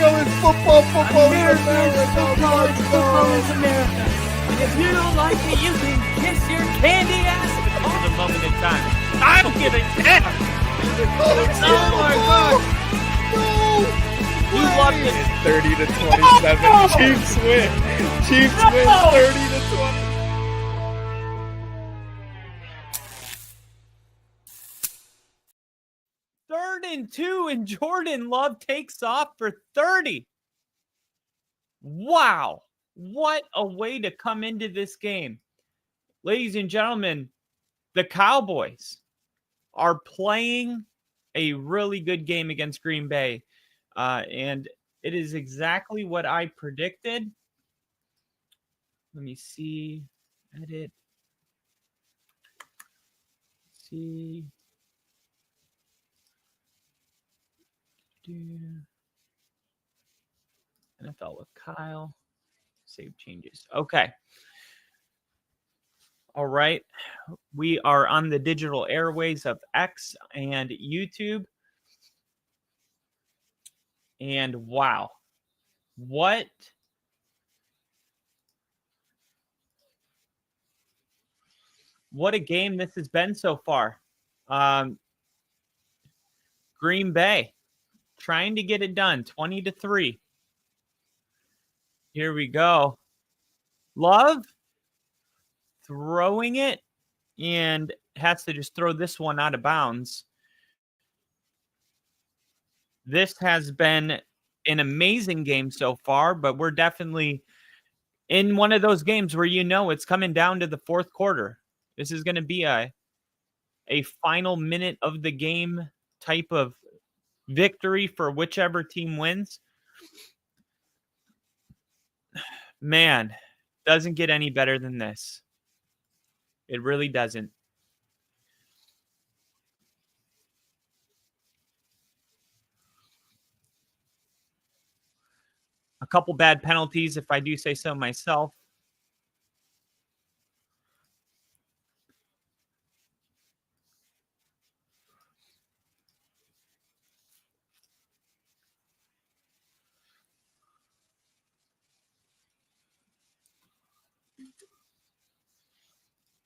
is football. Football is America is America. football. Let's Football go. is America. If you don't like it, you can kiss your candy ass. For the moment in time, I don't give a damn. Oh my God! No. You loved it. 30-27. Chiefs win. Chiefs win 30-20. Third and 2, and Jordan Love takes off for 30. Wow. What a way to come into this game. Ladies and gentlemen, the Cowboys are playing a really good game against Green Bay. And it is exactly what I predicted. Let me see. Edit. See. NFL with Kyle. Save changes. Okay. All right. We are on the digital airways of X and YouTube. And wow. What a game this has been so far. Green Bay trying to get it done, 20-3. Here we go. Love throwing it and has to just throw this one out of bounds. This has been an amazing game so far, but we're definitely in one of those games where it's coming down to the fourth quarter. This is going to be a final minute of the game type of victory for whichever team wins. Man, doesn't get any better than this. It really doesn't. A couple bad penalties, if I do say so myself.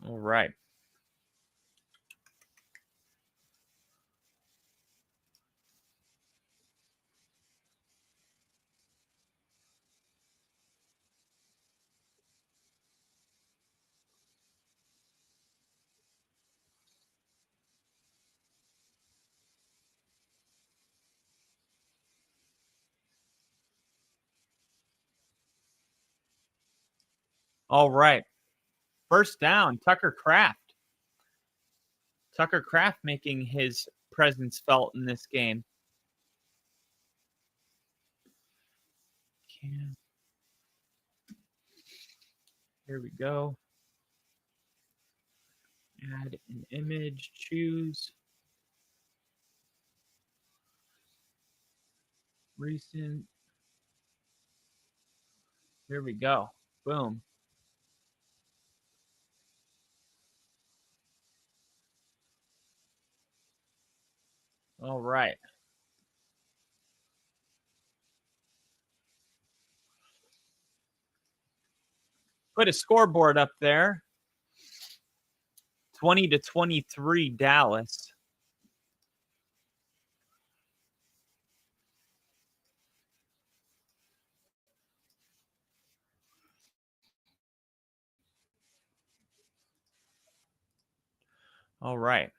All right. All right. First down, Tucker Kraft. Tucker Kraft making his presence felt in this game. Here we go. Add an image, choose. Recent. Here we go. Boom. All right. Put a scoreboard up there. 20-23 Dallas. All right.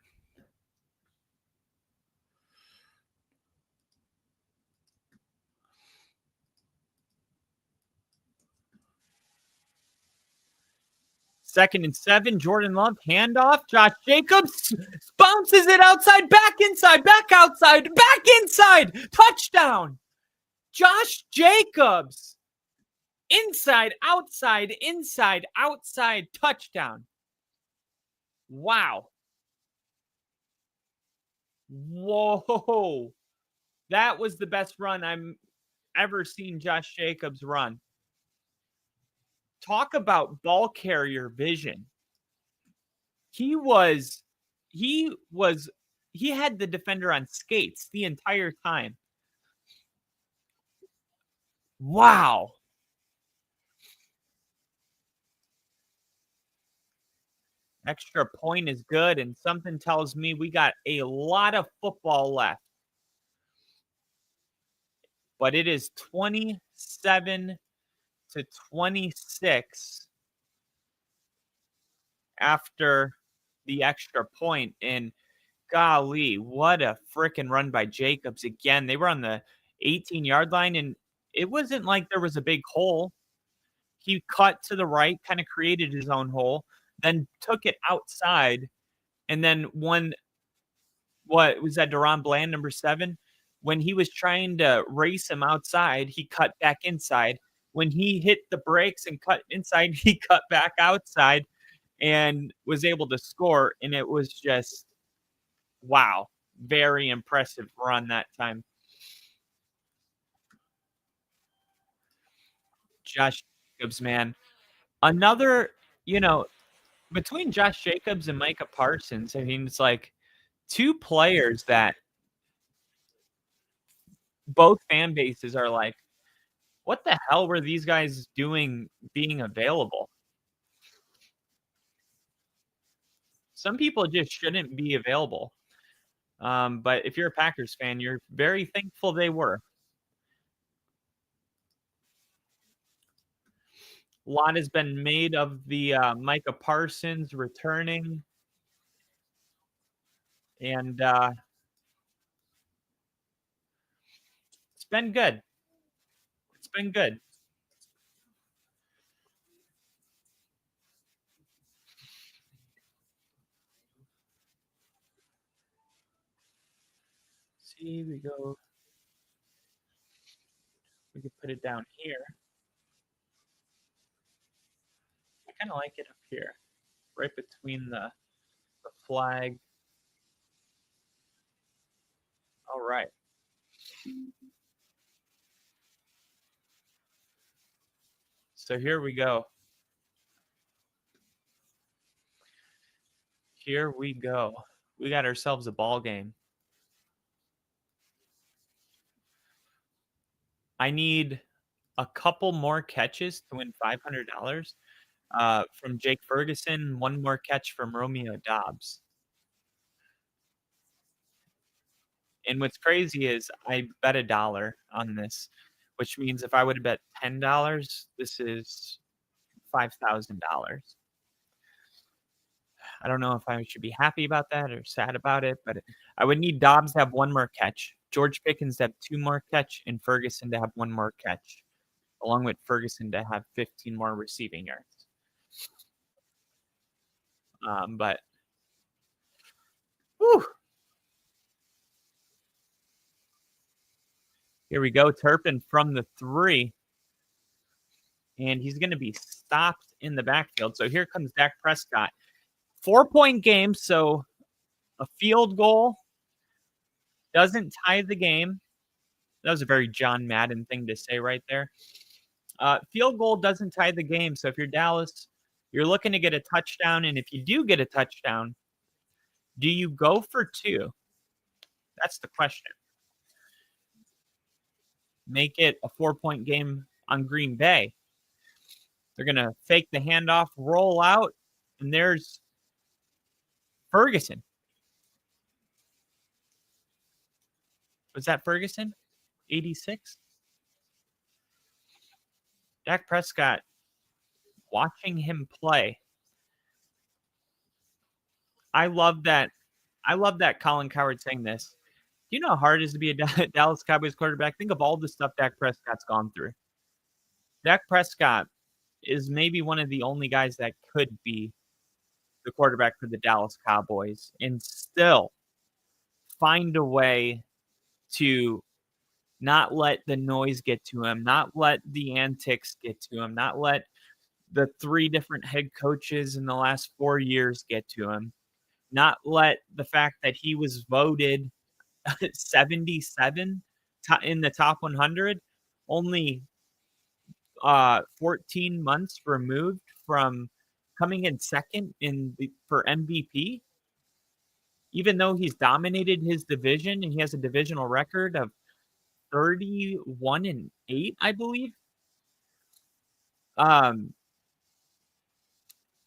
Second and 7, Jordan Love, handoff. Josh Jacobs bounces it outside, back inside, back outside, back inside. Touchdown. Josh Jacobs. Inside, outside, touchdown. Wow. Whoa. That was the best run I've ever seen Josh Jacobs run. Talk about ball carrier vision. He had the defender on skates the entire time. Wow. Extra point is good, and something tells me we got a lot of football left. But it is 27-26 after the extra point, and golly, what a freaking run by Jacobs again. They were on the 18-yard line, and it wasn't like there was a big hole. He cut to the right, kind of created his own hole, then took it outside, and then what was that, Deron Bland, number 7? When he was trying to race him outside, he cut back inside. When he hit the brakes and cut inside, he cut back outside and was able to score, and it was just, wow, very impressive run that time. Josh Jacobs, man. Another, between Josh Jacobs and Micah Parsons, I mean, it's like 2 players that both fan bases are like, what the hell were these guys doing being available? Some people just shouldn't be available. But if you're a Packers fan, you're very thankful they were. A lot has been made of the Micah Parsons returning. And it's been good. It's been good. See, we could put it down here. I kind of like it up here, right between the flag. All right. So here we go. Here we go. We got ourselves a ball game. I need a couple more catches to win $500 from Jake Ferguson, one more catch from Romeo Dobbs. And what's crazy is I bet $1 on this, which means if I would have bet $10, this is $5,000. I don't know if I should be happy about that or sad about it, but I would need Dobbs to have one more catch, George Pickens to have 2 more catch, and Ferguson to have 1 more catch, along with Ferguson to have 15 more receiving yards. But whew. Here we go. Turpin from the 3. And he's going to be stopped in the backfield. So here comes Dak Prescott. 4-point game, so a field goal doesn't tie the game. That was a very John Madden thing to say right there. Field goal doesn't tie the game. So if you're Dallas, you're looking to get a touchdown. And if you do get a touchdown, do you go for 2? That's the question. Make it a 4-point game on Green Bay. They're going to fake the handoff, roll out, and there's Ferguson. Was that Ferguson? 86? Dak Prescott, watching him play. I love that Colin Cowherd saying this. Do you know how hard it is to be a Dallas Cowboys quarterback? Think of all the stuff Dak Prescott's gone through. Dak Prescott is maybe one of the only guys that could be the quarterback for the Dallas Cowboys and still find a way to not let the noise get to him, not let the antics get to him, not let the 3 different head coaches in the last 4 years get to him, not let the fact that he was voted 77 in the top 100, only 14 months removed from coming in second for MVP, even though he's dominated his division and he has a divisional record of 31-8, I believe.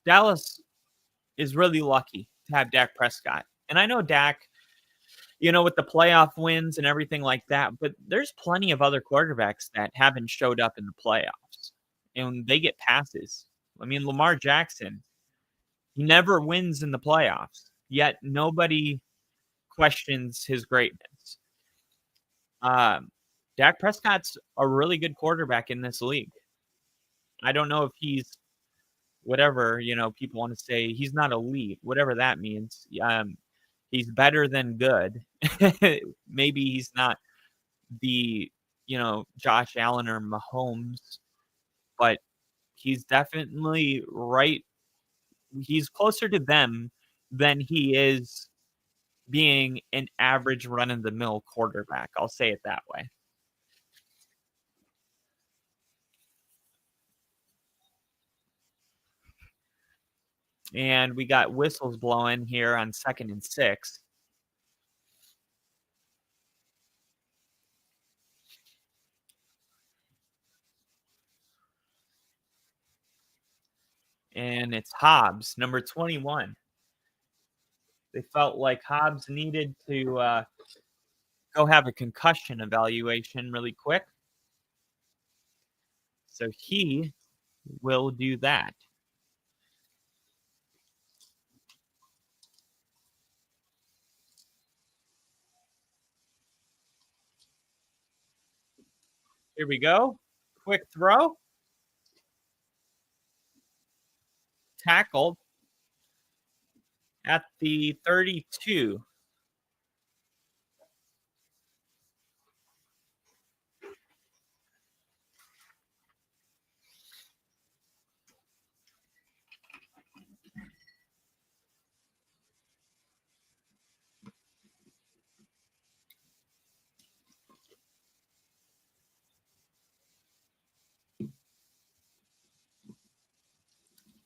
Dallas is really lucky to have Dak Prescott. And I know Dak, with the playoff wins and everything like that, but there's plenty of other quarterbacks that haven't showed up in the playoffs, and they get passes. I mean, Lamar Jackson, he never wins in the playoffs, yet nobody questions his greatness. Dak Prescott's a really good quarterback in this league. I don't know if he's whatever, people want to say he's not elite, whatever that means. He's better than good. Maybe he's not the, Josh Allen or Mahomes, but he's definitely right. He's closer to them than he is being an average run-of-the-mill quarterback. I'll say it that way. And we got whistles blowing here on 2nd and 6. And it's Hobbs, number 21. They felt like Hobbs needed to go have a concussion evaluation really quick. So he will do that. Here we go. Quick throw. Tackled at the 32.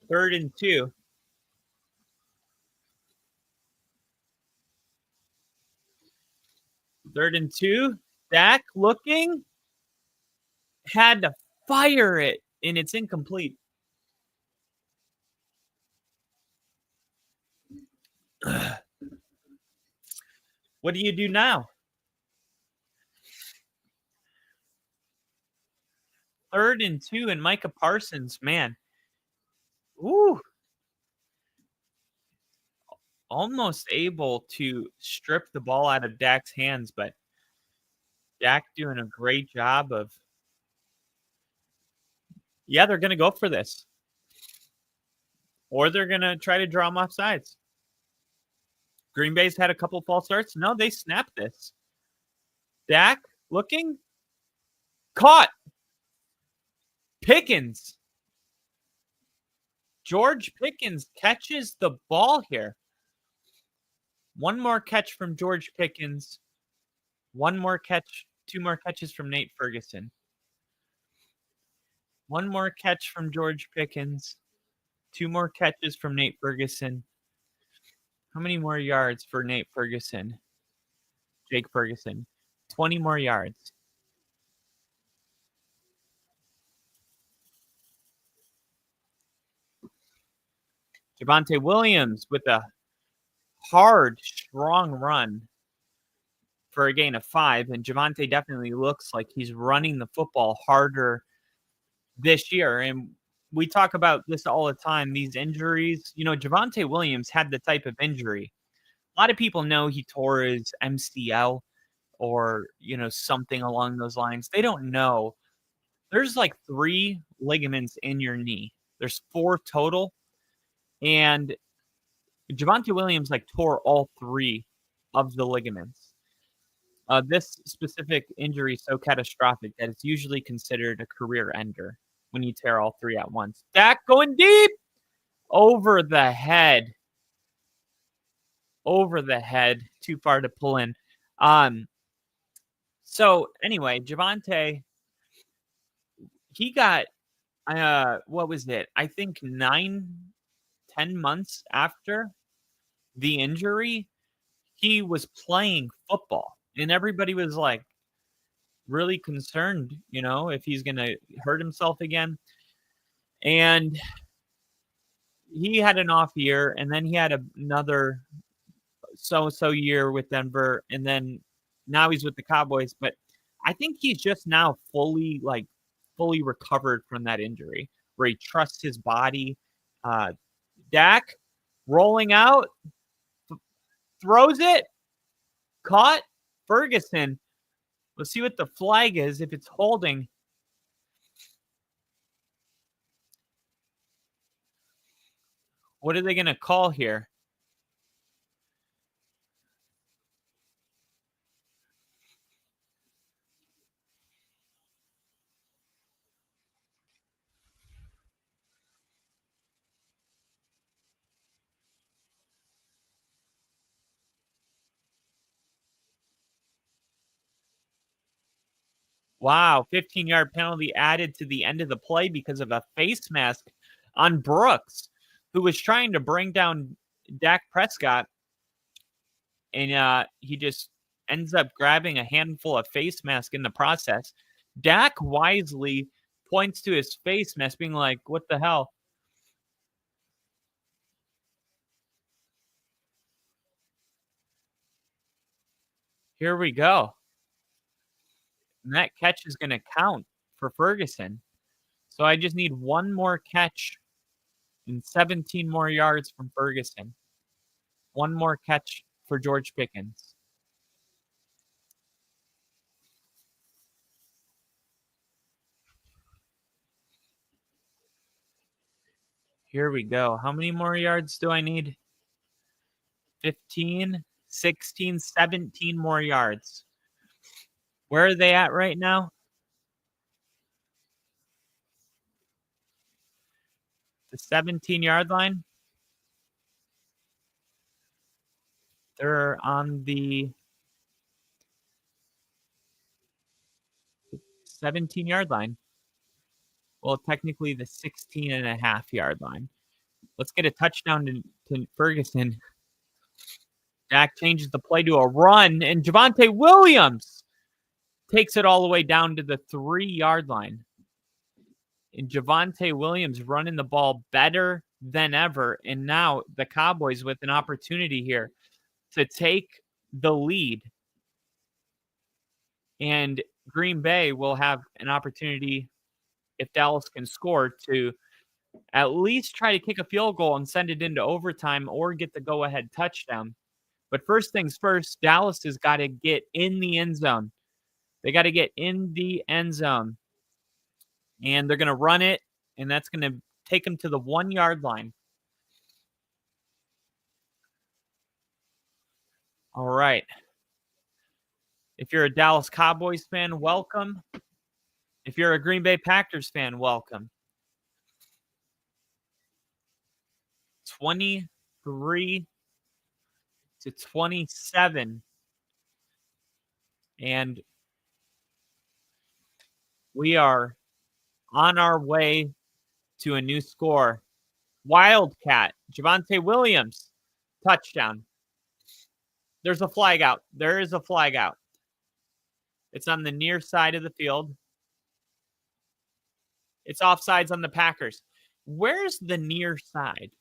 Third and 2. Third and 2. Dak looking. Had to fire it, and it's incomplete. What do you do now? Third and 2, and Micah Parsons, man. Ooh. Almost able to strip the ball out of Dak's hands, but Dak doing a great job of. Yeah, they're going to go for this. Or they're going to try to draw them off sides. Green Bay's had a couple false starts. No, they snapped this. Dak looking. Caught. Pickens. George Pickens catches the ball here. One more catch from George Pickens. One more catch. 2 more catches from Nate Ferguson. One more catch from George Pickens. 2 more catches from Nate Ferguson. How many more yards for Nate Ferguson? Jake Ferguson. 20 more yards. Javonte Williams with a hard, strong run for a gain of 5. And Javonte definitely looks like he's running the football harder this year. And we talk about this all the time, these injuries. Javonte Williams had the type of injury. A lot of people know he tore his MCL or, something along those lines. They don't know. There's like 3 ligaments in your knee. There's 4 total. And Javonte Williams tore all 3 of the ligaments. This specific injury is so catastrophic that it's usually considered a career ender when you tear all 3 at once. Dak going deep over the head. Over the head. Too far to pull in. So anyway, Javonte, he got, what was it? I think 9-10 months after the injury, he was playing football. And everybody was like, really concerned, if he's going to hurt himself again. And he had an off year, and then he had another so-so year with Denver, and then now he's with the Cowboys. But I think he's just now fully recovered from that injury, where he trusts his body. Dak rolling out, throws it, caught. Ferguson. Let's see what the flag is, if it's holding. What are they going to call here? Wow, 15-yard penalty added to the end of the play because of a face mask on Brooks, who was trying to bring down Dak Prescott, and he just ends up grabbing a handful of face mask in the process. Dak wisely points to his face mask, being like, what the hell? Here we go. And that catch is going to count for Ferguson. So I just need one more catch and 17 more yards from Ferguson. One more catch for George Pickens. Here we go. How many more yards do I need? 15, 16, 17 more yards. Where are they at right now? The 17-yard line. They're on the 17-yard line. Well, technically the 16.5-yard line. Let's get a touchdown to Ferguson. Dak changes the play to a run, and Javonte Williams takes it all the way down to the 3-yard line. And Javonte Williams running the ball better than ever. And now the Cowboys with an opportunity here to take the lead. And Green Bay will have an opportunity, if Dallas can score, to at least try to kick a field goal and send it into overtime or get the go-ahead touchdown. But first things first, Dallas has got to get in the end zone. They got to get in the end zone. And they're going to run it, and that's going to take them to the 1-yard line. All right. If you're a Dallas Cowboys fan, welcome. If you're a Green Bay Packers fan, welcome. 23-27. And we are on our way to a new score. Wildcat, Javonte Williams, touchdown. There's a flag out. There is a flag out. It's on the near side of the field. It's offsides on the Packers. Where's the near side?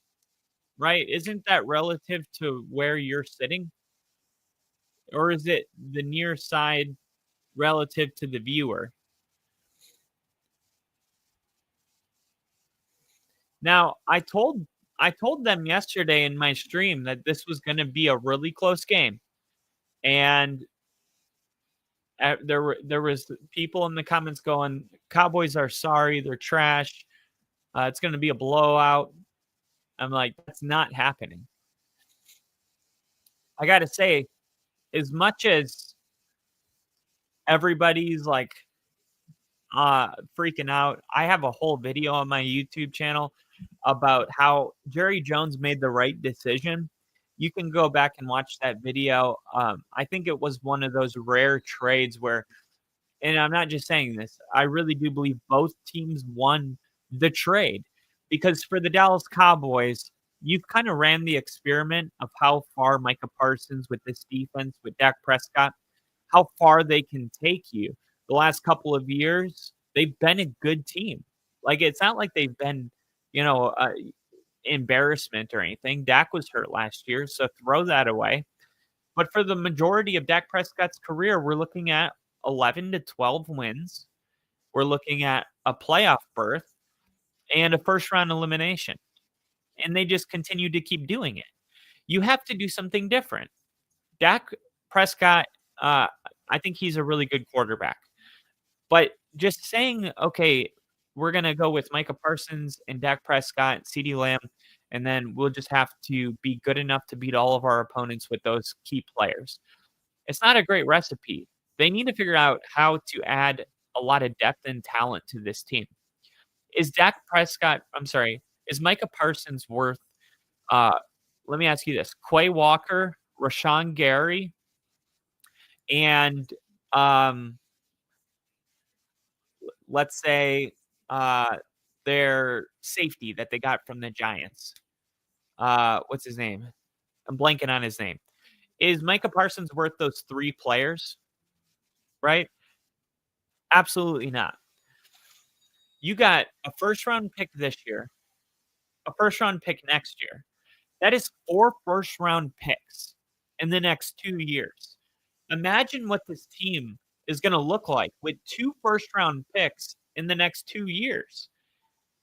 Right? Isn't that relative to where you're sitting? Or is it the near side relative to the viewer? Now, I told them yesterday in my stream that this was going to be a really close game. And there was people in the comments going, Cowboys are sorry, they're trash. It's going to be a blowout. I'm like, that's not happening. I got to say, as much as everybody's like freaking out, I have a whole video on my YouTube channel about how Jerry Jones made the right decision. You can go back and watch that video. I think it was one of those rare trades where, and I'm not just saying this, I really do believe both teams won the trade, because for the Dallas Cowboys, you've kind of ran the experiment of how far Micah Parsons with this defense, with Dak Prescott, how far they can take you. the last couple of years, they've been a good team. Like, it's not like they've been, you know, embarrassment or anything. Dak was hurt last year, so throw that away. But for the majority of Dak Prescott's career, we're looking at 11 to 12 wins. We're looking at a playoff berth and a first round elimination. And they just continue to keep doing it. You have to do something different. Dak Prescott, I think he's a really good quarterback. But just saying, okay, we're going to go with Micah Parsons and Dak Prescott, CeeDee Lamb, and then we'll just have to be good enough to beat all of our opponents with those key players. It's not a great recipe. They need to figure out how to add a lot of depth and talent to this team. Is Micah Parsons worth, let me ask you this, Quay Walker, Rashawn Gary, and let's say their safety that they got from the Giants. What's his name? I'm blanking on his name. Is Micah Parsons worth those 3 players? Right? Absolutely not. You got a first-round pick this year, a first-round pick next year. That is 4 first-round picks in the next 2 years. Imagine what this team is going to look like with 2 first-round picks in the next 2 years.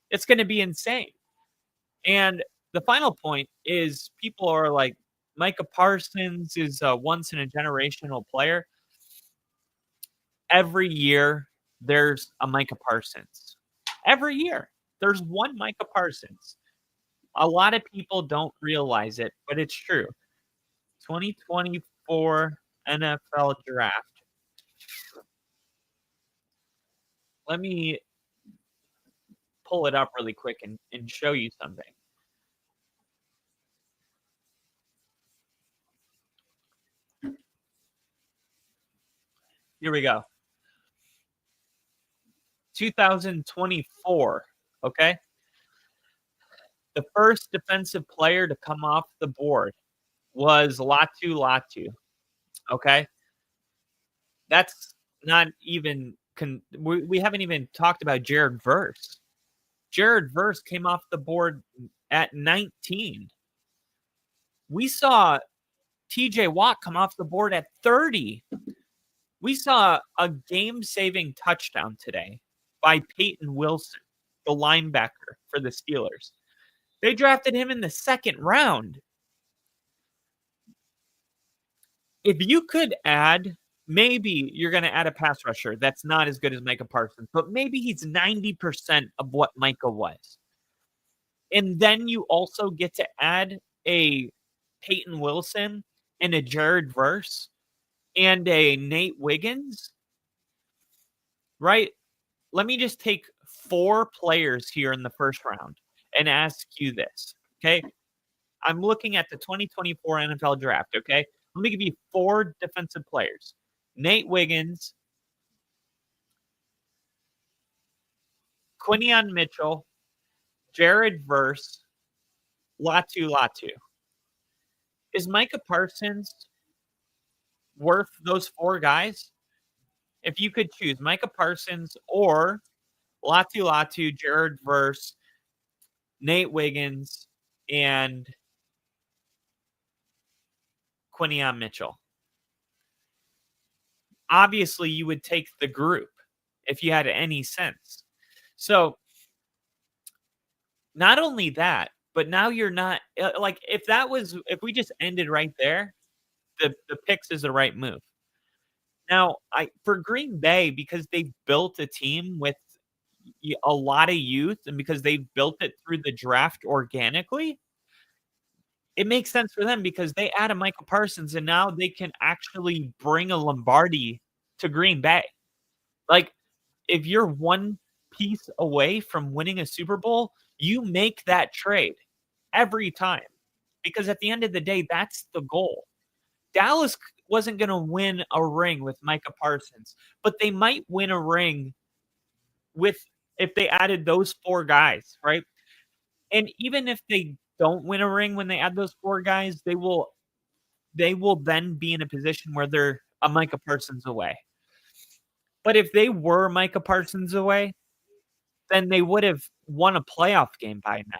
It's going to be insane. And the final point is people are like, Micah Parsons is a once-in-a-generational player. Every year, there's a Micah Parsons. Every year, there's one Micah Parsons. A lot of people don't realize it, but it's true. 2024 NFL Draft. Let me pull it up really quick and show you something. Here we go. 2024, okay? The first defensive player to come off the board was Latu, okay? That's not even we haven't even talked about Jared Verse. Jared Verse came off the board at 19. We saw TJ Watt come off the board at 30. We saw a game-saving touchdown today by Peyton Wilson, the linebacker for the Steelers. They drafted him in the 2nd round. If you could add, maybe you're going to add a pass rusher that's not as good as Micah Parsons, but maybe he's 90% of what Micah was. And then you also get to add a Peyton Wilson and a Jared Verse and a Nate Wiggins, right? Let me just take 4 players here in the first round and ask you this, okay? I'm looking at the 2024 NFL Draft, okay? Let me give you 4 defensive players. Nate Wiggins, Quinion Mitchell, Jared Verse, Latu. Is Micah Parsons worth those 4 guys? If you could choose Micah Parsons or Latu, Jared Verse, Nate Wiggins, and Quinion Mitchell. Obviously, you would take the group if you had any sense. So, not only that, but now you're not like if we just ended right there, the picks is the right move. Now, for Green Bay, because they've built a team with a lot of youth and because they've built it through the draft organically, it makes sense for them because they add a Micah Parsons and now they can actually bring a Lombardi to Green Bay. Like, if you're one piece away from winning a Super Bowl, you make that trade every time because at the end of the day, that's the goal. Dallas wasn't going to win a ring with Micah Parsons, but they might win a ring if they added those 4 guys, right? And even if they don't win a ring when they add those 4 guys, they will then be in a position where they're a Micah Parsons away. But if they were Micah Parsons away, then they would have won a playoff game by now.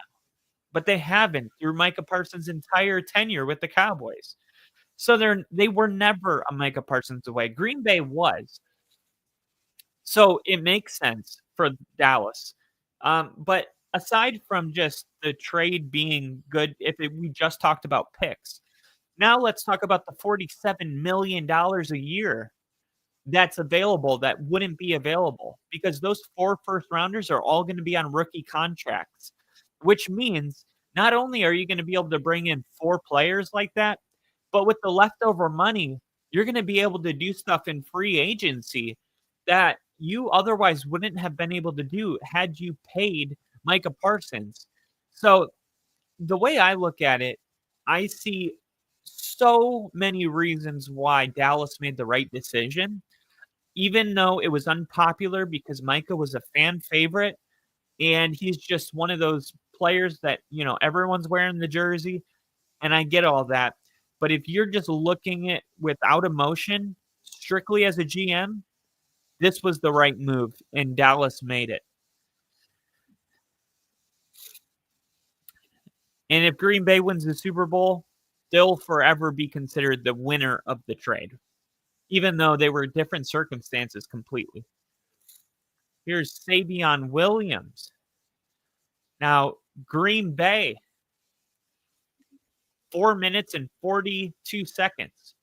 But they haven't through Micah Parsons' entire tenure with the Cowboys. So they were never a Micah Parsons away. Green Bay was. So it makes sense for Dallas. But aside from just the trade being good, we just talked about picks, now let's talk about the $47 million a year that's available that wouldn't be available because those 4 first rounders are all going to be on rookie contracts, which means not only are you going to be able to bring in 4 players like that, but with the leftover money, you're going to be able to do stuff in free agency that you otherwise wouldn't have been able to do had you paid Micah Parsons. So the way I look at it, I see so many reasons why Dallas made the right decision, even though it was unpopular because Micah was a fan favorite and he's just one of those players that, everyone's wearing the jersey, and I get all that. But if you're just looking at without emotion, strictly as a GM, this was the right move, and Dallas made it. And if Green Bay wins the Super Bowl, they'll forever be considered the winner of the trade, even though they were different circumstances completely. Here's Savion Williams. Now, Green Bay, 4 minutes and 42 seconds.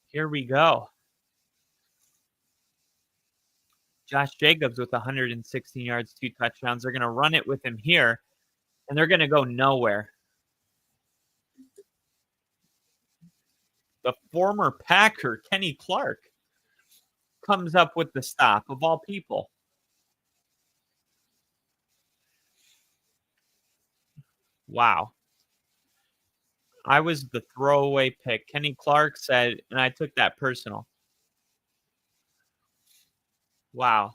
Here we go. Josh Jacobs with 116 yards, 2 touchdowns. They're going to run it with him here, and they're going to go nowhere. The former Packer, Kenny Clark, comes up with the stop of all people. Wow. I was the throwaway pick. Kenny Clark said, and I took that personal. Wow.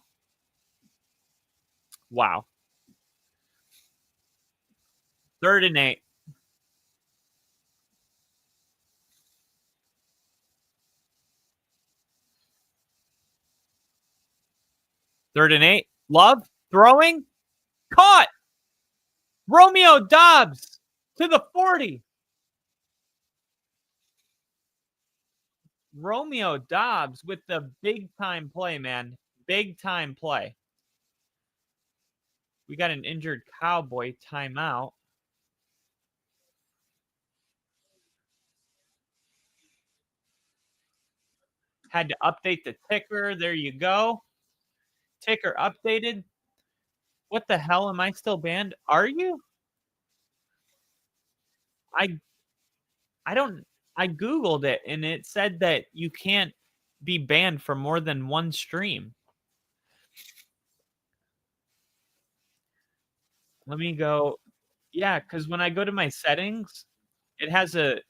Wow. 3rd and 8. Third and 8. Love throwing. Caught. Romeo Doubs to the 40. Romeo Doubs with the big time play, man. Big time play. We got an injured Cowboy timeout. Had to update the ticker. There you go. Ticker updated. What the hell? Am I still banned? Are you? I Googled it and it said that you can't be banned for more than one stream. Let me go. Yeah, because when I go to my settings, it has a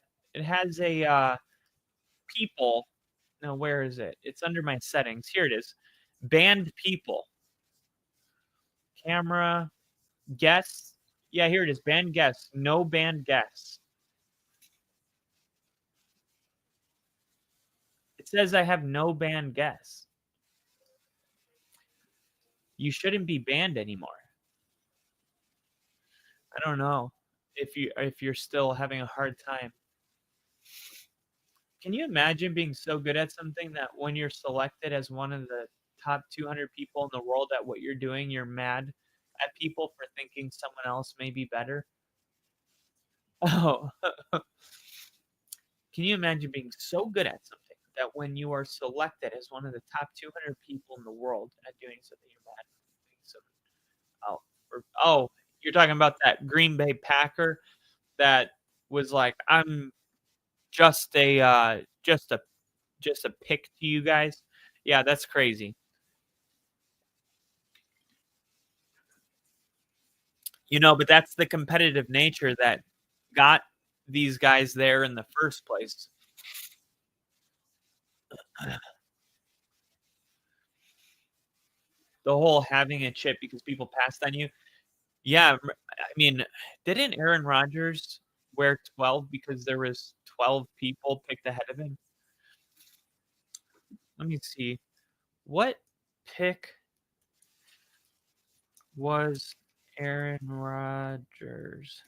people. No, where is it? It's under my settings. Here it is. Banned people. Camera. Guests. Yeah, here it is. Banned guests. No banned guests. It says I have no banned guests. You shouldn't be banned anymore. I don't know if you're still having a hard time. Can you imagine being so good at something that when you're selected as one of the top 200 people in the world at what you're doing, you're mad at people for thinking someone else may be better? Oh, can you imagine being so good at something that when you are selected as one of the top 200 people in the world at doing something, you're mad at something? You're talking about that Green Bay Packer that was like, I'm just a pick to you guys. Yeah, that's crazy. But that's the competitive nature that got these guys there in the first place. The whole having a chip because people passed on you. Yeah, I mean, didn't Aaron Rodgers wear 12 because there was 12 people picked ahead of him? Let me see. What pick was Aaron Rodgers?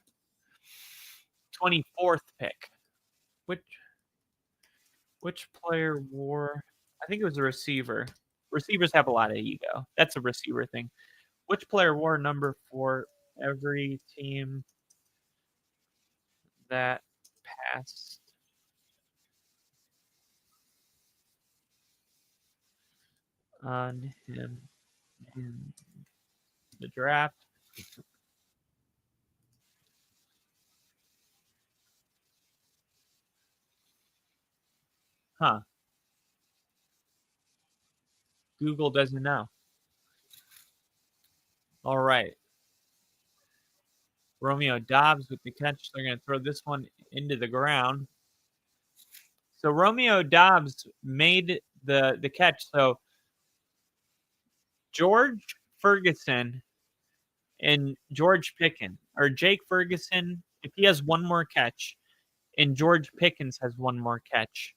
24th pick. Which player wore? I think it was a receiver. Receivers have a lot of ego. That's a receiver thing. Which player wore number 4 every team that passed on him in the draft? Huh. Google doesn't know. All right. Romeo Dobbs with the catch. They're going to throw this one into the ground. So Romeo Dobbs made the catch. So George Ferguson and George Pickens, or Jake Ferguson, if he has one more catch, and George Pickens has one more catch.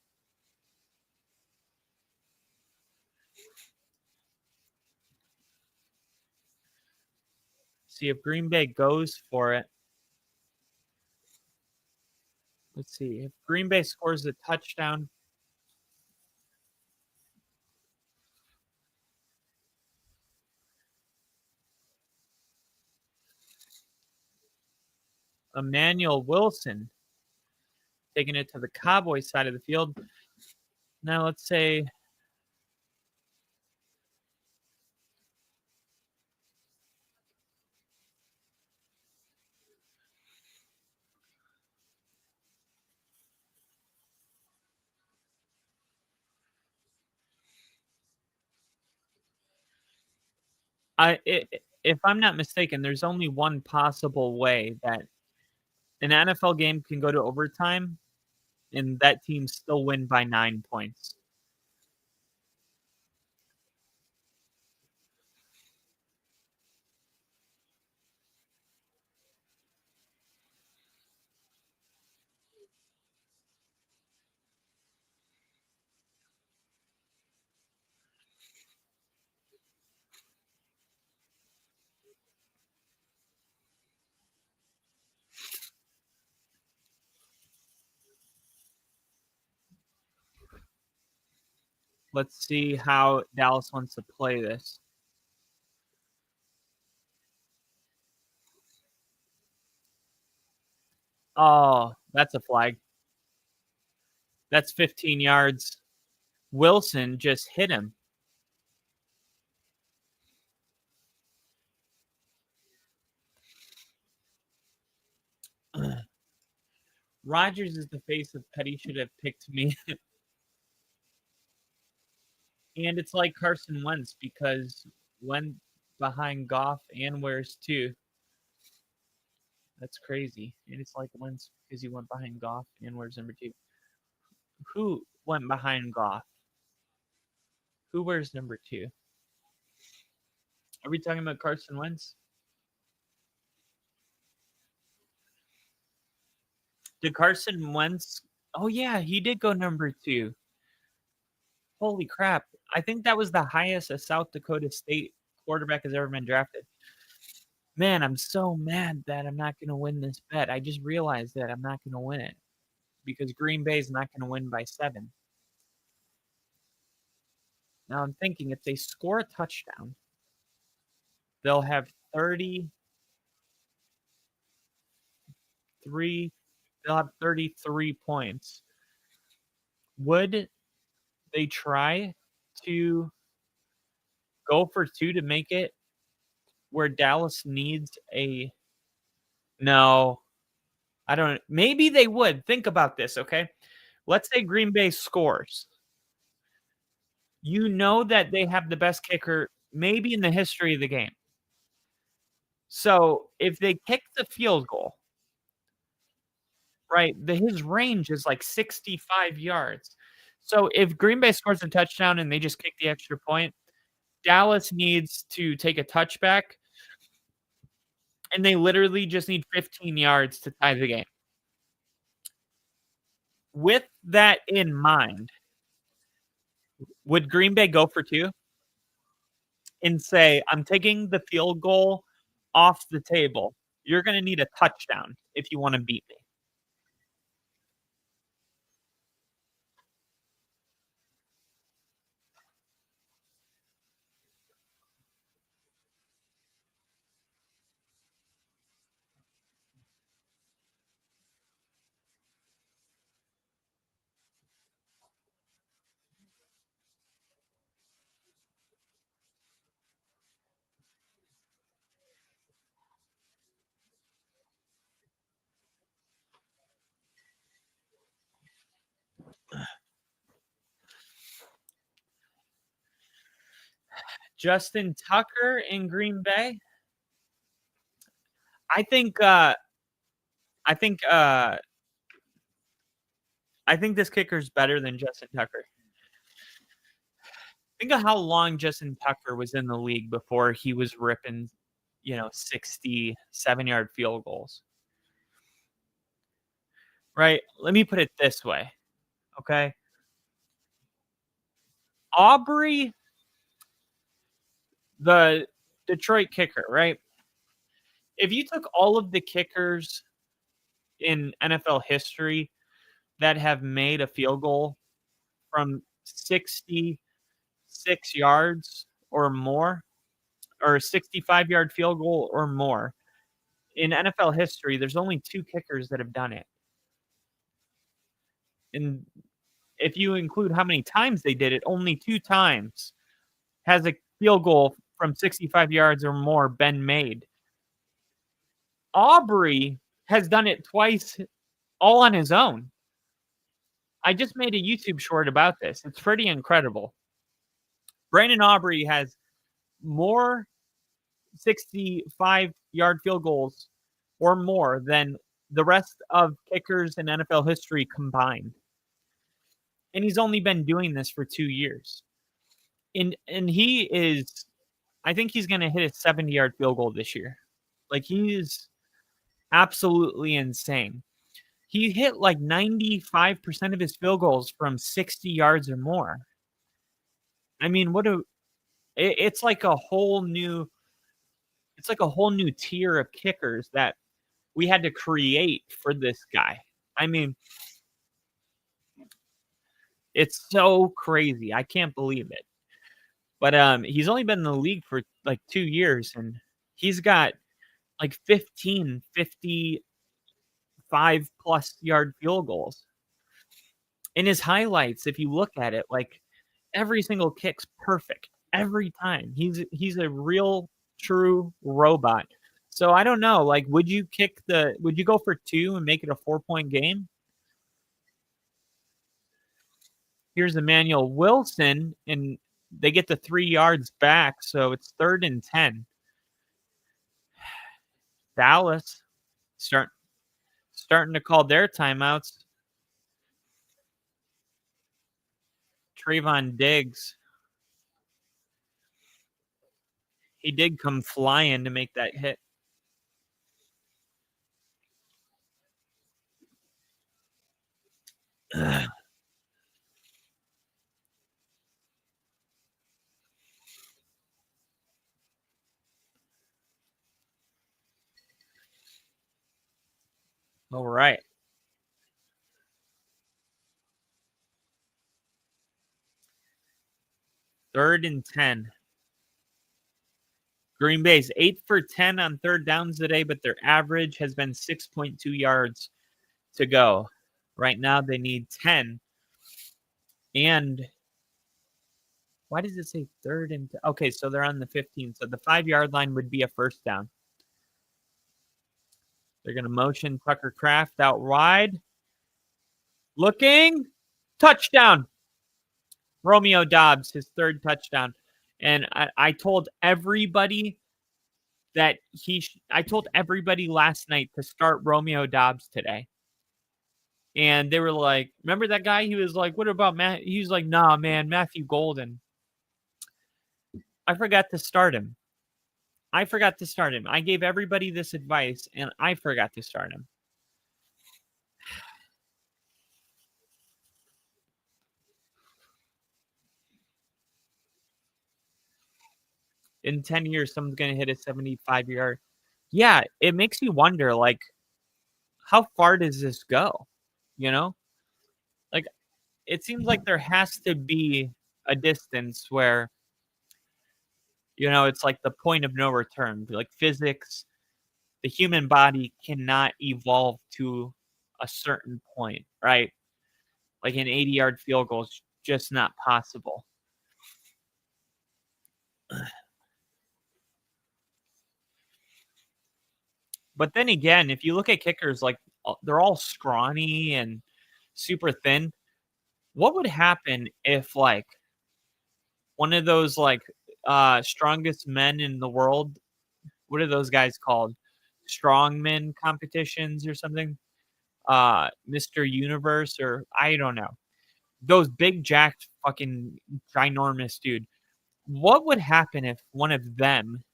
See if Green Bay goes for it. Let's see. If Green Bay scores a touchdown, Emmanuel Wilson taking it to the Cowboys side of the field. Now let's say if I'm not mistaken, there's only one possible way that an NFL game can go to overtime and that team still win by 9 points. Let's see how Dallas wants to play this. Oh, that's a flag. That's 15 yards. Wilson just hit him. Rodgers is the face of Petty should have picked me. And it's like Carson Wentz because went behind Goff and wears 2. That's crazy. And it's like Wentz because he went behind Goff and wears number 2. Who went behind Goff? Who wears number 2? Are we talking about Carson Wentz? Did Carson Wentz? Oh, yeah, he did go number 2. Holy crap. I think that was the highest a South Dakota State quarterback has ever been drafted. Man, I'm so mad that I'm not going to win this bet. I just realized that I'm not going to win it because Green Bay is not going to win by 7. Now I'm thinking if they score a touchdown, they'll have 33. They'll have 33 points. Would they try to go for 2 to make it where Dallas needs a? No, I don't. Maybe they would. Think about this, okay? Let's say Green Bay scores. You know that they have the best kicker maybe in the history of the game. So if they kick the field goal, right, his range is like 65 yards. So if Green Bay scores a touchdown and they just kick the extra point, Dallas needs to take a touchback, and they literally just need 15 yards to tie the game. With that in mind, would Green Bay go for 2 and say, I'm taking the field goal off the table? You're going to need a touchdown if you want to beat me. Justin Tucker in Green Bay. I think this kicker's better than Justin Tucker. Think of how long Justin Tucker was in the league before he was ripping, 67-yard field goals. Right? Let me put it this way. Okay? Aubrey, the Detroit kicker, right? If you took all of the kickers in NFL history that have made a field goal from 66 yards or more, or a 65-yard field goal or more, in NFL history, there's only 2 kickers that have done it. And if you include how many times they did it, only 2 times has a field goal from 65 yards or more been made. Aubrey has done it twice, all on his own. I just made a YouTube short about this. It's pretty incredible. Brandon Aubrey has more 65-yard field goals or more than the rest of kickers in NFL history combined. And he's only been doing this for 2 years. And he is, I think he's going to hit a 70-yard field goal this year. Like, he is absolutely insane. He hit like 95% of his field goals from 60 yards or more. I mean, it's like a whole new tier of kickers that we had to create for this guy. I mean, it's so crazy. I can't believe it. But he's only been in the league for like 2 years, and he's got like 15 55+ yard field goals. In his highlights, if you look at it, like, every single kick's perfect every time. He's a real true robot. So I don't know, like, would you go for 2 and make it a 4-point game? Here's Emmanuel Wilson, and they get the 3 yards back, so it's 3rd and 10. Dallas starting to call their timeouts. Trayvon Diggs. He did come flying to make that hit. All right. Third and 10. Green Bay's 8 for 10 on third downs today, but their average has been 6.2 yards to go. Right now, they need 10. And why does it say 3rd and okay, so they're on the 15. So the 5-yard line would be a first down. They're going to motion Tucker Kraft out wide. Looking. Touchdown. Romeo Doubs, his 3rd touchdown. And I told everybody that I told everybody last night to start Romeo Doubs today. And they were like, remember that guy? He was like, what about Matt? He was like, nah, man, Matthew Golden. I forgot to start him. I gave everybody this advice, and I forgot to start him. In 10 years, someone's going to hit a 75-yard. Yeah, it makes you wonder, like, how far does this go? You know? Like, it seems like there has to be a distance where, it's like the point of no return. Like physics, the human body cannot evolve to a certain point, right? Like an 80-yard field goal is just not possible. But then again, if you look at kickers, like they're all scrawny and super thin. What would happen if like one of those like strongest men in the world, what are those guys called? Strongman competitions or something? Mr. Universe, or I don't know. Those big jacked fucking ginormous dude. What would happen if one of them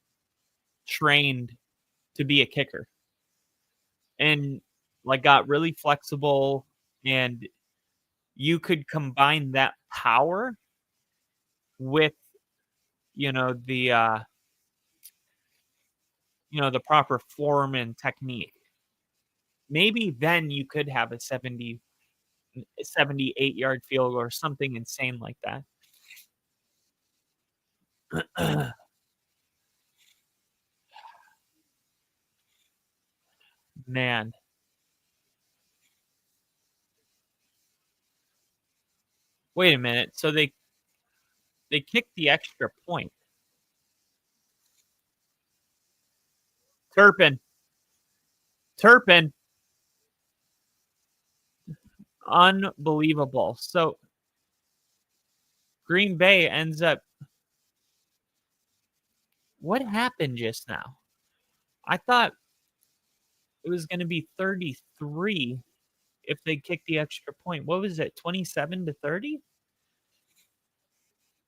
trained to be a kicker and like got really flexible, and you could combine that power with the the proper form and technique? Maybe then you could have a 78-yard field or something insane like that. Man. Wait a minute. So they kicked the extra point. Turpin. Unbelievable. So Green Bay ends up. What happened just now? I thought it was going to be 33 if they kicked the extra point. What was it? 27-30?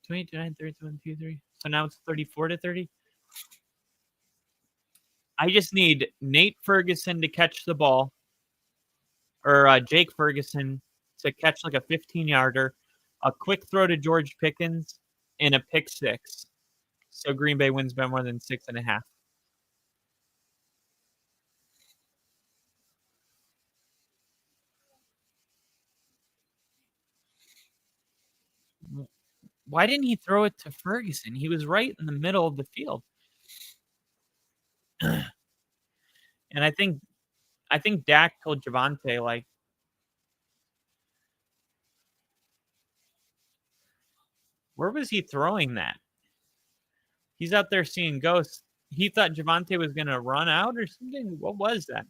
29, 31, 2, 3. So now it's 34-30. I just need Nate Ferguson to catch the ball, or Jake Ferguson to catch like a 15-yarder, a quick throw to George Pickens, and a pick six. So Green Bay wins by more than 6.5. Why didn't he throw it to Ferguson? He was right in the middle of the field. And I think Dak told Javonte, like, where was he throwing that? He's out there seeing ghosts. He thought Javonte was going to run out or something. What was that?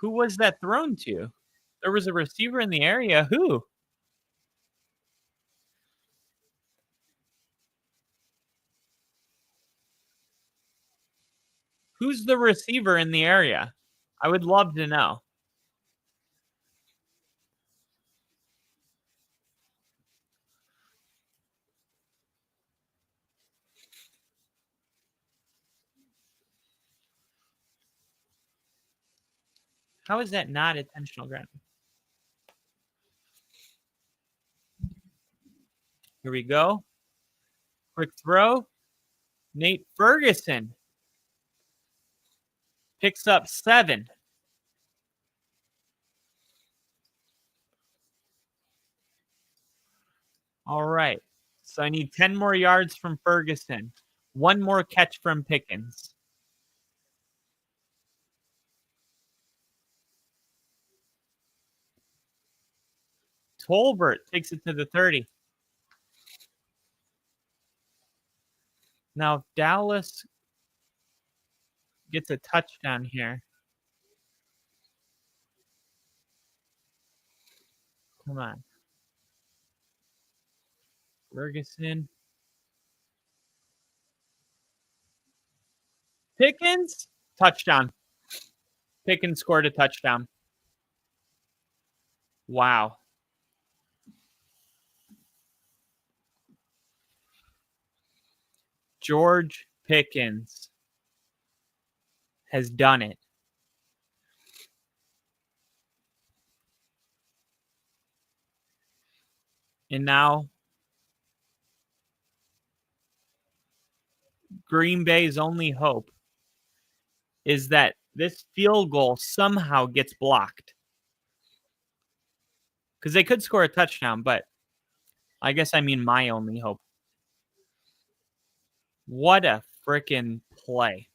Who was that thrown to? There was a receiver in the area. Who? Who's the receiver in the area? I would love to know. How is that not intentional grounding? Here we go. Quick throw. Nate Ferguson picks up 7. All right. So I need 10 more yards from Ferguson. 1 more catch from Pickens. Tolbert takes it to the 30. Now, if Dallas gets a touchdown here, Come on. Ferguson. Pickens. Touchdown. Pickens scored a touchdown. Wow. George Pickens has done it. And now Green Bay's only hope is that this field goal somehow gets blocked. Because they could score a touchdown, but I guess I mean my only hope. What a freaking play.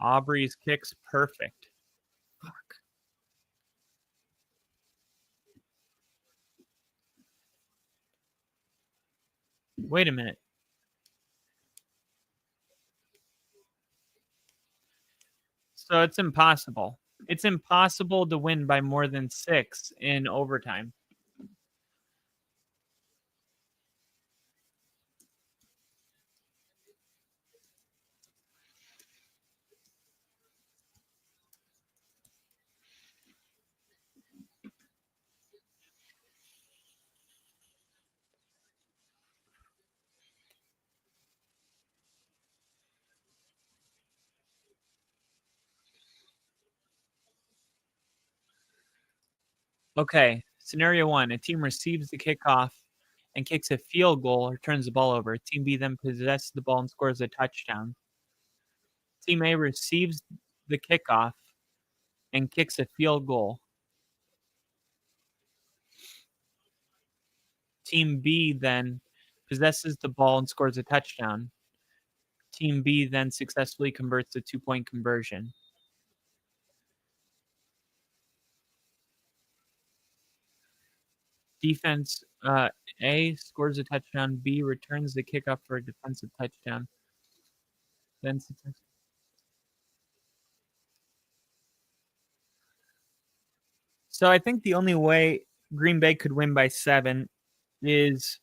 Aubrey's kick's perfect. Fuck. Wait a minute. So it's impossible. It's impossible to win by more than 6 in overtime. Okay, scenario 1, a team receives the kickoff and kicks a field goal or turns the ball over. Team B then possesses the ball and scores a touchdown. Team A receives the kickoff and kicks a field goal. Team B then possesses the ball and scores a touchdown. Team B then successfully converts a 2-point conversion. Defense A scores a touchdown. B returns the kickoff for a defensive touchdown. Then so I think the only way Green Bay could win by 7 is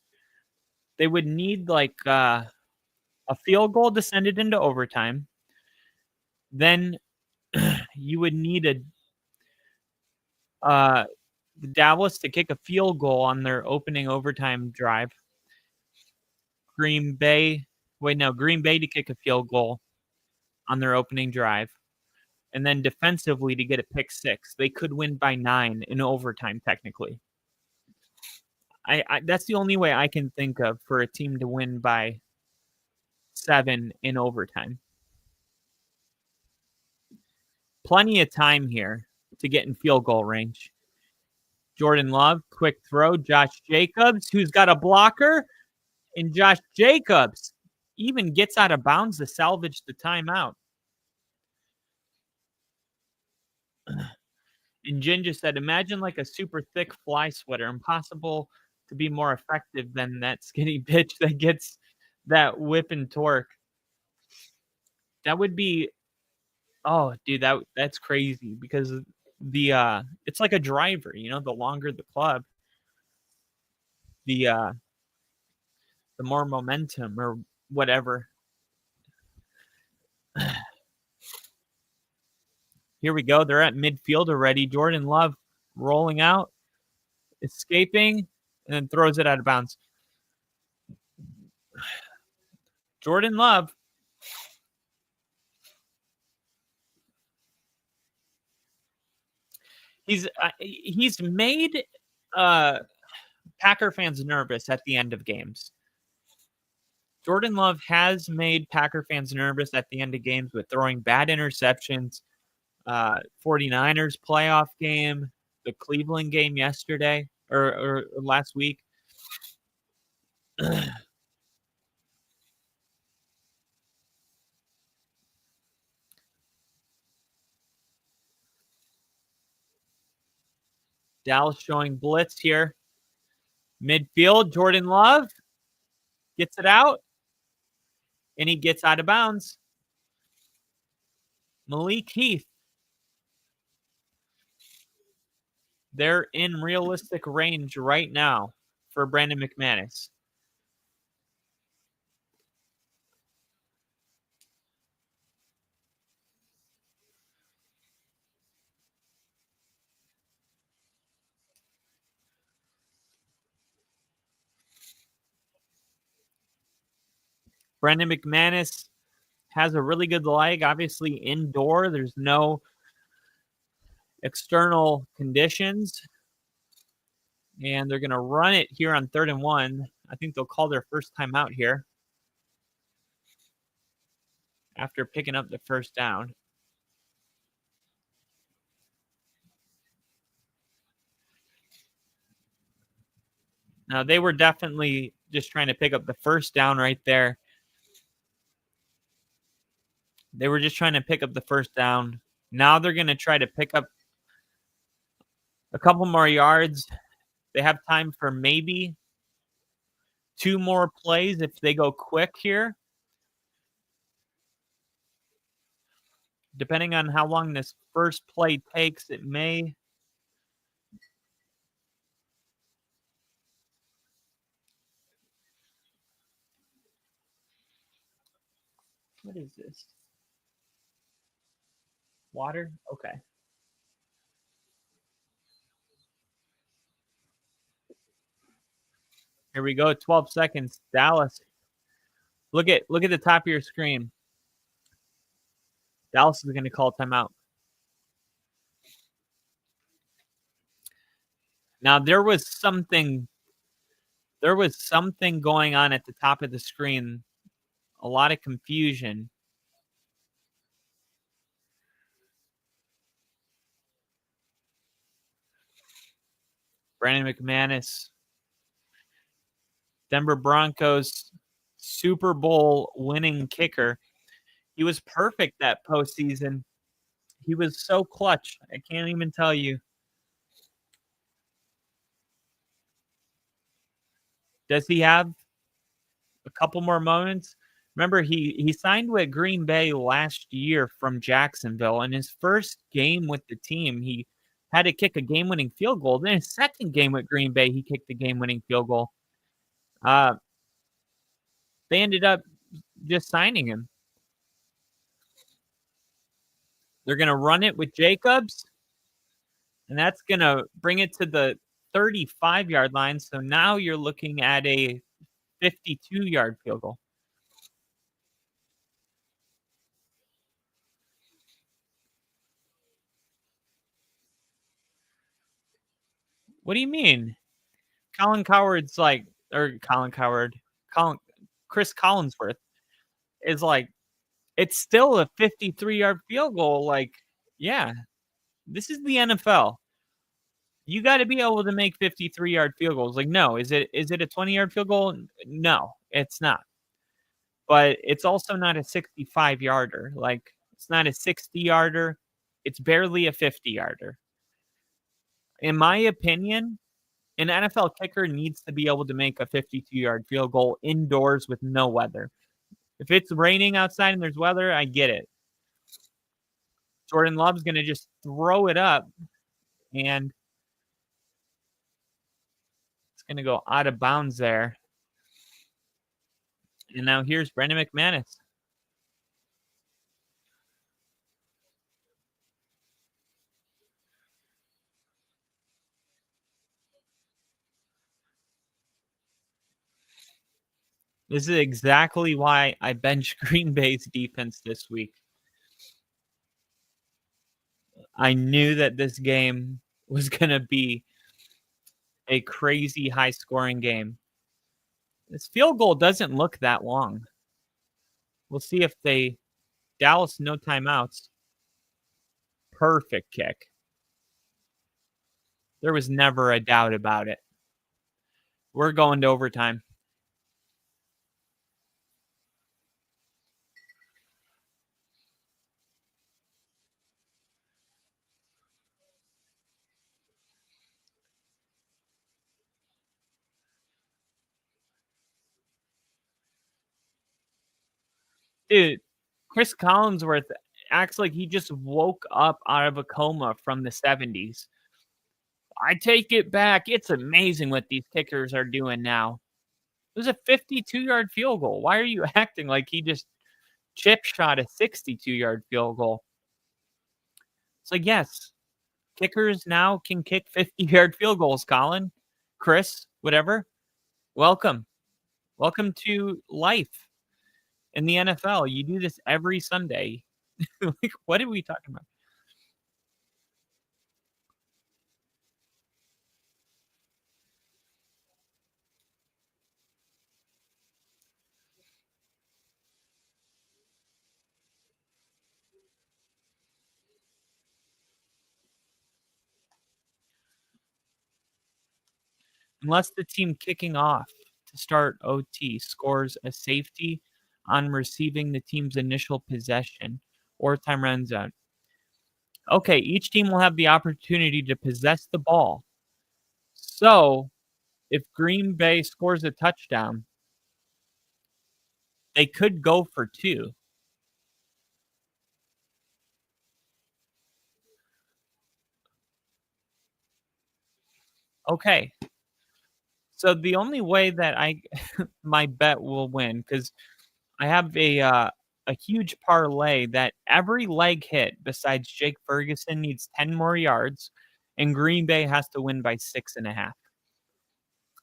they would need like a field goal to send it into overtime. Then you would need Dallas to kick a field goal on their opening overtime drive. Green Bay to kick a field goal on their opening drive. And then defensively to get a pick 6. They could win by 9 in overtime, technically. I that's the only way I can think of for a team to win by 7 in overtime. Plenty of time here to get in field goal range. Jordan Love, quick throw. Josh Jacobs, who's got a blocker. And Josh Jacobs even gets out of bounds to salvage the timeout. And Jin just said, imagine like a super thick fly sweater. Impossible to be more effective than that skinny bitch that gets that whip and torque. That would be, oh, dude, that's crazy because the it's like a driver, the longer the club, the more momentum or whatever. Here we go. They're at midfield already. Jordan Love rolling out, escaping, and then throws it out of bounds. Jordan Love. He's made Packer fans nervous at the end of games. Jordan Love has made Packer fans nervous at the end of games with throwing bad interceptions. 49ers playoff game, the Cleveland game yesterday or last week. Dallas showing blitz here. Midfield, Jordan Love gets it out, and he gets out of bounds. Malik Heath. They're in realistic range right now for Brandon McManus. Brandon McManus has a really good leg, obviously indoor. There's no external conditions. And they're going to run it here on 3rd and 1. I think they'll call their first timeout here after picking up the first down. Now, they were definitely just trying to pick up the first down right there. They were just trying to pick up the first down. Now they're going to try to pick up a couple more yards. They have time for maybe 2 more plays if they go quick here. Depending on how long this first play takes, it may. What is this? Water? Okay. Here we go. 12 seconds. Dallas. Look at the top of your screen. Dallas is going to call timeout. Now there was something going on at the top of the screen. A lot of confusion. Brandon McManus, Denver Broncos Super Bowl winning kicker. He was perfect that postseason. He was so clutch. I can't even tell you. Does he have a couple more moments? Remember, he signed with Green Bay last year from Jacksonville. In his first game with the team, he had to kick a game-winning field goal. Then his second game with Green Bay, he kicked the game-winning field goal. They ended up just signing him. They're going to run it with Jacobs, and that's going to bring it to the 35-yard line. So now you're looking at a 52-yard field goal. What do you mean? Chris Collinsworth is like, it's still a 53-yard field goal. Like, yeah, this is the NFL. You got to be able to make 53-yard field goals. Like, no, is it a 20-yard field goal? No, it's not. But it's also not a 65-yarder. Like, it's not a 60-yarder. It's barely a 50-yarder. In my opinion, an NFL kicker needs to be able to make a 52-yard field goal indoors with no weather. If it's raining outside and there's weather, I get it. Jordan Love's going to just throw it up, and it's going to go out of bounds there. And now here's Brandon McManus. This is exactly why I benched Green Bay's defense this week. I knew that this game was going to be a crazy high-scoring game. This field goal doesn't look that long. We'll see if Dallas, no timeouts. Perfect kick. There was never a doubt about it. We're going to overtime. Dude, Chris Collinsworth acts like he just woke up out of a coma from the 70s. I take it back. It's amazing what these kickers are doing now. It was a 52-yard field goal. Why are you acting like he just chip shot a 62-yard field goal? It's like, yes, kickers now can kick 50-yard field goals, Colin, Chris, whatever. Welcome. Welcome to life in the NFL. You do this every Sunday. Like, what are we talking about? Unless the team kicking off to start OT scores a safety on receiving the team's initial possession or time runs out. Okay, each team will have the opportunity to possess the ball. So, if Green Bay scores a touchdown, they could go for 2. Okay. So the only way that my bet will win, because I have a huge parlay that every leg hit besides Jake Ferguson needs 10 more yards, and Green Bay has to win by 6.5.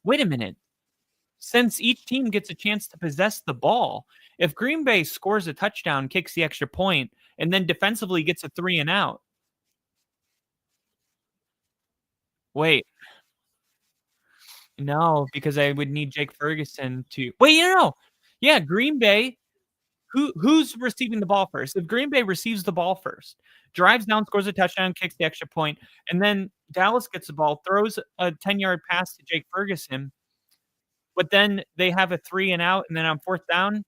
Wait a minute. Since each team gets a chance to possess the ball, if Green Bay scores a touchdown, kicks the extra point, and then defensively gets a 3 and out. Wait, no, because I would need Jake Ferguson to wait, yeah, Green Bay. Who's receiving the ball first? If Green Bay receives the ball first, drives down, scores a touchdown, kicks the extra point, and then Dallas gets the ball, throws a 10-yard pass to Jake Ferguson, but then they have a 3 and out, and then on 4th down,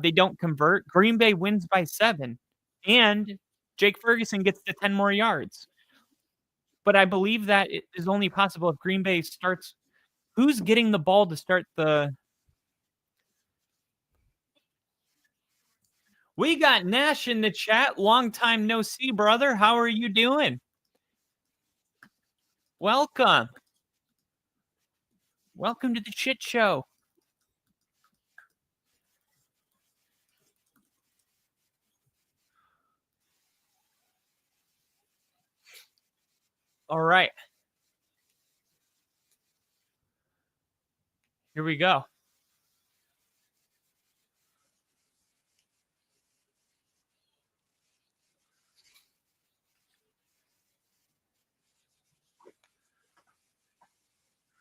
they don't convert. Green Bay wins by 7, and Jake Ferguson gets to 10 more yards. But I believe that it is only possible if Green Bay starts. Who's getting the ball to start the? We got Nash in the chat. Long time no see, brother. How are you doing? Welcome. Welcome to the shit show. All right. Here we go.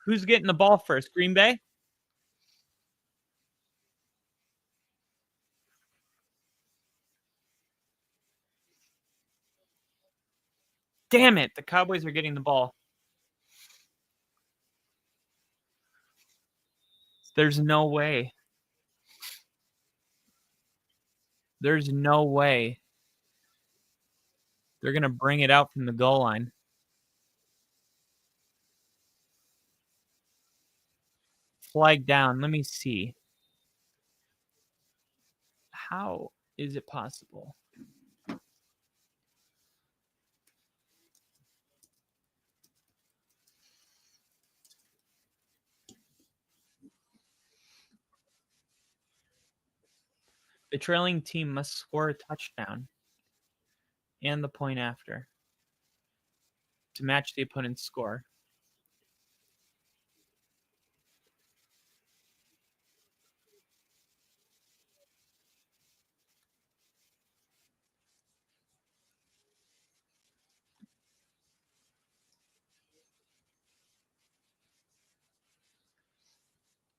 Who's getting the ball first? Green Bay? Damn it. The Cowboys are getting the ball. There's no way. There's no way. They're going to bring it out from the goal line. Flag down. Let me see. How is it possible? The trailing team must score a touchdown and the point after to match the opponent's score.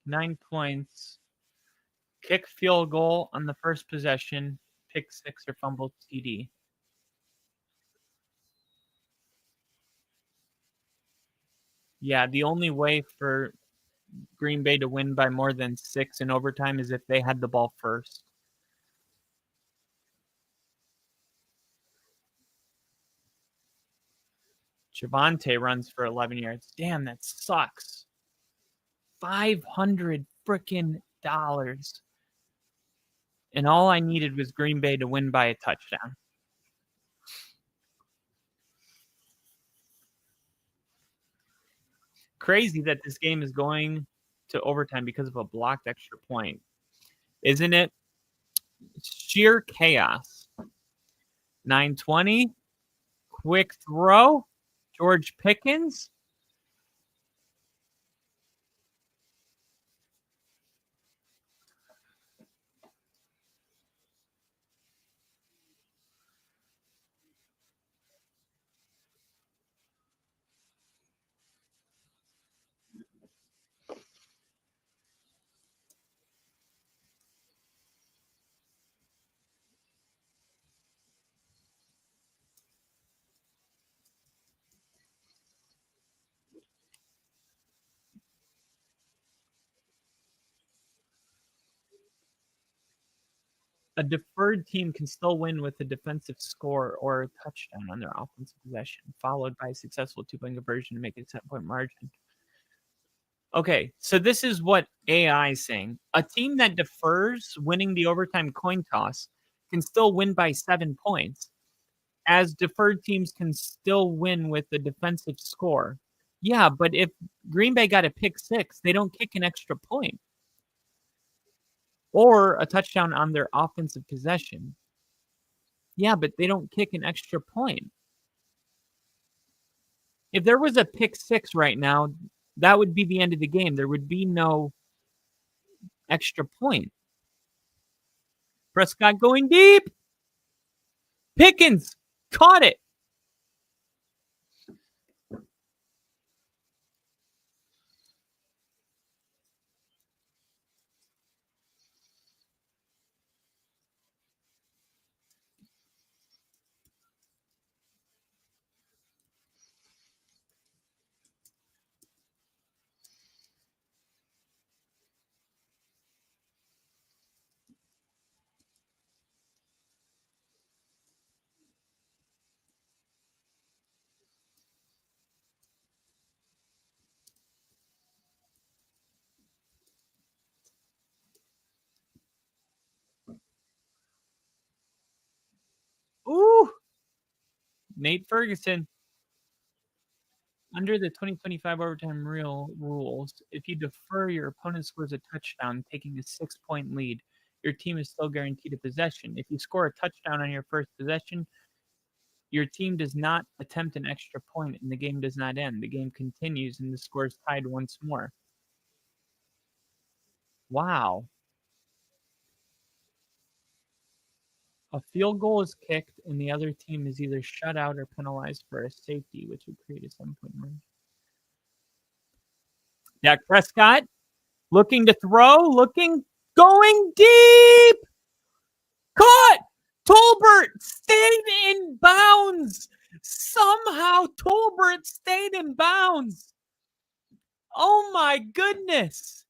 Nine points. Kick field goal on the first possession, pick 6 or fumble TD. Yeah, the only way for Green Bay to win by more than 6 in overtime is if they had the ball first. Javonte runs for 11 yards. Damn, that sucks. $500 freaking dollars. And all I needed was Green Bay to win by a touchdown. Crazy that this game is going to overtime because of a blocked extra point. Isn't it? Sheer chaos. 9:20. Quick throw. George Pickens. A deferred team can still win with a defensive score or a touchdown on their offensive possession, followed by a successful 2-point conversion to make it a 7-point margin. Okay, so this is what AI is saying. A team that defers winning the overtime coin toss can still win by 7 points, as deferred teams can still win with the defensive score. Yeah, but if Green Bay got a pick six, they don't kick an extra point or a touchdown on their offensive possession. Yeah, but they don't kick an extra point. If there was a pick six right now, that would be the end of the game. There would be no extra point. Prescott going deep. Pickens caught it. Ooh. Nate Ferguson. Under the 2025 overtime rules, if you defer, your opponent scores a touchdown, taking a 6-point lead. Your team is still guaranteed a possession. If you score a touchdown on your first possession, your team does not attempt an extra point and the game does not end. The game continues and the score is tied once more. Wow. A field goal is kicked and the other team is either shut out or penalized for a safety, which would create a 7-point margin. Dak Prescott looking to throw, going deep. Caught! Tolbert stayed in bounds. Somehow Tolbert stayed in bounds. Oh my goodness.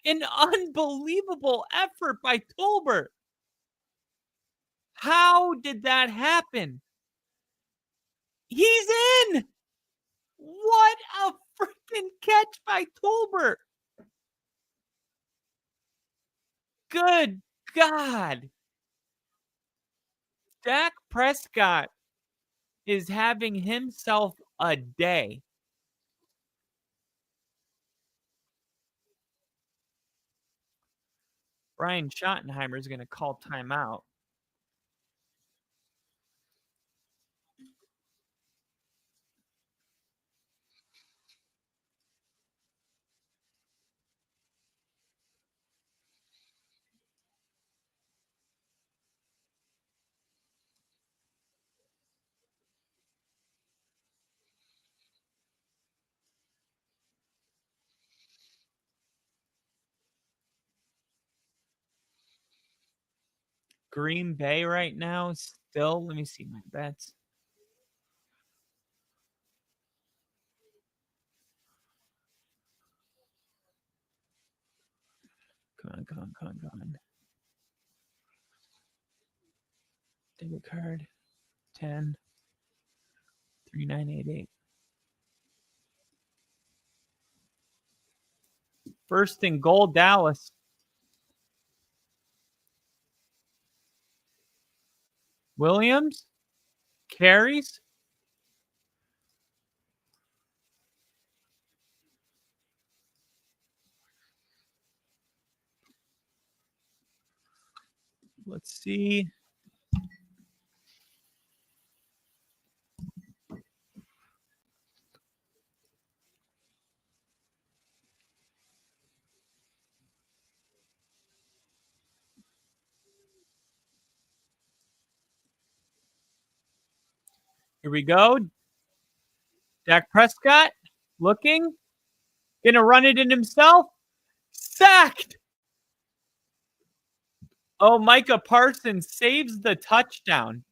An unbelievable effort by Tolbert. How did that happen? He's in. What a freaking catch by Tolbert. Good God. Dak Prescott is having himself a day. Brian Schottenheimer is going to call timeout. Green Bay right now still, let me see my bets. Come on. Debit card, 10, 3988. First and goal, Dallas. Williams carries. Let's see. Here we go. Dak Prescott looking. Gonna run it in himself. Sacked. Oh, Micah Parsons saves the touchdown.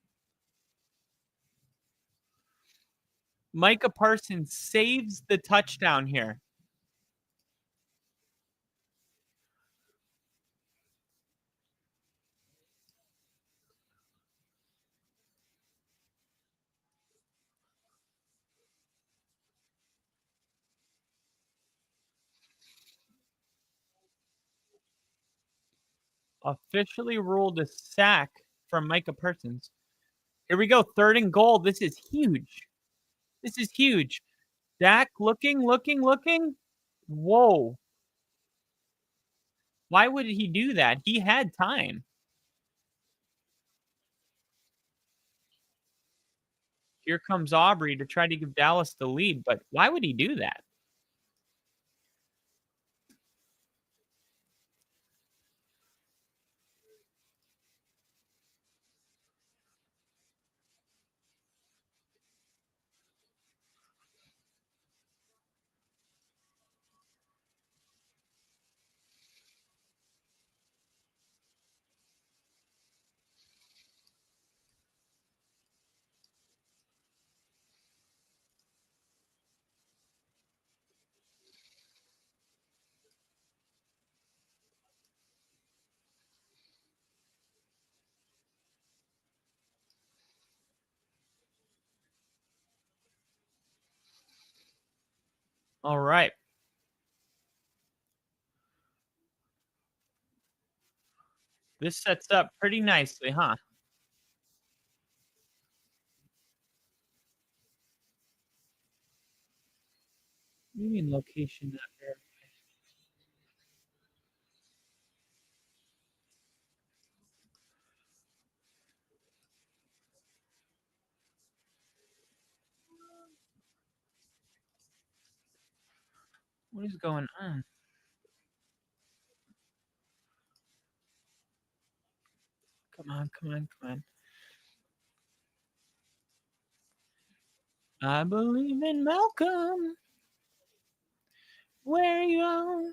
Micah Parsons saves the touchdown here. Officially ruled a sack from Micah Parsons. Here we go. 3rd and goal. This is huge. This is huge. Dak looking. Whoa. Why would he do that? He had time. Here comes Aubrey to try to give Dallas the lead, but why would he do that? All right. This sets up pretty nicely, huh? What do you mean location not verified? What is going on? Come on. I believe in Malcolm. Where you are?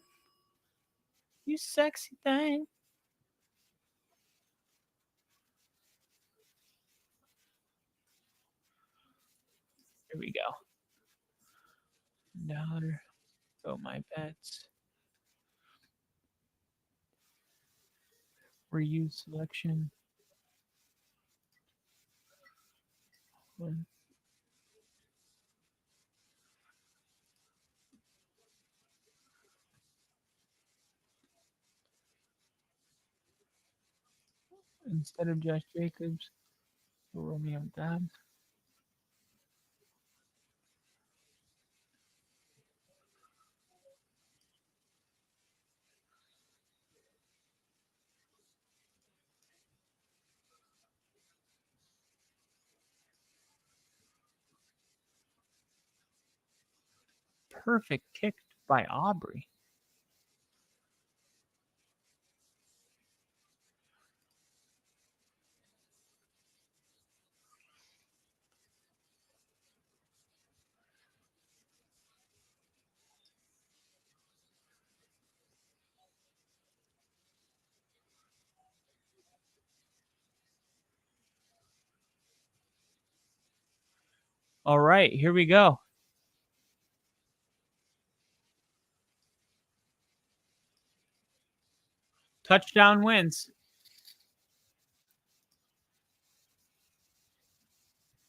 You sexy thing. Here we go. Dollar. Go my bets. Reuse selection. One. Instead of Josh Jacobs, Romeo Dobbs. Perfect kick by Aubrey. All right, here we go. Touchdown wins.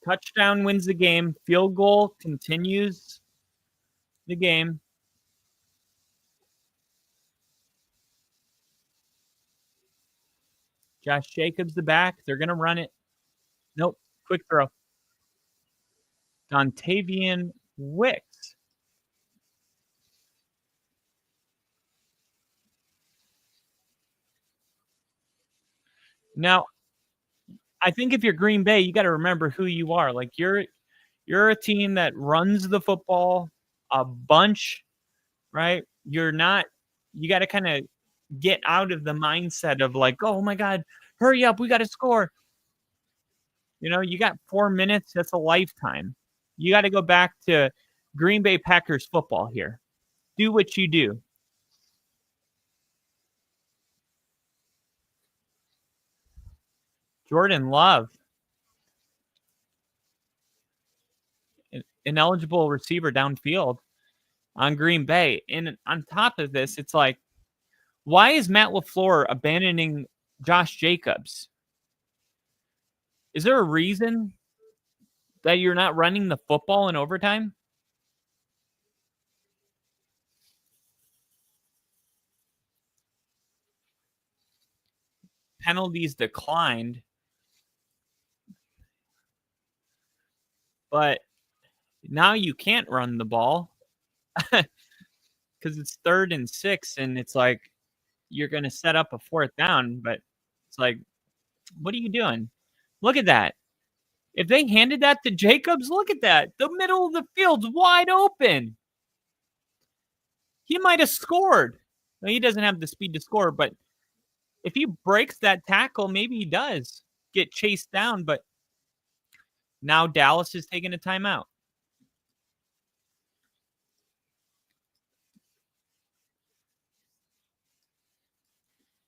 Touchdown wins the game. Field goal continues the game. Josh Jacobs the back. They're going to run it. Nope. Quick throw. Dontavian Wicks. Now, I think if you're Green Bay, you got to remember who you are. Like you're a team that runs the football a bunch, right? You're not. You got to kind of get out of the mindset of like, oh my god, hurry up, we got to score. You got 4 minutes. That's a lifetime. You got to go back to Green Bay Packers football here. Do what you do. Jordan Love, an ineligible receiver downfield on Green Bay. And on top of this, it's like, why is Matt LaFleur abandoning Josh Jacobs? Is there a reason that you're not running the football in overtime? Penalties declined, but now you can't run the ball because it's 3rd and 6, and it's like you're going to set up a 4th down, but it's like, what are you doing? Look at that. If they handed that to Jacobs, look at that. The middle of the field's wide open. He might have scored. Well, he doesn't have the speed to score, but if he breaks that tackle, maybe he does get chased down. But now Dallas is taking a timeout.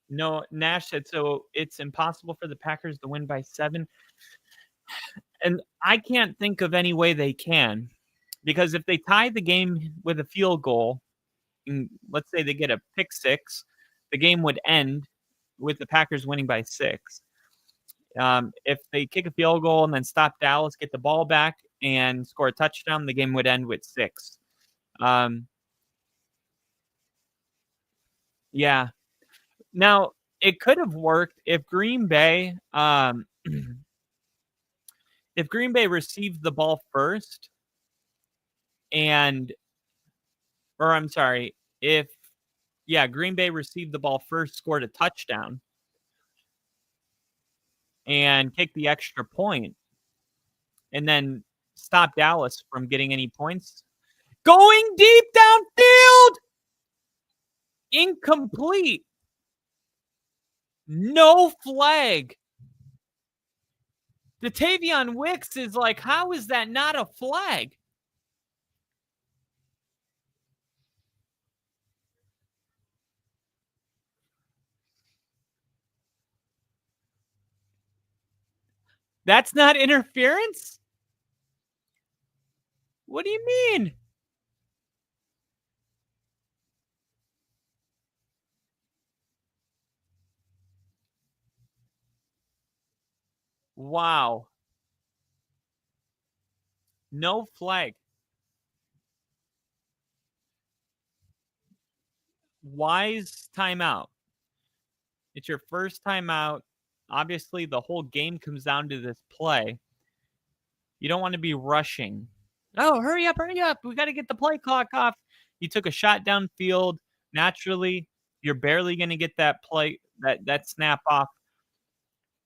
No, Nash said so. It's impossible for the Packers to win by 7. And I can't think of any way they can, because if they tie the game with a field goal, and let's say they get a pick 6, the game would end with the Packers winning by 6. If they kick a field goal and then stop Dallas, get the ball back, and score a touchdown, the game would end with 6. Yeah. Now, it could have worked if Green Bay if Green Bay received the ball first, if Green Bay received the ball first, scored a touchdown, and kicked the extra point, and then stop Dallas from getting any points. Going deep downfield! Incomplete. No flag. The Tavion Wicks is like, how is that not a flag? That's not interference? What do you mean? Wow. No flag. Wise timeout. It's your first timeout. Obviously, the whole game comes down to this play. You don't want to be rushing. Oh, hurry up, hurry up. We got to get the play clock off. You took a shot downfield. Naturally, you're barely going to get that play, that snap off.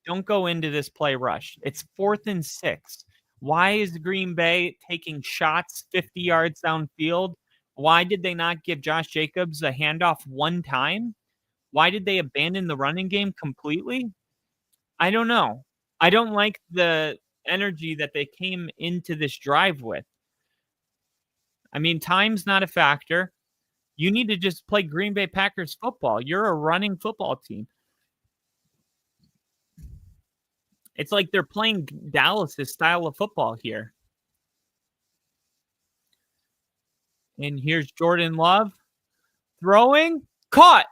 Don't go into this play rush. It's 4th and 6. Why is Green Bay taking shots 50 yards downfield? Why did they not give Josh Jacobs a handoff one time? Why did they abandon the running game completely? I don't know. I don't like the energy that they came into this drive with. I mean, time's not a factor. You need to just play Green Bay Packers football. You're a running football team. It's like they're playing Dallas' style of football here. And here's Jordan Love throwing. Caught.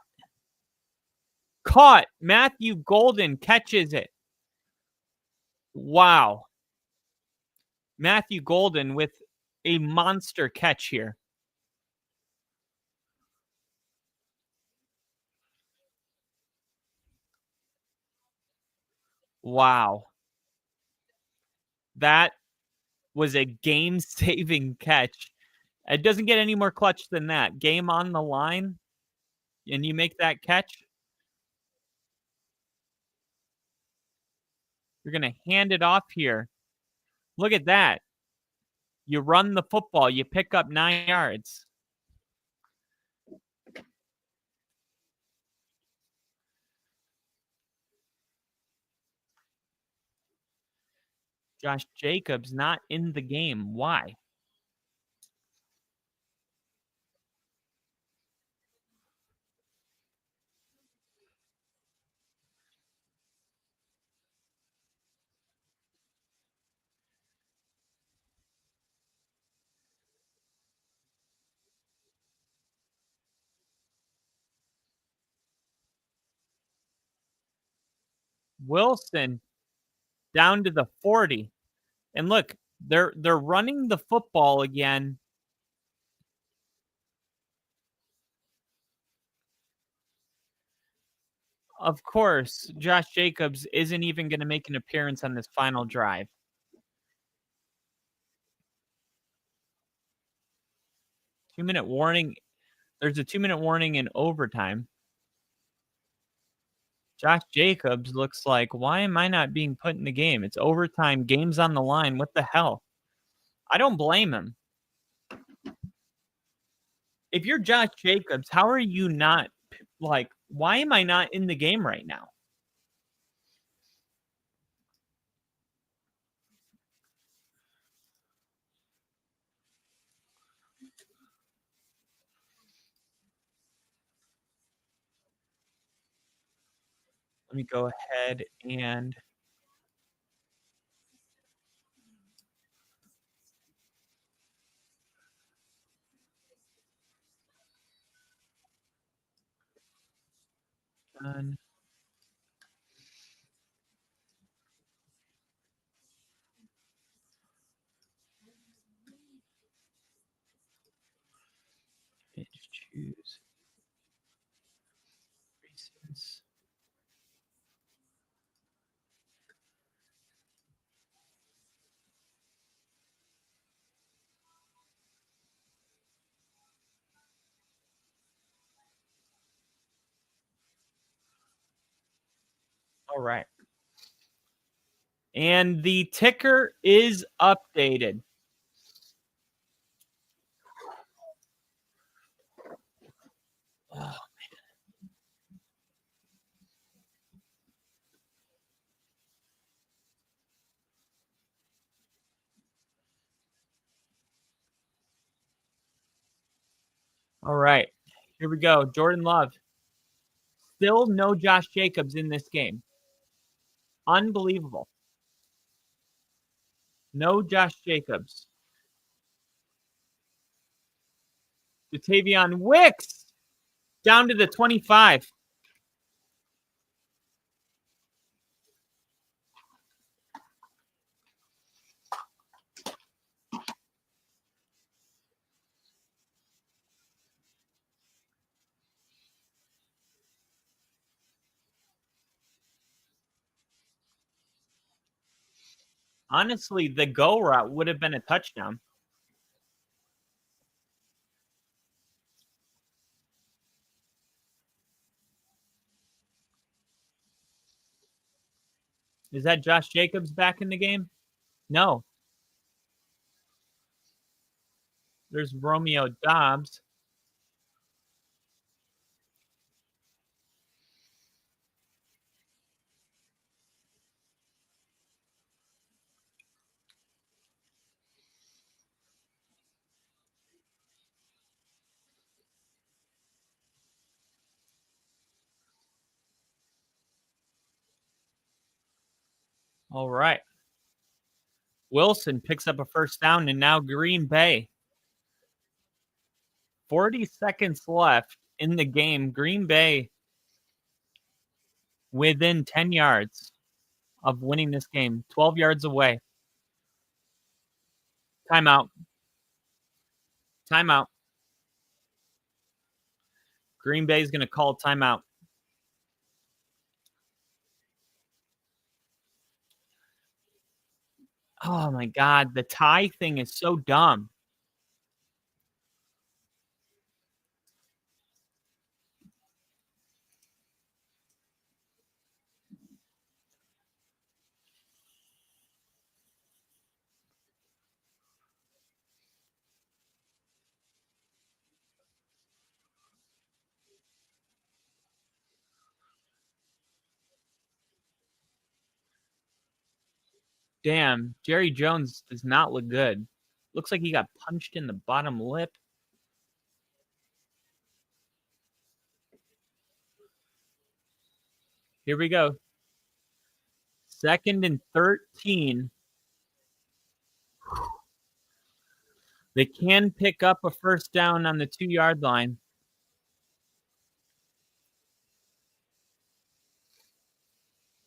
Matthew Golden catches it. Wow. Matthew Golden with a monster catch here. Wow. That was a game-saving catch. It doesn't get any more clutch than that. Game on the line, and you make that catch. You're going to hand it off here. Look at that. You run the football. You pick up 9 yards. Josh Jacobs not in the game. Why? Wilson down to the 40. And look, they're running the football again. Of course, Josh Jacobs isn't even going to make an appearance on this final drive. Two-minute warning. There's a 2-minute warning in overtime. Josh Jacobs looks like, why am I not being put in the game? It's overtime. Game's on the line. What the hell? I don't blame him. If you're Josh Jacobs, how are you not, like, why am I not in the game right now? Let me go ahead and done. Choose reasons. All right. And the ticker is updated. Oh, all right. Here we go. Jordan Love. Still no Josh Jacobs in this game. Unbelievable. No Josh Jacobs. Jatavion Wicks down to the 25. Honestly, the go route would have been a touchdown. Is that Josh Jacobs back in the game? No. There's Romeo Dobbs. All right. Wilson picks up a first down, and now Green Bay. 40 seconds left in the game. Green Bay within 10 yards of winning this game, 12 yards away. Timeout. Timeout. Green Bay is going to call timeout. Oh my god, the tie thing is so dumb. Damn, Jerry Jones does not look good. Looks like he got punched in the bottom lip. Here we go. 2nd and 13. They can pick up a first down on the 2-yard line.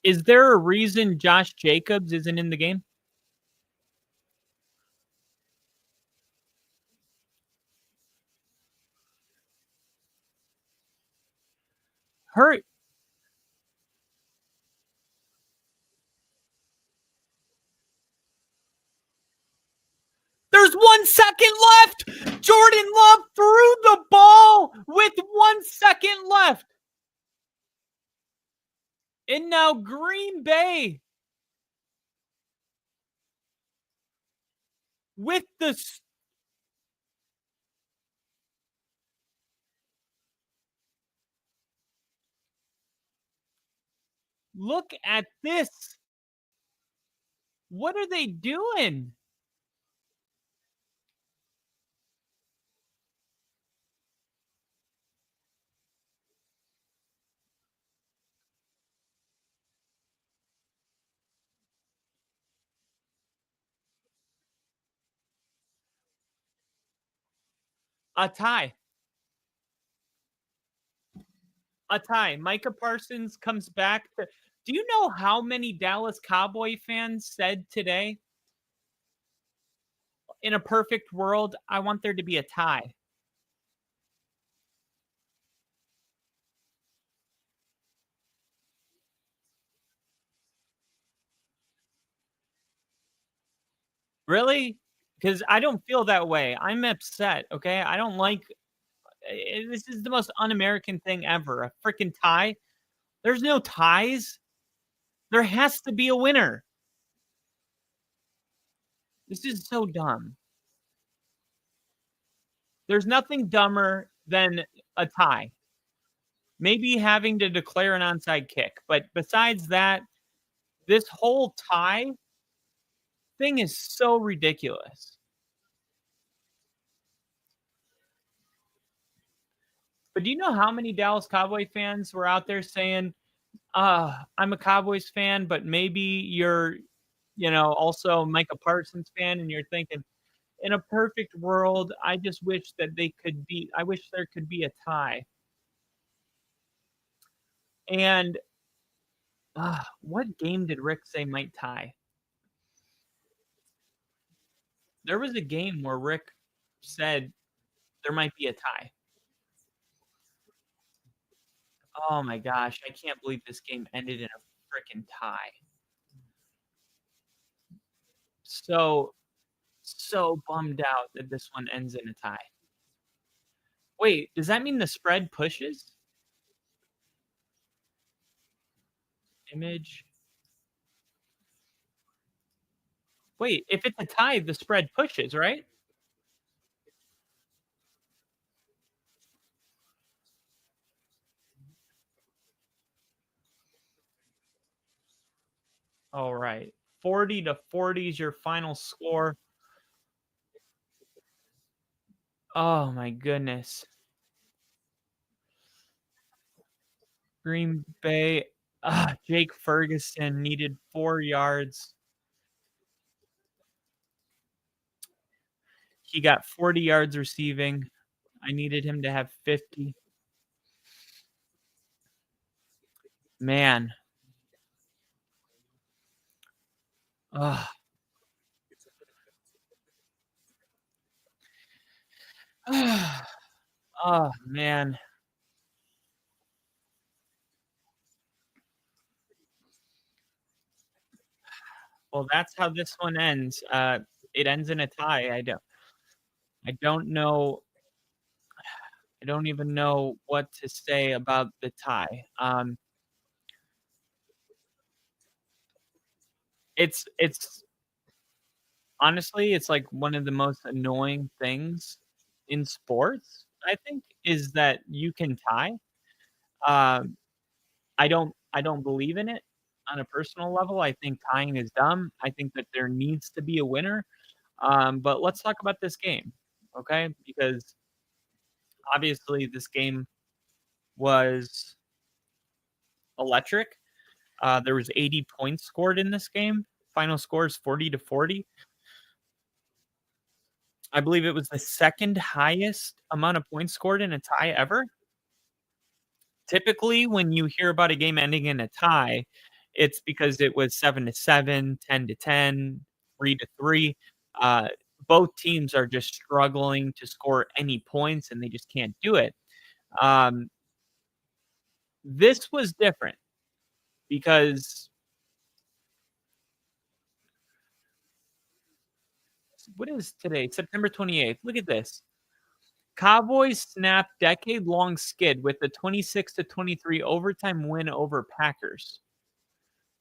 Is there a reason Josh Jacobs isn't in the game? Hurt. There's 1 second left. Jordan Love threw the ball with 1 second left. And now Green Bay with the look at this. What are they doing? A tie. A tie. Micah Parsons comes back. Do you know how many Dallas Cowboy fans said today, in a perfect world, I want there to be a tie? Really? Because I don't feel that way. I'm upset, okay? I don't like this is the most un-American thing ever. A freaking tie. There's no ties. There has to be a winner. This is so dumb. There's nothing dumber than a tie. Maybe having to declare an onside kick. But besides that, this whole tie thing is so ridiculous. But do you know how many Dallas Cowboy fans were out there saying, I'm a Cowboys fan, but maybe you're, also Micah Parsons fan, and you're thinking, in a perfect world, I just wish that I wish there could be a tie. And what game did Rick say might tie? There was a game where Rick said there might be a tie. Oh my gosh, I can't believe this game ended in a freaking tie. So bummed out that this one ends in a tie. Wait, does that mean the spread pushes? Image. Wait, if it's a tie, the spread pushes, right? All right. 40-40 is your final score. Oh my goodness. Green Bay. Jake Ferguson needed 4 yards. He got 40 yards receiving. I needed him to have 50. Man. Oh, oh man. Well, that's how this one ends. It ends in a tie. I don't know. I don't even know what to say about the tie. It's honestly, it's like one of the most annoying things in sports, I think, is that you can tie. Um, I don't believe in it on a personal level. I think tying is dumb. I think that there needs to be a winner. But let's talk about this game, okay? Because obviously this game was electric. There was 80 points scored in this game. Final score is 40-40. I believe it was the second highest amount of points scored in a tie ever. Typically, when you hear about a game ending in a tie, it's because it was 7-7, 10-10, 3-3. Uh, both teams are just struggling to score any points, and they just can't do it. Um, this was different because what is today? September 28th. Look at this. Cowboys snapped decade-long skid with a 26-23 overtime win over Packers.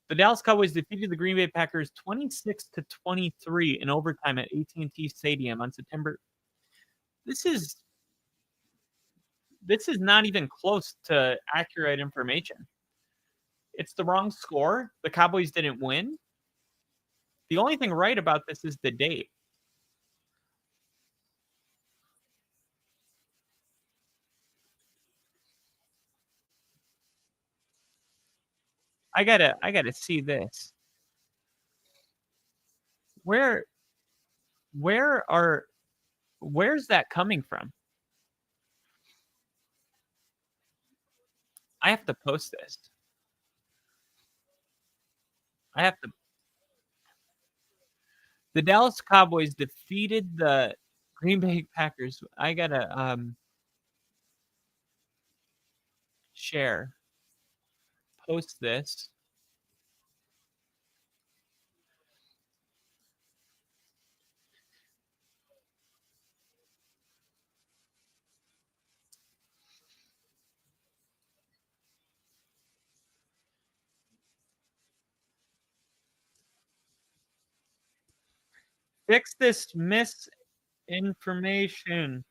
The Dallas Cowboys defeated the Green Bay Packers 26-23 in overtime at AT&T Stadium on September. This is not even close to accurate information. It's the wrong score. The Cowboys didn't win. The only thing right about this is the date. I gotta see this. Where where are where's that coming from? I have to post this. I have to. The Dallas Cowboys defeated the Green Bay Packers. I gotta share, post this. Fix this misinformation.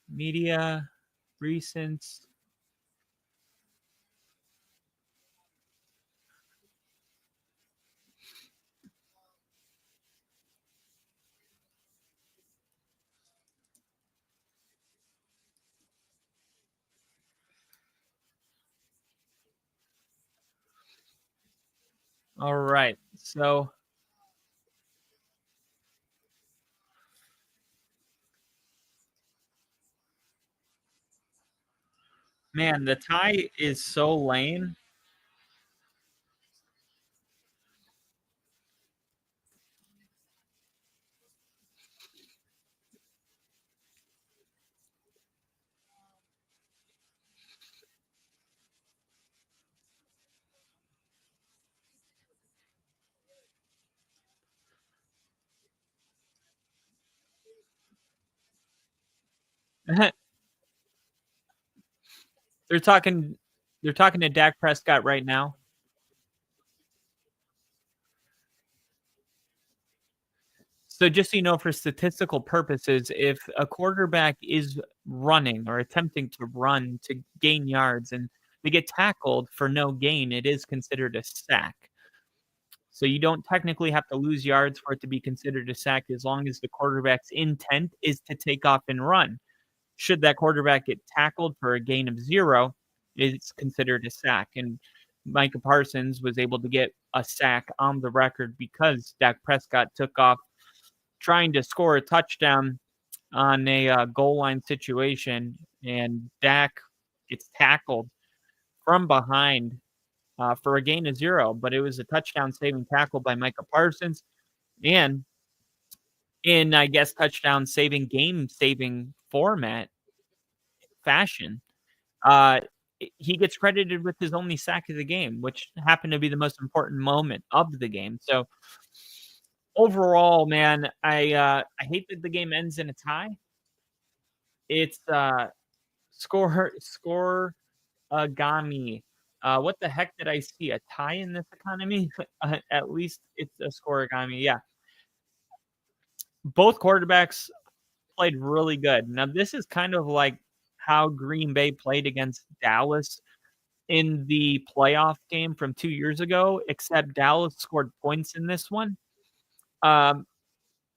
Media recent. All right. So, man, the tie is so lame. they're talking they're talking to Dak Prescott right now. So just so you know, for statistical purposes, if a quarterback is running or attempting to run to gain yards and they get tackled for no gain, it is considered a sack. So you don't technically have to lose yards for it to be considered a sack as long as the quarterback's intent is to take off and run. Should that quarterback get tackled for a gain of 0, it's considered a sack. And Micah Parsons was able to get a sack on the record because Dak Prescott took off trying to score a touchdown on a goal line situation, and Dak gets tackled from behind for a gain of 0, but it was a touchdown saving tackle by Micah Parsons. And in, I guess, touchdown saving, game saving format fashion. He gets credited with his only sack of the game, which happened to be the most important moment of the game. So overall, man, I hate that the game ends in a tie. It's score agami. What the heck did I see? A tie in this economy? At least it's a scoregami. Yeah. Both quarterbacks played really good. Now, this is kind of like how Green Bay played against Dallas in the playoff game from 2 years ago, except Dallas scored points in this one. Um,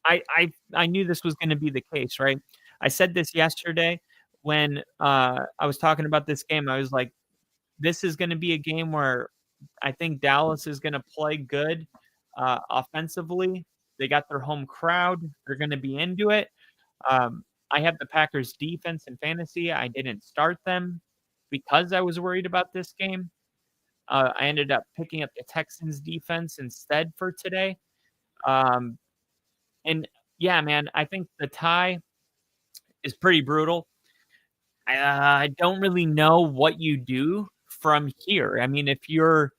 I knew this was gonna be the case, right? I said this yesterday when, I was talking about this game. I was like, "This is gonna be a game where I think Dallas is gonna play good, offensively. They got their home crowd. They're gonna be into it." I have the Packers defense in fantasy. I didn't start them because I was worried about this game. I ended up picking up the Texans defense instead for today. Um, and yeah, man, I think the tie is pretty brutal. I don't really know what you do from here. I mean, if you're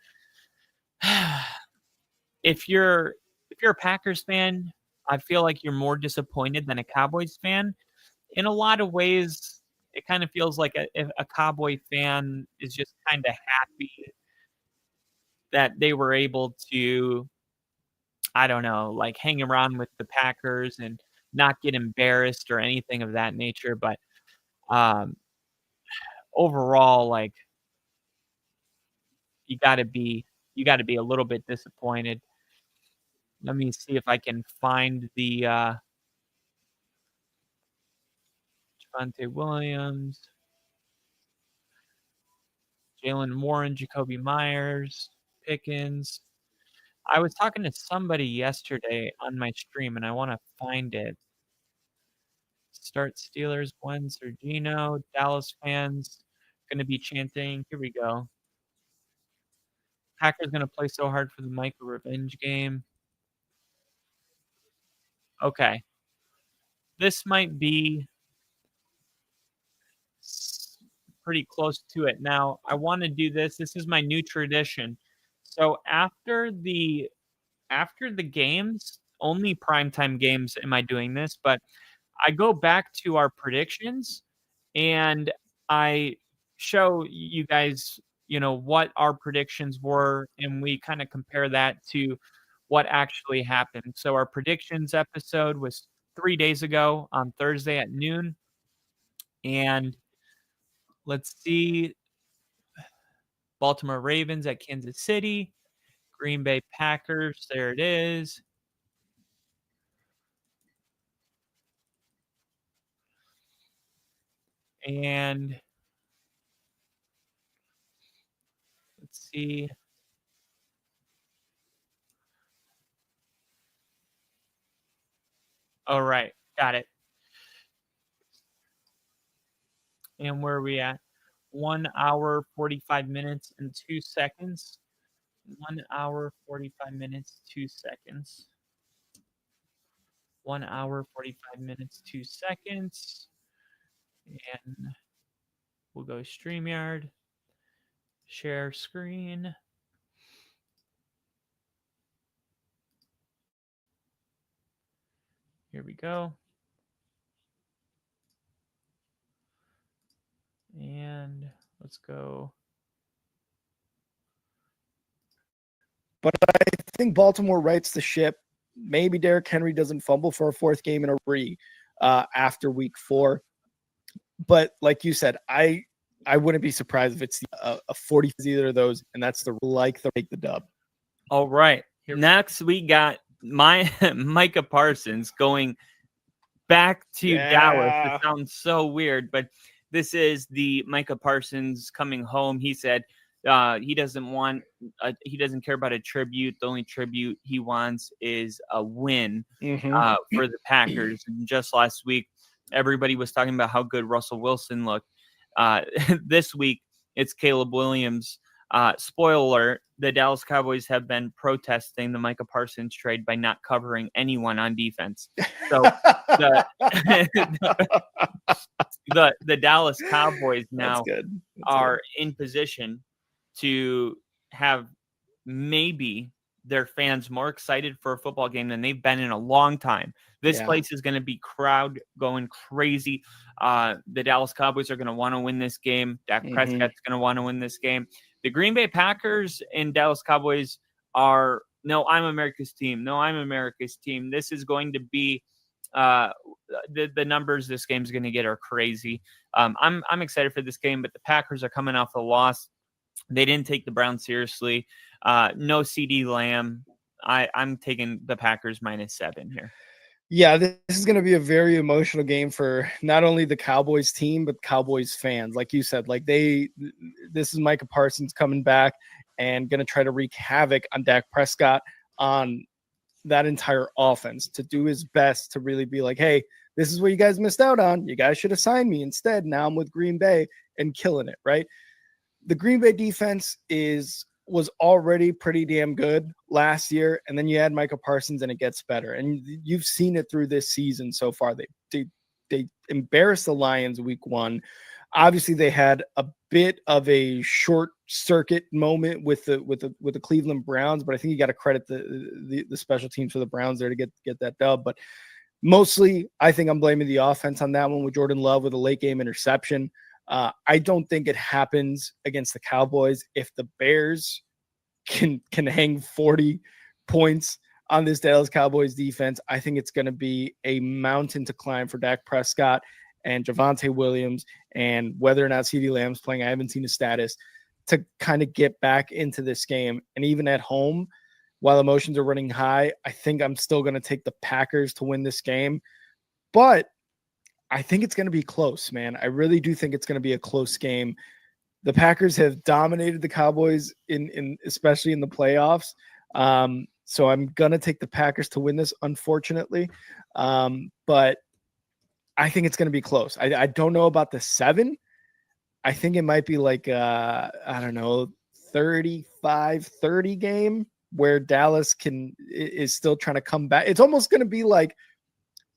if you're a Packers fan, I feel like you're more disappointed than a Cowboys fan. In a lot of ways, it kind of feels like a Cowboy fan is just kind of happy that they were able to, I don't know, like hang around with the Packers and not get embarrassed or anything of that nature. But um, overall, like you got to be you got to be a little bit disappointed. Let me see if I can find the Javonte Williams, Jalen Warren, Jacoby Myers, Pickens. I was talking to somebody yesterday on my stream, and I want to find it. Start Steelers, Gwen Sergino, Dallas fans going to be chanting. Here we go. Packers going to play so hard for the Michael revenge game. Okay. This might be pretty close to it. Now, I want to do this. This is my new tradition. So after the games, only primetime games am I doing this, but I go back to our predictions and I show you guys, what our predictions were, and we kind of compare that to what actually happened. So our predictions episode was 3 days ago on Thursday at noon. And let's see, Baltimore Ravens at Kansas City, Green Bay Packers, there it is. And let's see. All right, got it. And where are we at? 1 hour, 45 minutes, and 2 seconds. 1 hour, 45 minutes, 2 seconds. 1 hour, 45 minutes, 2 seconds. And we'll go StreamYard. Share screen. Here we go. And let's go. But I think Baltimore rights the ship. Maybe Derrick Henry doesn't fumble for a fourth game in a row after week 4. But like you said, I wouldn't be surprised if it's a 40 either of those, and that's the take the dub. All right. Next, we got Micah Parsons going back to Dallas. It sounds so weird, but this is the Micah Parsons coming home. He said he doesn't care about a tribute. The only tribute he wants is a win for the Packers. And just last week, everybody was talking about how good Russell Wilson looked. This week, it's Caleb Williams Spoiler alert, the Dallas Cowboys have been protesting the Micah Parsons trade by not covering anyone on defense. So the the Dallas Cowboys now are in position to have maybe their fans more excited for a football game than they've been in a long time. This place is going to be crowd going crazy. The Dallas Cowboys are going to want to win this game. Dak Prescott's going to want to win this game. The Green Bay Packers and Dallas Cowboys are, no, I'm America's team. No, I'm America's team. This is going to be the numbers this game's going to get are crazy. I'm excited for this game, but the Packers are coming off a loss. They didn't take the Browns seriously. No CD Lamb. I'm taking the Packers -7 here. Yeah, this is going to be a very emotional game for not only the Cowboys team, but Cowboys fans. Like you said, this is Micah Parsons coming back and going to try to wreak havoc on Dak Prescott, on that entire offense, to do his best to really be like, hey, this is what you guys missed out on. You guys should have signed me instead. Now I'm with Green Bay and killing it, right? The Green Bay defense was already pretty damn good last year, and then you add Micah Parsons and it gets better. And you've seen it through this season so far. They embarrassed the Lions week 1. Obviously, they had a bit of a short circuit moment with the Cleveland Browns, but I think you got to credit the special teams for the Browns there to get that dub. But mostly, I think I'm blaming the offense on that one with Jordan Love with a late game interception. I don't think it happens against the Cowboys. If the Bears can hang 40 points on this Dallas Cowboys defense, I think it's going to be a mountain to climb for Dak Prescott and Javonte Williams, and whether or not CeeDee Lamb's playing, I haven't seen his status, to kind of get back into this game. And even at home, while emotions are running high, I think I'm still going to take the Packers to win this game. But I think it's going to be close, man. I really do think it's going to be a close game. The Packers have dominated the Cowboys in especially in the playoffs. So I'm going to take the Packers to win this, unfortunately. But I think it's going to be close. I don't know about the 7. I think it might be like, 35-30 game where Dallas is still trying to come back. It's almost going to be like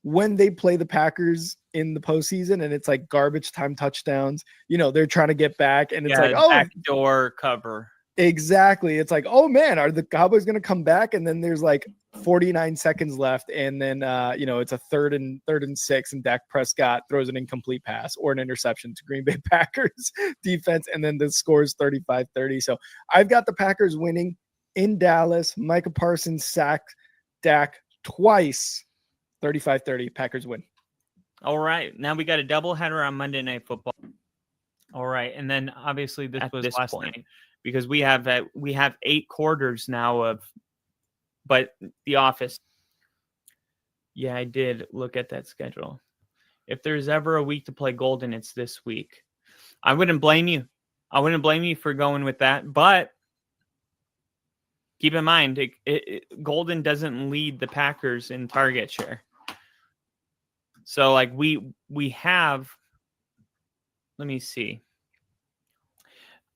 when they play the Packers in the postseason and it's like garbage time touchdowns, they're trying to get back and it's backdoor cover. Exactly. It's like, oh man, are the Cowboys going to come back? And then there's like 49 seconds left. And then, it's a third and 6 and Dak Prescott throws an incomplete pass or an interception to Green Bay Packers defense. And then the score is 35-30. So I've got the Packers winning in Dallas. Micah Parsons sacked Dak twice. 35-30, Packers win. All right. Now we got a doubleheader on Monday Night Football. All right. And then obviously this was last night because we have 8 quarters now but The Office. Yeah, I did look at that schedule. If there's ever a week to play Golden, it's this week. I wouldn't blame you. I wouldn't blame you for going with that, but keep in mind, Golden doesn't lead the Packers in target share. So like we have, let me see.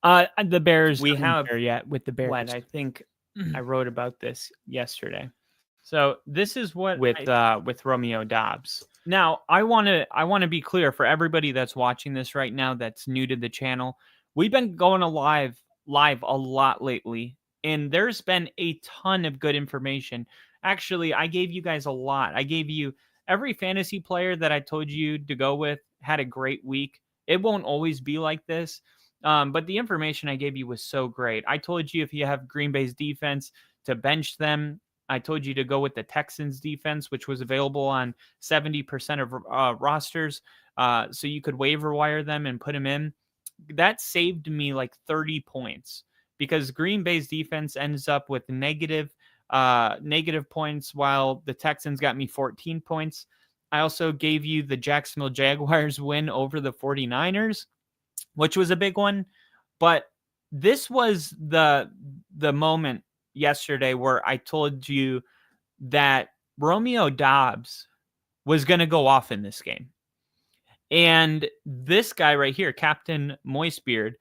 The Bears. We have there yet with the Bears. What I think I wrote about this yesterday. So this is what with Romeo Dobbs. Now I want to be clear for everybody that's watching this right now that's new to the channel. We've been going live a lot lately, and there's been a ton of good information. Actually, I gave you guys a lot. I gave you every fantasy player that I told you to go with had a great week. It won't always be like this, but the information I gave you was so great. I told you if you have Green Bay's defense to bench them. I told you to go with the Texans defense, which was available on 70% of rosters, so you could waiver wire them and put them in. That saved me like 30 points because Green Bay's defense ends up with negative points while the Texans got me 14 points. I also gave you the Jacksonville Jaguars win over the 49ers, which was a big one. But this was the moment yesterday where I told you that Romeo Dobbs was going to go off in this game. And this guy right here, Captain Moistbeard,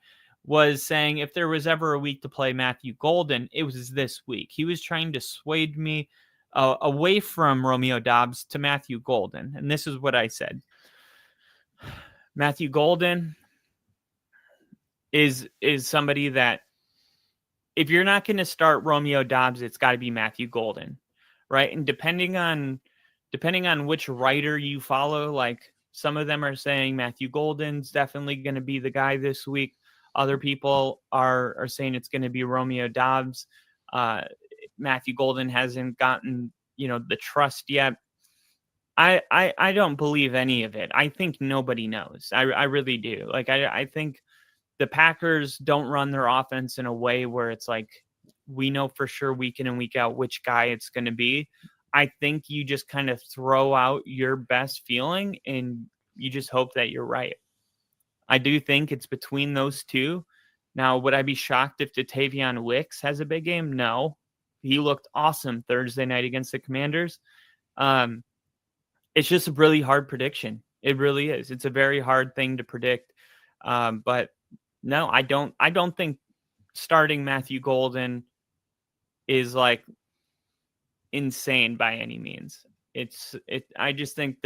was saying if there was ever a week to play Matthew Golden, it was this week. He was trying to sway me away from Romeo Doubs to Matthew Golden. And this is what I said. Matthew Golden is somebody that if you're not going to start Romeo Doubs, it's got to be Matthew Golden, right? And depending on which writer you follow, like some of them are saying Matthew Golden's definitely going to be the guy this week. Other people are saying it's going to be Romeo Doubs. Matthew Golden hasn't gotten, the trust yet. I don't believe any of it. I think nobody knows. I really do. Like, I think the Packers don't run their offense in a way where it's like, we know for sure week in and week out which guy it's going to be. I think you just kind of throw out your best feeling and you just hope that you're right. I do think it's between those two. Now, would I be shocked if Dotavion Wicks has a big game? No. He looked awesome Thursday night against the Commanders. It's just a really hard prediction. It really is. It's a very hard thing to predict. But no, I don't think starting Matthew Golden is like insane by any means. I just think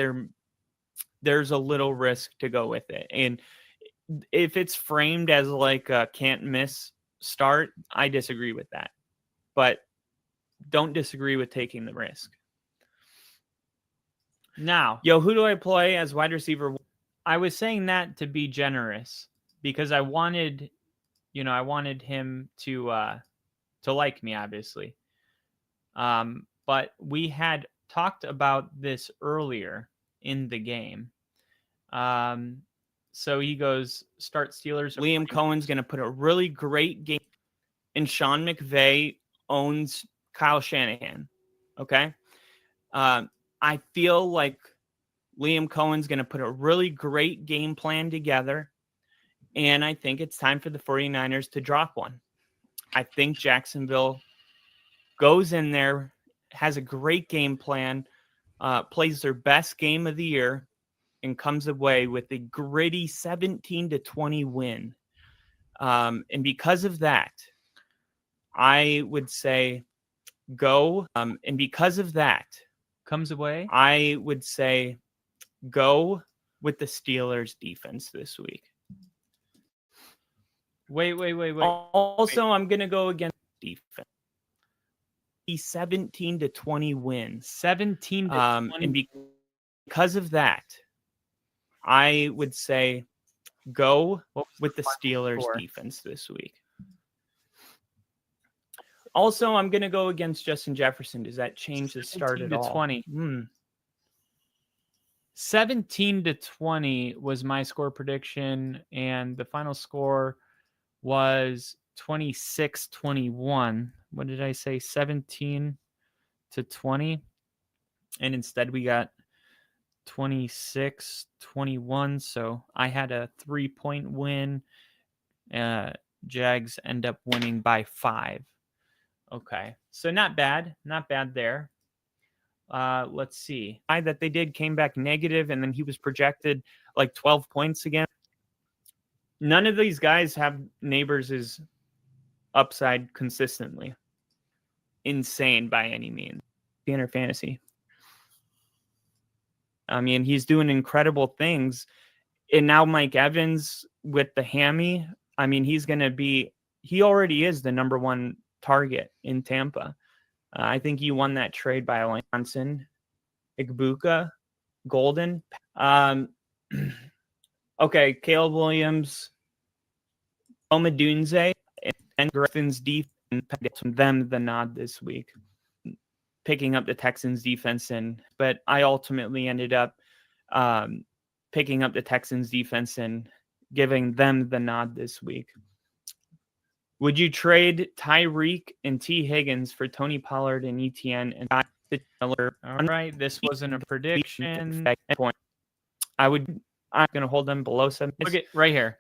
there's a little risk to go with it. And if it's framed as like a can't miss start, I disagree with that. But don't disagree with taking the risk. Now, who do I play as wide receiver? I was saying that to be generous because I wanted him to like me, obviously. But we had talked about this earlier in the game. So he goes, start Steelers. Liam Cohen's going to put a really great game. And Sean McVay owns Kyle Shanahan. Okay. I feel like Liam Cohen's going to put a really great game plan together. And I think it's time for the 49ers to drop one. I think Jacksonville goes in there, has a great game plan, plays their best game of the year, and comes away with a gritty 17-20 win. And because of that, I would say go. And because of that, comes away, I would say go with the Steelers defense this week. Wait. Also, I'm going to go against defense. 17-20 win. 17-20. And because of that, I would say go with the Steelers defense this week. Also, I'm going to go against Justin Jefferson. Does that change the start at all? 17-20. 17-20 was my score prediction, and the final score was 26-21. What did I say? 17-20. And instead we got 26-21. So I had a 3-point win. Jags end up winning by 5. Okay. So not bad. Not bad there. Let's see. That they did came back negative, and then he was projected like 12 points again. None of these guys have Neighbors' upside consistently. Insane by any means. Banner fantasy. I mean, he's doing incredible things. And now Mike Evans with the hammy, I mean, he already is the number one target in Tampa. I think he won that trade by Johnson, Igbuka, Golden. Okay, Caleb Williams, Omadunze, and Griffin's defense them the nod this week, picking up the Texans defense but I ultimately ended up picking up the Texans defense and giving them the nod this week. Would you trade Tyreek and T. Higgins for Tony Pollard and ETN and Miller? All right, this wasn't a prediction. I'm going to hold them below 7. Look at right here.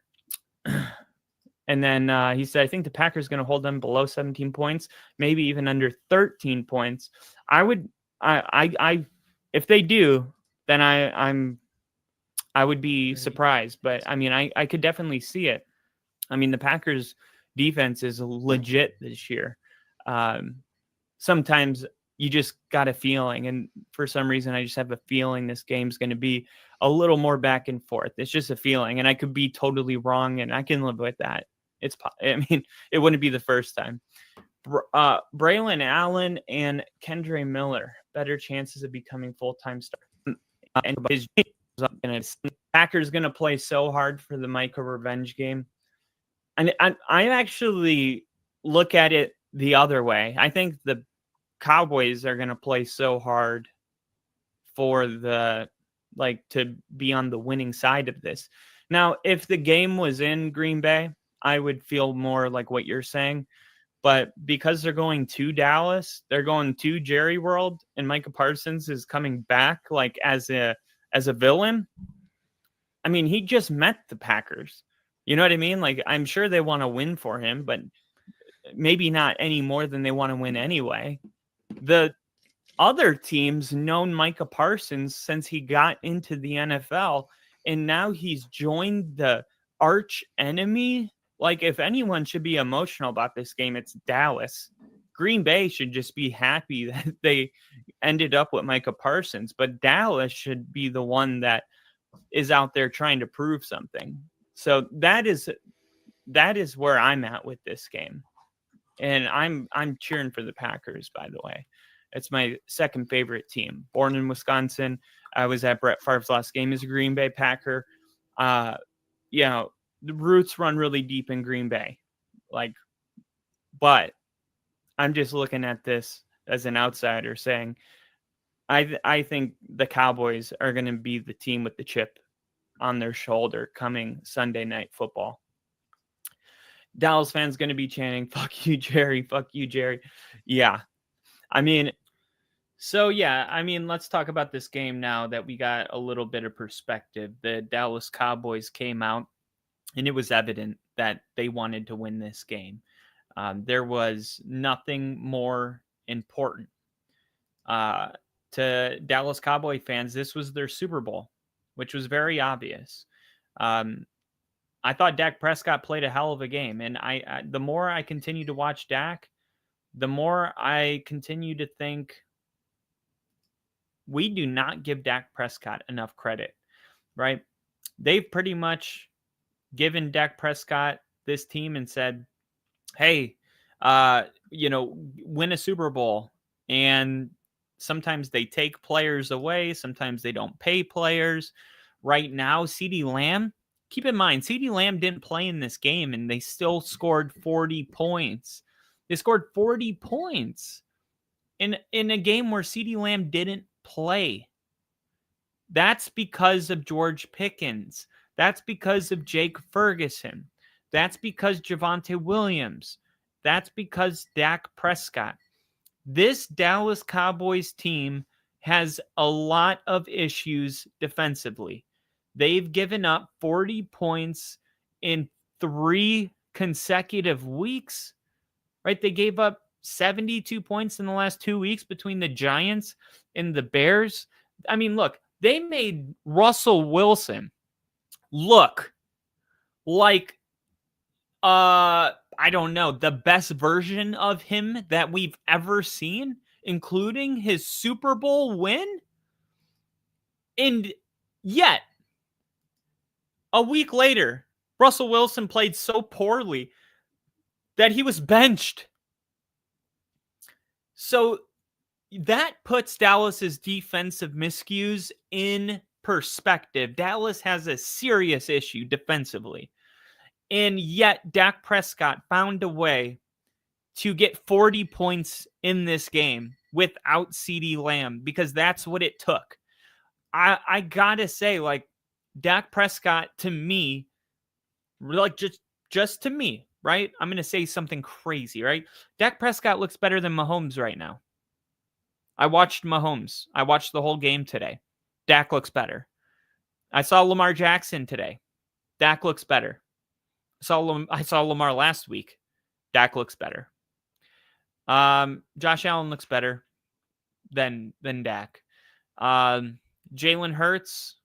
And then he said, I think the Packers going to hold them below 17 points, maybe even under 13 points. If they do, then I would be surprised. But I mean, I could definitely see it. I mean, the Packers defense is legit this year. Sometimes you just got a feeling, and for some reason, I just have a feeling this game's going to be a little more back and forth. It's just a feeling, and I could be totally wrong, and I can live with that. I mean, it wouldn't be the first time. Braylon Allen and Kendre Miller, better chances of becoming full-time starters. And his Packers going to play so hard for the Micah revenge game. And I actually look at it the other way. I think the Cowboys are going to play so hard for to be on the winning side of this. Now, if the game was in Green Bay, I would feel more like what you're saying. But because they're going to Dallas, they're going to Jerry World, and Micah Parsons is coming back like as a villain. I mean, he just met the Packers. You know what I mean? Like, I'm sure they want to win for him, but maybe not any more than they want to win anyway. The other teams known Micah Parsons since he got into the NFL, and now he's joined the arch enemy. Like, if anyone should be emotional about this game, it's Dallas. Green Bay should just be happy that they ended up with Micah Parsons, but Dallas should be the one that is out there trying to prove something. So that is where I'm at with this game. And I'm cheering for the Packers, by the way. It's my second favorite team. Born in Wisconsin. I was at Brett Favre's last game as a Green Bay Packer. The roots run really deep in Green Bay. But I'm just looking at this as an outsider saying, I think the Cowboys are going to be the team with the chip on their shoulder coming Sunday Night Football. Dallas fans going to be chanting, "Fuck you, Jerry. Fuck you, Jerry." Yeah. I mean, let's talk about this game now that we got a little bit of perspective. The Dallas Cowboys came out, and it was evident that they wanted to win this game. There was nothing more important. To Dallas Cowboy fans, this was their Super Bowl, which was very obvious. I thought Dak Prescott played a hell of a game, and the more I continue to watch Dak, the more I continue to think we do not give Dak Prescott enough credit, right? They've pretty much given Dak Prescott this team and said, hey, win a Super Bowl. And sometimes they take players away. Sometimes they don't pay players. Right now, CeeDee Lamb, keep in mind, CeeDee Lamb didn't play in this game, and they still scored 40 points. They scored 40 points in a game where CeeDee Lamb didn't play. That's because of George Pickens. That's because of Jake Ferguson. That's because Javonte Williams. That's because Dak Prescott. This Dallas Cowboys team has a lot of issues defensively. They've given up 40 points in 3 consecutive weeks, right? They gave up 72 points in the last 2 weeks between the Giants and the Bears. I mean, look, they made Russell Wilson look like, I don't know, the best version of him that we've ever seen, including his Super Bowl win. And yet, a week later, Russell Wilson played so poorly that he was benched. So that puts Dallas's defensive miscues in perspective. Dallas has a serious issue defensively. And yet Dak Prescott found a way to get 40 points in this game without CeeDee Lamb, because that's what it took. I gotta say, like, Dak Prescott, to me, like, just to me, right? I'm gonna say something crazy, right? Dak Prescott looks better than Mahomes right now. I watched Mahomes. I watched the whole game today. Dak looks better. I saw Lamar Jackson today. Dak looks better. I saw Lamar last week. Dak looks better. Josh Allen looks better than Dak. Jalen Hurts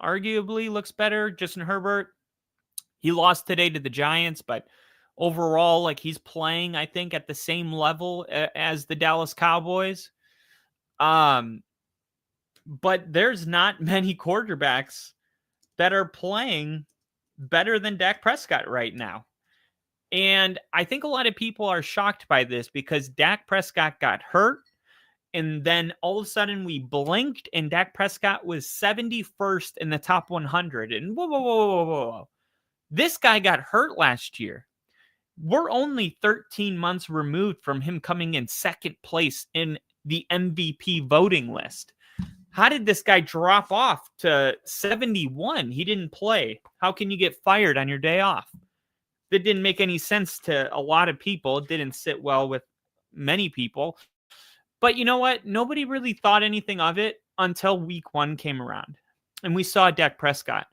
arguably looks better. Justin Herbert, He lost today to the Giants, but overall, like, he's playing, I think, at the same level as the Dallas Cowboys. But there's not many quarterbacks that are playing better than Dak Prescott right now. And I think a lot of people are shocked by this because Dak Prescott got hurt. And then all of a sudden we blinked and Dak Prescott was 71st in the top 100. And whoa. This guy got hurt last year. We're only 13 months removed from him coming in second place in the MVP voting list. How did this guy drop off to 71? He didn't play. How can you get fired on your day off? That didn't make any sense to a lot of people. It didn't sit well with many people. But you know what? Nobody really thought anything of it until week 1 came around. And we saw Dak Prescott.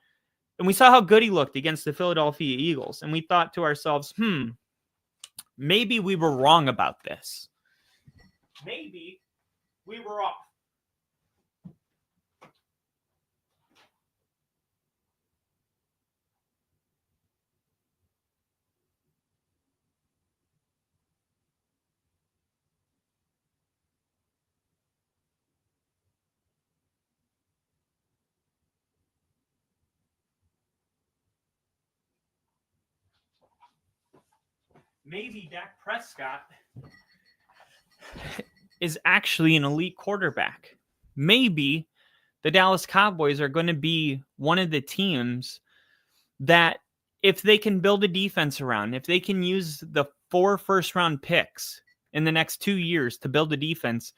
And we saw how good he looked against the Philadelphia Eagles. And we thought to ourselves, maybe we were wrong about this. Maybe we were off. Maybe Dak Prescott is actually an elite quarterback. Maybe the Dallas Cowboys are going to be one of the teams that, if they can build a defense around, if they can use the 4 first-round picks in the next 2 years to build a defense,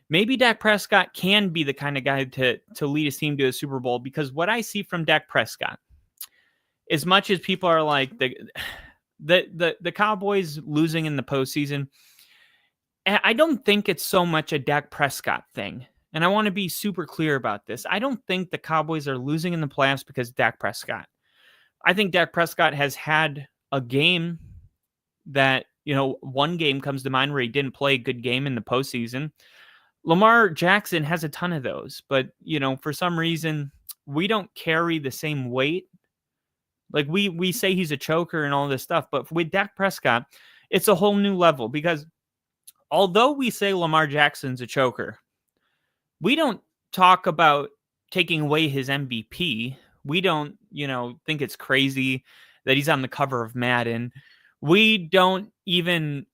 maybe Dak Prescott can be the kind of guy to lead his team to a Super Bowl. Because what I see from Dak Prescott, as much as people are like the Cowboys losing in the postseason, I don't think it's so much a Dak Prescott thing. And I want to be super clear about this. I don't think the Cowboys are losing in the playoffs because of Dak Prescott. I think Dak Prescott has had a game that, one game comes to mind where he didn't play a good game in the postseason. Lamar Jackson has a ton of those, but, for some reason, we don't carry the same weight. Like, we say he's a choker and all this stuff, but with Dak Prescott, it's a whole new level, because although we say Lamar Jackson's a choker, we don't talk about taking away his MVP. We don't, think it's crazy that he's on the cover of Madden. We don't even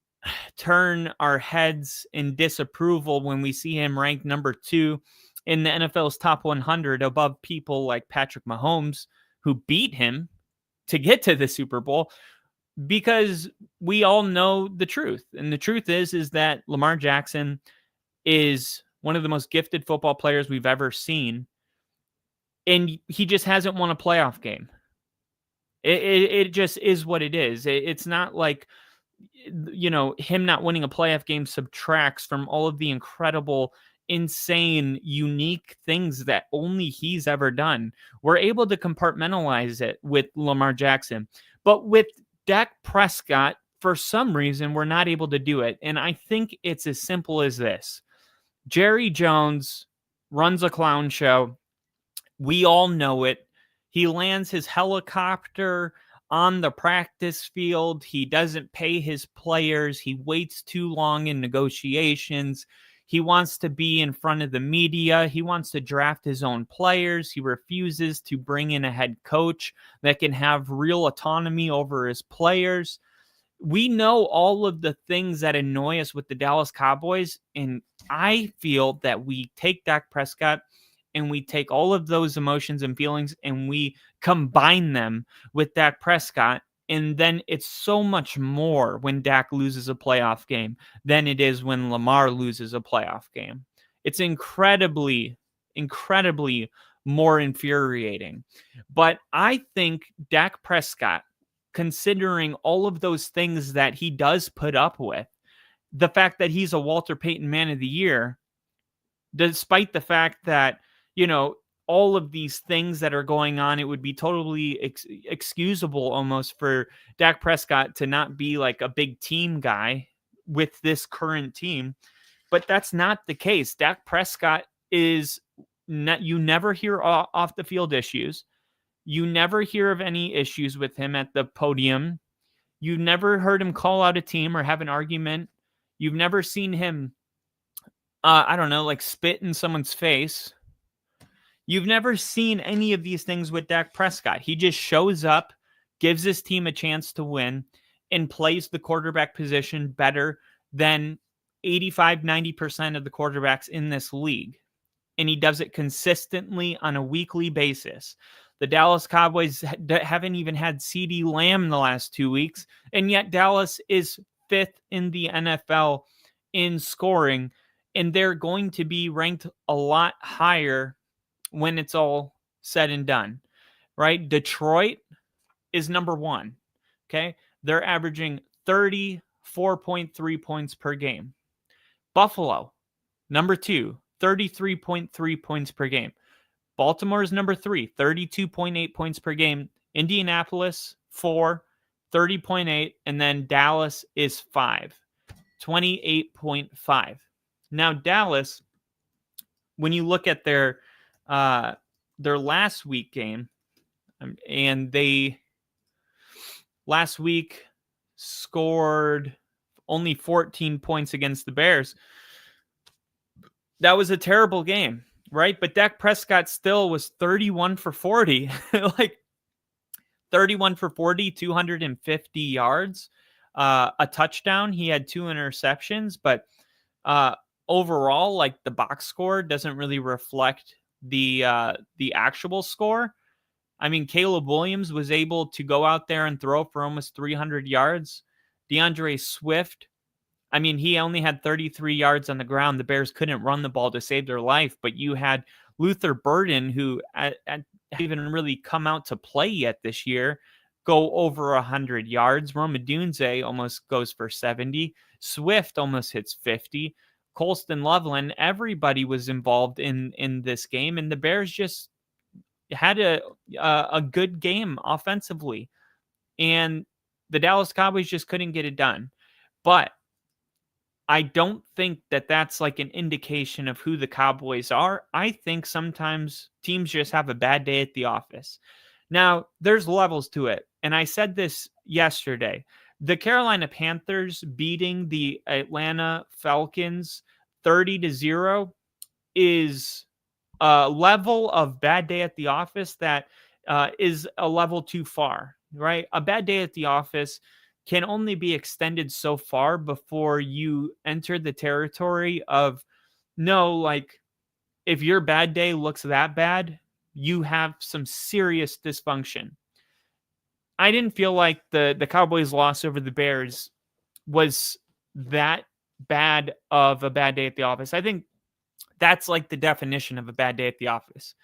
turn our heads in disapproval when we see him ranked number 2 in the NFL's top 100 above people like Patrick Mahomes, who beat him to get to the Super Bowl, because we all know the truth. And the truth is that Lamar Jackson is one of the most gifted football players we've ever seen. And he just hasn't won a playoff game. It just is what it is. It's not like, him not winning a playoff game subtracts from all of the incredible, insane, unique things that only he's ever done. We're able to compartmentalize it with Lamar Jackson. But with Dak Prescott, for some reason, we're not able to do it. And I think it's as simple as this. Jerry Jones runs a clown show. We all know it. He lands his helicopter on the practice field. He doesn't pay his players. He waits too long in negotiations. He wants to be in front of the media. He wants to draft his own players. He refuses to bring in a head coach that can have real autonomy over his players. We know all of the things that annoy us with the Dallas Cowboys, and I feel that we take Dak Prescott and we take all of those emotions and feelings and we combine them with Dak Prescott. And then it's so much more when Dak loses a playoff game than it is when Lamar loses a playoff game. It's incredibly, incredibly more infuriating. But I think Dak Prescott, considering all of those things that he does put up with, the fact that he's a Walter Payton Man of the Year, despite the fact that, all of these things that are going on, it would be totally excusable almost for Dak Prescott to not be like a big team guy with this current team. But that's not the case. Dak Prescott is not, you never hear off the field issues. You never hear of any issues with him at the podium. You've never heard him call out a team or have an argument. You've never seen him, I don't know, like spit in someone's face. You've never seen any of these things with Dak Prescott. He just shows up, gives his team a chance to win, and plays the quarterback position better than 85-90% of the quarterbacks in this league. And he does it consistently on a weekly basis. The Dallas Cowboys haven't even had CeeDee Lamb the last 2 weeks, and yet Dallas is 5th in the NFL in scoring, and they're going to be ranked a lot higher when it's all said and done, right? Detroit is number 1, okay? They're averaging 34.3 points per game. Buffalo, number 2, 33.3 points per game. Baltimore is number 3, 32.8 points per game. Indianapolis, 4, 30.8. And then Dallas is 5, 28.5. Now, Dallas, when you look at their last week game, and they last week scored only 14 points against the Bears. That was a terrible game, right? But Dak Prescott still was 31 for 40, like 31 for 40, 250 yards, a touchdown. He had 2 interceptions, but overall, like the box score doesn't really reflect the actual score. I mean, Caleb Williams was able to go out there and throw for almost 300 yards. DeAndre Swift, I mean, he only had 33 yards on the ground. The Bears couldn't run the ball to save their life, but you had Luther Burden, who hadn't even really come out to play yet this year, go over 100 yards. Rome Odunze almost goes for 70. Swift almost hits 50. Colston Loveland, everybody was involved in this game, and the Bears just had a good game offensively, and the Dallas Cowboys just couldn't get it done. But I don't think that that's like an indication of who the Cowboys are. I think sometimes teams just have a bad day at the office. Now, there's levels to it, and I said this yesterday. The Carolina Panthers beating the Atlanta Falcons 30-0 is a level of bad day at the office that is a level too far, right? A bad day at the office can only be extended so far before you enter the territory of, no, like, if your bad day looks that bad, you have some serious dysfunction. I didn't feel like the Cowboys' loss over the Bears was that bad of a bad day at the office. I think that's like the definition of a bad day at the office.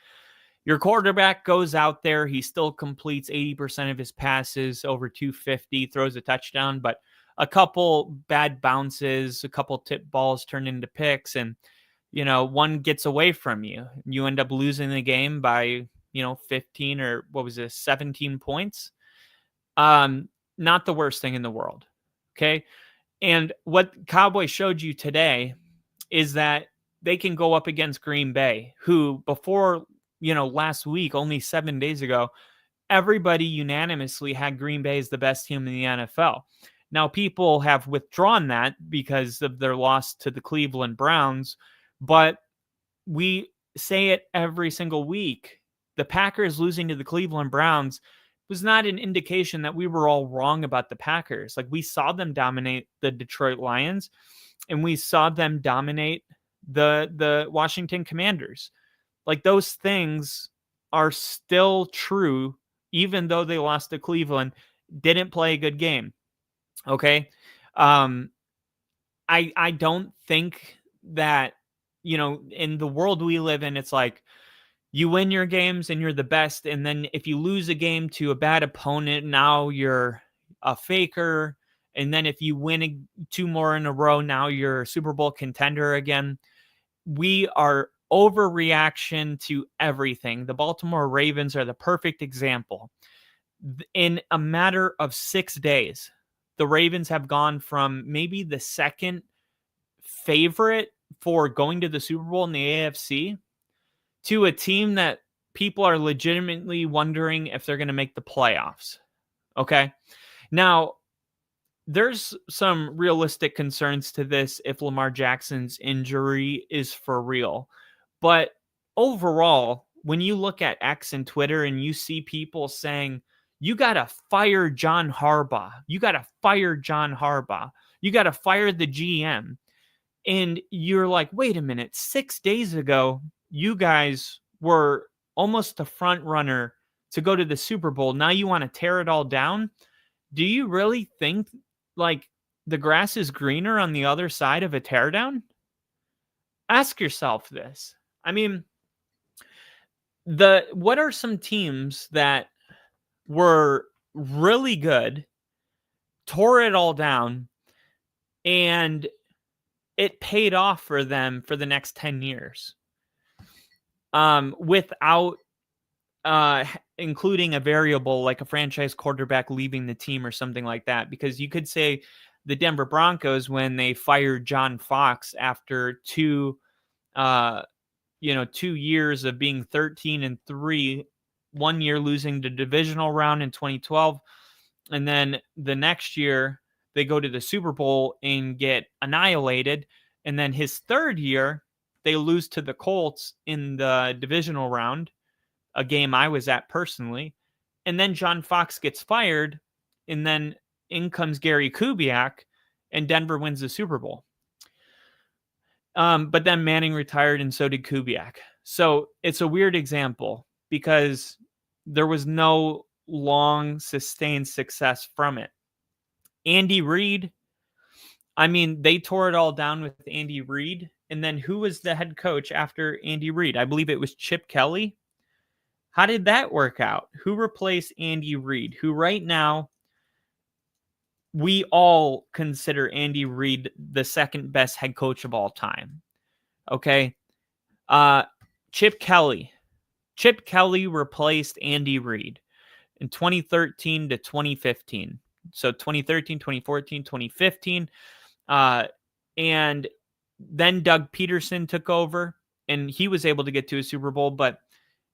Your quarterback goes out there, he still completes 80% of his passes, over 250, throws a touchdown, but a couple bad bounces, a couple tip balls turn into picks, and, you know, one gets away from you. You end up losing the game by, 15 or 17 points. Not the worst thing in the world. Okay. And what Cowboys showed you today is that they can go up against Green Bay, who before, last week, only 7 days ago, everybody unanimously had Green Bay as the best team in the NFL. Now, people have withdrawn that because of their loss to the Cleveland Browns, but we say it every single week. The Packers losing to the Cleveland Browns was not an indication that we were all wrong about the Packers. Like, we saw them dominate the Detroit Lions, and we saw them dominate the Washington Commanders. Like, those things are still true, even though they lost to Cleveland, didn't play a good game. Okay. I don't think that, in the world we live in, it's like you win your games and you're the best. And then if you lose a game to a bad opponent, now you're a faker. And then if you win 2 more in a row, now you're a Super Bowl contender again. We are overreaction to everything. The Baltimore Ravens are the perfect example. In a matter of 6 days, the Ravens have gone from maybe the second favorite for going to the Super Bowl in the AFC to a team that people are legitimately wondering if they're going to make the playoffs. Okay. Now, there's some realistic concerns to this if Lamar Jackson's injury is for real. But overall, when you look at X and Twitter and you see people saying, you got to fire John Harbaugh. You got to fire John Harbaugh. You got to fire the GM. And you're like, wait a minute, 6 days ago, you guys were almost the front runner to go to the Super Bowl. Now you want to tear it all down? Do you really think like the grass is greener on the other side of a teardown? Ask yourself this. I mean, what are some teams that were really good, tore it all down, and it paid off for them for the next 10 years without including a variable like a franchise quarterback leaving the team or something like that? Because you could say the Denver Broncos, when they fired John Fox after 2 years of being 13-3, 1 year losing the divisional round in 2012, and then the next year they go to the Super Bowl and get annihilated, and then his third year they lose to the Colts in the divisional round, a game I was at personally, and then John Fox gets fired, and then in comes Gary Kubiak, and Denver wins the Super Bowl. But then Manning retired, and so did Kubiak. So it's a weird example because there was no long sustained success from it. Andy Reid, I mean, they tore it all down with Andy Reid. And then who was the head coach after Andy Reid? I believe it was Chip Kelly. How did that work out? Who replaced Andy Reid? Who right now we all consider Andy Reid the second best head coach of all time. Okay. Chip Kelly. Chip Kelly replaced Andy Reid in 2013 to 2015. So 2013, 2014, 2015. And then Doug Peterson took over and he was able to get to a Super Bowl. But,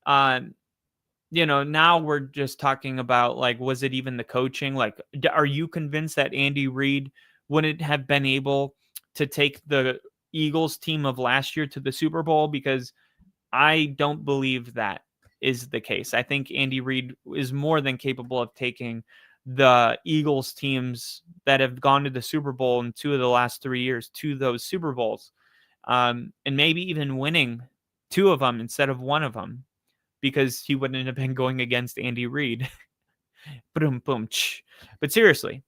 now we're just talking about, like, was it even the coaching? Like, are you convinced that Andy Reid wouldn't have been able to take the Eagles team of last year to the Super Bowl? Because I don't believe that is the case. I think Andy Reid is more than capable of taking the Eagles teams that have gone to the Super Bowl in 2 of the last 3 years to those Super Bowls, and maybe even winning 2 of them instead of 1 of them, because he wouldn't have been going against Andy Reid. But seriously,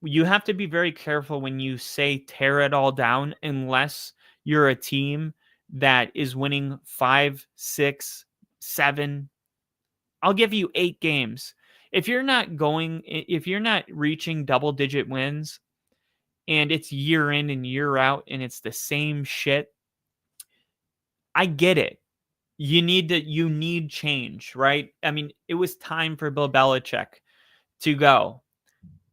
you have to be very careful when you say tear it all down, unless you're a team that is winning 5, 6, 7. I'll give you 8 games. If you're not reaching double-digit wins and it's year in and year out and it's the same shit, I get it. You need change, right? I mean, it was time for Bill Belichick to go.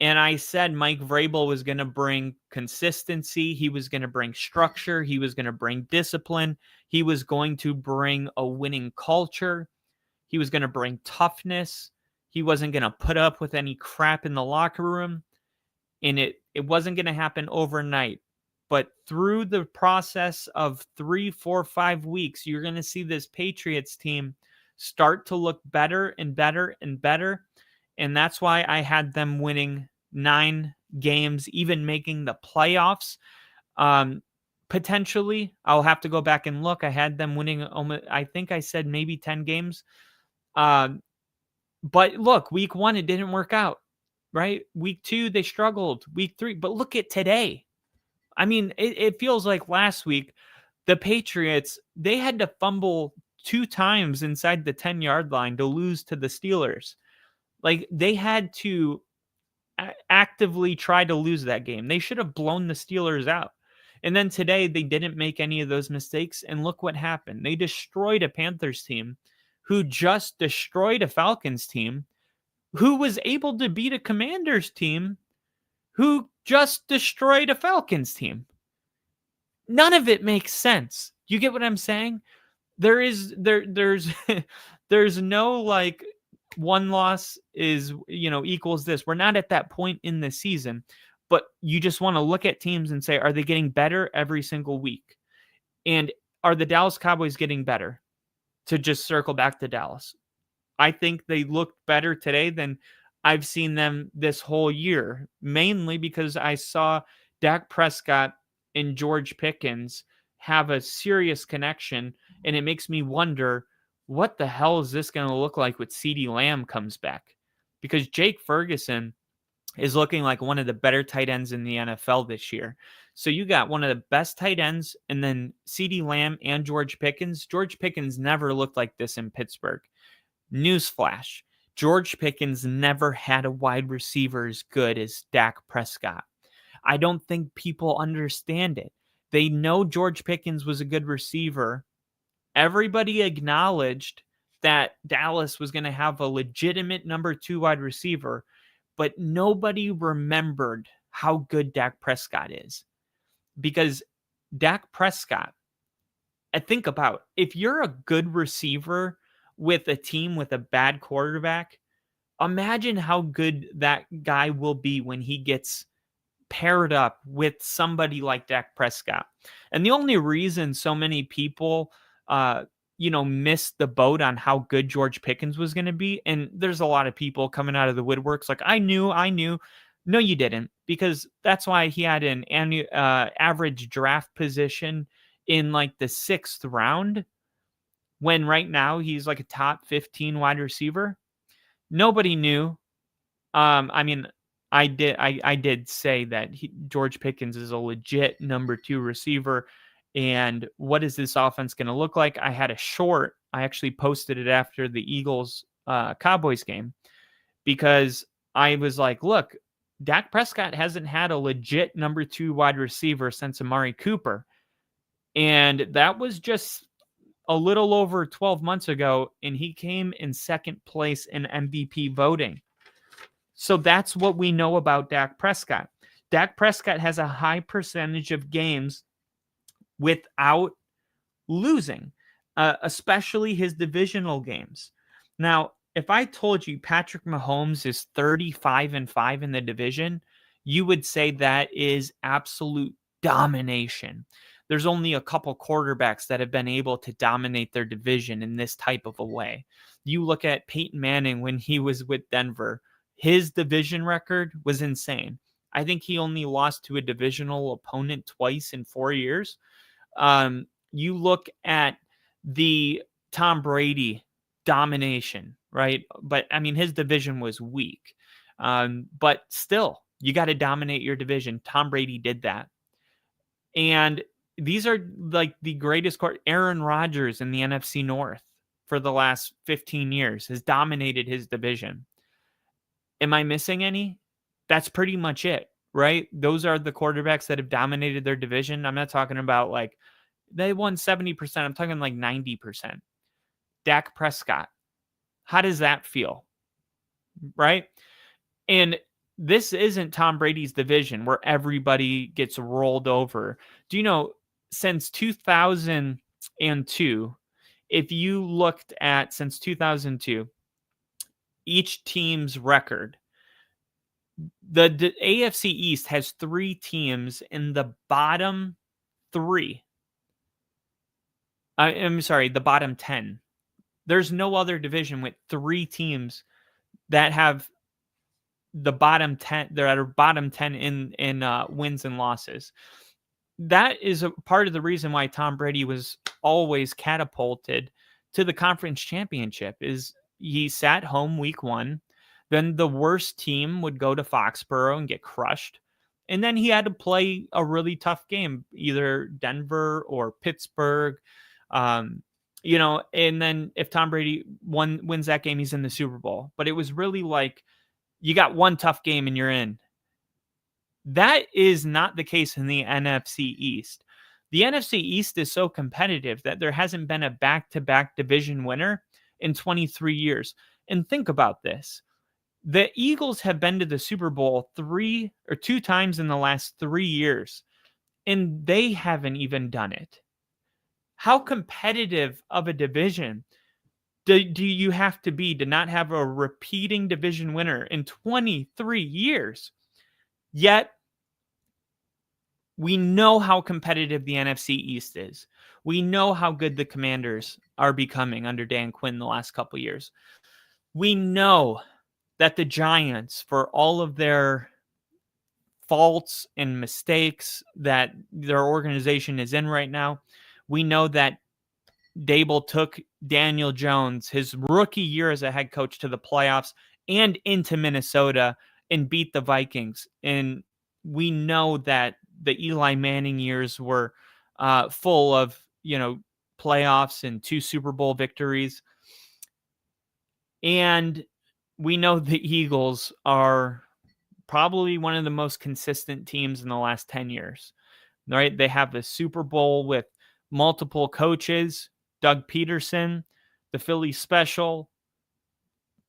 And I said Mike Vrabel was going to bring consistency. He was going to bring structure. He was going to bring discipline. He was going to bring a winning culture. He was going to bring toughness. He wasn't going to put up with any crap in the locker room. And it wasn't going to happen overnight. But through the process of 3, 4, 5 weeks, you're going to see this Patriots team start to look better and better and better. And that's why I had them winning 9 games, even making the playoffs. Potentially, I'll have to go back and look. I had them winning, I think I said maybe 10 games. But look, week 1, it didn't work out, right? Week 2, they struggled. Week 3, but look at today. I mean, it feels like last week, the Patriots, they had to fumble 2 times inside the 10-yard line to lose to the Steelers. Like, they had to actively try to lose that game. They should have blown the Steelers out. And then today, they didn't make any of those mistakes. And look what happened. They destroyed a Panthers team who just destroyed a Falcons team who was able to beat a Commanders team who just destroyed a Falcons team. None of it makes sense. You get what I'm saying? there's there's no like one loss is equals this. We're not at that point in the season, but you just want to look at teams and say, are they getting better every single week? And are the Dallas Cowboys getting better? To just circle back to Dallas, I think they looked better today than I've seen them this whole year, mainly because I saw Dak Prescott and George Pickens have a serious connection, and it makes me wonder, what the hell is this going to look like with CeeDee Lamb comes back? Because Jake Ferguson is looking like one of the better tight ends in the NFL this year. So you got one of the best tight ends, and then CeeDee Lamb and George Pickens. George Pickens never looked like this in Pittsburgh. Newsflash, George Pickens never had a wide receiver as good as Dak Prescott. I don't think people understand it. They know George Pickens was a good receiver. Everybody acknowledged that Dallas was going to have a legitimate number 2 wide receiver, but nobody remembered how good Dak Prescott is. Because Dak Prescott, I think about, if you're a good receiver with a team with a bad quarterback, imagine how good that guy will be when he gets paired up with somebody like Dak Prescott. And the only reason so many people, missed the boat on how good George Pickens was going to be, and there's a lot of people coming out of the woodworks like, I knew. No, you didn't, because that's why he had an average draft position in like the 6th round, when right now he's like a top 15 wide receiver. Nobody knew. I did say that George Pickens is a legit number 2 receiver. And what is this offense going to look like? I had a short. I actually posted it after the Eagles Cowboys game, because I was like, look, Dak Prescott hasn't had a legit number 2 wide receiver since Amari Cooper. And that was just a little over 12 months ago, and he came in 2nd place in MVP voting. So that's what we know about Dak Prescott. Dak Prescott has a high percentage of games without losing, especially his divisional games. Now, if I told you Patrick Mahomes is 35-5 in the division, you would say that is absolute domination. There's only a couple quarterbacks that have been able to dominate their division in this type of a way. You look at Peyton Manning when he was with Denver, his division record was insane. I think he only lost to a divisional opponent twice in 4 years. You look at the Tom Brady domination, right? But I mean, his division was weak. But still, you got to dominate your division. Tom Brady did that. And these are like the greatest. Aaron Rodgers in the NFC North for the last 15 years has dominated his division. Am I missing any? That's pretty much it, right? Those are the quarterbacks that have dominated their division. I'm not talking about like they won 70%. I'm talking like 90%. Dak Prescott. How does that feel? Right? And this isn't Tom Brady's division where everybody gets rolled over. Do you know, since 2002, if you looked at since 2002, each team's record, the AFC East has 3 teams in the bottom 3. I'm sorry, the bottom 10. There's no other division with 3 teams that have the bottom 10. They're at a bottom 10 in wins and losses. That is a part of the reason why Tom Brady was always catapulted to the conference championship. Is he sat home week 1, then the worst team would go to Foxborough and get crushed, and then he had to play a really tough game, either Denver or Pittsburgh. And then if Tom Brady wins that game, he's in the Super Bowl. But it was really like, you got one tough game and you're in. That is not the case in the NFC East. The NFC East is so competitive that there hasn't been a back-to-back division winner in 23 years. And think about this. The Eagles have been to the Super Bowl 2 times in the last 3 years, and they haven't even done it. How competitive of a division do you have to be to not have a repeating division winner in 23 years? Yet, we know how competitive the NFC East is. We know how good the Commanders are becoming under Dan Quinn the last couple of years. We know that the Giants, for all of their faults and mistakes that their organization is in right now, we know that Dable took Daniel Jones, his rookie year as a head coach, to the playoffs and into Minnesota and beat the Vikings. And we know that the Eli Manning years were full of, playoffs and 2 Super Bowl victories. And we know the Eagles are probably one of the most consistent teams in the last 10 years, right? They have the Super Bowl with multiple coaches, Doug Peterson, the Philly Special,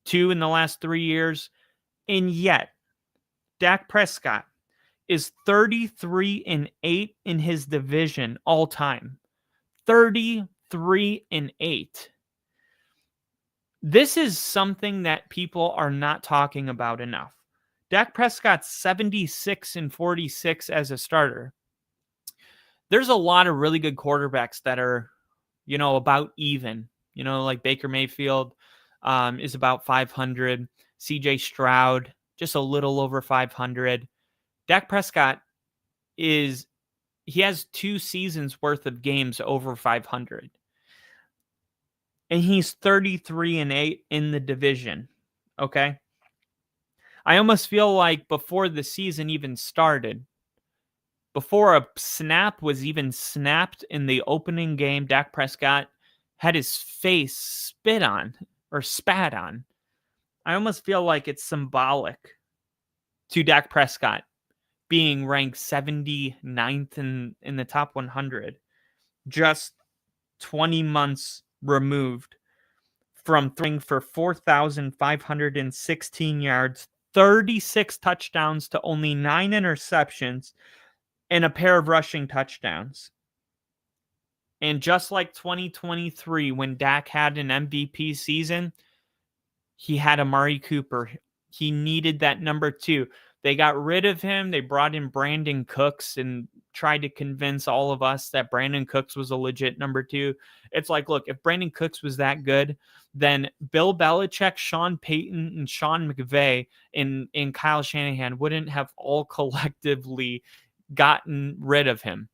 2 in the last 3 years. And yet, Dak Prescott is 33-8 in his division all time. 33-8. This is something that people are not talking about enough. Dak Prescott's 76-46 as a starter. There's a lot of really good quarterbacks that are, about even. Like Baker Mayfield is about 500. CJ Stroud, just a little over 500. Dak Prescott he has 2 seasons worth of games over 500. And he's 33-8 in the division. Okay. I almost feel like before the season even started, before a snap was even snapped in the opening game, Dak Prescott had his face spit on or spat on. I almost feel like it's symbolic to Dak Prescott being ranked 79th in the top 100, just 20 months removed from throwing for 4,516 yards, 36 touchdowns to only 9 interceptions, and a pair of rushing touchdowns. And just like 2023, when Dak had an MVP season, he had Amari Cooper. He needed that number 2. They got rid of him. They brought in Brandon Cooks and tried to convince all of us that Brandon Cooks was a legit number 2. It's like, look, if Brandon Cooks was that good, then Bill Belichick, Sean Payton, and Sean McVay and Kyle Shanahan wouldn't have all collectively gotten rid of him,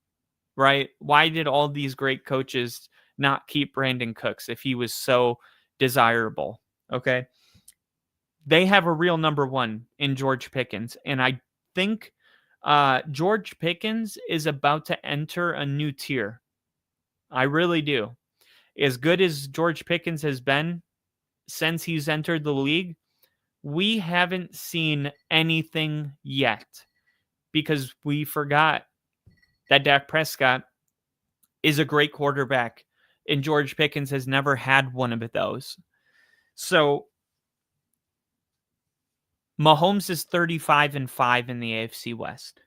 right? Why did all these great coaches not keep Brandon Cooks if he was so desirable? Okay. They have a real number 1 in George Pickens. And I think George Pickens is about to enter a new tier. I really do. As good as George Pickens has been since he's entered the league, we haven't seen anything yet because we forgot that Dak Prescott is a great quarterback and George Pickens has never had one of those. So Mahomes is 35-5 in the AFC West.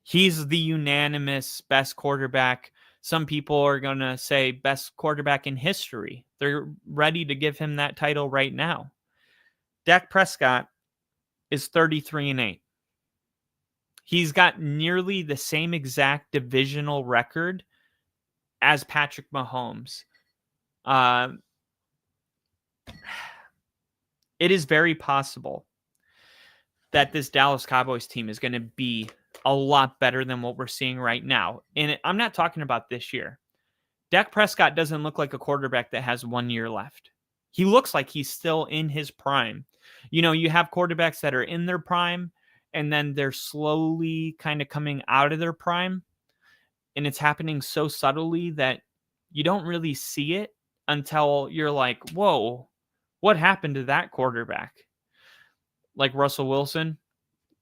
He's the unanimous best quarterback. Some people are going to say best quarterback in history. They're ready to give him that title right now. Dak Prescott is 33-8. He's got nearly the same exact divisional record as Patrick Mahomes. It is very possible that this Dallas Cowboys team is going to be a lot better than what we're seeing right now. And I'm not talking about this year. Dak Prescott doesn't look like a quarterback that has 1 year left. He looks like he's still in his prime. You have quarterbacks that are in their prime and then they're slowly kind of coming out of their prime. And it's happening so subtly that you don't really see it until you're like, whoa, what happened to that quarterback? Like Russell Wilson,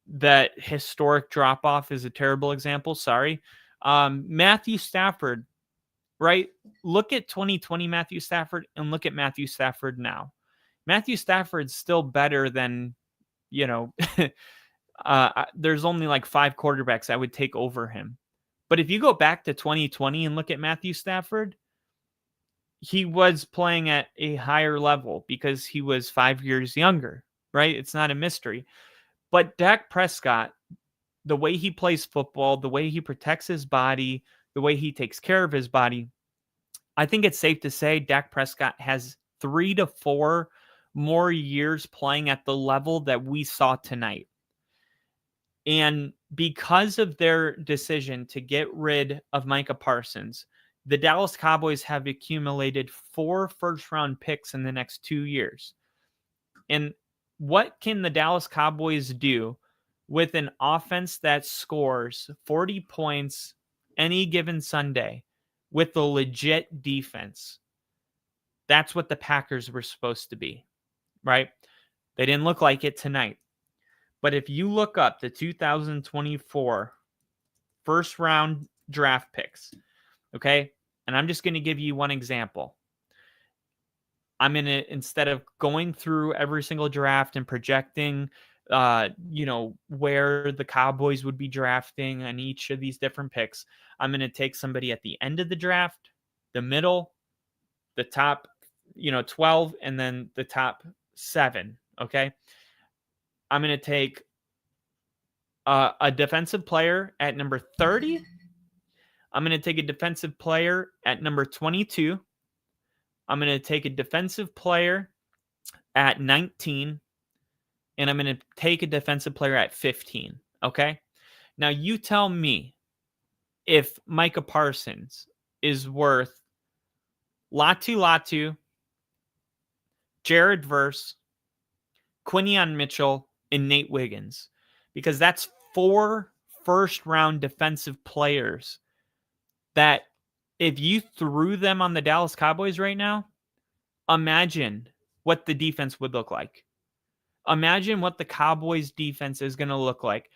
that historic drop-off is a terrible example. Sorry. Matthew Stafford, right? Look at 2020 Matthew Stafford and look at Matthew Stafford now. Matthew Stafford's still better than, there's only like 5 quarterbacks I would take over him. But if you go back to 2020 and look at Matthew Stafford, he was playing at a higher level because he was 5 years younger, right? It's not a mystery. But Dak Prescott, the way he plays football, the way he protects his body, the way he takes care of his body, I think it's safe to say Dak Prescott has 3 to 4 more years playing at the level that we saw tonight. And because of their decision to get rid of Micah Parsons, the Dallas Cowboys have accumulated 4 first-round picks in the next 2 years. And what can the Dallas Cowboys do with an offense that scores 40 points any given Sunday with a legit defense? That's what the Packers were supposed to be, right? They didn't look like it tonight. But if you look up the 2024 first round draft picks, okay, and I'm just going to give you one example. I'm going to, instead of going through every single draft and projecting, where the Cowboys would be drafting on each of these different picks, I'm going to take somebody at the end of the draft, the middle, the top, 12, and then the top 7. Okay. I'm going to take a defensive player at number 30. I'm going to take a defensive player at number 22. I'm going to take a defensive player at 19. And I'm going to take a defensive player at 15. Okay. Now you tell me if Micah Parsons is worth Latu, Jared Verse, Quinion Mitchell, and Nate Wiggins, because that's 4 first-round defensive players that if you threw them on the Dallas Cowboys right now, imagine what the defense would look like. Imagine what the Cowboys defense is going to look like.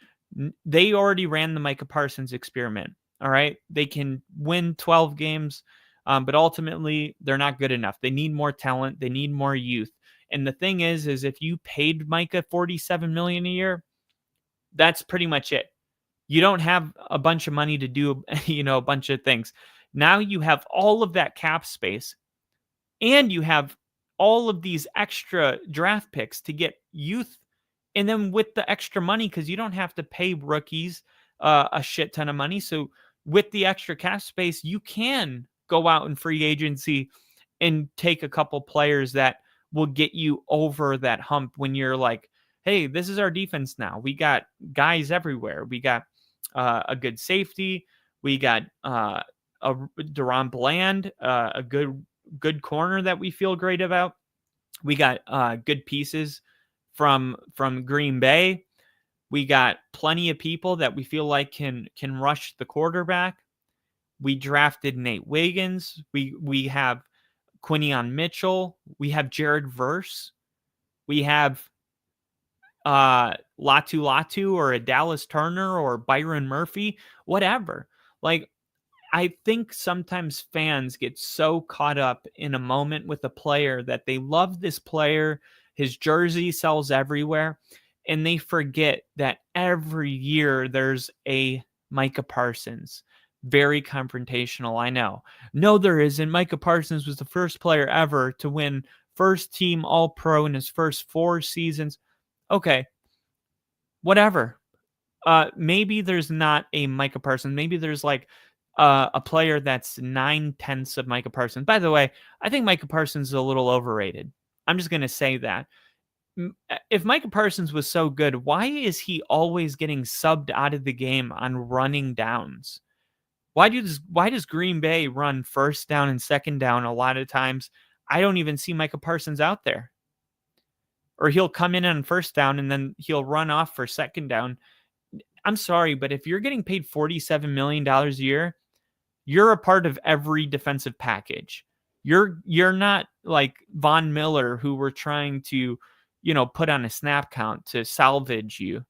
They already ran the Micah Parsons experiment. All right. They can win 12 games, but ultimately they're not good enough. They need more talent. They need more youth. And the thing is if you paid Micah $47 million a year, that's pretty much it. You don't have a bunch of money to do, a bunch of things. Now you have all of that cap space, and you have all of these extra draft picks to get youth. And then with the extra money, because you don't have to pay rookies a shit ton of money. So with the extra cap space, you can go out in free agency and take a couple players that will get you over that hump when you're like, hey, this is our defense now. We got guys everywhere. We got a good safety. We got a Deron Bland, a good corner that we feel great about. We got good pieces from Green Bay. We got plenty of people that we feel like can rush the quarterback. We drafted Nate Wiggins. We have Quinion Mitchell. We have Jared Verse. We have Latu or a Dallas Turner or Byron Murphy, whatever. Like, I think sometimes fans get so caught up in a moment with a player that they love this player. His jersey sells everywhere. And they forget that every year there's a Micah Parsons. Very confrontational, I know. No, there isn't. Micah Parsons was the first player ever to win first team All-Pro in his first 4 seasons. Okay, whatever. Maybe there's not a Micah Parsons. Maybe there's like a player that's 9/10 of Micah Parsons. By the way, I think Micah Parsons is a little overrated. I'm just going to say that. If Micah Parsons was so good, why is he always getting subbed out of the game on running downs? Why does Green Bay run first down and second down a lot of times? I don't even see Micah Parsons out there. Or he'll come in on first down and then he'll run off for second down. I'm sorry, but if you're getting paid $47 million a year, you're a part of every defensive package. You're not like Von Miller, who we're trying to, put on a snap count to salvage you.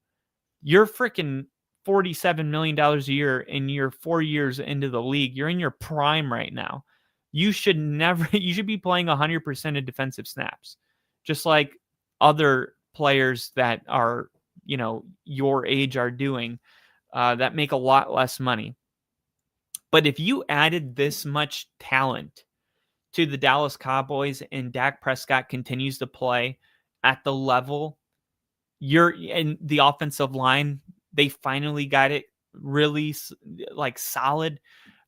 You're freaking $47 million a year and you're 4 years into the league. You're in your prime right now. You should be playing 100% of defensive snaps, just like other players that are, your age are doing, that make a lot less money. But if you added this much talent to the Dallas Cowboys and Dak Prescott continues to play at the level, you're in the offensive line, they finally got it really like solid.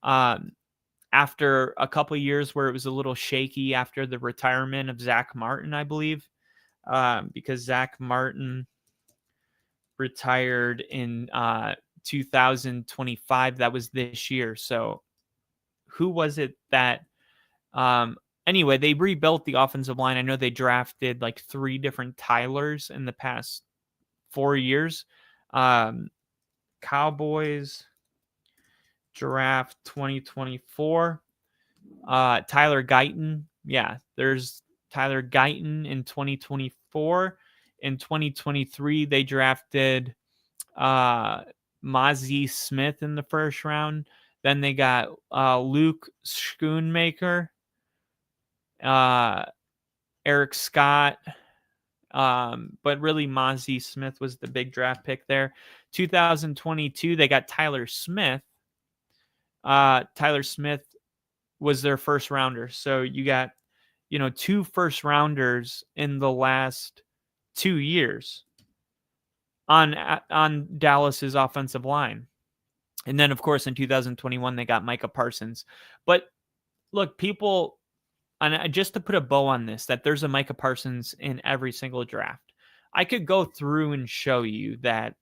After a couple of years where it was a little shaky after the retirement of Zach Martin, I believe, because Zach Martin retired in 2025. That was this year. So who was it that anyway, they rebuilt the offensive line. I know they drafted like 3 different Tylers in the past 4 years. Cowboys draft 2024. Tyler Guyton. Yeah, there's Tyler Guyton in 2024. In 2023, they drafted Mozzie Smith in the first round. Then they got Luke Schoonmaker, Eric Scott, but really Mozzie Smith was the big draft pick there. 2022, they got Tyler Smith. Tyler Smith was their first rounder. So you got, 2 first rounders in the last 2 years on Dallas's offensive line. And then, of course, in 2021, they got Micah Parsons. But look, people, and just to put a bow on this, that there's a Micah Parsons in every single draft. I could go through and show you that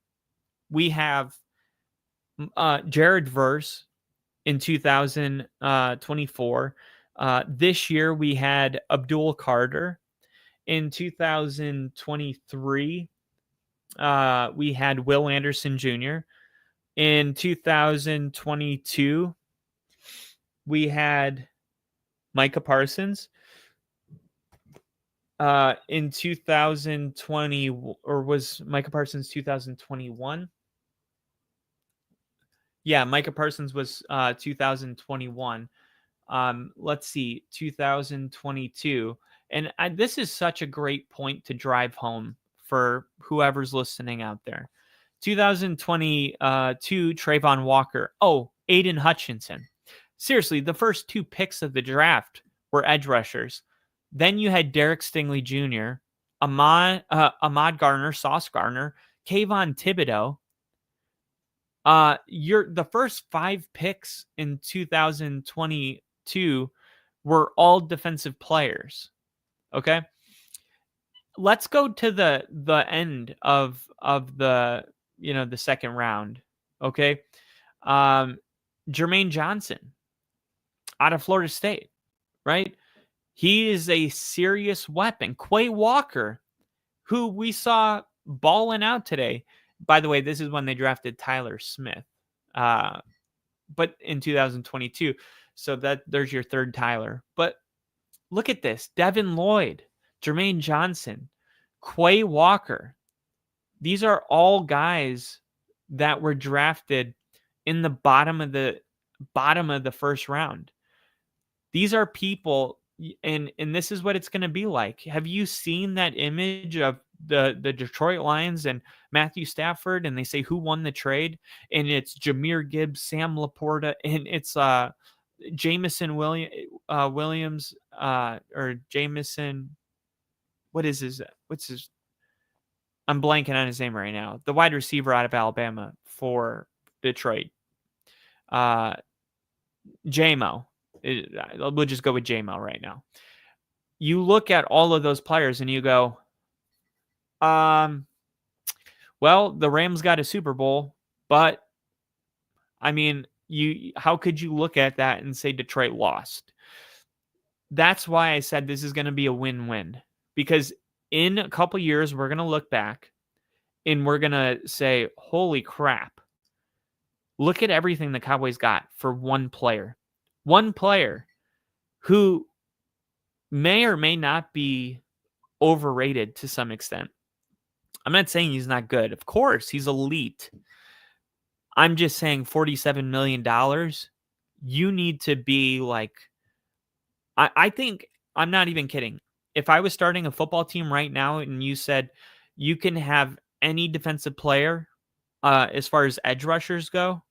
we have Jared Verse in 2024. This year we had Abdul Carter. In 2023, we had Will Anderson Jr. In 2022, we had Micah Parsons. In 2020, or was Micah Parsons 2021? Yeah, Micah Parsons was 2021. Let's see, 2022. And this is such a great point to drive home for whoever's listening out there. 2022, Trayvon Walker. Oh, Aiden Hutchinson. Seriously, the first 2 picks of the draft were edge rushers. Then you had Derek Stingley Jr., Ahmad Garner, Sauce Gardner, Kayvon Thibodeau. The first 5 picks in 2022 were all defensive players. Okay, let's go to the end of the the second round. Okay, Jermaine Johnson out of Florida State, right? He is a serious weapon. Quay Walker, who we saw balling out today. By the way, this is when they drafted Tyler Smith, but in 2022. So there's your third Tyler. But look at this: Devin Lloyd, Jermaine Johnson, Quay Walker. These are all guys that were drafted in the bottom of the first round. These are people, and this is what it's going to be like. Have you seen that image of the Detroit Lions and Matthew Stafford, and they say who won the trade, and it's Jahmyr Gibbs, Sam Laporta, and it's Jameson Williams or Jameson. What's his? I'm blanking on his name right now. The wide receiver out of Alabama for Detroit. JMO. We'll just go with JMO right now. You look at all of those players and you go, well, the Rams got a Super Bowl, but I mean, how could you look at that and say Detroit lost? That's why I said this is going to be a win-win, because in a couple years, we're going to look back and we're going to say, holy crap, look at everything the Cowboys got for one player who may or may not be overrated to some extent. I'm not saying he's not good. Of course, he's elite. I'm just saying $47 million, you need to be like, I think, I'm not even kidding. If I was starting a football team right now and you said you can have any defensive player as far as edge rushers go,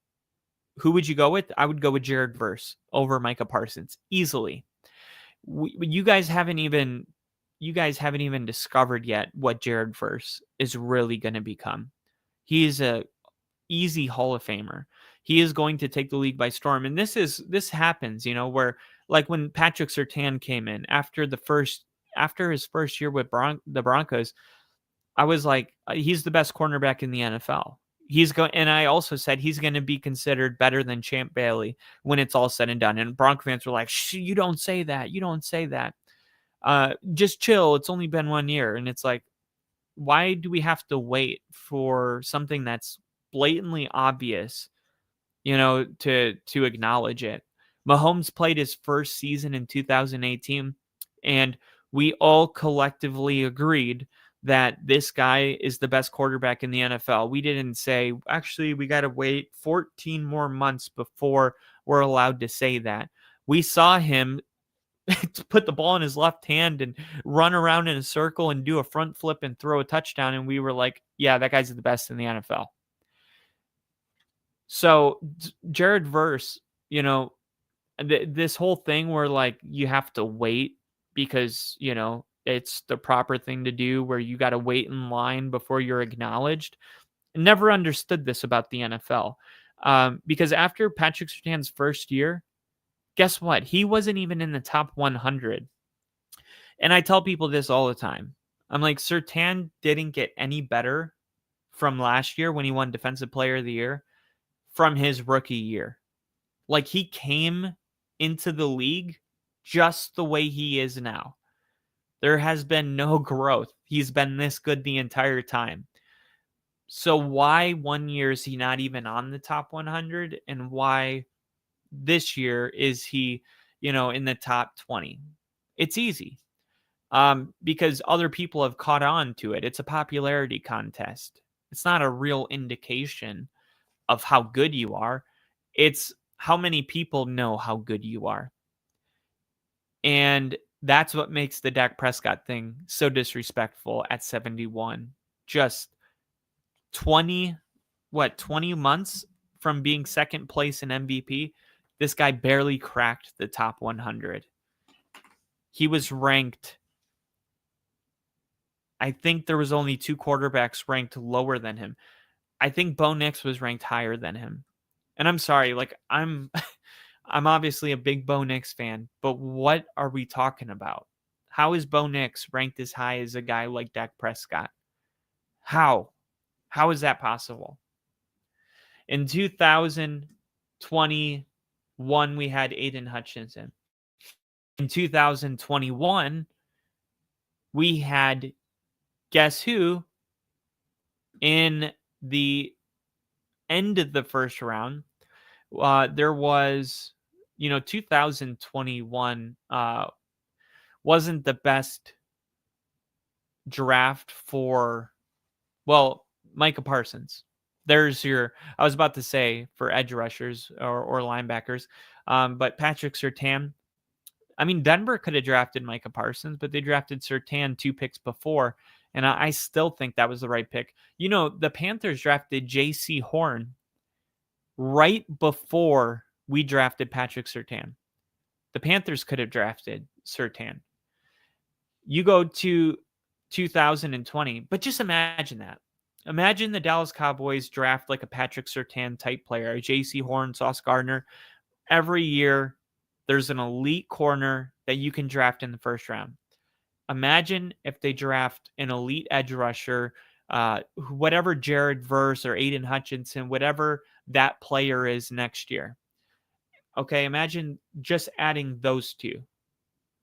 Who would you go with? I would go with Jared Verse over Micah Parsons easily. You guys haven't even discovered yet what Jared Verse is really going to become. He is a easy Hall of Famer. He is going to take the league by storm. And this happens, where like when Patrick Surtain came in after his first year with the Broncos, I was like, he's the best cornerback in the NFL. And I also said he's going to be considered better than Champ Bailey when it's all said and done. And Bronco fans were like, you don't say that. You don't say that. Just chill. It's only been 1 year. And it's like, why do we have to wait for something that's blatantly obvious, to acknowledge it? Mahomes played his first season in 2018, and we all collectively agreed that this guy is the best quarterback in the NFL. We didn't say, actually, we got to wait 14 more months before we're allowed to say that. We saw him put the ball in his left hand and run around in a circle and do a front flip and throw a touchdown. And we were like, yeah, that guy's the best in the NFL. So Jared Verse, this whole thing where like you have to wait because, it's the proper thing to do where you got to wait in line before you're acknowledged. Never understood this about the NFL. Because after Patrick Surtain's first year, guess what? He wasn't even in the top 100. And I tell people this all the time. I'm like, Surtain didn't get any better from last year when he won Defensive Player of the Year from his rookie year. Like, he came into the league just the way he is now. There has been no growth. He's been this good the entire time. So why 1 year is he not even on the top 100? And why this year is he, in the top 20? It's easy. Because other people have caught on to it. It's a popularity contest. It's not a real indication of how good you are. It's how many people know how good you are. And that's what makes the Dak Prescott thing so disrespectful at 71. Just 20 months from being second place in MVP, this guy barely cracked the top 100. He was ranked, I think there was only 2 quarterbacks ranked lower than him. I think Bo Nix was ranked higher than him. And I'm sorry, like I'm obviously a big Bo Nix fan, but what are we talking about? How is Bo Nix ranked as high as a guy like Dak Prescott? How? How is that possible? In 2021, we had Aiden Hutchinson. In 2021, we had, guess who, in the end of the first round, there was, 2021 wasn't the best draft for, Micah Parsons. There's I was about to say for edge rushers or linebackers, but Patrick Surtain. I mean, Denver could have drafted Micah Parsons, but they drafted Surtain 2 picks before, and I still think that was the right pick. The Panthers drafted J.C. Horn right before we drafted Patrick Surtain. The Panthers could have drafted Surtain. You go to 2020, but just imagine that. Imagine the Dallas Cowboys draft like a Patrick Surtain type player, a J.C. Horn, Sauce Gardner. Every year, there's an elite corner that you can draft in the first round. Imagine if they draft an elite edge rusher, whatever Jared Verse or Aiden Hutchinson, whatever that player is next year. Okay, imagine just adding those 2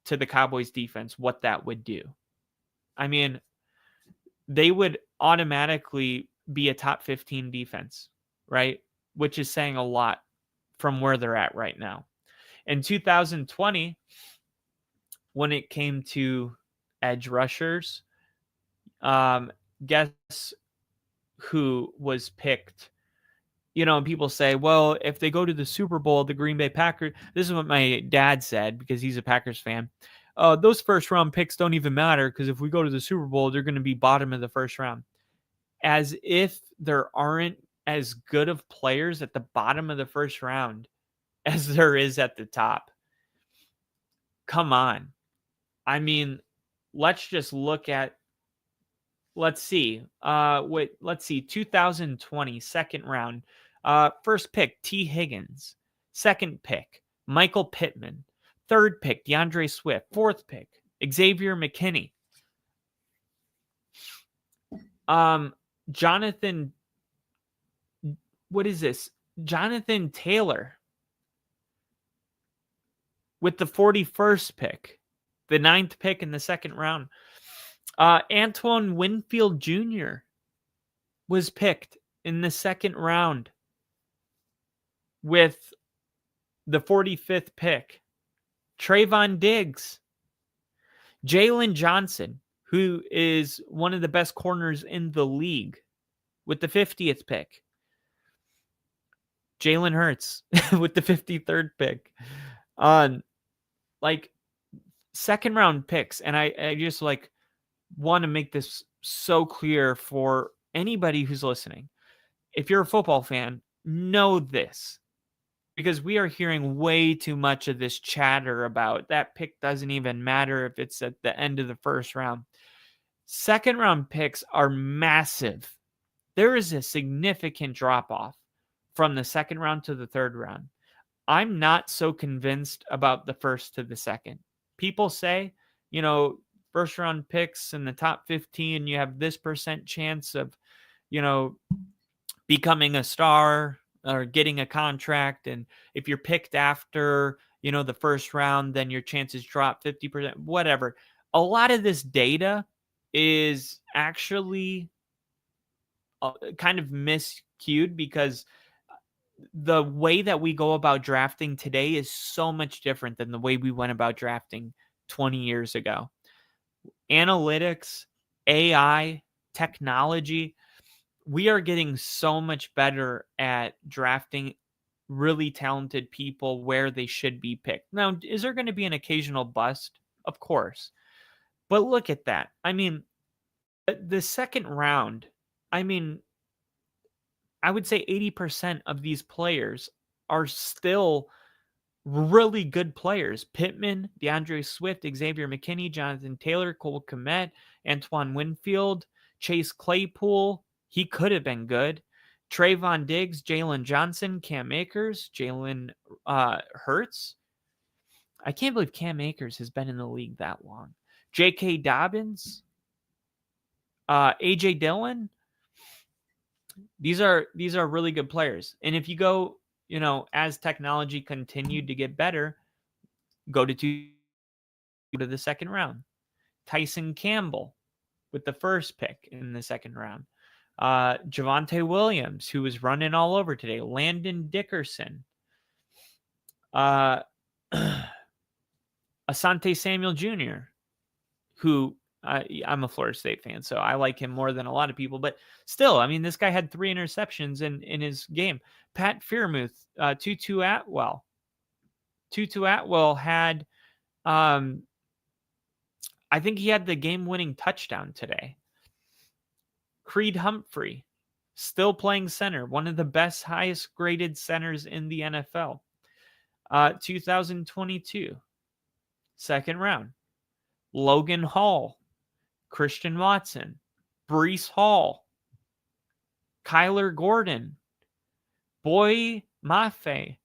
to the Cowboys defense, what that would do. I mean, they would automatically be a top 15 defense, right? Which is saying a lot from where they're at right now. In 2020, when it came to edge rushers, guess who was picked? And people say, well, if they go to the Super Bowl, the Green Bay Packers, this is what my dad said because he's a Packers fan. Those first round picks don't even matter because if we go to the Super Bowl, they're going to be bottom of the first round. As if there aren't as good of players at the bottom of the first round as there is at the top. Come on. I mean, let's just look at, let's see. Let's see. 2020 second round. First pick, T. Higgins. Second pick, Michael Pittman. Third pick, DeAndre Swift. Fourth pick, Xavier McKinney. Jonathan, what is this? Jonathan Taylor with the 41st pick, the 9th pick in the second round. Antoine Winfield Jr. was picked in the second round with the 45th pick. Trayvon Diggs, Jalen Johnson, who is one of the best corners in the league, with the 50th pick. Jalen Hurts with the 53rd pick. Like second round picks. And I just like want to make this so clear for anybody who's listening. If you're a football fan, know this, because we are hearing way too much of this chatter about that pick doesn't even matter if it's at the end of the first round. Second round picks are massive. There is a significant drop off from the second round to the third round. I'm not so convinced about the first to the second. People say, you know, first round picks in the top 15, you have this % chance of, you know, becoming a star or getting a contract. And if you're picked after, you know, the first round, then your chances drop 50%, whatever. A lot of this data is actually kind of miscued, because the way that we go about drafting today is so much different than the way we went about drafting 20 years ago. Analytics, AI, technology, we are getting so much better at drafting really talented people where they should be picked. Now, is there going to be an occasional bust? Of course. But look at that. I mean, the second round, I mean, I would say 80% of these players are still really good players. Pittman, DeAndre Swift, Xavier McKinney, Jonathan Taylor, Cole Kmet, Antoine Winfield, Chase Claypool. He could have been good. Trayvon Diggs, Jalen Johnson, Cam Akers, Jalen Hurts. I can't believe Cam Akers has been in the league that long. J.K. Dobbins, A.J. Dillon. These are really good players. And if you go, you know, as technology continued to get better, go to the second round. Tyson Campbell with the first pick in the second round. Javonte Williams, who was running all over today. Landon Dickerson. Asante Samuel Jr., who I'm a Florida State fan, so I like him more than a lot of people. But still, I mean, this guy had 3 interceptions in his game. Pat Freiermuth, Tutu Atwell. Tutu Atwell had, I think he had the game-winning touchdown today. Creed Humphrey, still playing center, one of the best, highest-graded centers in the NFL. 2022, second round. Logan Hall, Christian Watson, Breece Hall, Kyler Gordon, Boy Mafe,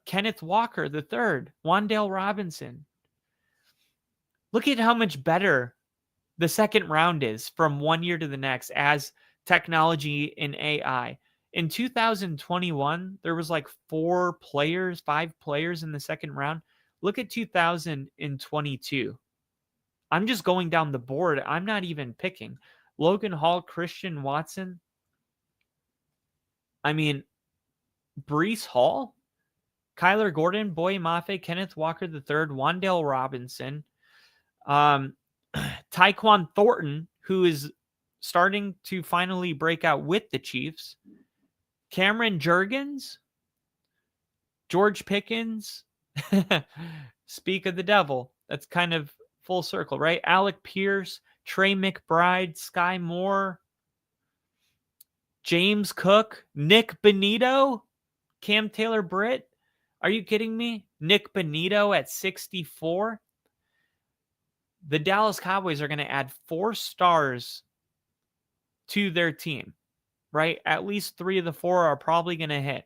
Kenneth Walker III, Wan'Dale Robinson. Look at how much better the second round is from one year to the next as technology and AI. In 2021, there was like 5 players in the second round. Look at 2022. I'm just going down the board. I'm not even picking. Logan Hall, Christian Watson. I mean, Breece Hall, Kyler Gordon, Boy Mafe, Kenneth Walker III, Wan'Dale Robinson, Tyquan Thornton, who is starting to finally break out with the Chiefs, Cameron Jurgens, George Pickens. Speak of the devil. That's kind of full circle, right? Alec Pierce, Trey McBride, Sky Moore, James Cook, Nick Bonito, Cam Taylor-Britt. Are you kidding me? Nick Bonito at 64. The Dallas Cowboys are going to add 4 stars to their team, right? At least 3 of the 4 are probably going to hit.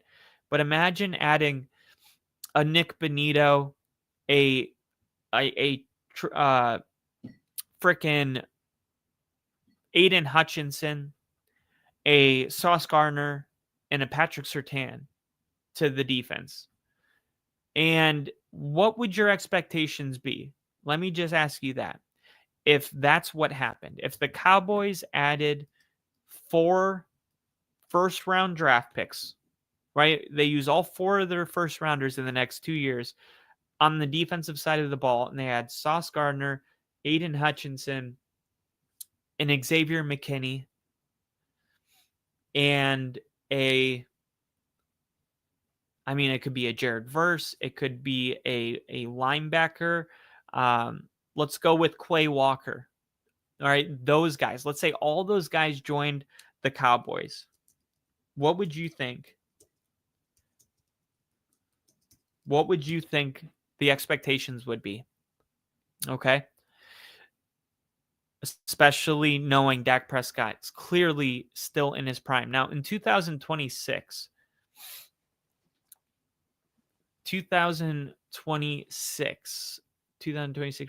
But imagine adding a Nick Bonito, a frickin' Aiden Hutchinson, a Sauce Gardner, and a Patrick Surtain to the defense. And what would your expectations be? Let me just ask you that. If that's what happened, if the Cowboys added 4 first-round draft picks, right? They use all 4 of their first rounders in the next 2 years on the defensive side of the ball, and they had Sauce Gardner, Aiden Hutchinson, and Xavier McKinney, and it could be a Jared Verse. It could be a linebacker. Let's go with Quay Walker. All right, those guys. Let's say all those guys joined the Cowboys. What would you think? What would you think the expectations would be? Okay. Especially knowing Dak Prescott's clearly still in his prime. Now, in 2026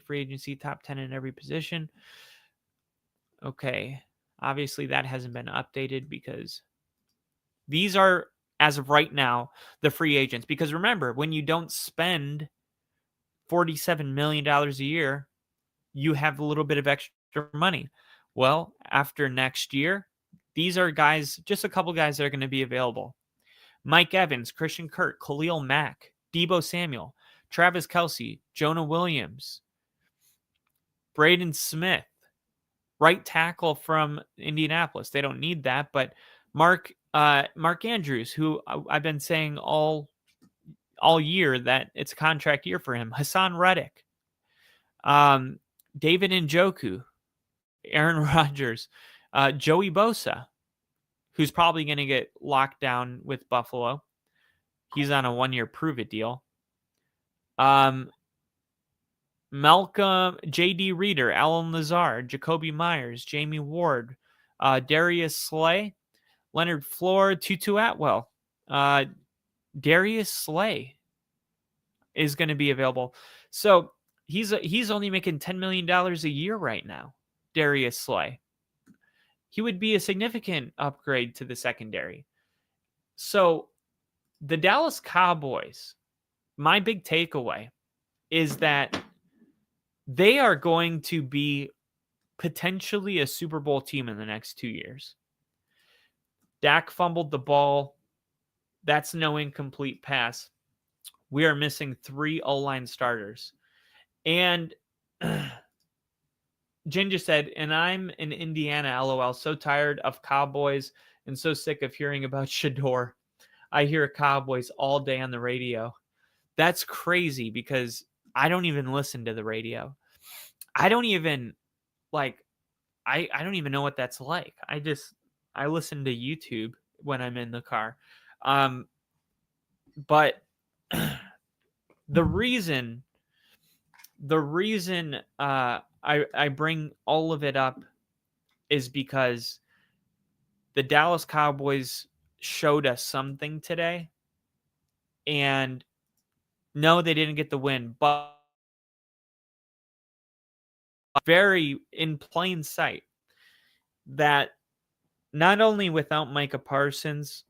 free agency, top 10 in every position. Okay. Obviously, that hasn't been updated because these are, as of right now, the free agents. Because remember, when you don't spend $47 million a year, you have a little bit of extra money. Well, after next year, these are guys, just a couple guys that are going to be available. Mike Evans, Christian Kirk, Khalil Mack, Deebo Samuel, Travis Kelce, Jonah Williams, Braden Smith, right tackle from Indianapolis. They don't need that, but Mark Andrews, who I've been saying all year that it's a contract year for him. Hassan Reddick, David Njoku, Aaron Rodgers, Joey Bosa, who's probably going to get locked down with Buffalo. He's on a 1-year prove-it deal. Malcolm, J.D. Reader, Alan Lazard, Jacoby Myers, Jamie Ward, Darius Slay, Leonard Floyd, Tutu Atwell. Darius Slay is going to be available. So he's only making $10 million a year right now, Darius Slay. He would be a significant upgrade to the secondary. So the Dallas Cowboys, my big takeaway is that they are going to be potentially a Super Bowl team in the next 2 years. Dak fumbled the ball. That's no incomplete pass. We are missing 3 O-line starters. And Ginger said, and I'm in Indiana, LOL, so tired of Cowboys and so sick of hearing about Shador. I hear Cowboys all day on the radio. That's crazy because I don't even listen to the radio. I don't even I don't even know what that's like. I listen to YouTube when I'm in the car. But the reason I bring all of it up is because the Dallas Cowboys showed us something today. And no, they didn't get the win, but very in plain sight that not only without Micah Parsons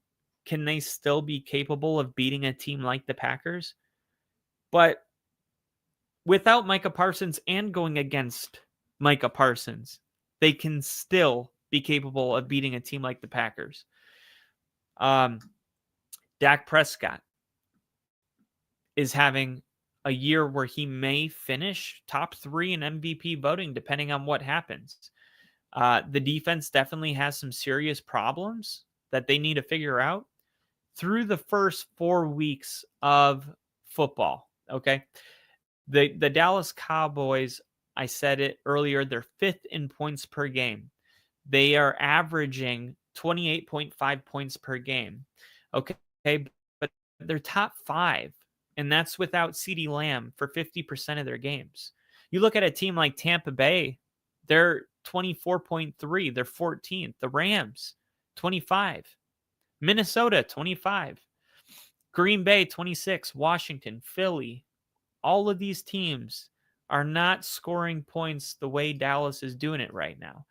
can they still be capable of beating a team like the Packers, but without Micah Parsons and going against Micah Parsons, they can still be capable of beating a team like the Packers. Dak Prescott is having a year where he may finish top 3 in MVP voting, depending on what happens. The defense definitely has some serious problems that they need to figure out through the first 4 weeks of football. Okay. The Dallas Cowboys, I said it earlier, they're 5th in points per game. They are averaging 28.5 points per game. Okay, but they're top 5, and that's without CeeDee Lamb for 50% of their games. You look at a team like Tampa Bay, they're 24.3, they're 14th. The Rams, 25. Minnesota, 25. Green Bay, 26. Washington, Philly. All of these teams are not scoring points the way Dallas is doing it right now.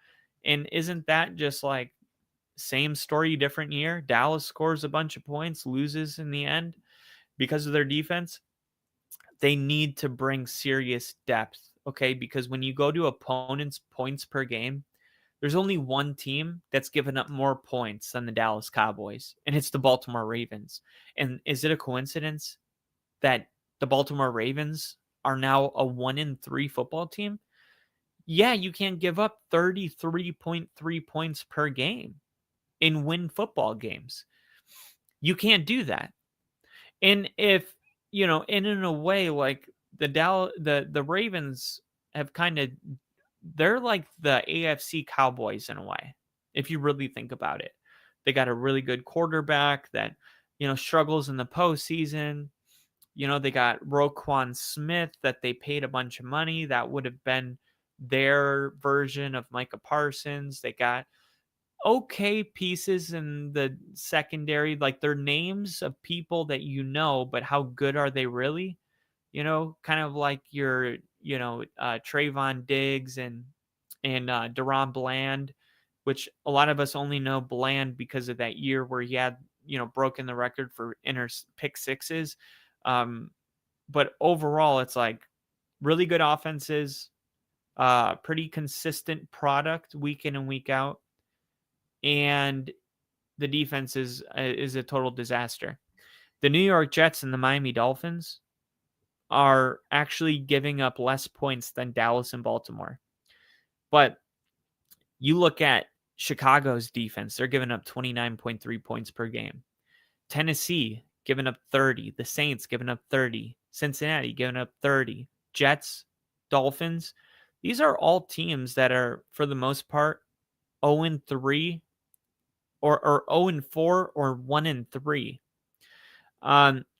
And isn't that just like same story, different year? Dallas scores a bunch of points, loses in the end because of their defense. They need to bring serious depth, okay? Because when you go to opponents' points per game, there's only one team that's given up more points than the Dallas Cowboys, and it's the Baltimore Ravens. And is it a coincidence that the Baltimore Ravens are now a 1-3 football team? Yeah, you can't give up 33.3 points per game and win football games. You can't do that. And if, and in a way, like the Ravens have kind of, they're like the AFC Cowboys in a way, if you really think about it. They got a really good quarterback that, struggles in the postseason. They got Roquan Smith that they paid a bunch of money. That would have been their version of Micah Parsons. They got okay pieces in the secondary, like they're names of people that but how good are they really? Kind of like your, Trayvon Diggs and Deron Bland, which a lot of us only know Bland because of that year where he had, broken the record for pick sixes. But overall, it's like really good offenses, pretty consistent product week in and week out. And the defense is a total disaster. The New York Jets and the Miami Dolphins are actually giving up less points than Dallas and Baltimore. But you look at Chicago's defense, they're giving up 29.3 points per game. Tennessee giving up 30. The Saints giving up 30. Cincinnati giving up 30. Jets, Dolphins. These are all teams that are, for the most part, 0-3 or 0-4 or 1-3.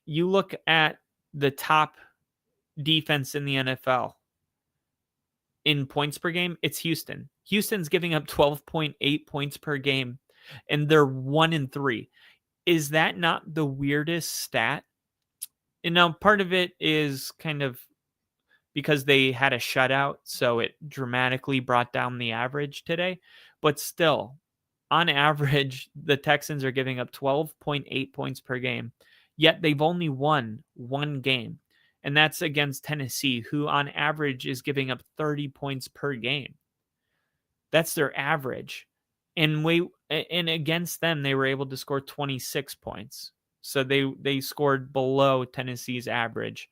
You look at the top defense in the NFL in points per game, it's Houston. Houston's giving up 12.8 points per game, and they're 1-3. Is that not the weirdest stat? And now part of it is kind of because they had a shutout, so it dramatically brought down the average today. But still, on average, the Texans are giving up 12.8 points per game, yet they've only won one game. And that's against Tennessee, who on average is giving up 30 points per game. That's their average. And against them, they were able to score 26 points. So they scored below Tennessee's average.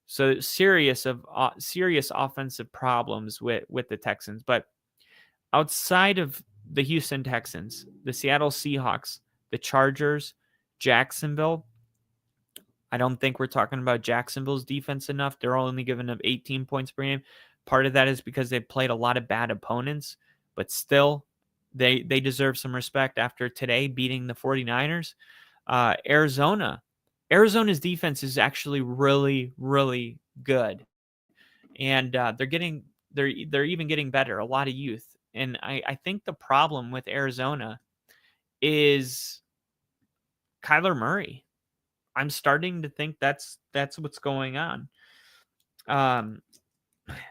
So serious offensive problems with the Texans. But outside of the Houston Texans, the Seattle Seahawks, the Chargers, Jacksonville, I don't think we're talking about Jacksonville's defense enough. They're only giving up 18 points per game. Part of that is because they've played a lot of bad opponents, but still, they deserve some respect after today beating the 49ers. Arizona's defense is actually really, really good, and they're even getting better. A lot of youth, and I think the problem with Arizona is Kyler Murray. I'm starting to think that's what's going on.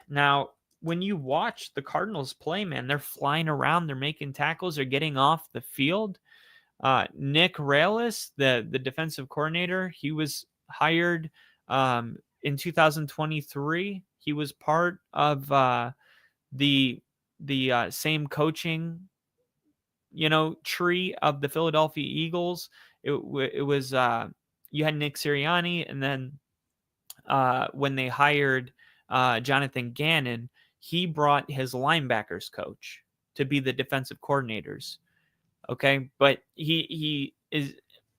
Now, when you watch the Cardinals play, man, they're flying around, they're making tackles, they're getting off the field. Nick Rallis, the defensive coordinator, he was hired in 2023. He was part of the same coaching, tree of the Philadelphia Eagles. It was you had Nick Sirianni, and then when they hired Jonathan Gannon, he brought his linebackers coach to be the defensive coordinators. Okay, but he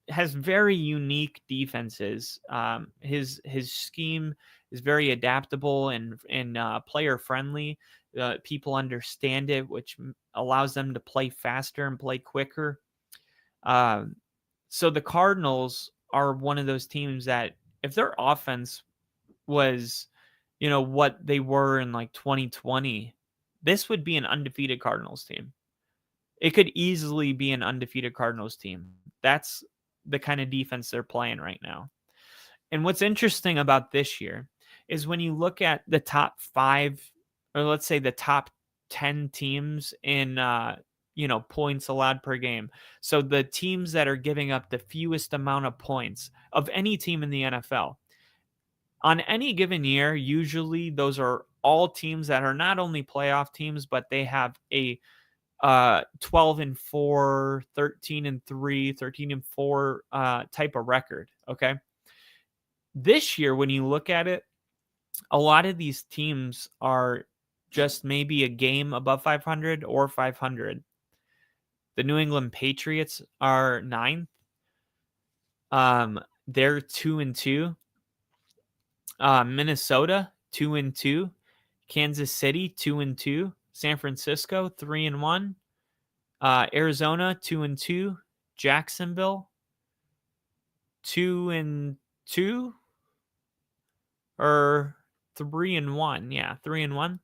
has very unique defenses. His scheme is very adaptable and player friendly. People understand it, which allows them to play faster and play quicker. So the Cardinals are one of those teams that if their offense was, what they were in like 2020, this would be an undefeated Cardinals team. It could easily be an undefeated Cardinals team. That's the kind of defense they're playing right now. And what's interesting about this year is when you look at the top 5, or let's say the top 10 teams in points allowed per game. So the teams that are giving up the fewest amount of points of any team in the NFL. On any given year, usually those are all teams that are not only playoff teams, but they have a 12-4, 13-3, 13-4 type of record. Okay. This year, when you look at it, a lot of these teams are just maybe a game above 500 or 500. The New England Patriots are 9th. They're 2-2. Minnesota 2-2. Kansas City 2-2. San Francisco 3-1. Arizona 2-2. Jacksonville 2-2 or 3-1. Yeah, 3-1.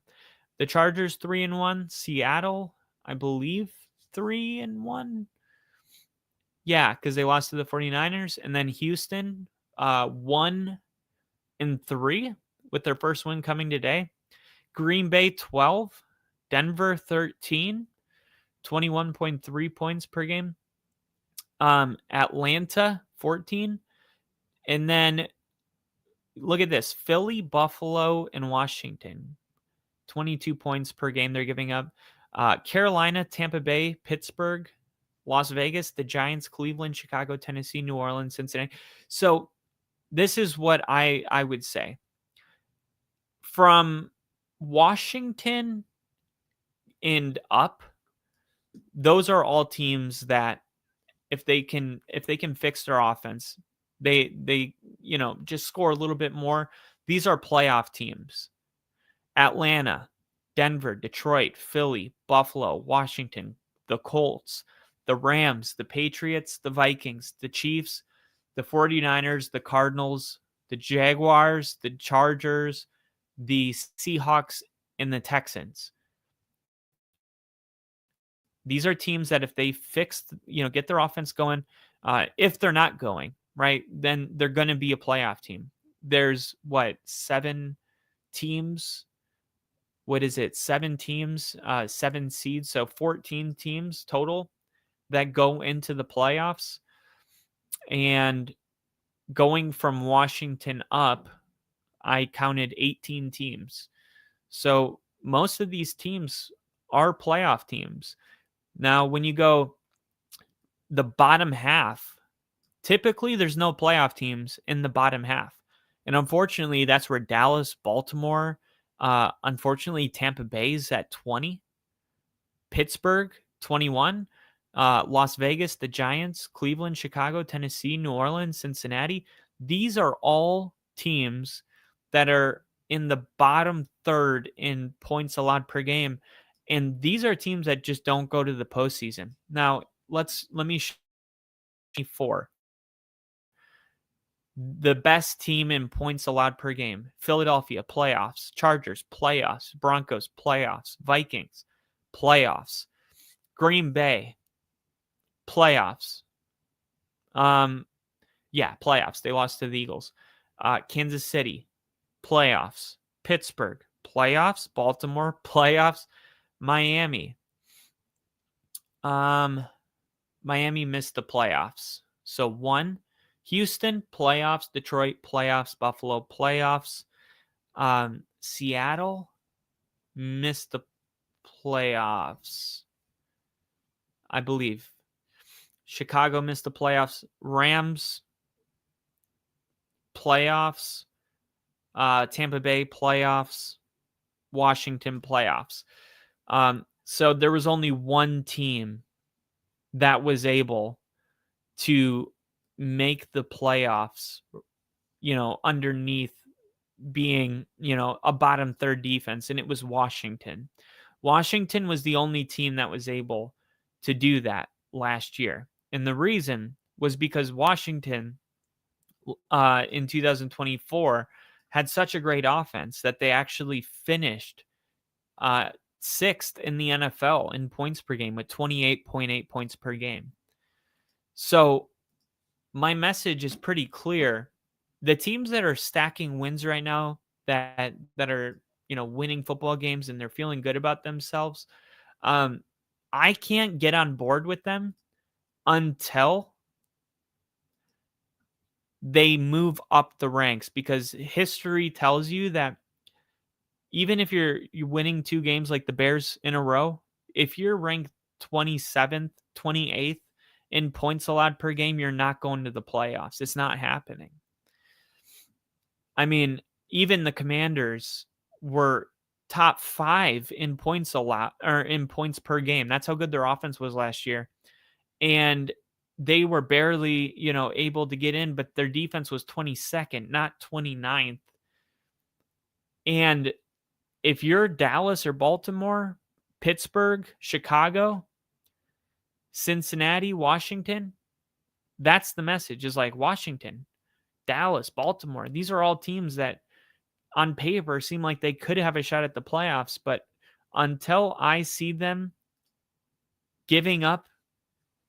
The Chargers 3-1. Seattle, I believe, 3-1. Yeah, because they lost to the 49ers. And then Houston 1-3 with their first win coming today. Green Bay 12. Denver 13. 21.3 points per game. Atlanta 14. And then look at this. Philly, Buffalo, and Washington. 22 points per game they're giving up. Carolina, Tampa Bay, Pittsburgh, Las Vegas, the Giants, Cleveland, Chicago, Tennessee, New Orleans, Cincinnati. So this is what I would say. From Washington and up, those are all teams that if they can fix their offense, they just score a little bit more. These are playoff teams. Atlanta, Denver, Detroit, Philly, Buffalo, Washington, the Colts, the Rams, the Patriots, the Vikings, the Chiefs, the 49ers, the Cardinals, the Jaguars, the Chargers, the Seahawks, and the Texans. These are teams that if they get their offense going, if they're not going, right, then they're going to be a playoff team. There's 7 teams? What is it? 7 teams, 7 seeds. So 14 teams total that go into the playoffs. And going from Washington up, I counted 18 teams. So most of these teams are playoff teams. Now, when you go the bottom half, typically there's no playoff teams in the bottom half. And unfortunately, that's where Dallas, Baltimore, unfortunately, Tampa Bay's at 20, Pittsburgh, 21, Las Vegas, the Giants, Cleveland, Chicago, Tennessee, New Orleans, Cincinnati. These are all teams that are in the bottom third in points allowed per game. And these are teams that just don't go to the postseason. Now, let me show you 4. The best team in points allowed per game: Philadelphia, playoffs; Chargers, playoffs; Broncos, playoffs; Vikings, playoffs; Green Bay, playoffs. Playoffs. They lost to the Eagles. Kansas City, playoffs; Pittsburgh, playoffs; Baltimore, playoffs; Miami. Miami missed the playoffs. So 1. Houston, playoffs. Detroit, playoffs. Buffalo, playoffs. Seattle missed the playoffs, I believe. Chicago missed the playoffs. Rams, playoffs. Tampa Bay, playoffs. Washington, playoffs. So there was only one team that was able to make the playoffs, underneath being, a bottom third defense, and it was Washington. Washington was the only team that was able to do that last year. And the reason was because Washington in 2024 had such a great offense that they actually finished sixth in the NFL in points per game with 28.8 points per game. So my message is pretty clear. The teams that are stacking wins right now, that are winning football games and they're feeling good about themselves, I can't get on board with them until they move up the ranks, because history tells you that even if you're winning 2 games like the Bears in a row, if you're ranked 27th, 28th in points allowed per game, you're not going to the playoffs. It's not happening. I mean, even the Commanders were top 5 in points allowed, or in points per game. That's how good their offense was last year. And they were barely, able to get in, but their defense was 22nd, not 29th. And if you're Dallas or Baltimore, Pittsburgh, Chicago, Cincinnati, Washington, that's the message, is like Washington, Dallas, Baltimore. These are all teams that on paper seem like they could have a shot at the playoffs, but until I see them giving up,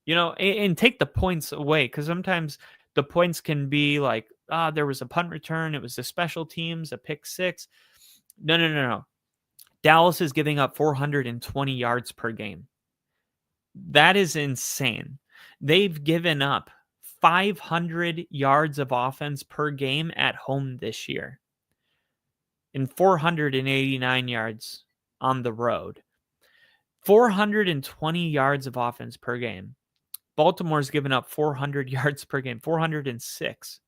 and take the points away, because sometimes the points can be like, there was a punt return, it was the special teams, a pick six. No. Dallas is giving up 420 yards per game. That is insane. They've given up 500 yards of offense per game at home this year and 489 yards on the road. 420 yards of offense per game. Baltimore's given up 400 yards per game, 406.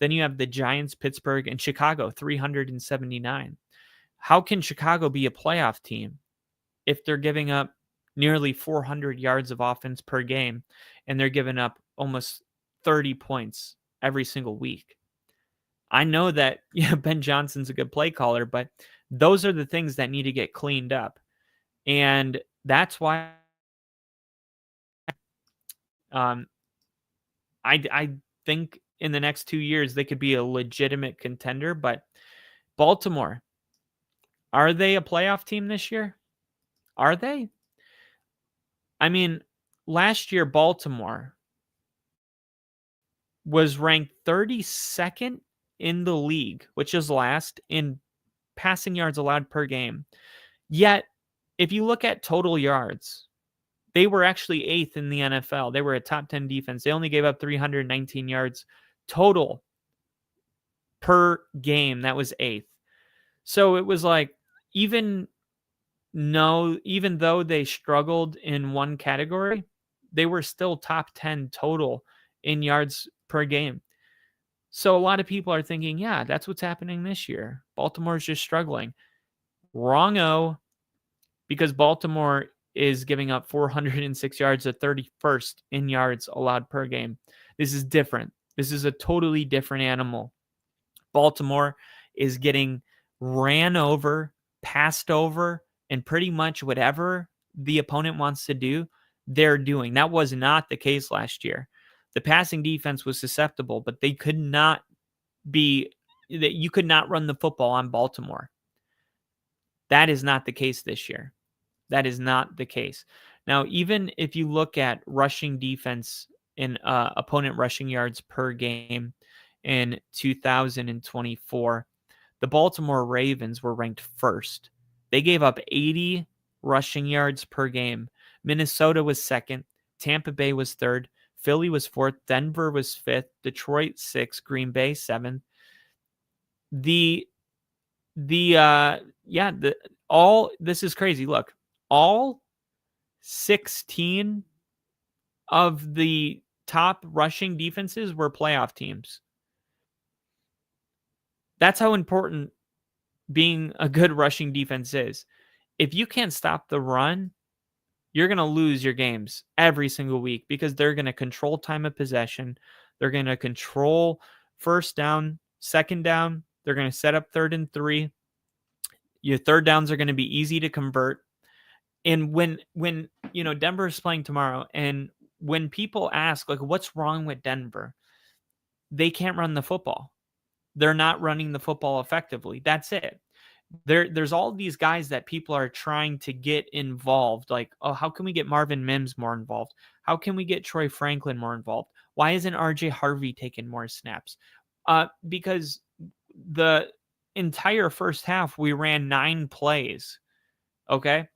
Then you have the Giants, Pittsburgh, and Chicago, 379. How can Chicago be a playoff team if they're giving up nearly 400 yards of offense per game and they're giving up almost 30 points every single week? I know that Ben Johnson's a good play caller, but those are the things that need to get cleaned up. And that's why I think in the next 2 years they could be a legitimate contender. But Baltimore, are they a playoff team this year? Are they? I mean, last year Baltimore was ranked 32nd in the league, which is last in passing yards allowed per game. Yet, if you look at total yards, they were actually 8th in the NFL. They were a top 10 defense. They only gave up 319 yards total per game. That was 8th. So it was like, even though they struggled in one category, they were still top 10 total in yards per game. So a lot of people are thinking, yeah, that's what's happening this year. Baltimore's just struggling. Wrong-o, because Baltimore is giving up 406 yards at 31st in yards allowed per game. This is different. This is a totally different animal. Baltimore is getting ran over, passed over, and pretty much whatever the opponent wants to do, they're doing. That was not the case last year. The passing defense was susceptible, but you could not run the football on Baltimore. That is not the case this year. That is not the case. Now, even if you look at rushing defense in opponent rushing yards per game in 2024, the Baltimore Ravens were ranked first. They gave up 80 rushing yards per game. Minnesota was second. Tampa Bay was third. Philly was fourth. Denver was fifth. Detroit sixth. Green Bay seventh. This is crazy. Look, all 16 of the top rushing defenses were playoff teams. That's how important being a good rushing defense is. If you can't stop the run, you're going to lose your games every single week, because they're going to control time of possession. They're going to control first down, second down. They're going to set up 3rd and 3. Your third downs are going to be easy to convert. And when Denver is playing tomorrow, and when people ask, like, what's wrong with Denver? They can't run the football. They're not running the football effectively. That's it. There's all these guys that people are trying to get involved. Like, oh, how can we get Marvin Mims more involved? How can we get Troy Franklin more involved? Why isn't RJ Harvey taking more snaps? Because the entire first half we ran 9 plays. Okay.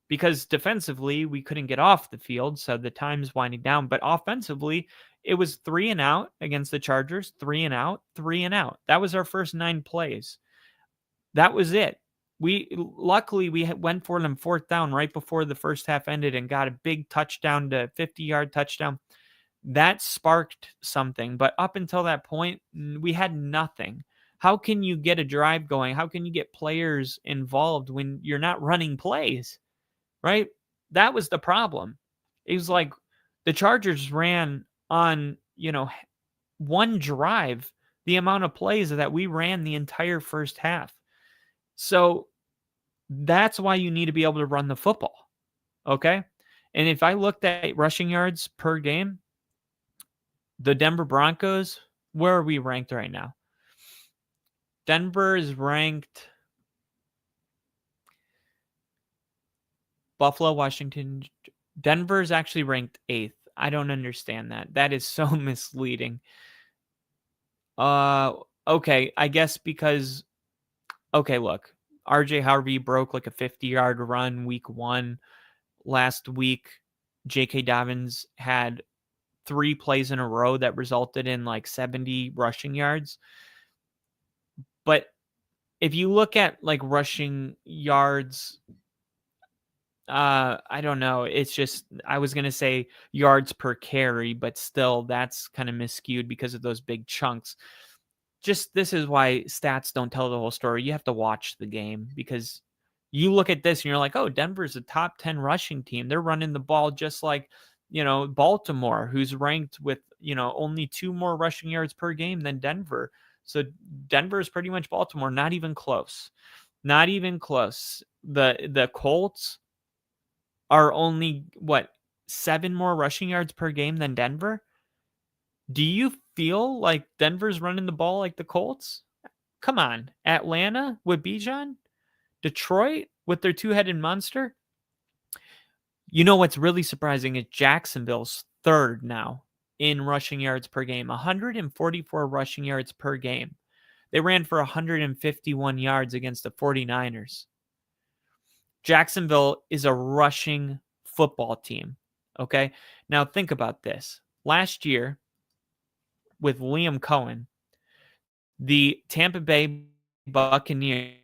Because defensively we couldn't get off the field, so the time's winding down. But offensively, it was 3 and out against the Chargers, 3 and out, 3 and out. That was our first 9 plays. That was it. Luckily we went for them 4th down right before the first half ended and got a big touchdown, to 50-yard touchdown. That sparked something, but up until that point, we had nothing. How can you get a drive going? How can you get players involved when you're not running plays? Right? That was the problem. It was like the Chargers ran on, one drive the amount of plays that we ran the entire first half. So that's why you need to be able to run the football. Okay? And if I looked at rushing yards per game, the Denver Broncos, where are we ranked right now? Denver is ranked Buffalo, Washington. Denver is actually ranked 8th. I don't understand that. That is so misleading. Okay, I guess because, okay, look, RJ Harvey broke like a 50-yard run week 1. Last week, J.K. Dobbins had 3 plays in a row that resulted in like 70 rushing yards. But if you look at like rushing yards, I don't know. It's just, I was going to say yards per carry, but still that's kind of miscued because of those big chunks. Just, this is why stats don't tell the whole story. You have to watch the game, because you look at this and you're like, oh, Denver's a top 10 rushing team. They're running the ball just like, Baltimore, who's ranked with, only 2 more rushing yards per game than Denver. So Denver is pretty much Baltimore. Not even close. Not even close. The Colts are only, 7 more rushing yards per game than Denver? Do you feel like Denver's running the ball like the Colts? Come on. Atlanta with Bijan? Detroit with their 2-headed monster? You know what's really surprising is Jacksonville's 3rd now in rushing yards per game. 144 rushing yards per game. They ran for 151 yards against the 49ers. Jacksonville is a rushing football team. Okay? Now think about this. Last year, with Liam Cohen, the Tampa Bay Buccaneers.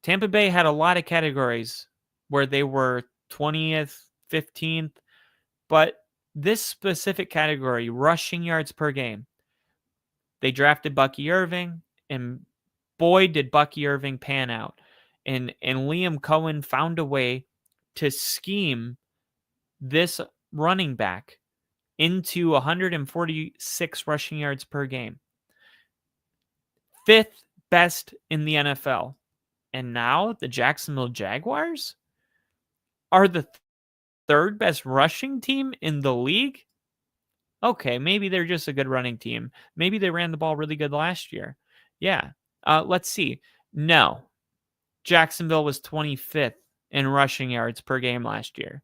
Tampa Bay had a lot of categories where they were 20th, 15th, but this specific category, rushing yards per game, they drafted Bucky Irving, and boy, did Bucky Irving pan out. And Liam Cohen found a way to scheme this running back into 146 rushing yards per game. 5th best in the NFL. And now the Jacksonville Jaguars are the 3rd best rushing team in the league. Okay, maybe they're just a good running team. Maybe they ran the ball really good last year. Yeah. Let's see. No. Jacksonville was 25th in rushing yards per game last year.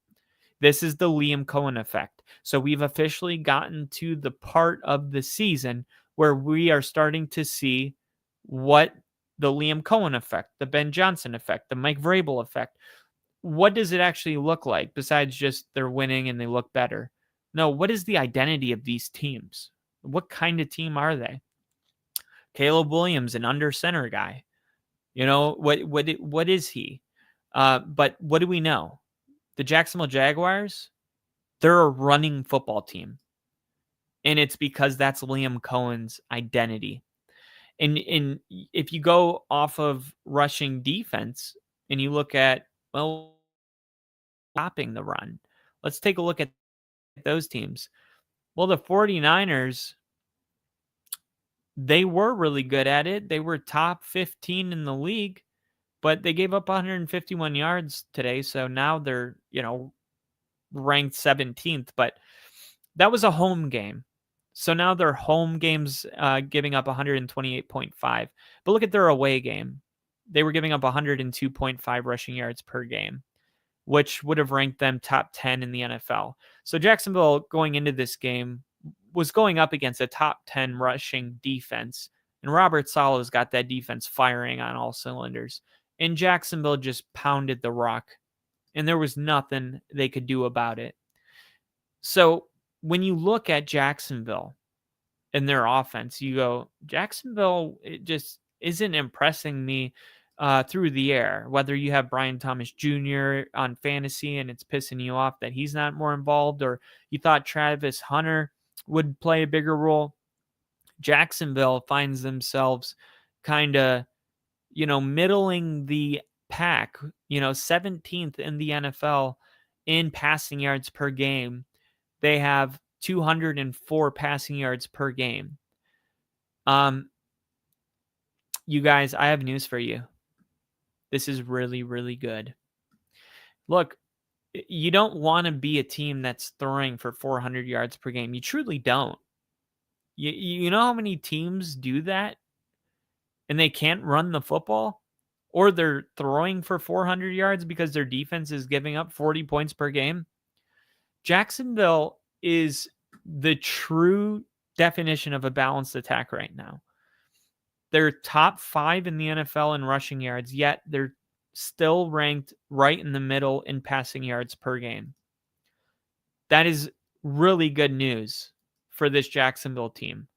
This is the Liam Cohen effect. So we've officially gotten to the part of the season where we are starting to see what the Liam Cohen effect, the Ben Johnson effect, the Mike Vrabel effect, what does it actually look like besides just they're winning and they look better? No, what is the identity of these teams? What kind of team are they? Caleb Williams, an under center guy. What is he? But what do we know? The Jacksonville Jaguars, they're a running football team. And it's because that's Liam Cohen's identity. And if you go off of rushing defense and you look at, stopping the run, let's take a look at those teams. Well, the 49ers, they were really good at it. They were top 15 in the league, but they gave up 151 yards today. So now they're, ranked 17th, but that was a home game. So now their home games giving up 128.5. But look at their away game. They were giving up 102.5 rushing yards per game, which would have ranked them top 10 in the NFL. So Jacksonville going into this game was going up against a top 10 rushing defense. And Robert Sala's got that defense firing on all cylinders. And Jacksonville just pounded the rock. And there was nothing they could do about it. So when you look at Jacksonville and their offense, you go, Jacksonville, it just isn't impressing me through the air. Whether you have Brian Thomas Jr. on fantasy and it's pissing you off that he's not more involved, or you thought Travis Hunter would play a bigger role, Jacksonville finds themselves kind of, middling the pack, 17th in the NFL in passing yards per game. They have 204 passing yards per game. You guys, I have news for you. This is really, really good. Look, you don't want to be a team that's throwing for 400 yards per game. You truly don't. You know how many teams do that and they can't run the football? Or they're throwing for 400 yards because their defense is giving up 40 points per game? Jacksonville is the true definition of a balanced attack right now. They're top 5 in the NFL in rushing yards, yet they're still ranked right in the middle in passing yards per game. That is really good news for this Jacksonville team.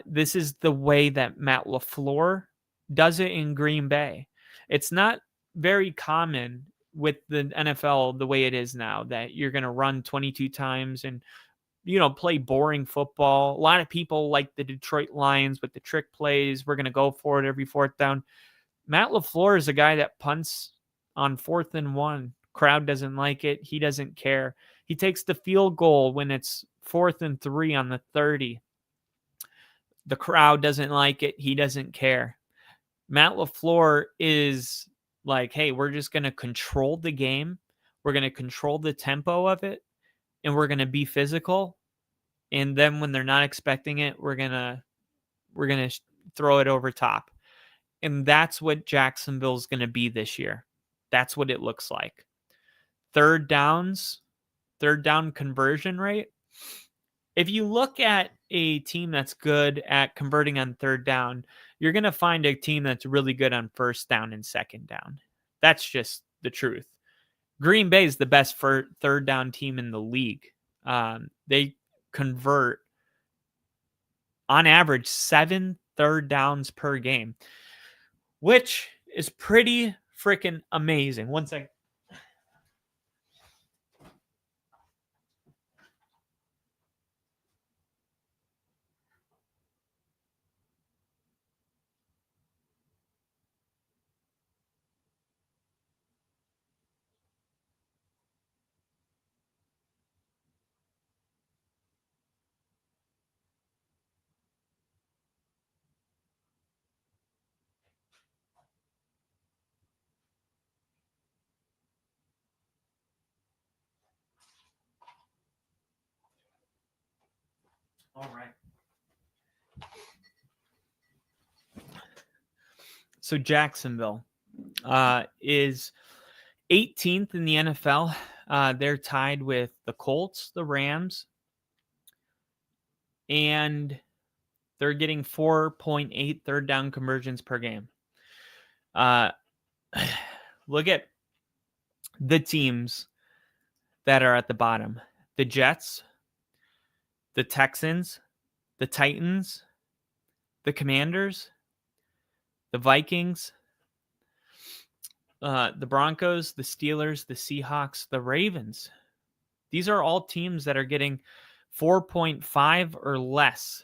This is the way that Matt LaFleur does it in Green Bay. It's not very common with the NFL the way it is now that you're going to run 22 times and, play boring football. A lot of people like the Detroit Lions with the trick plays. We're going to go for it every fourth down. Matt LaFleur is a guy that punts on 4th and 1. Crowd doesn't like it. He doesn't care. He takes the field goal when it's 4th and 3 on the 30. The crowd doesn't like it. He doesn't care. Matt LaFleur is like, hey, we're just going to control the game. We're going to control the tempo of it. And we're going to be physical. And then when they're not expecting it, we're going to throw it over top. And that's what Jacksonville's going to be this year. That's what it looks like. Third down conversion rate. If you look at a team that's good at converting on third down, you're going to find a team that's really good on first down and second down. That's just the truth. Green Bay is the best third down team in the league. They convert on average 7 third downs per game, which is pretty freaking amazing. One second. All right. So Jacksonville is 18th in the NFL. They're tied with the Colts, the Rams, and they're getting 4.8 third down conversions per game. Look at the teams that are at the bottom. The Jets, the Texans, the Titans, the Commanders, the Vikings, the Broncos, the Steelers, the Seahawks, the Ravens. These are all teams that are getting 4.5 or less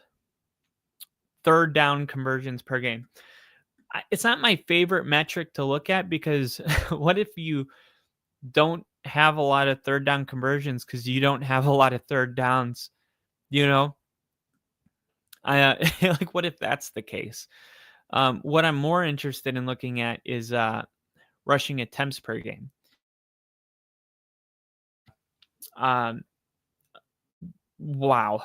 third down conversions per game. It's not my favorite metric to look at because what if you don't have a lot of third down conversions because you don't have a lot of third downs? Like, what if that's the case? What I'm more interested in looking at is rushing attempts per game. Wow.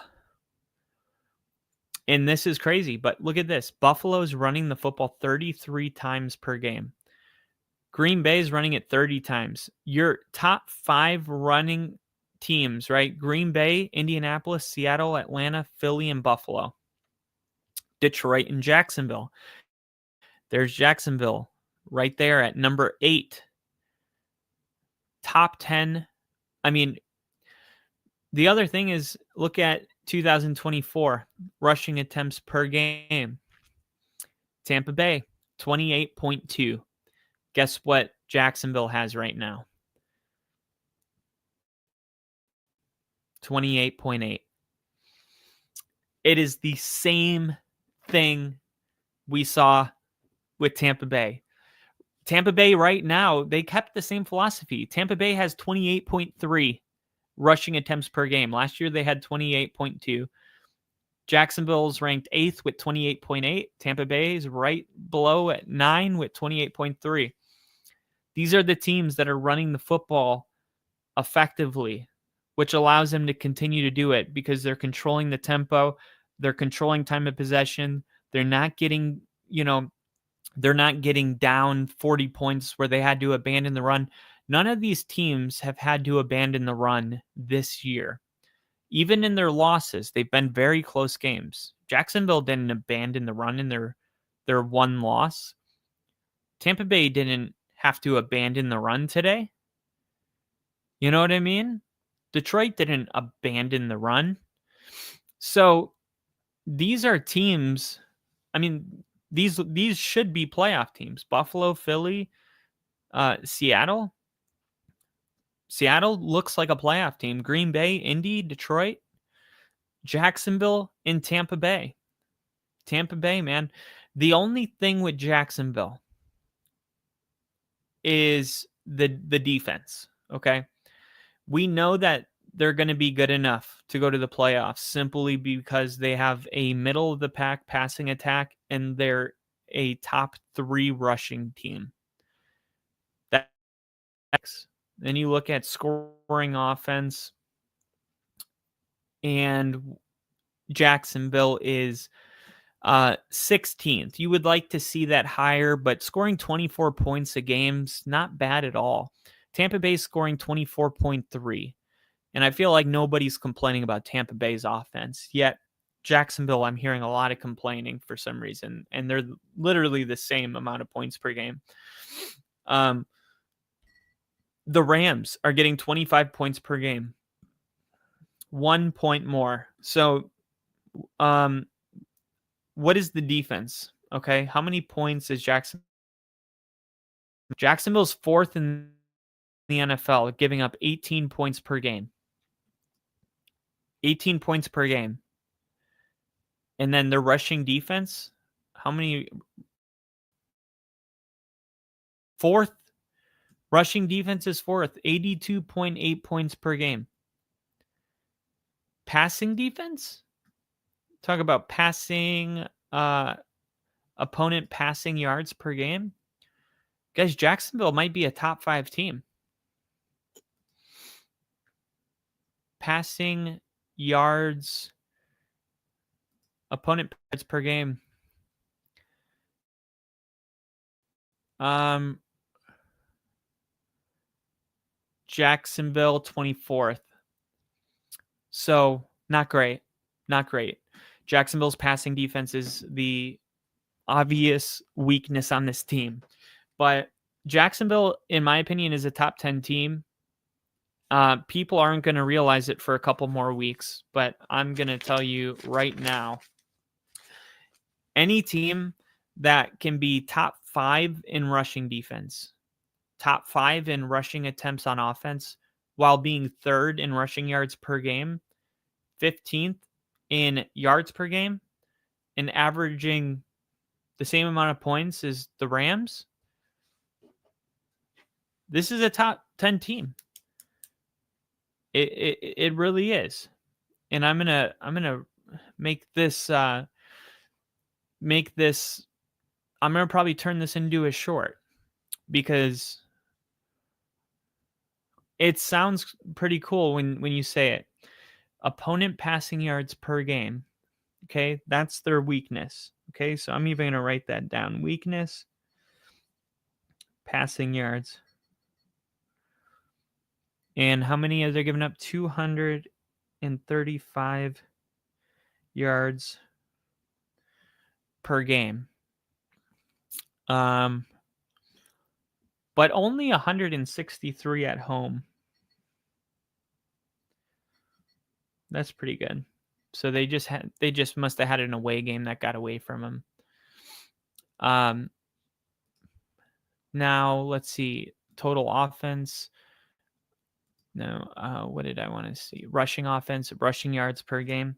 And this is crazy, but look at this. Buffalo's running the football 33 times per game. Green Bay's running it 30 times. Your top 5 running teams, right? Green Bay, Indianapolis, Seattle, Atlanta, Philly, and Buffalo. Detroit and Jacksonville. There's Jacksonville right there at number 8. Top 10. I mean, the other thing is look at 2024 rushing attempts per game. Tampa Bay, 28.2. Guess what Jacksonville has right now? 28.8. It is the same thing we saw with Tampa Bay. Tampa Bay right now, they kept the same philosophy. Tampa Bay has 28.3 rushing attempts per game. Last year they had 28.2. Jacksonville's ranked 8th with 28.8. Tampa Bay is right below at 9 with 28.3. These are the teams that are running the football effectively, which allows them to continue to do it because they're controlling the tempo, they're controlling time of possession, they're not getting, they're not getting down 40 points where they had to abandon the run. None of these teams have had to abandon the run this year. Even in their losses, they've been very close games. Jacksonville didn't abandon the run in their one loss. Tampa Bay didn't have to abandon the run today. You know what I mean? Detroit didn't abandon the run. So these are teams, I mean, these should be playoff teams. Buffalo, Philly, Seattle. Seattle looks like a playoff team. Green Bay, Indy, Detroit, Jacksonville, and Tampa Bay. Tampa Bay, man. The only thing with Jacksonville is the defense, okay? We know that they're going to be good enough to go to the playoffs simply because they have a middle of the pack passing attack and they're a top 3 rushing team. Then you look at scoring offense, and Jacksonville is 16th. You would like to see that higher, but scoring 24 points a game's not bad at all. Tampa Bay scoring 24.3. And I feel like nobody's complaining about Tampa Bay's offense. Yet Jacksonville, I'm hearing a lot of complaining for some reason. And they're literally the same amount of points per game. The Rams are getting 25 points per game. 1 point more. So what is the defense? Okay. How many points is Jacksonville? Jacksonville's 4th in the NFL, giving up 18 points per game. 18 points per game. And then their rushing defense, how many? 4th. Rushing defense is 4th, 82.8 points per game. Passing defense? Talk about passing, opponent passing yards per game. Guys, Jacksonville might be a top 5 team. Passing yards, opponent yards per game. Jacksonville 24th. So not great. Not great. Jacksonville's passing defense is the obvious weakness on this team. But Jacksonville, in my opinion, is a top 10 team. People aren't going to realize it for a couple more weeks, but I'm going to tell you right now, any team that can be top 5 in rushing defense, top 5 in rushing attempts on offense, while being 3rd in rushing yards per game, 15th in yards per game, and averaging the same amount of points as the Rams, this is a top 10 team. It really is. And I'm gonna make this I'm going to probably turn this into a short because it sounds pretty cool when you say it. Opponent passing yards per game. Okay, that's their weakness. Okay, so I'm even going to write that down. Weakness, passing yards. And how many are they giving up? 235 yards per game. But only 163 at home. That's pretty good. So they just must have had an away game that got away from them. Now let's see. Total offense. No, what did I want to see? Rushing offense, rushing yards per game.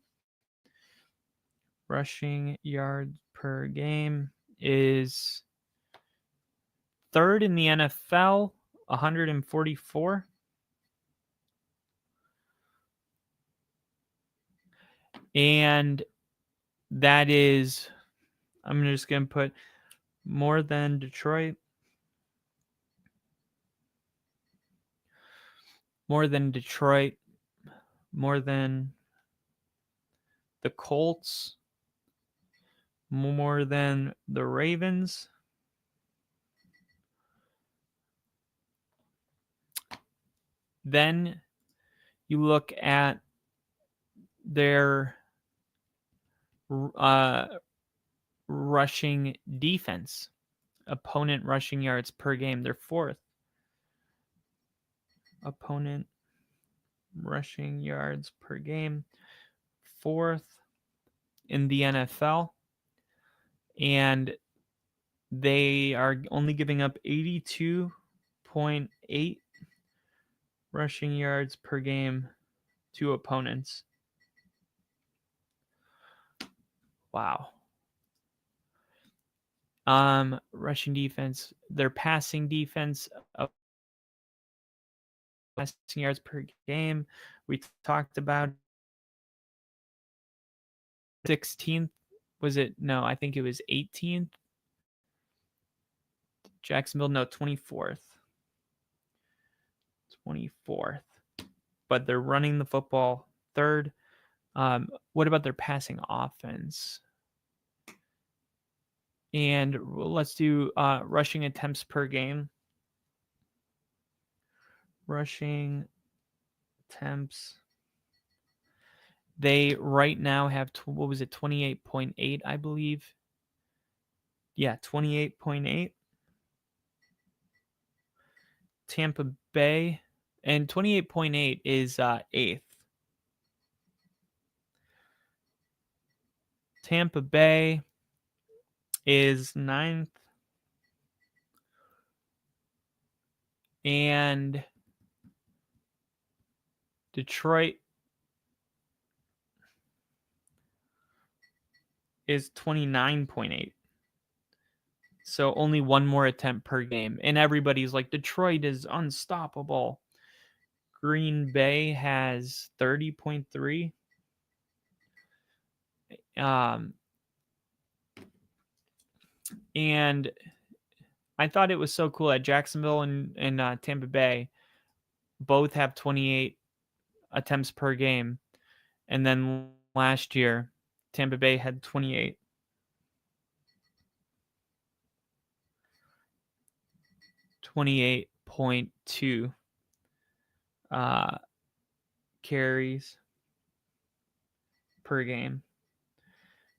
Rushing yards per game is third in the NFL, 144. And that is, I'm just going to put more than Detroit. More than Detroit. More than the Colts. More than the Ravens. Then you look at their rushing defense, opponent rushing yards per game. They're fourth. Opponent rushing yards per game, fourth in the NFL. And they are only giving up 82.8 rushing yards per game to opponents. Wow. Rushing defense, their passing defense, passing yards per game. We talked about 16th. Was it? No, I think it was 18th. Jacksonville, no, 24th. 24th. But they're running the football third. What about their passing offense? And let's do rushing attempts per game. Rushing attempts. They right now have, 28.8, I believe. Yeah, 28.8. Tampa Bay. And 28.8 is 8th. Tampa Bay is 9th. And Detroit is 29.8. So only one more attempt per game. And everybody's like, Detroit is unstoppable. Green Bay has 30.3. And I thought it was so cool that Jacksonville and Tampa Bay both have 28 attempts per game. And then last year, Tampa Bay had 28. 28.2 carries per game,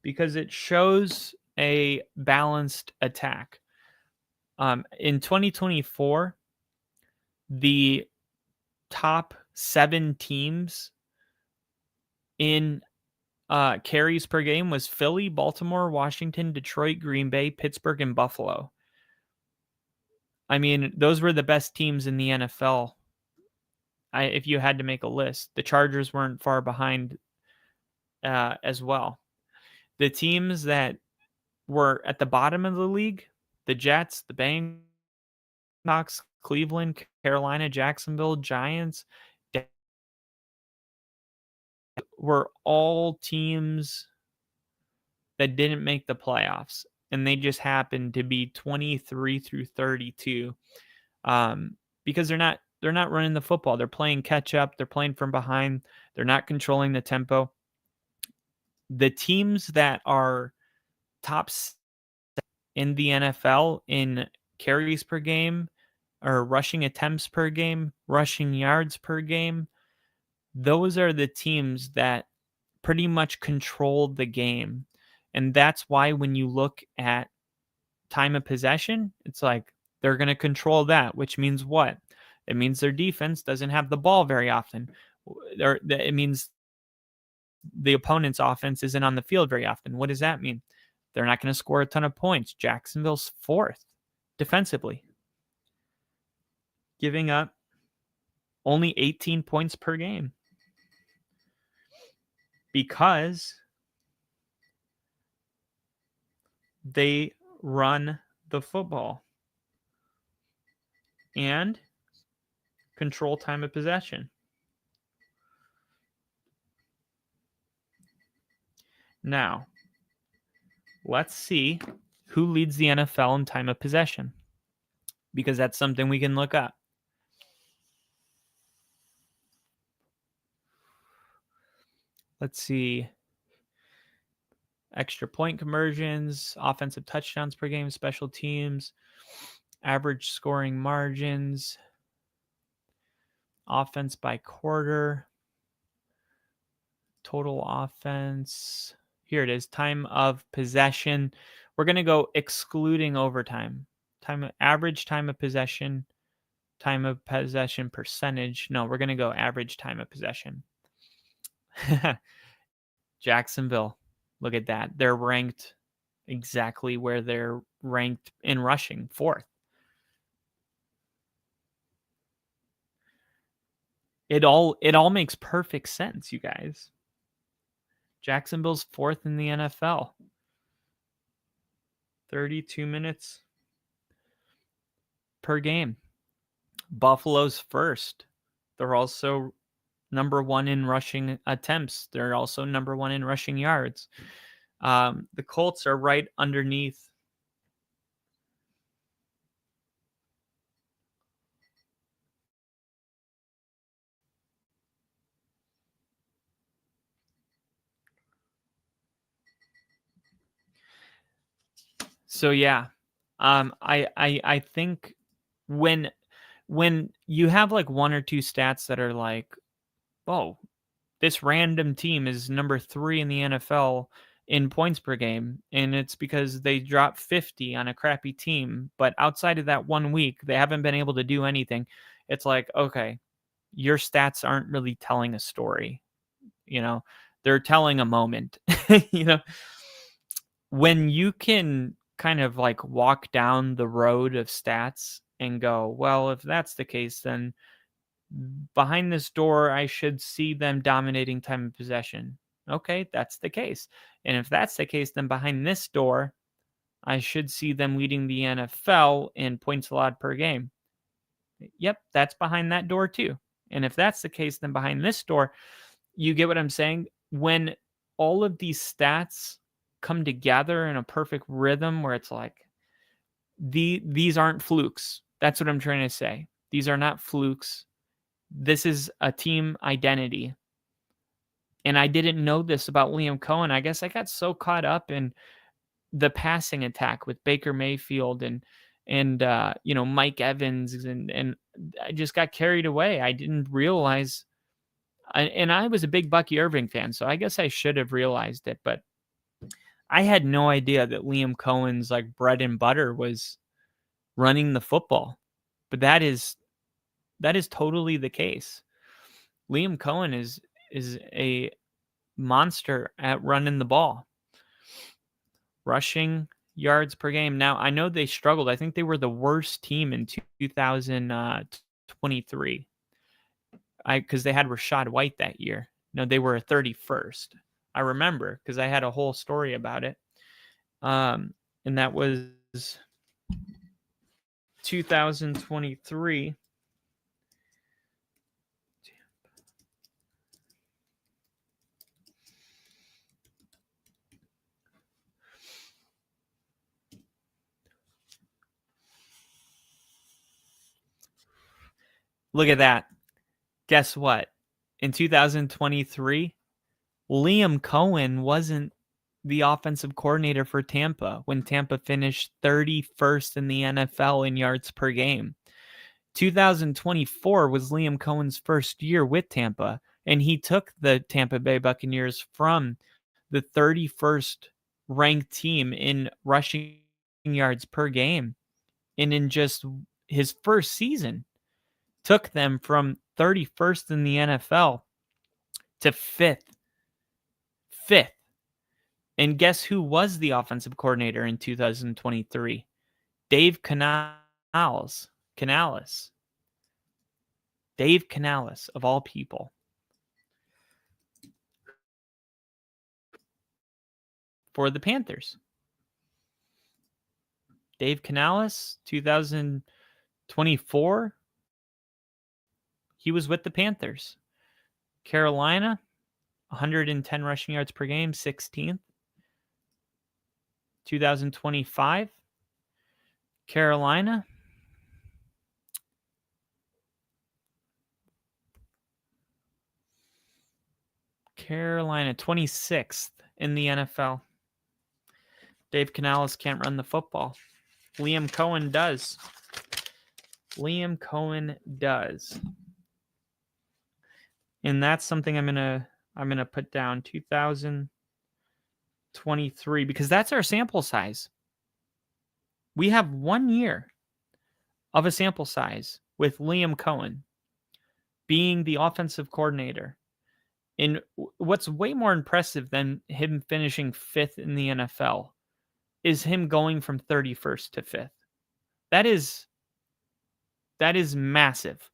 because it shows a balanced attack. In 2024, the top 7 teams in carries per game was Philly, Baltimore, Washington, Detroit, Green Bay, Pittsburgh, and Buffalo. I mean, those were the best teams in the NFL. If you had to make a list, the Chargers weren't far behind as well. The teams that were at the bottom of the league, the Jets, the Bengals, Cleveland, Carolina, Jacksonville, Giants, were all teams that didn't make the playoffs. and they just happen to be 23 through 32, because they're not running the football. They're playing catch up. They're playing from behind. They're not controlling the tempo. The teams that are top in the NFL in carries per game or rushing attempts per game, rushing yards per game, those are the teams that pretty much control the game. And that's why when you look at time of possession, it's like they're going to control that, which means what? It means their defense doesn't have the ball very often. It means the opponent's offense isn't on the field very often. What does that mean? They're not going to score a ton of points. Jacksonville's 4th defensively, giving up only 18 points per game because they run the football and control time of possession. Now, let's see who leads the NFL in time of possession, because that's something we can look up. Let's see. Extra point conversions, offensive touchdowns per game, special teams, average scoring margins, offense by quarter, total offense. Here it is, time of possession. We're going to go excluding overtime. Average time of possession percentage. No, we're going to go average time of possession. Jacksonville, look at that. They're ranked exactly where they're ranked in rushing, 4th. It all makes perfect sense, you guys. Jacksonville's 4th in the NFL. 32 minutes per game. Buffalo's 1st. They're also number 1 in rushing attempts. They're also number 1 in rushing yards. The Colts are right underneath. So yeah, I think when you have like 1 or 2 stats that are like, oh, this random team is number 3 in the NFL in points per game, and it's because they dropped 50 on a crappy team, but outside of that 1 week, they haven't been able to do anything. It's like, okay, your stats aren't really telling a story. They're telling a moment. When you can kind of like walk down the road of stats and go, well, if that's the case, then behind this door, I should see them dominating time of possession. Okay, that's the case. And if that's the case, then behind this door, I should see them leading the NFL in points allowed per game. Yep, that's behind that door too. And if that's the case, then behind this door, you get what I'm saying? When all of these stats come together in a perfect rhythm where it's like, these aren't flukes. That's what I'm trying to say. These are not flukes. This is a team identity. And I didn't know this about Liam Cohen. I guess I got so caught up in the passing attack with Baker Mayfield and Mike Evans, and I just got carried away. I didn't realize, and I was a big Bucky Irving fan, so I guess I should have realized it, but I had no idea that Liam Cohen's like bread and butter was running the football. But that is totally the case. Liam Cohen is a monster at running the ball. Rushing yards per game. Now, I know they struggled. I think they were the worst team in 2023. Because they had Rachaad White that year. No, they were 31st. I remember because I had a whole story about it. And that was 2023. Look at that. Guess what? In 2023, Liam Cohen wasn't the offensive coordinator for Tampa when Tampa finished 31st in the NFL in yards per game. 2024 was Liam Cohen's first year with Tampa, and he took the Tampa Bay Buccaneers from the 31st ranked team in rushing yards per game. And in just his first season, took them from 31st in the NFL to fifth. And guess who was the offensive coordinator in 2023? Dave Canales. Dave Canales, of all people. For the Panthers. Dave Canales, 2024, he was with the Panthers. Carolina, 110 rushing yards per game, 16th. 2025, Carolina, Carolina, 26th in the NFL. Dave Canales can't run the football. Liam Cohen does. Liam Cohen does. And that's something I'm gonna put down 2023 because that's our sample size. We have 1 year of a sample size with Liam Cohen being the offensive coordinator. And what's way more impressive than him finishing 5th in the NFL is him going from 31st to 5th. That is massive,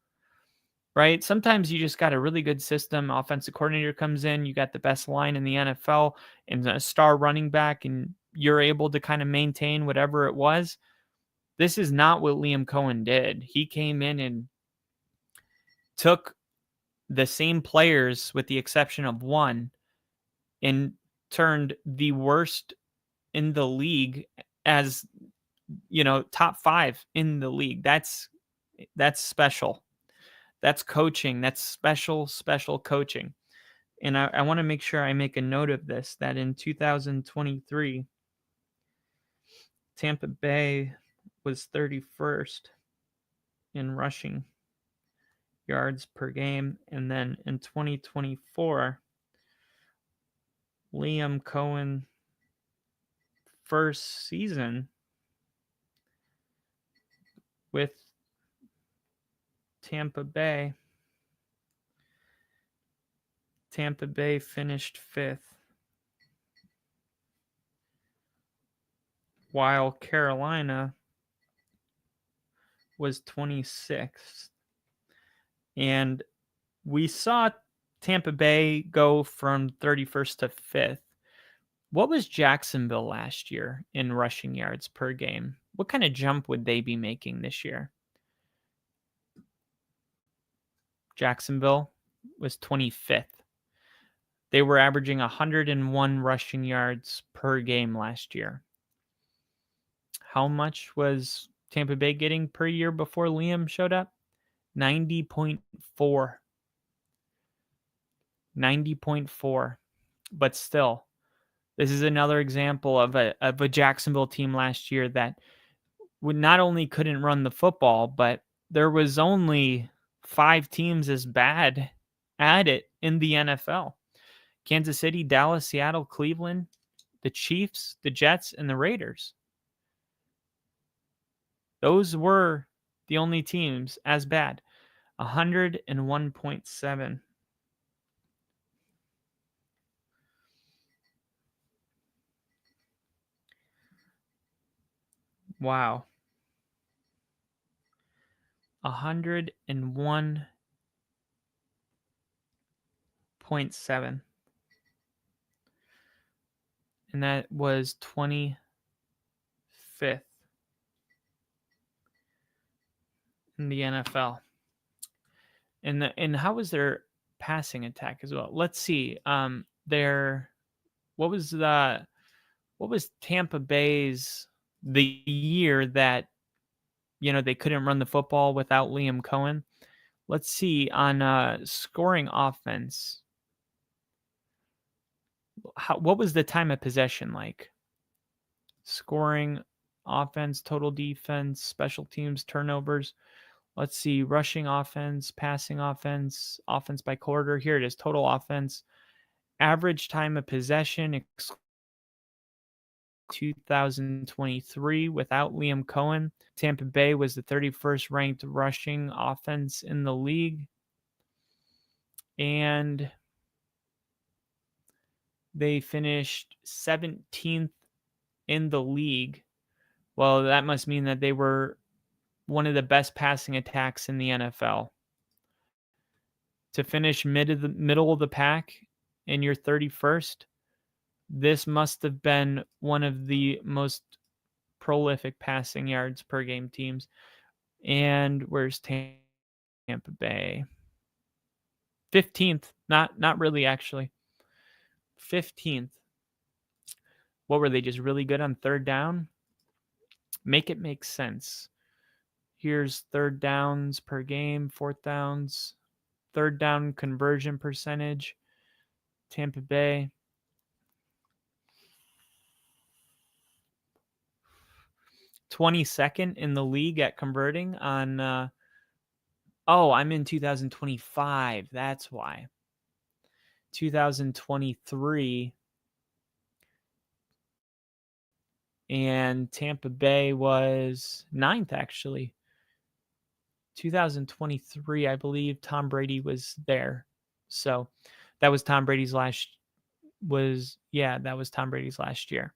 right? Sometimes you just got a really good system. Offensive coordinator comes in, you got the best line in the NFL and a star running back, and you're able to kind of maintain whatever it was. This is not what Liam Cohen did. He came in and took the same players with the exception of one and turned the worst in the league as, top 5 in the league. That's special. That's coaching. That's special coaching. And I want to make sure I make a note of this, that in 2023, Tampa Bay was 31st in rushing yards per game. And then in 2024, Liam Cohen first season with Tampa Bay finished 5th, while Carolina was 26th. And we saw Tampa Bay go from 31st to 5th. What was Jacksonville last year in rushing yards per game? What kind of jump would they be making this year? Jacksonville was 25th. They were averaging 101 rushing yards per game last year. How much was Tampa Bay getting per year before Liam showed up? 90.4. 90.4. But still, this is another example of a Jacksonville team last year that would not only couldn't run the football, but there was only 5 teams as bad at it in the NFL. Kansas City, Dallas, Seattle, Cleveland, the Chiefs, the Jets, and the Raiders. Those were the only teams as bad. 101.7. Wow. 101.7. And that was 25th in the NFL. And how was their passing attack as well? Let's see. What was Tampa Bay's the year that they couldn't run the football without Liam Cohen? Let's see on scoring offense. What was the time of possession like? Scoring offense, total defense, special teams, turnovers. Let's see, rushing offense, passing offense, offense by quarter. Here it is, total offense. Average time of possession, 2023 without Liam Cohen. Tampa Bay was the 31st ranked rushing offense in the league. And they finished 17th in the league. Well, that must mean that they were one of the best passing attacks in the NFL. To finish middle of the pack and you're 31st, this must have been one of the most prolific passing yards per game teams. And where's Tampa Bay? 15th. Not really, actually. 15th. What were they, just really good on third down? Make it make sense. Here's third downs per game, fourth downs, third down conversion percentage. Tampa Bay. 22nd in the league at converting on I'm in 2025. That's why. 2023 and Tampa Bay was 9th actually. 2023, I believe Tom Brady was there. So that was Tom Brady's last year.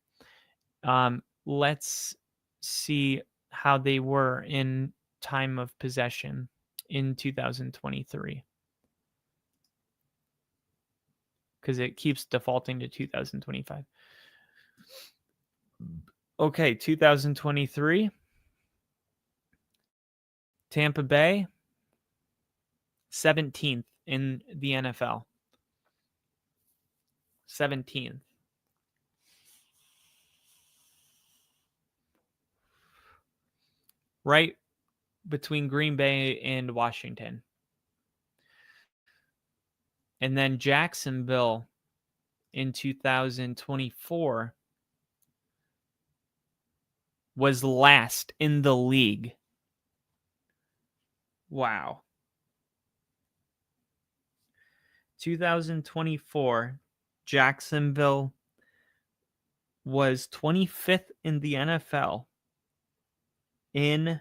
Let's see how they were in time of possession in 2023. Because it keeps defaulting to 2025. Okay, 2023. Tampa Bay, 17th in the NFL. 17th. Right between Green Bay and Washington. And then Jacksonville in 2024 was last in the league. Wow. 2024, Jacksonville was 25th in the NFL in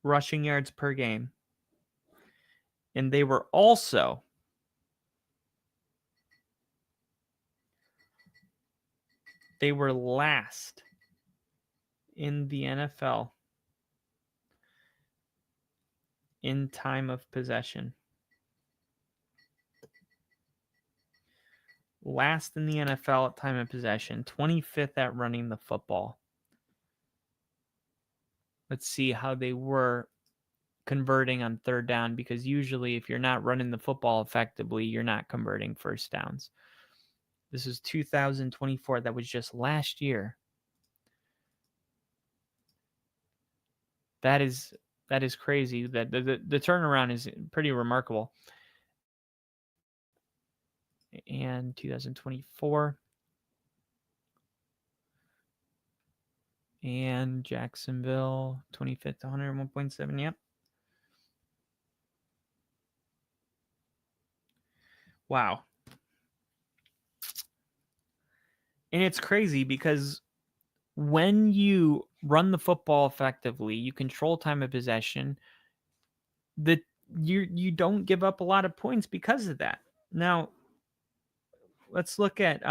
rushing yards per game. And they were also last in the NFL in time of possession. Last in the NFL at time of possession, 25th at running the football. Let's see how they were converting on third down, because usually if you're not running the football effectively, you're not converting first downs. This is 2024. That was just last year. That is crazy. That the turnaround is pretty remarkable. And 2024. And Jacksonville, 25th to 101.7. Yep. Wow. And it's crazy because when you run the football effectively, you control time of possession, that you don't give up a lot of points because of that. Now, let's look at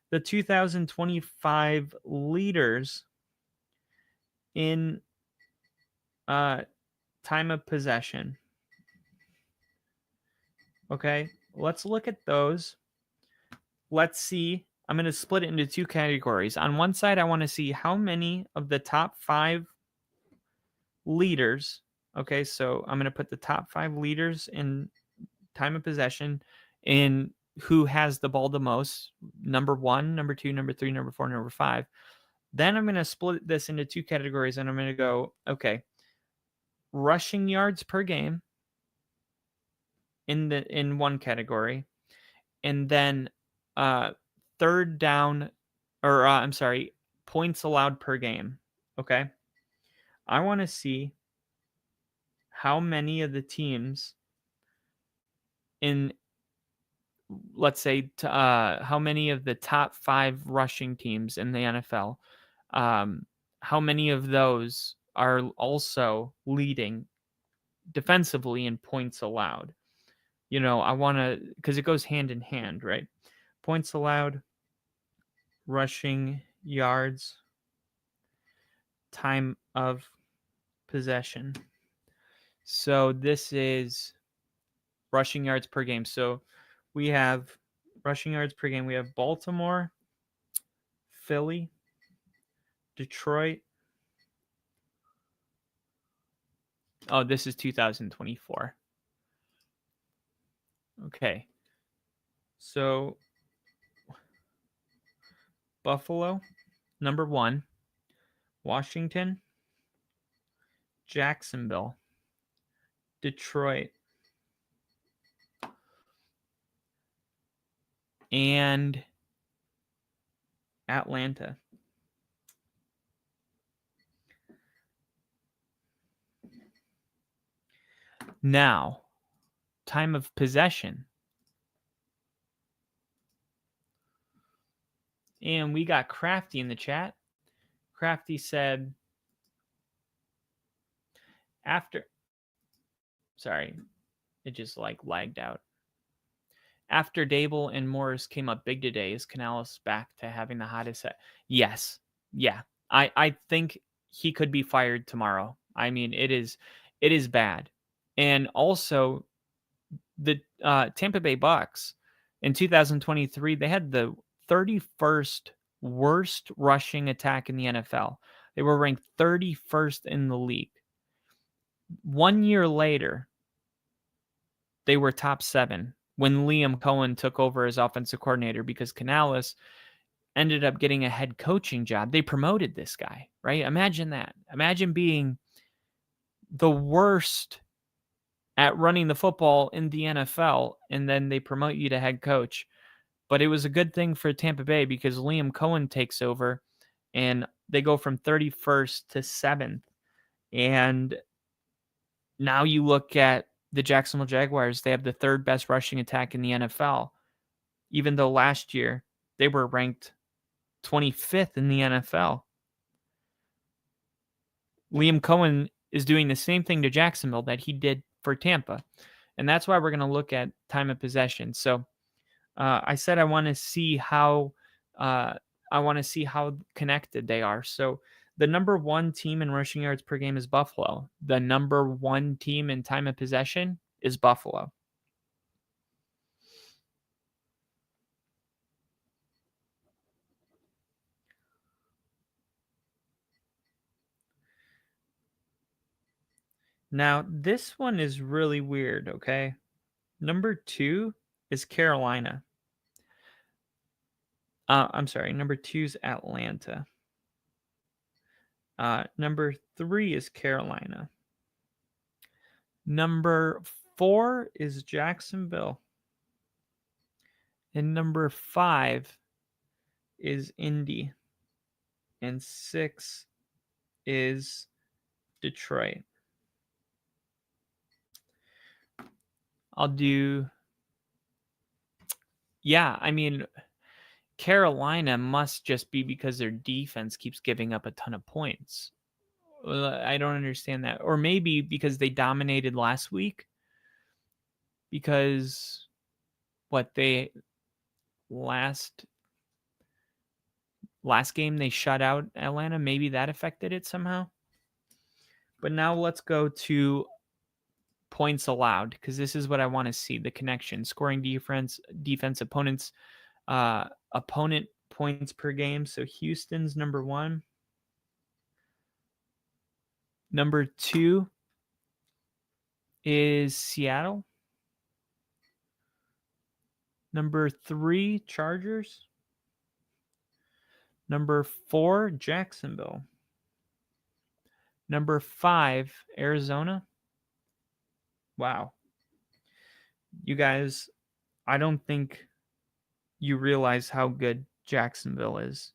the 2025 leaders in time of possession. Okay, let's look at those. Let's see. I'm going to split it into two categories. On one side, I want to see how many of the top 5 leaders. Okay, so I'm going to put the top 5 leaders in time of possession in who has the ball the most. Number 1, number 2, number 3, number 4, number 5. Then I'm going to split this into two categories, and I'm going to go, okay, rushing yards per game in one category, and then third down, or I'm sorry, points allowed per game. Okay. I want to see how many of the teams in, let's say, how many of the top 5 rushing teams in the NFL, how many of those are also leading defensively in points allowed. I want to, because it goes hand in hand, right? Points allowed, rushing yards, time of possession. So this is rushing yards per game. So we have rushing yards per game. We have Baltimore, Philly, Detroit. Oh, this is 2024. Okay. So Buffalo, number 1. Washington, Jacksonville, Detroit, and Atlanta. Now, time of possession. And we got Crafty in the chat. Crafty said, sorry, it just lagged out. After Dable and Morris came up big today, is Canales back to having the hottest set? Yes. Yeah. I think he could be fired tomorrow. I mean, it is bad. And also, the Tampa Bay Bucks in 2023, they had the 31st worst rushing attack in the NFL. They were ranked 31st in the league. 1 year later, they were top 7 when Liam Cohen took over as offensive coordinator, because Canales ended up getting a head coaching job. They promoted this guy, right? Imagine that. Imagine being the worst at running the football in the NFL, and then they promote you to head coach. But it was a good thing for Tampa Bay, because Liam Cohen takes over and they go from 31st to 7th. And now you look at the Jacksonville Jaguars, they have the 3rd best rushing attack in the NFL, even though last year they were ranked 25th in the NFL. Liam Cohen is doing the same thing to Jacksonville that he did for Tampa. And that's why we're going to look at time of possession. So I said I want to see how connected they are. So the number 1 team in rushing yards per game is Buffalo. The number 1 team in time of possession is Buffalo. Now, this one is really weird, okay? Number 2 is Carolina. I'm sorry, number 2 is Atlanta. Number 3 is Carolina. Number 4 is Jacksonville. And number 5 is Indy. And 6 is Detroit. I'll do... Yeah, I mean, Carolina must just be because their defense keeps giving up a ton of points. I don't understand that. Or maybe because they dominated last week. Because they last game they shut out Atlanta. Maybe that affected it somehow. But now let's go to points allowed, because this is what I want to see, the connection. Scoring defense, opponent points per game. So Houston's number 1. Number 2 is Seattle. Number 3, Chargers. Number 4, Jacksonville. Number 5, Arizona. Wow. You guys, I don't think you realize how good Jacksonville is.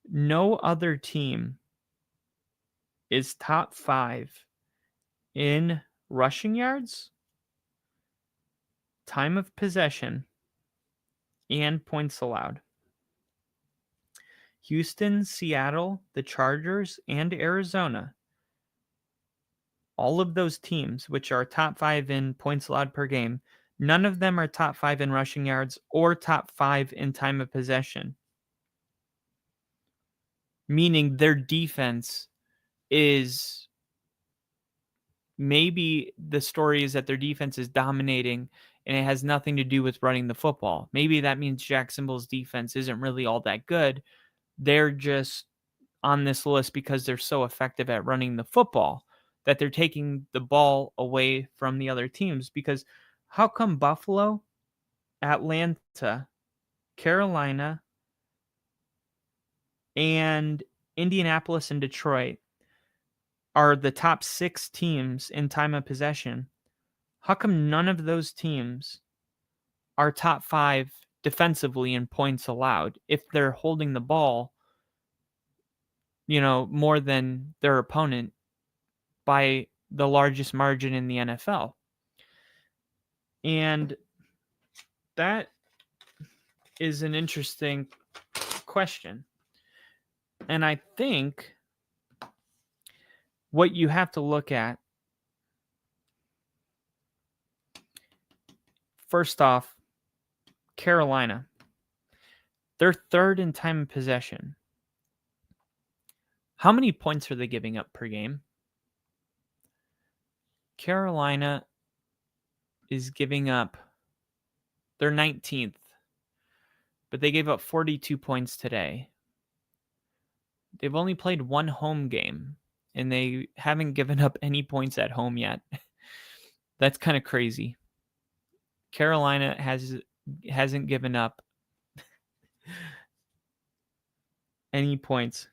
No other team is top 5 in rushing yards, time of possession, and points allowed. Houston, Seattle, the Chargers, and Arizona, all of those teams, which are top 5 in points allowed per game, none of them are top 5 in rushing yards or top 5 in time of possession. Meaning their defense is, maybe the story is that their defense is dominating and it has nothing to do with running the football. Maybe that means Jacksonville's defense isn't really all that good. They're just on this list because they're so effective at running the football that they're taking the ball away from the other teams. Because how come Buffalo, Atlanta, Carolina, and Indianapolis and Detroit are the top 6 teams in time of possession? How come none of those teams are top 5 defensively in points allowed if they're holding the ball, more than their opponent by the largest margin in the NFL? And that is an interesting question. And I think what you have to look at, first off, Carolina, they're third in time of possession. How many points are they giving up per game? Carolina is giving up, they're 19th, but they gave up 42 points today. They've only played one home game, and they haven't given up any points at home yet. That's kind of crazy. Carolina hasn't given up any points.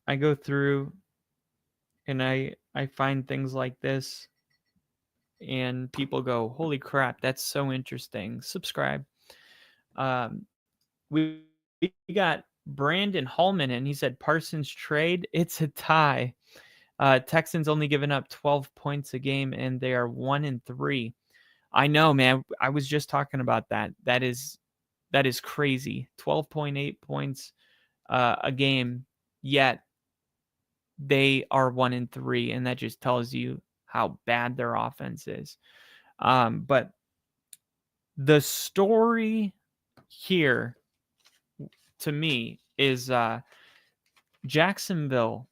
I go through and I find things like this, and people go, "Holy crap, that's so interesting." Subscribe. We got Brandon Hallman, and he said Parsons trade. It's a tie. Texans only giving up 12 points a game, and they are 1-3. I know, man. I was just talking about that. That is crazy. 12.8 points a game, yet they are 1-3, and that just tells you how bad their offense is. But the story here, to me, is Jacksonville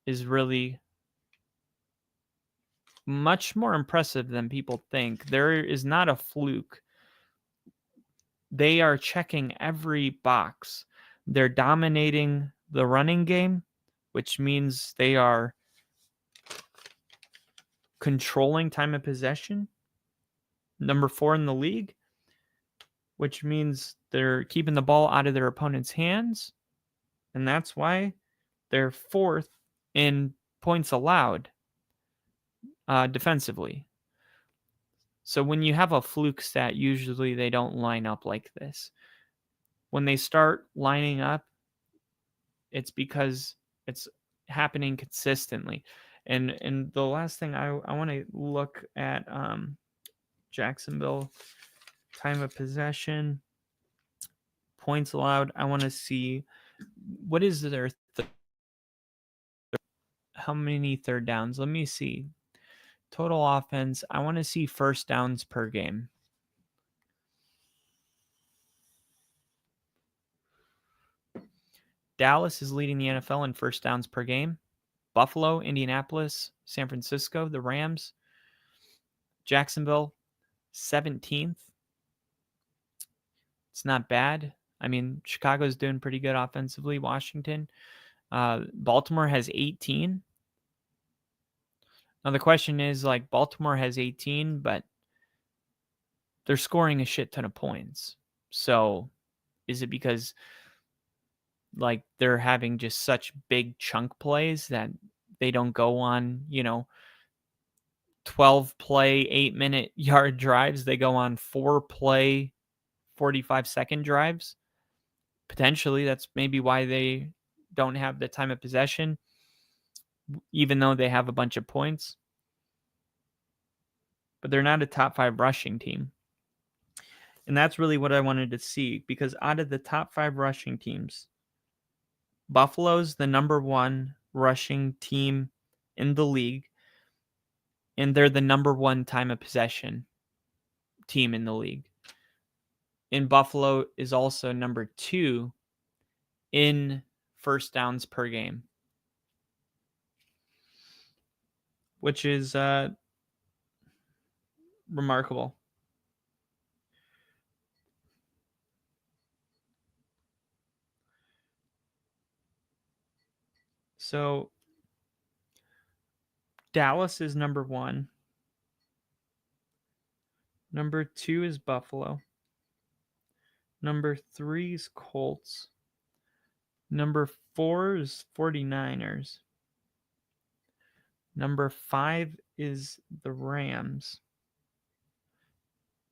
is really much more impressive than people think. There is not a fluke. They are checking every box. They're dominating the running game, which means they are controlling time of possession. Number 4 in the league, which means they're keeping the ball out of their opponent's hands. And that's why they're 4th in points allowed defensively. So when you have a fluke stat, usually they don't line up like this. When they start lining up, it's because it's happening consistently. And the last thing I want to look at, Jacksonville time of possession, points allowed. I want to see what is their how many third downs. Let me see. Total offense. I want to see first downs per game. Dallas is leading the NFL in first downs per game. Buffalo, Indianapolis, San Francisco, the Rams. Jacksonville, 17th. It's not bad. I mean, Chicago's doing pretty good offensively. Washington. Baltimore has 18. Now the question is, like, Baltimore has 18, but they're scoring a shit ton of points. So is it because like they're having just such big chunk plays that they don't go on, 12 play, 8-minute yard drives? They go on 4 play, 45-second drives. Potentially, that's maybe why they don't have the time of possession, even though they have a bunch of points. But they're not a top 5 rushing team. And that's really what I wanted to see, because out of the top 5 rushing teams, Buffalo's the number 1 rushing team in the league, and they're the number 1 time of possession team in the league. And Buffalo is also number 2 in first downs per game, which is remarkable. So Dallas is number 1. Number 2 is Buffalo. Number 3 is Colts. Number 4 is 49ers. Number 5 is the Rams.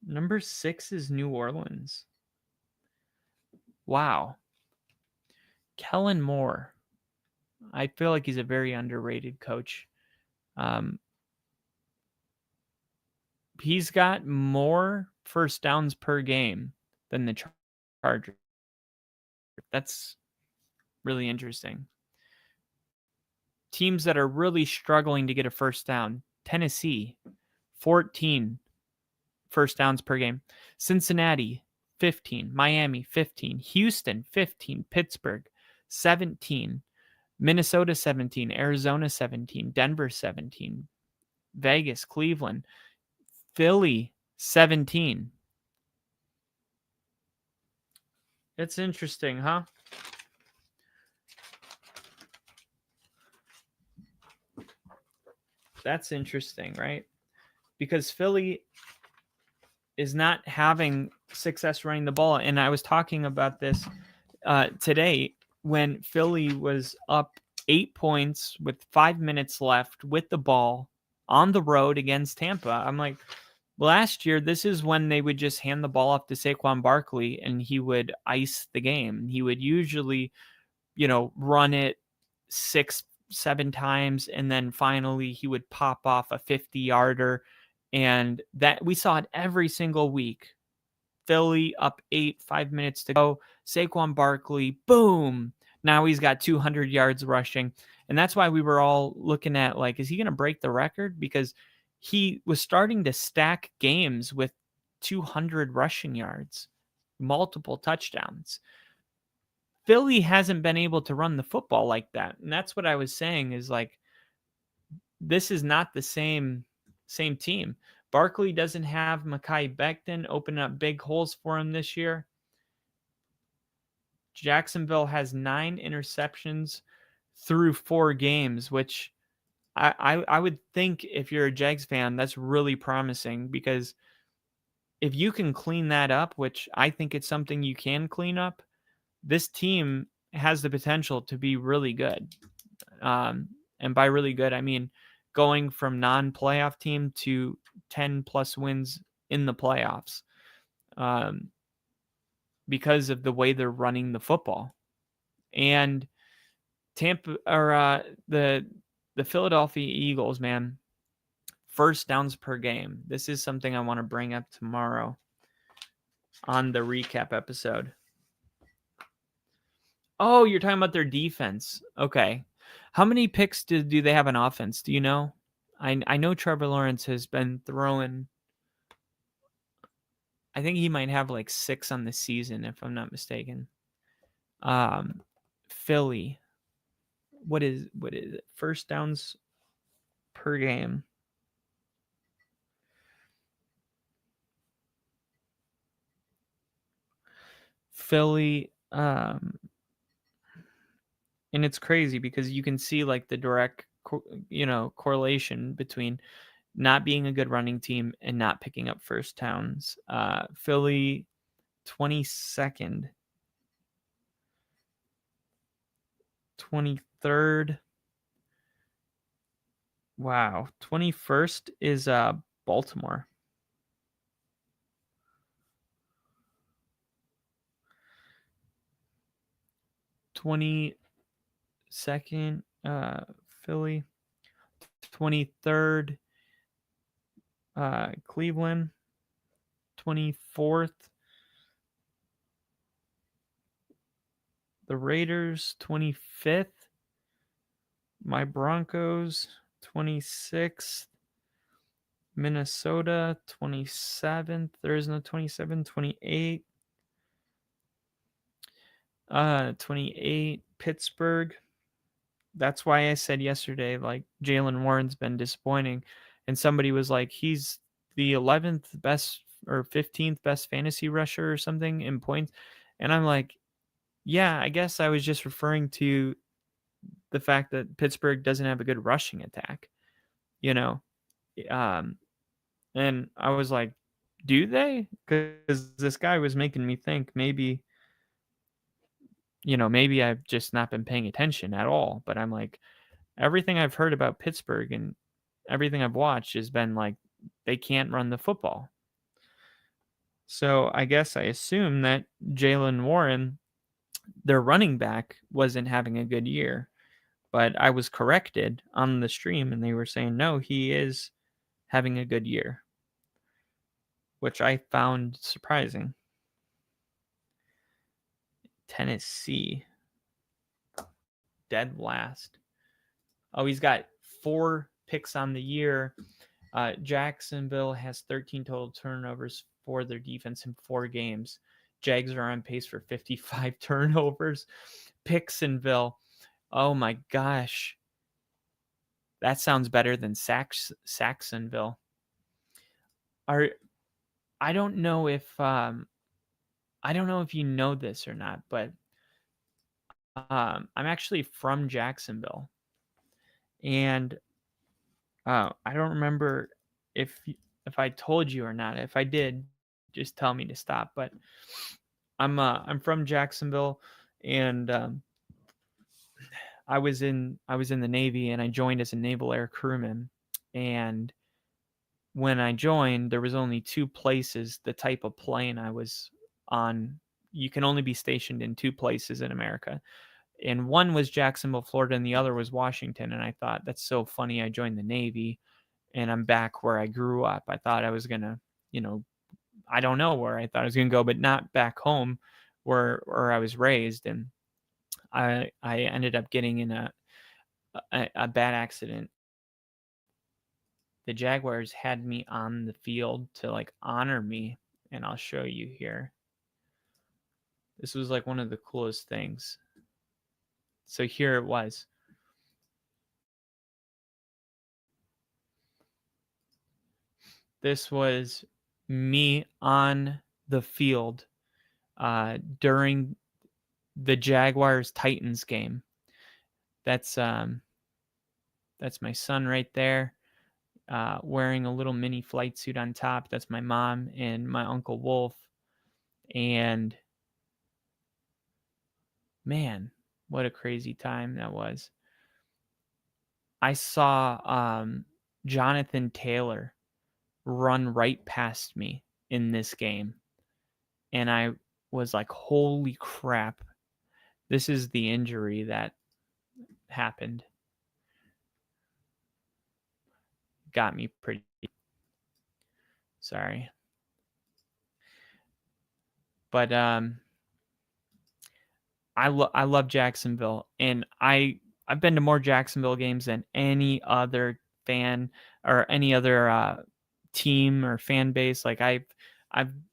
Number 6 is New Orleans. Wow. Kellen Moore. I feel like he's a very underrated coach. He's got more first downs per game than the Chargers. That's really interesting. Teams that are really struggling to get a first down: Tennessee, 14 first downs per game. Cincinnati, 15. Miami, 15. Houston, 15. Pittsburgh, 17. Minnesota, 17. Arizona, 17. Denver, 17. Vegas, Cleveland, Philly, 17. It's interesting, huh? That's interesting, right? Because Philly is not having success running the ball. And I was talking about this today when Philly was up 8 points with 5 minutes left with the ball on the road against Tampa. I'm like, last year, this is when they would just hand the ball off to Saquon Barkley and he would ice the game. He would usually, run it 6-7 times, and then finally he would pop off a 50-yarder. And that we saw it every single week. Philly up 8, 5 minutes to go. Saquon Barkley, boom. Now he's got 200 yards rushing. And that's why we were all looking at, like, is he going to break the record? Because he was starting to stack games with 200 rushing yards, multiple touchdowns. Philly hasn't been able to run the football like that. And that's what I was saying is, like, this is not the same team. Barkley doesn't have Mekhi Becton opening up big holes for him this year. Jacksonville has 9 interceptions through 4 games, which I would think, if you're a Jags fan, that's really promising, because if you can clean that up, which I think it's something you can clean up, this team has the potential to be really good. And by really good, I mean going from non-playoff team to 10 plus wins in the playoffs, because of the way they're running the football. And Tampa, or the Philadelphia Eagles, man, first downs per game. This is something I want to bring up tomorrow on the recap episode. Oh, you're talking about their defense. Okay. How many picks do they have on offense? Do you know? I know Trevor Lawrence has been throwing, I think he might have like 6 on the season, if I'm not mistaken. Philly. What is it? First downs per game. Philly, and it's crazy because you can see like the direct correlation between not being a good running team and not picking up first downs. Philly 22nd, 23rd. Wow, 21st is Baltimore. Second, Philly. 23rd, Cleveland. 24th, the Raiders. 25th, my Broncos. 26th, Minnesota. 27th, there is no 27. 28, 28, Pittsburgh. That's why I said yesterday, like, Jalen Warren's been disappointing. And somebody was like, he's the 11th best or 15th best fantasy rusher or something in points. And I'm like, yeah, I guess I was just referring to the fact that Pittsburgh doesn't have a good rushing attack, you know? And I was like, do they? Because this guy was making me think maybe I've just not been paying attention at all. But I'm like, everything I've heard about Pittsburgh and everything I've watched has been like, they can't run the football. So I guess I assume that Jalen Warren, their running back, wasn't having a good year. But I was corrected on the stream and they were saying, no, he is having a good year, which I found surprising. Tennessee, dead last. Oh, he's got 4 picks on the year. Jacksonville has 13 total turnovers for their defense in 4 games. Jags are on pace for 55 turnovers. Picksonville, oh my gosh. That sounds better than Saxonville. I don't know if you know this or not, but I'm actually from Jacksonville, and I don't remember if I told you or not. If I did, just tell me to stop. But I'm from Jacksonville, and I was in the Navy, and I joined as a naval air crewman. And when I joined, there was only 2 places, the type of plane I was on. You can only be stationed in 2 places in America. And one was Jacksonville, Florida, and the other was Washington. And I thought, that's so funny. I joined the Navy and I'm back where I grew up. I thought I was going to, I don't know where I thought I was going to go, but not back home where I was raised. And I ended up getting in a bad accident. The Jaguars had me on the field to like honor me. And I'll show you here. This was like one of the coolest things. So here it was. This was me on the field during the Jaguars-Titans game. That's my son right there, wearing a little mini flight suit on top. That's my mom and my Uncle Wolf. And man, what a crazy time that was. I saw Jonathan Taylor run right past me in this game. And I was like, holy crap. This is the injury that happened. Got me pretty. Sorry. But I love Jacksonville, and I've been to more Jacksonville games than any other fan or any other team or fan base. Like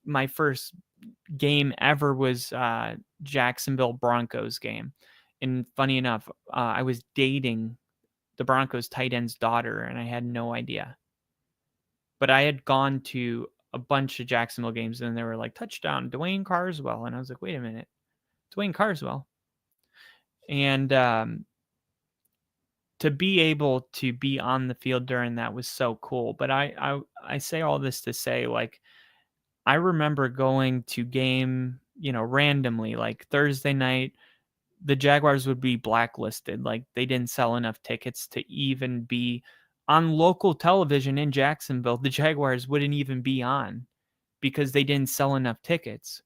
my first game ever was Jacksonville Broncos game. And funny enough, I was dating the Broncos tight end's daughter, and I had no idea. But I had gone to a bunch of Jacksonville games, and they were like, touchdown, Dwayne Carswell. And I was like, wait a minute, Dwayne Carswell. And to be able to be on the field during that was so cool. But I say all this to say, like, I remember going to game, randomly, like Thursday night, the Jaguars would be blacklisted. Like, they didn't sell enough tickets to even be on local television in Jacksonville. The Jaguars wouldn't even be on because they didn't sell enough tickets.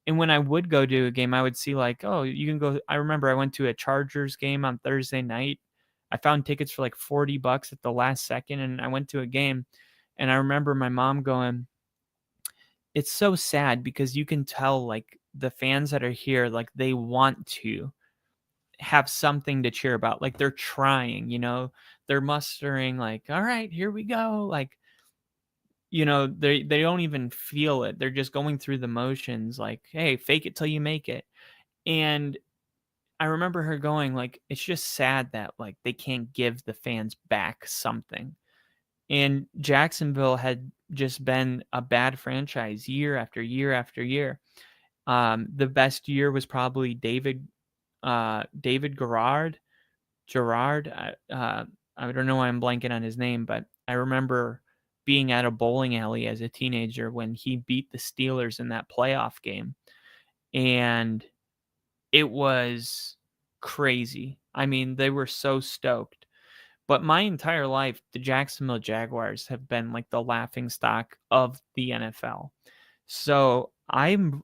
And when I would go to a game, I would see like, oh, you can go. I remember I went to a Chargers game on Thursday night. I found tickets for like $40 at the last second, and I went to a game. And I remember my mom going, it's so sad because you can tell like the fans that are here, like they want to have something to cheer about. Like they're trying, they're mustering like, all right, here we go. Like, they don't even feel it. They're just going through the motions like, hey, fake it till you make it. And I remember her going like, it's just sad that like they can't give the fans back something. And Jacksonville had just been a bad franchise year after year after year. The best year was probably David Gerard. I don't know why I'm blanking on his name, but I remember being at a bowling alley as a teenager when he beat the Steelers in that playoff game. And it was crazy. I mean, they were so stoked. But my entire life, the Jacksonville Jaguars have been like the laughing stock of the NFL. So I'm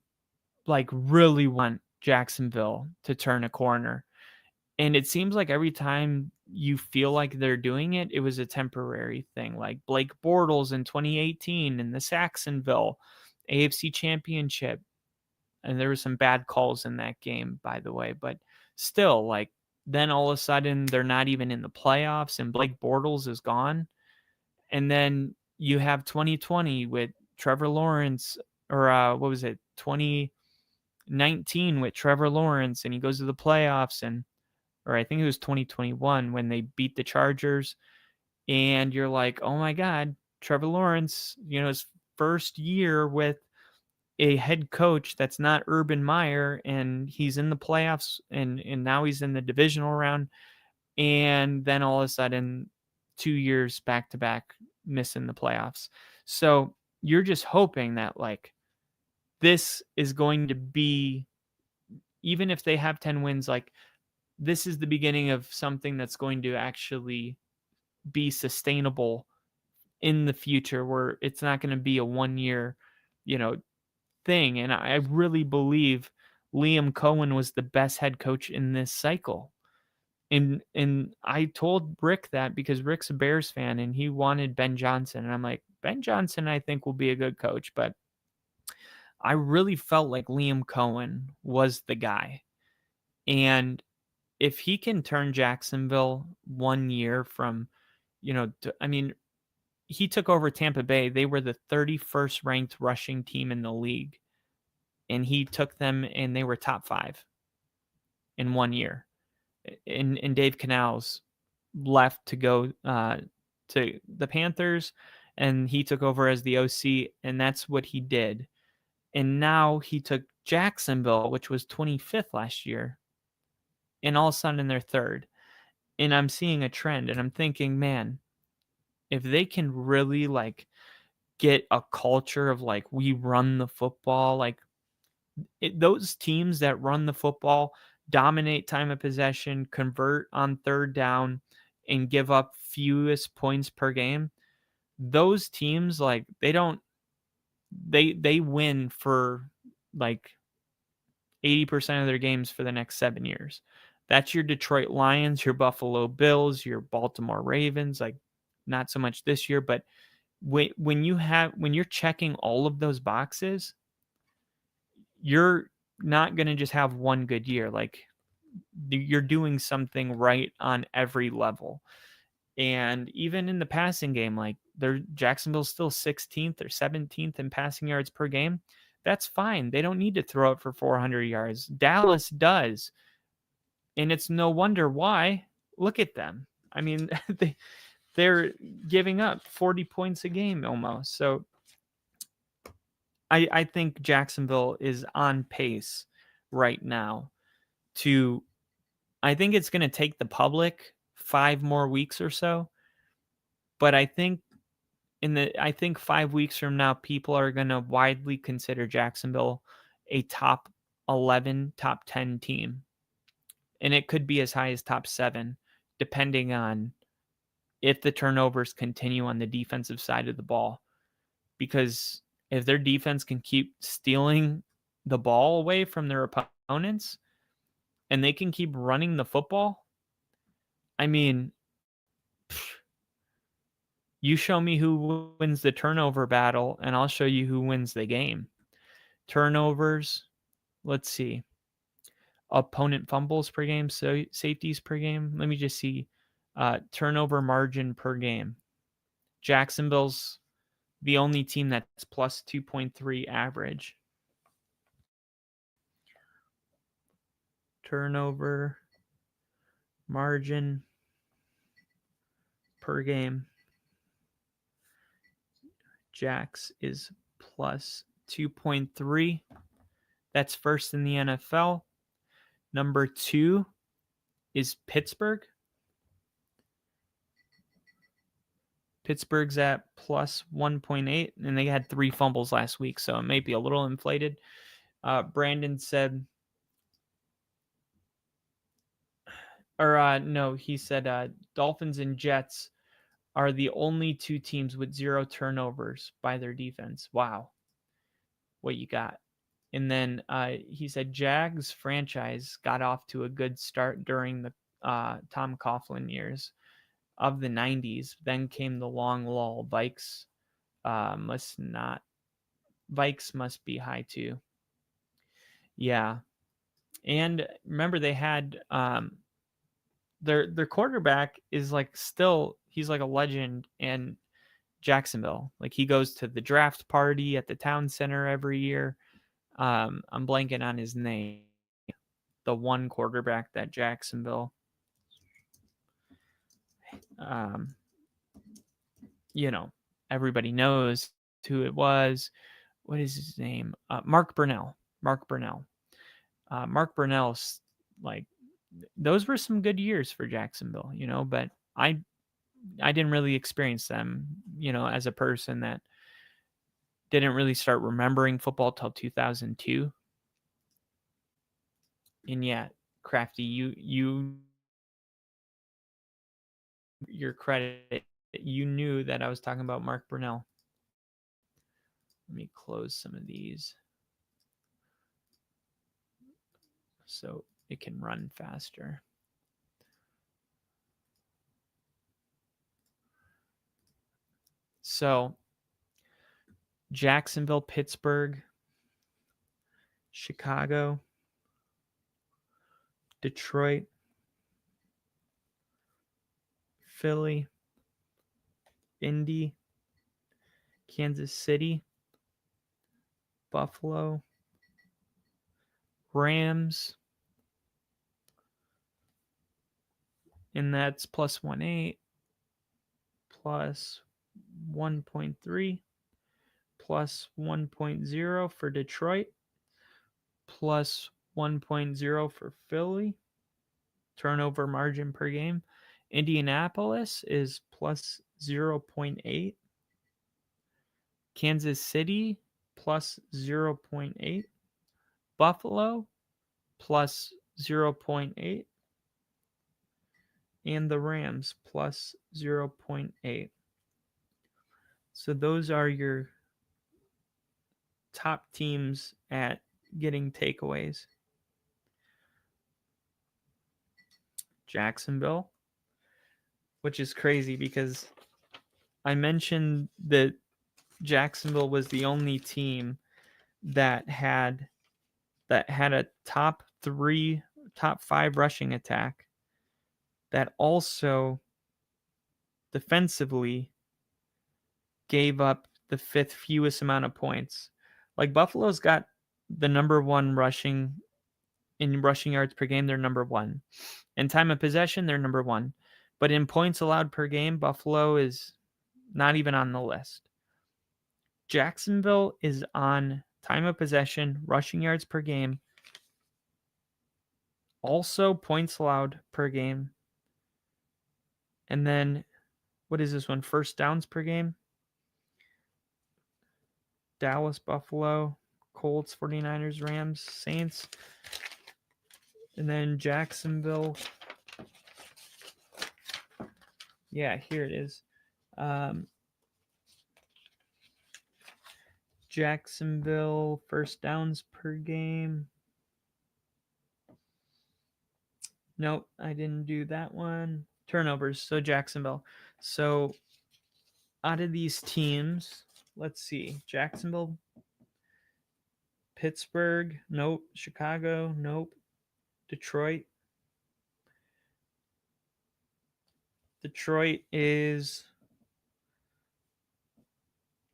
like really want Jacksonville to turn a corner. And it seems like every time you feel like they're doing it, it was a temporary thing. Like Blake Bortles in 2018 in the Saxonville AFC Championship. And there were some bad calls in that game, by the way. But still, like, then all of a sudden they're not even in the playoffs and Blake Bortles is gone. And then you have 2020 with Trevor Lawrence, or what was it, 2019 with Trevor Lawrence, and he goes to the playoffs, or I think it was 2021 when they beat the Chargers. And you're like, oh my God, Trevor Lawrence, his first year with a head coach that's not Urban Meyer, and he's in the playoffs, and now he's in the divisional round. And then all of a sudden, 2 years back to back missing the playoffs. So you're just hoping that like this is going to be, even if they have 10 wins, like this is the beginning of something that's going to actually be sustainable in the future, where it's not going to be a 1 year, thing. And I really believe Liam Cohen was the best head coach in this cycle. And I told Rick that because Rick's a Bears fan and he wanted Ben Johnson. And I'm like, Ben Johnson, I think will be a good coach, but I really felt like Liam Cohen was the guy. And if he can turn Jacksonville 1 year from, he took over Tampa Bay. They were the 31st ranked rushing team in the league. And he took them and they were top 5 in 1 year. And Dave Canals left to go to the Panthers, and he took over as the OC, and that's what he did. And now he took Jacksonville, which was 25th last year, and all of a sudden they're 3rd. And I'm seeing a trend, and I'm thinking, man, if they can really like get a culture of like we run the football, like those teams that run the football, dominate time of possession, convert on 3rd down, and give up fewest points per game, those teams, like they win for like 80% of their games for the next 7 years. That's your Detroit Lions, your Buffalo Bills, your Baltimore Ravens, like not so much this year, but when you're checking all of those boxes, you're not going to just have one good year. Like you're doing something right on every level. And even in the passing game, like Jacksonville's still 16th or 17th in passing yards per game. That's fine. They don't need to throw it for 400 yards. Dallas does. And it's no wonder why. Look at them. I mean, they're giving up 40 points a game almost. So I think Jacksonville is on pace right now to, I think it's going to take the public 5 more weeks or so. But I think 5 weeks from now, people are going to widely consider Jacksonville a top 11, top 10 team. And it could be as high as top 7, depending on if the turnovers continue on the defensive side of the ball. Because if their defense can keep stealing the ball away from their opponents and they can keep running the football, I mean, you show me who wins the turnover battle, and I'll show you who wins the game. Turnovers, let's see. Opponent fumbles per game, so safeties per game. Let me just see. Turnover margin per game. Jacksonville's the only team that's plus 2.3 average. Turnover margin per game. Jax is plus 2.3. That's first in the NFL. Number 2 is Pittsburgh. Pittsburgh's at plus 1.8, and they had 3 fumbles last week, so it may be a little inflated. Brandon said, he said Dolphins and Jets are the only 2 teams with 0 turnovers by their defense. Wow. What you got? And then he said Jags franchise got off to a good start during the Tom Coughlin years of the 90s. Then came the long lull. Vikes must be high too. Yeah. And remember they had their quarterback is like still, he's like a legend in Jacksonville. Like he goes to the draft party at the town center every year. I'm blanking on his name. The one quarterback that Jacksonville, everybody knows who it was. What is his name? Mark Brunell. Mark Brunell's like, those were some good years for Jacksonville, but I didn't really experience them, as a person that didn't really start remembering football till 2002. And yet, Crafty, your credit, you knew that I was talking about Mark Brunell. Let me close some of these so it can run faster. So, Jacksonville, Pittsburgh, Chicago, Detroit, Philly, Indy, Kansas City, Buffalo, Rams, and that's plus 1.8, plus 1.3, plus 1.0 for Detroit, plus 1.0 for Philly. Turnover margin per game. Indianapolis is plus 0.8. Kansas City plus 0.8. Buffalo plus 0.8. And the Rams plus 0.8. So those are your top teams at getting takeaways. Jacksonville, which is crazy because I mentioned that Jacksonville was the only team that had a top 5 rushing attack that also defensively gave up the 5th fewest amount of points. Like Buffalo's got the number 1 rushing yards per game, they're number 1. In time of possession, they're number 1. But in points allowed per game, Buffalo is not even on the list. Jacksonville is on time of possession, rushing yards per game, also points allowed per game, And then, what is this one? First downs per game. Dallas, Buffalo, Colts, 49ers, Rams, Saints. And then Jacksonville. Yeah, here it is. Jacksonville, first downs per game. Nope, I didn't do that one. Turnovers, so Jacksonville. So out of these teams, let's see. Jacksonville, Pittsburgh, nope. Chicago, nope. Detroit. Detroit is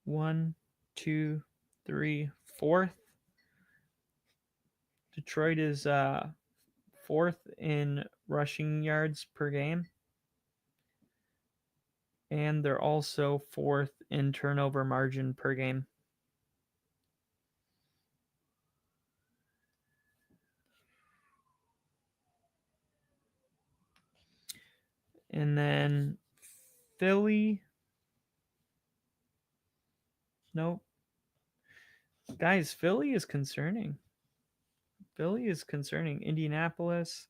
1, 2, 3, 4th. Detroit is 4th in rushing yards per game. And they're also 4th in turnover margin per game. And then Philly. Nope. Guys, Philly is concerning. Philly is concerning. Indianapolis.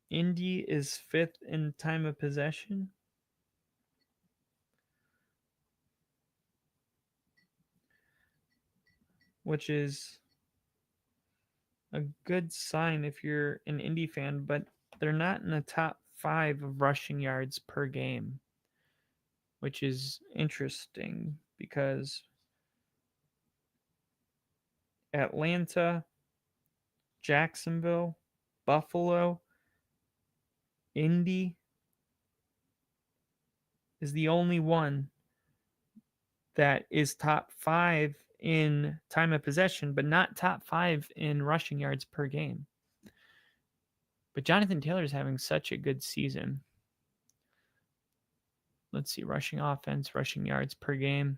Indy is 5th in time of possession. Which is a good sign if you're an Indy fan, but they're not in the top 5 of rushing yards per game, which is interesting because Atlanta, Jacksonville, Buffalo, Indy is the only one that is top 5 in time of possession, but not top 5 in rushing yards per game. But Jonathan Taylor is having such a good season. Let's see, rushing offense, rushing yards per game.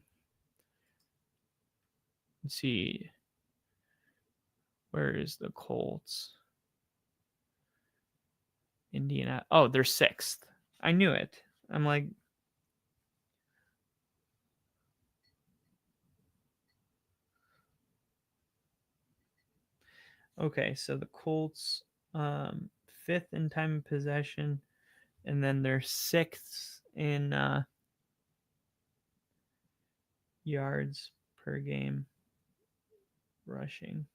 Let's see. Where is the Colts? Indiana. Oh, they're 6th. I knew it. I'm like, okay, so the Colts 5th in time of possession, and then they're 6th in yards per game rushing.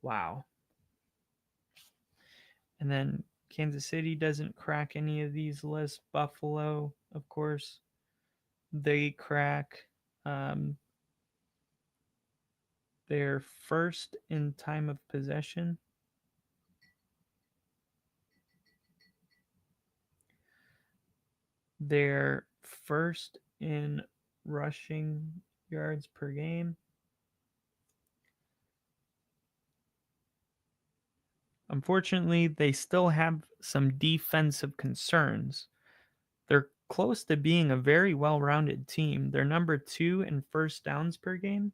Wow. And then Kansas City doesn't crack any of these lists. Buffalo, of course, they crack. They're 1st in time of possession. They're 1st in rushing yards per game. Unfortunately, they still have some defensive concerns. They're close to being a very well-rounded team. They're number 2 in first downs per game.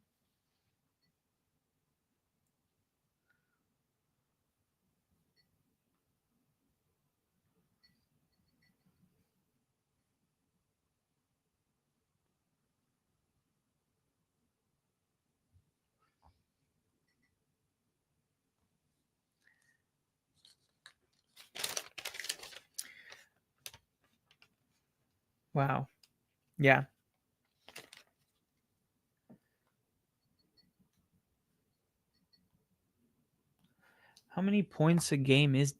Wow. Yeah. How many points a game is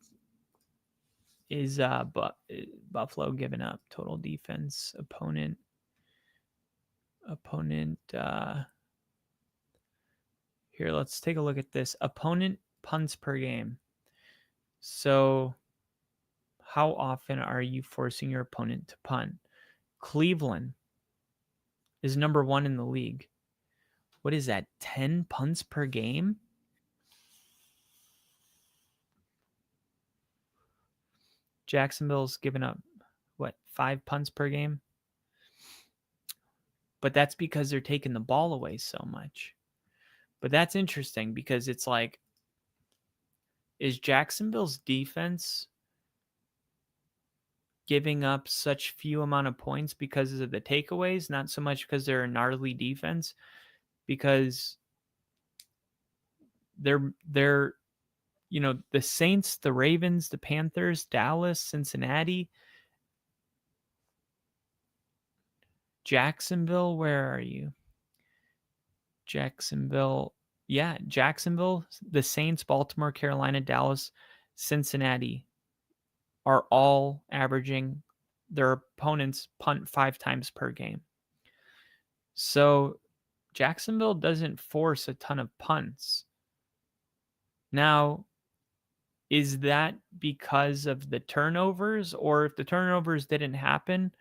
Buffalo giving up total defense opponent here, let's take a look at this. Opponent punts per game. So how often are you forcing your opponent to punt? Cleveland is number 1 in the league. What is that? 10 punts per game? Jacksonville's given up, 5 punts per game? But that's because they're taking the ball away so much. But that's interesting because it's like, is Jacksonville's defense giving up such few amount of points because of the takeaways, not so much because they're a gnarly defense, because they're the Saints, the Ravens, the Panthers, Dallas, Cincinnati, Jacksonville. Where are you? Jacksonville. Yeah, Jacksonville, the Saints, Baltimore, Carolina, Dallas, Cincinnati are all averaging their opponents punt 5 times per game. So Jacksonville doesn't force a ton of punts. Now, is that because of the turnovers, or if the turnovers didn't happen,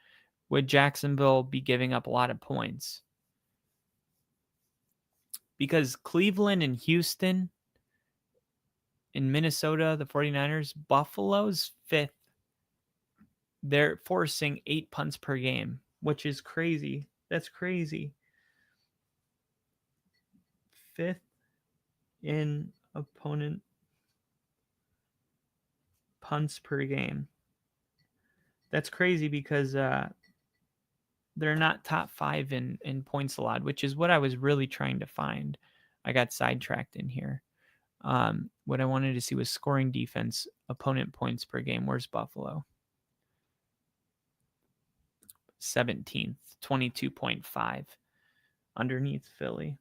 would Jacksonville be giving up a lot of points? Because Cleveland and Houston, in Minnesota, the 49ers, Buffalo's 5th. They're forcing 8 punts per game, which is crazy. That's crazy. 5th in opponent punts per game. That's crazy because they're not top 5 in points allowed, which is what I was really trying to find. I got sidetracked in here. What I wanted to see was scoring defense, opponent points per game. Where's Buffalo? 17th, 22.5, underneath Philly.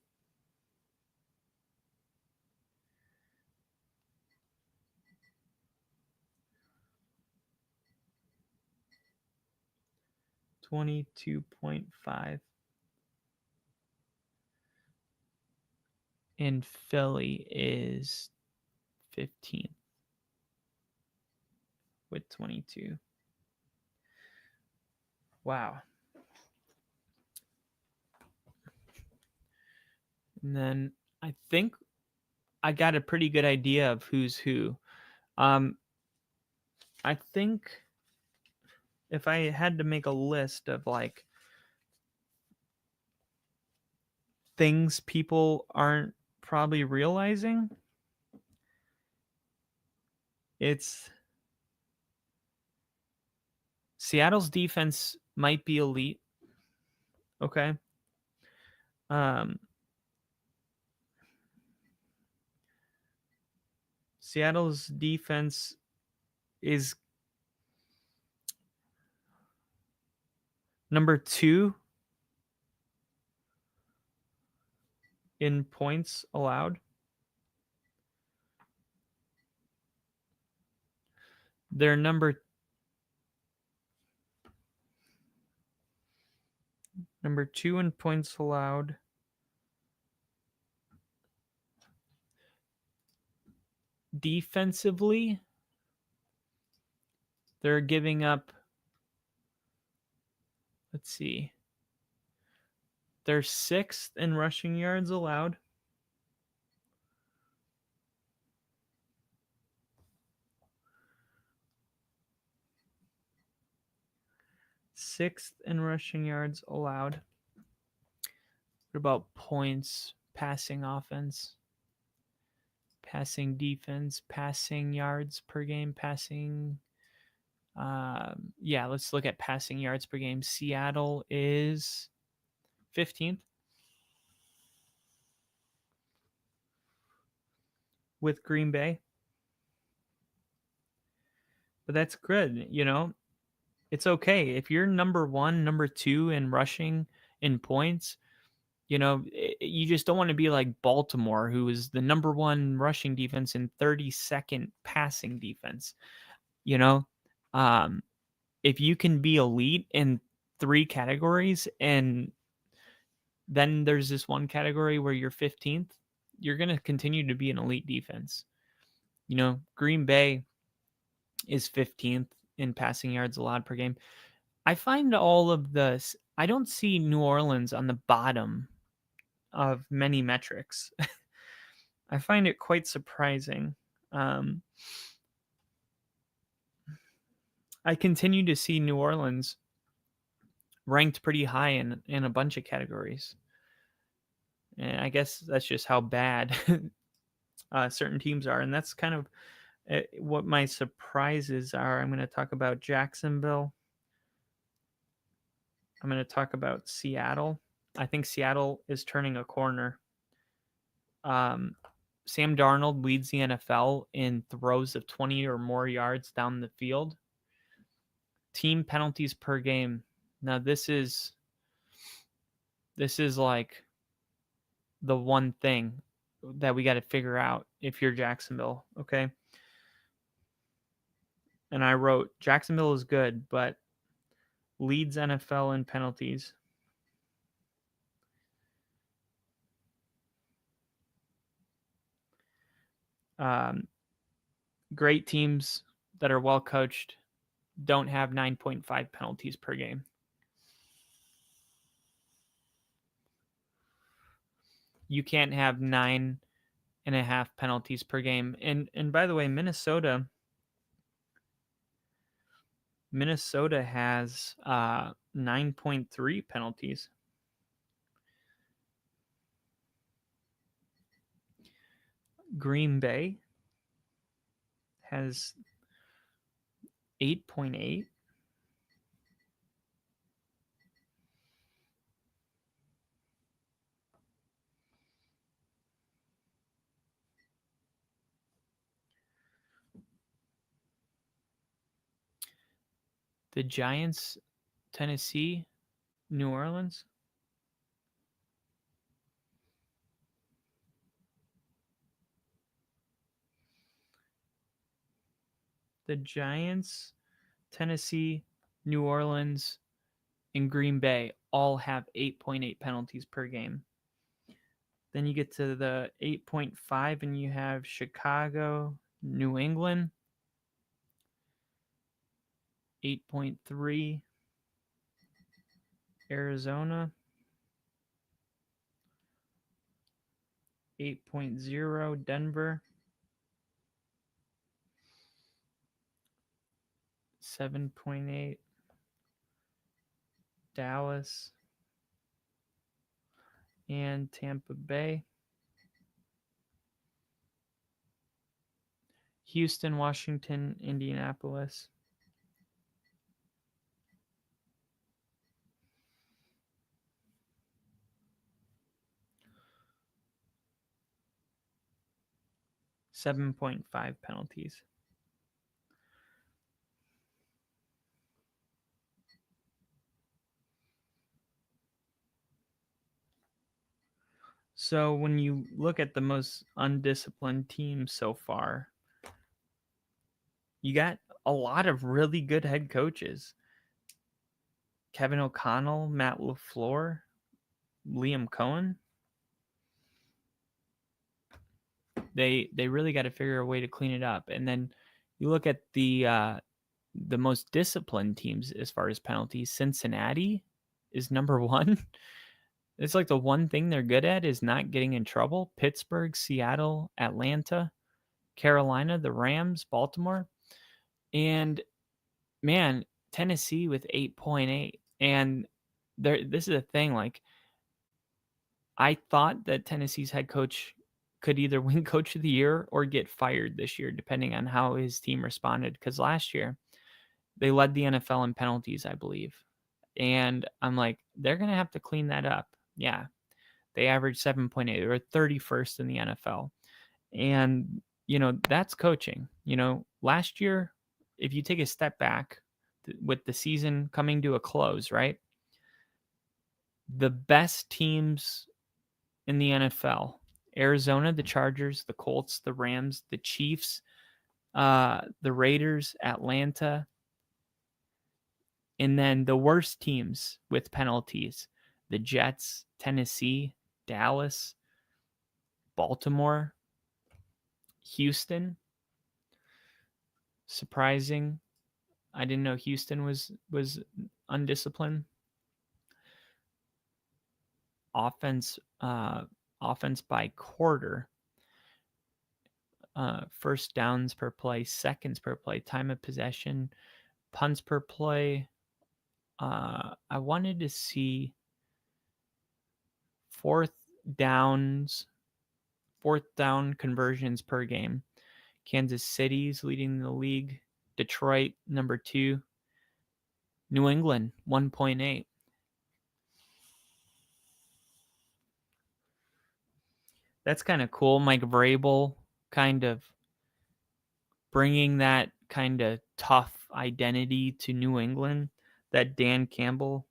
$22.5. And Philly is 15th with 22. Wow. And then I think I got a pretty good idea of who's who. I think if I had to make a list of like things people aren't probably realizing, it's Seattle's defense might be elite. Okay. Seattle's defense is number 2 in points allowed. They're number 2 in points allowed. Defensively, they're giving up, let's see, they're 6th in rushing yards allowed. Sixth in rushing yards allowed. What about points, passing offense, passing defense, passing yards per game, passing? Yeah, let's look at passing yards per game. Seattle is 15th with Green Bay. But that's good, It's okay. If you're number 1, number 2 in rushing in points, you just don't want to be like Baltimore, who is the number 1 rushing defense and 32nd passing defense. If you can be elite in 3 categories and then there's this one category where you're 15th, you're going to continue to be an elite defense. Green Bay is 15th in passing yards allowed per game. I find all of this, I don't see New Orleans on the bottom of many metrics. I find it quite surprising. I continue to see New Orleans ranked pretty high in a bunch of categories. And I guess that's just how bad certain teams are. And that's kind of what my surprises are. I'm going to talk about Jacksonville. I'm going to talk about Seattle. I think Seattle is turning a corner. Sam Darnold leads the NFL in throws of 20 or more yards down the field. Team penalties per game. Now this is like the one thing that we got to figure out if you're Jacksonville, okay? And I wrote Jacksonville is good, but leads NFL in penalties. Great teams that are well coached don't have 9.5 penalties per game. You can't have 9.5 penalties per game. And by the way, Minnesota has 9.3 penalties. Green Bay has 8.8. The Giants, Tennessee, New Orleans. The Giants, Tennessee, New Orleans, and Green Bay all have 8.8 penalties per game. Then you get to the 8.5 and you have Chicago, New England, 8.3, Arizona, 8.0, Denver, 7.8, Dallas, and Tampa Bay. Houston, Washington, Indianapolis. .5 penalties. So when you look at the most undisciplined teams so far, you got a lot of really good head coaches. Kevin O'Connell, Matt LaFleur, Liam Cohen. They really got to figure a way to clean it up. And then you look at the most disciplined teams as far as penalties. Cincinnati is number one. It's like the one thing they're good at is not getting in trouble. Pittsburgh, Seattle, Atlanta, Carolina, the Rams, Baltimore. And man, Tennessee with 8.8. And this is a thing, like I thought that Tennessee's head coach could either win coach of the year or get fired this year, depending on how his team responded. Because last year they led the NFL in penalties, I believe. And I'm like, they're going to have to clean that up. Yeah. They averaged 7.8 or 31st in the NFL. And, that's coaching. Last year, if you take a step back with the season coming to a close, right? The best teams in the NFL, Arizona, the Chargers, the Colts, the Rams, the Chiefs, the Raiders, Atlanta, and then the worst teams with penalties, the Jets, Tennessee, Dallas, Baltimore, Houston. Surprising. I didn't know Houston was undisciplined. Offense by quarter. First downs per play, seconds per play, time of possession, punts per play. I wanted to see fourth down conversions per game. Kansas City's leading the league. Detroit, number 2. New England, 1.8. That's kind of cool. Mike Vrabel kind of bringing that kind of tough identity to New England. That Dan Campbell.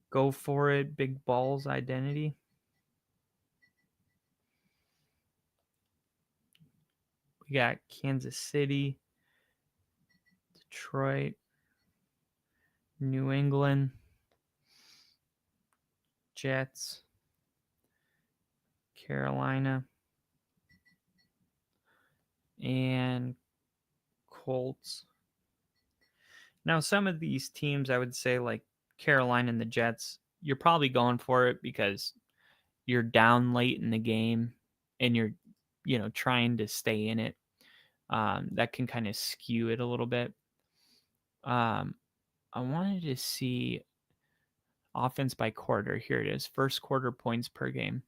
Go for it, big balls identity. We got Kansas City, Detroit, New England, Jets, Carolina, and Colts. Now, some of these teams, I would say, like Carolina and the Jets, you're probably going for it because you're down late in the game and you're, trying to stay in it. That can kind of skew it a little bit. I wanted to see offense by quarter. Here it is. First quarter points per game.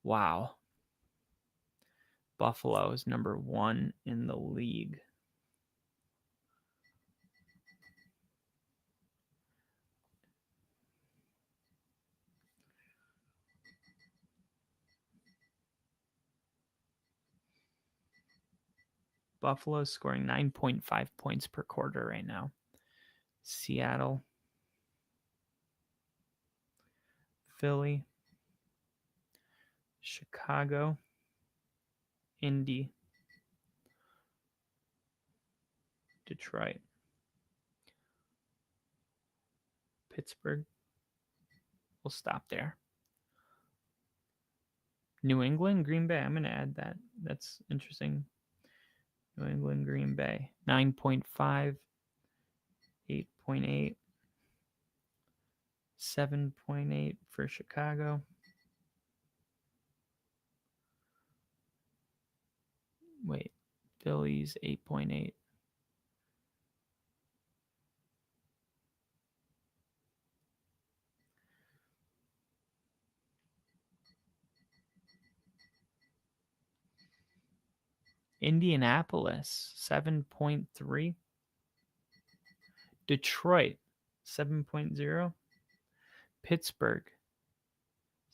Wow. Buffalo is number 1 in the league. Buffalo is scoring 9.5 points per quarter right now. Seattle, Philly, Chicago, Indy, Detroit, Pittsburgh. We'll stop there. New England, Green Bay. I'm going to add that. That's interesting. New England, Green Bay. 9.5, 8.8, 7.8 for Chicago. Wait, Phillies 8.8. Indianapolis 7.3. Detroit 7.0. Pittsburgh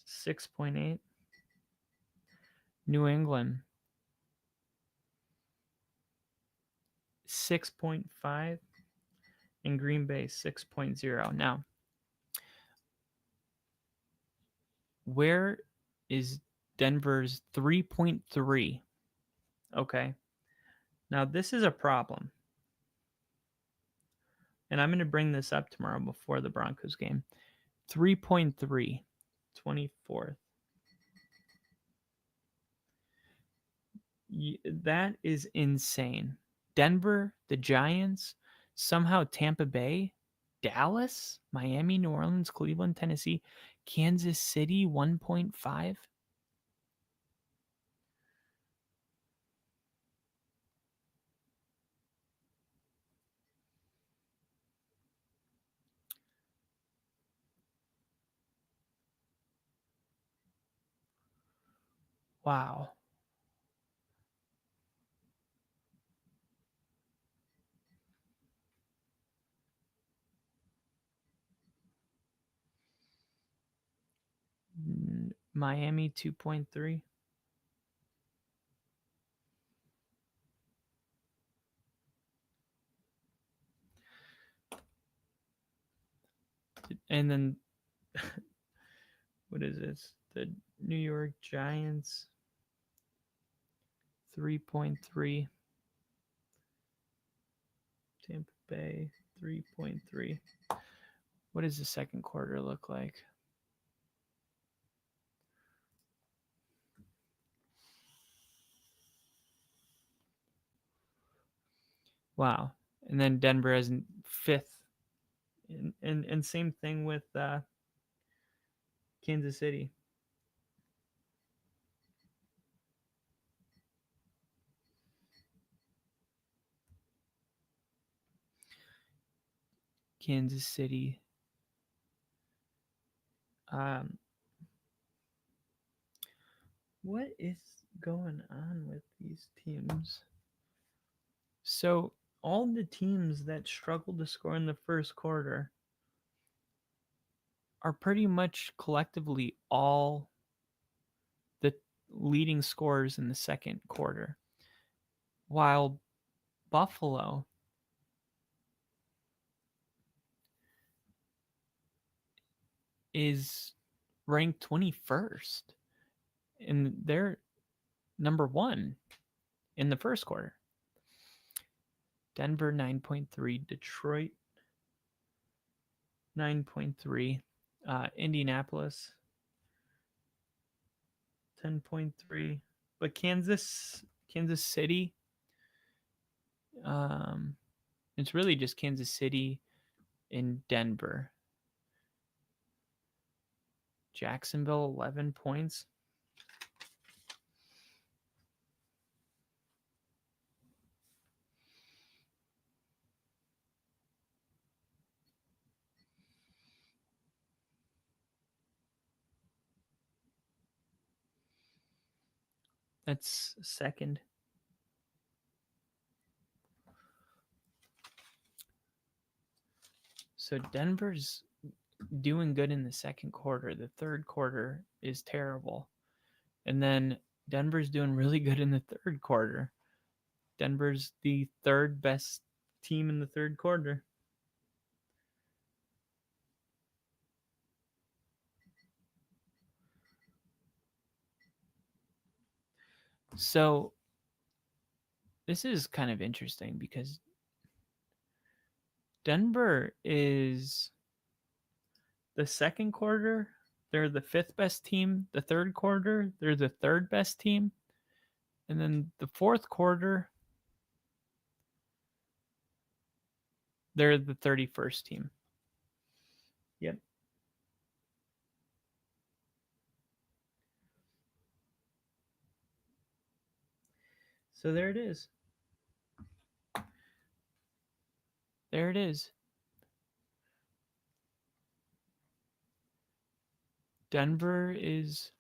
6.8. New England 6.5. And Green Bay 6.0. Now, where is Denver's 3.3? Okay. Now, this is a problem. And I'm going to bring this up tomorrow before the Broncos game. 3.3, 24th. That is insane. Denver, the Giants, somehow Tampa Bay, Dallas, Miami, New Orleans, Cleveland, Tennessee, Kansas City 1.5. Wow. Miami 2.3. And then what is this? The New York Giants 3.3. Tampa Bay 3.3. What does the second quarter look like? Wow. And then Denver as 5th. And same thing with Kansas City. Kansas City. What is going on with these teams? So all the teams that struggled to score in the first quarter are pretty much collectively all the leading scorers in the second quarter, while Buffalo is ranked 21st, and they're number one in the first quarter. Denver 9.3, Detroit 9.3, Indianapolis 10.3, but Kansas City, it's really just Kansas City and Denver. Jacksonville 11 points. That's second. So Denver's doing good in the second quarter. The third quarter is terrible. And then Denver's doing really good in the third quarter. Denver's the third best team in the third quarter. So this is kind of interesting because Denver is the second quarter, they're the fifth best team. The third quarter, they're the third best team. And then the fourth quarter, they're the 31st team. Yep. So there it is. There it is. Denver is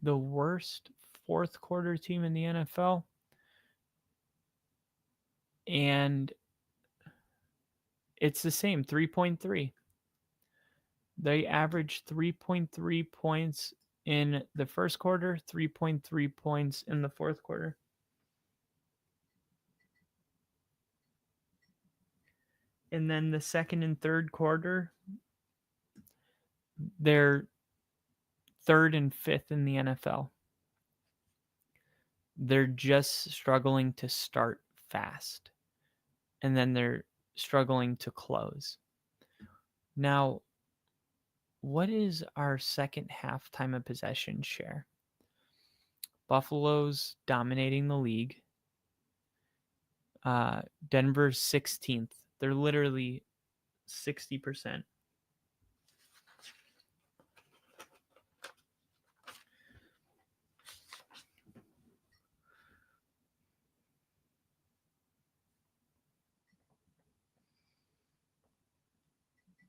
the worst fourth quarter team in the NFL. And it's the same, 3.3. They averaged 3.3 points in the first quarter, 3.3 points in the fourth quarter. And then the second and third quarter, they're third and fifth in the NFL. They're just struggling to start fast. And then they're struggling to close. Now, what is our second half time of possession share? Buffalo's dominating the league. Denver's 16th. They're literally 60%.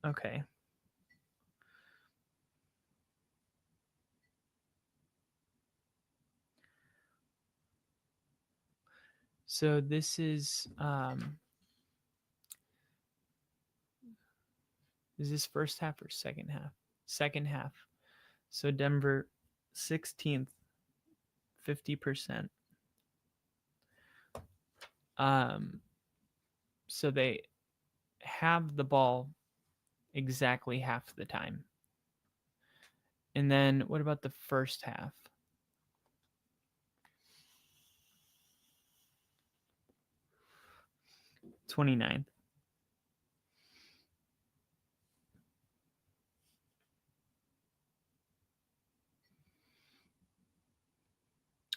Okay. So this is this first half or second half? Second half. So Denver 16th, 50%. So they have the ball exactly half the time. And then what about the first half? '29th.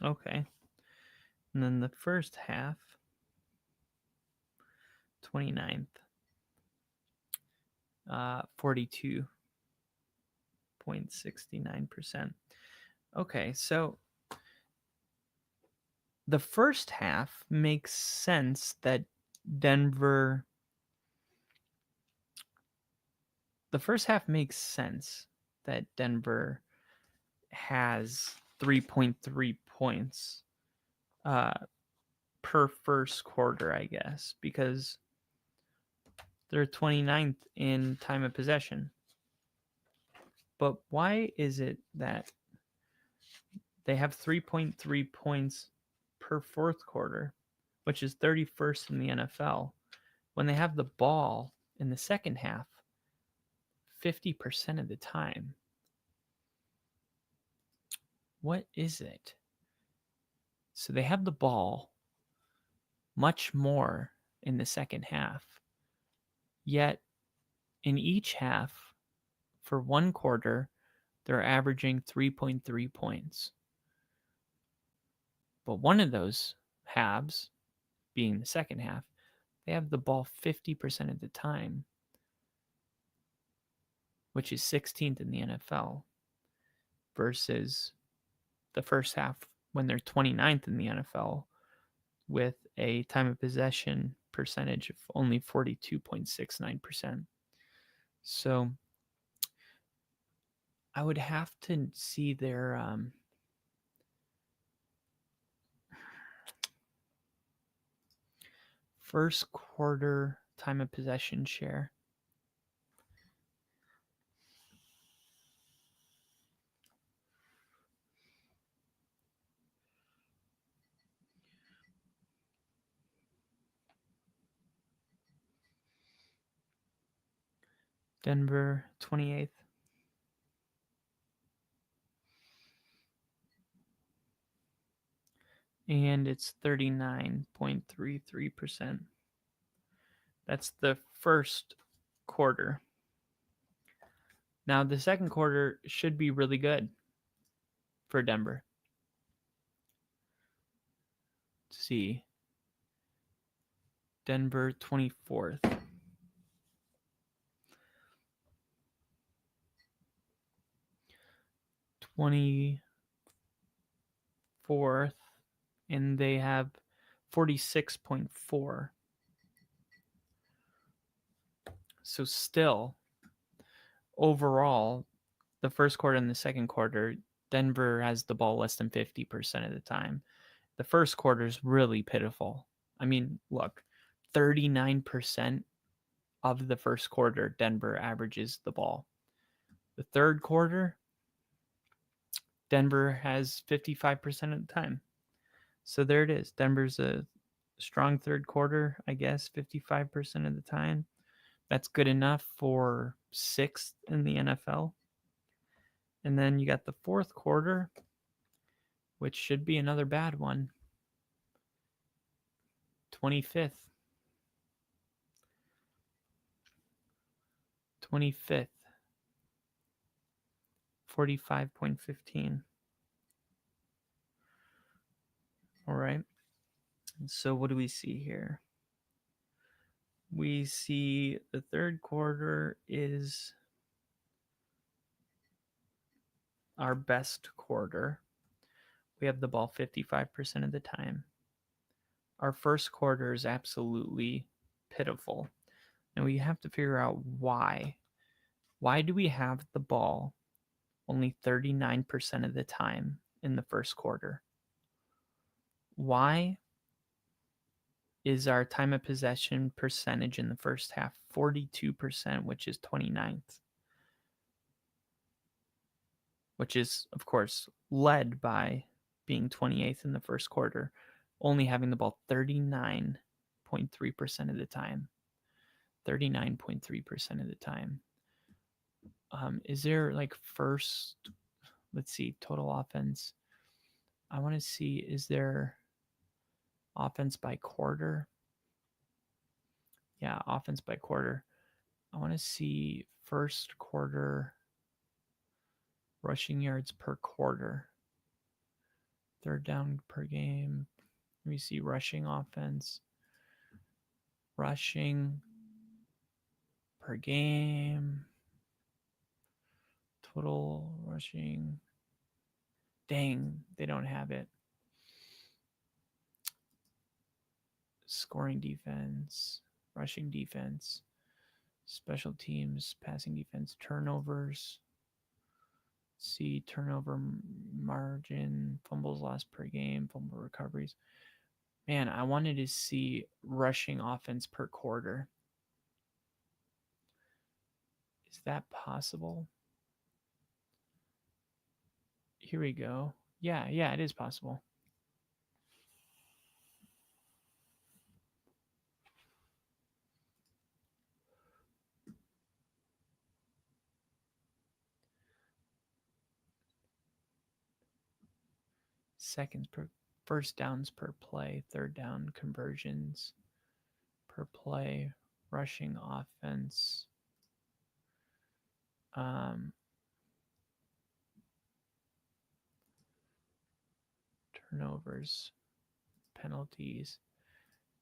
Okay. And then the first half, 29th. 42.69%. Okay, so the first half makes sense that Denver. The first half makes sense that Denver has 3.3 points per first quarter, I guess, because They're 29th in time of possession. But why is it that they have 3.3 points per fourth quarter, which is 31st in the NFL, when they have the ball in the second half 50% of the time? What is it? So they have the ball much more in the second half, yet in each half, for one quarter, they're averaging 3.3 points. But one of those halves, being the second half, they have the ball 50% of the time, which is 16th in the NFL, versus the first half when they're 29th in the NFL with a time of possession percentage of only 42.69%. So I would have to see their first quarter time of possession share. Denver 28th. And it's 39.33%. That's the first quarter. Now, the second quarter should be really good for Denver. Let's see. Denver 24th. 24th, and they have 46.4. So still, overall, the first quarter and the second quarter, Denver has the ball less than 50% of the time. The first quarter is really pitiful. I mean, look, 39% of the first quarter, Denver averages the ball. The third quarter, Denver has 55% of the time. So there it is. Denver's a strong third quarter, I guess, 55% of the time. That's good enough for sixth in the NFL. And then you got the fourth quarter, which should be another bad one. 25th. 25th. 45.15. All right. So what do we see here? We see the third quarter is our best quarter. We have the ball 55% of the time. Our first quarter is absolutely pitiful. And we have to figure out why. Why do we have the ball only 39% of the time in the first quarter? Why is our time of possession percentage in the first half 42%, which is 29th? Which is, of course, led by being 28th in the first quarter, only having the ball 39.3% of the time. 39.3% of the time. Is there like first, let's see, total offense? I want to see, is there offense by quarter? Yeah, offense by quarter. I want to see first quarter rushing yards per quarter. Third down per game. Let me see rushing offense. Rushing per game. Total rushing. Dang, they don't have it. Scoring defense, rushing defense, special teams, passing defense, turnovers. See turnover margin, fumbles lost per game, fumble recoveries. Man, I wanted to see rushing offense per quarter. Is that possible? Here we go. Yeah, it is possible. First downs per play, third down conversions per play, rushing offense, turnovers, penalties,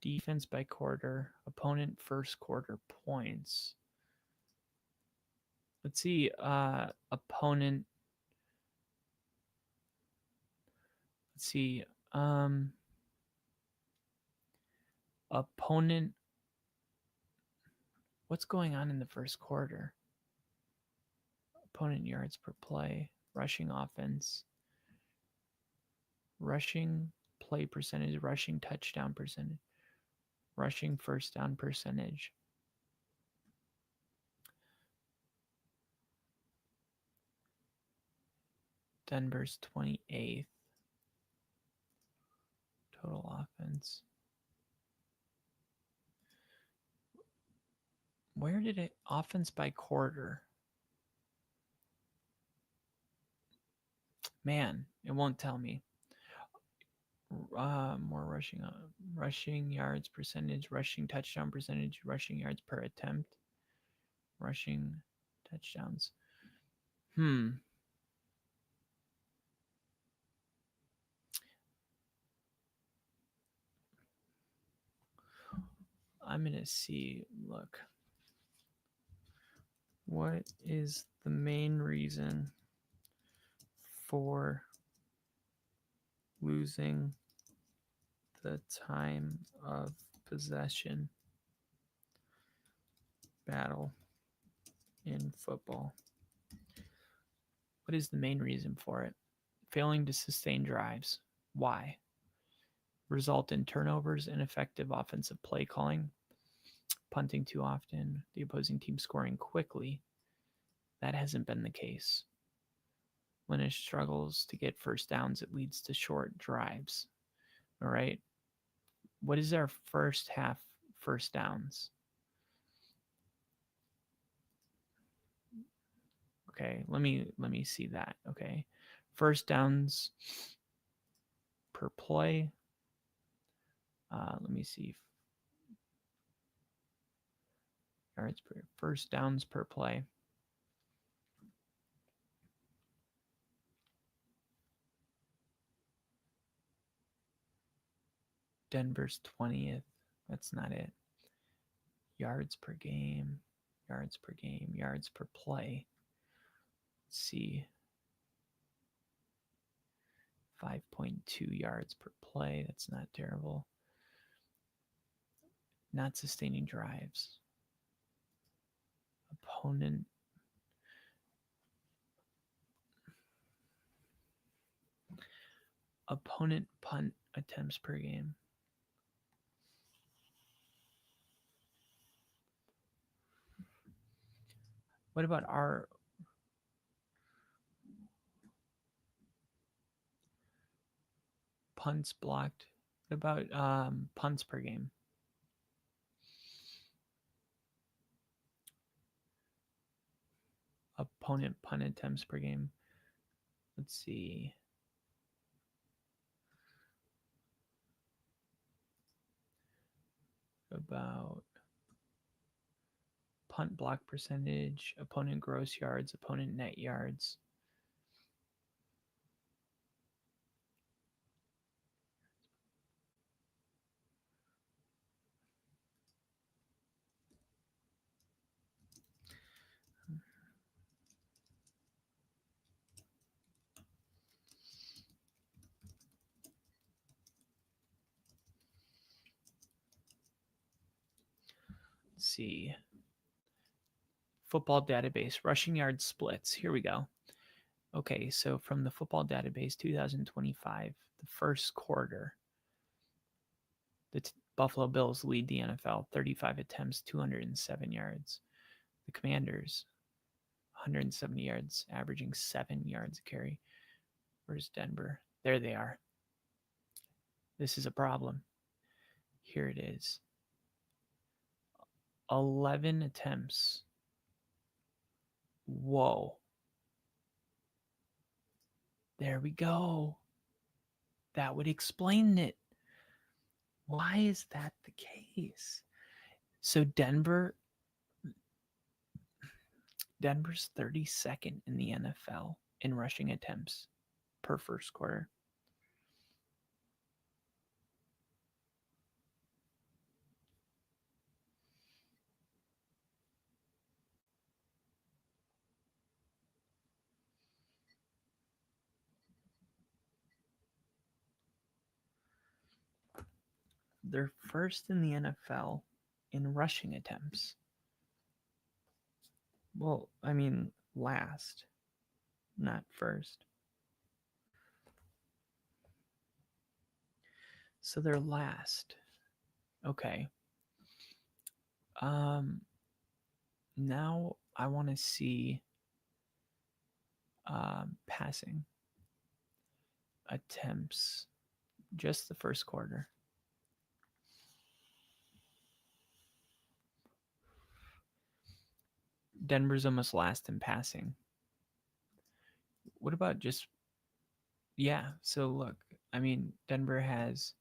defense by quarter, opponent first quarter points. Let's see, opponent. Let's see, opponent. What's going on in the first quarter? Opponent yards per play, rushing offense, rushing play percentage, rushing touchdown percentage, rushing first down percentage. Denver's 28th total offense. Where did it offense by quarter? Man, it won't tell me. More rushing yards percentage, rushing touchdown percentage, rushing yards per attempt, rushing touchdowns. I'm gonna see. Look, what is the main reason for losing the time of possession battle in football? What is the main reason for it? Failing to sustain drives. Why? Result in turnovers, ineffective offensive play calling, punting too often, the opposing team scoring quickly. That hasn't been the case. When it struggles to get first downs, it leads to short drives. All right. What is our first half first downs? Okay, let me see that. Okay. First downs per play. Let me see. Yards per first downs per play. Denver's 20th. That's not it. Yards per game, yards per game, yards per play. Let's see. 5.2 yards per play. That's not terrible. Not sustaining drives. Opponent punt attempts per game. What about our punts blocked? What about punts per game? Opponent punt attempts per game. Let's see. About punt block percentage, opponent gross yards, opponent net yards. Let's see. Football database, rushing yard splits. Here we go. Okay, so from the football database 2025, the first quarter, the Buffalo Bills lead the NFL 35 attempts, 207 yards. The Commanders 170 yards, averaging 7 yards a carry. Where's Denver? There they are. This is a problem. Here it is. 11 attempts. Whoa. There we go. That would explain it. Why is that the case? So Denver's 32nd in the NFL in rushing attempts per first quarter. They're first in the NFL in rushing attempts. Well, I mean, last, not first. So they're last. Okay. Now I want to see passing attempts, just the first quarter. Denver's almost last in passing. What about just, yeah, so look, I mean, Denver has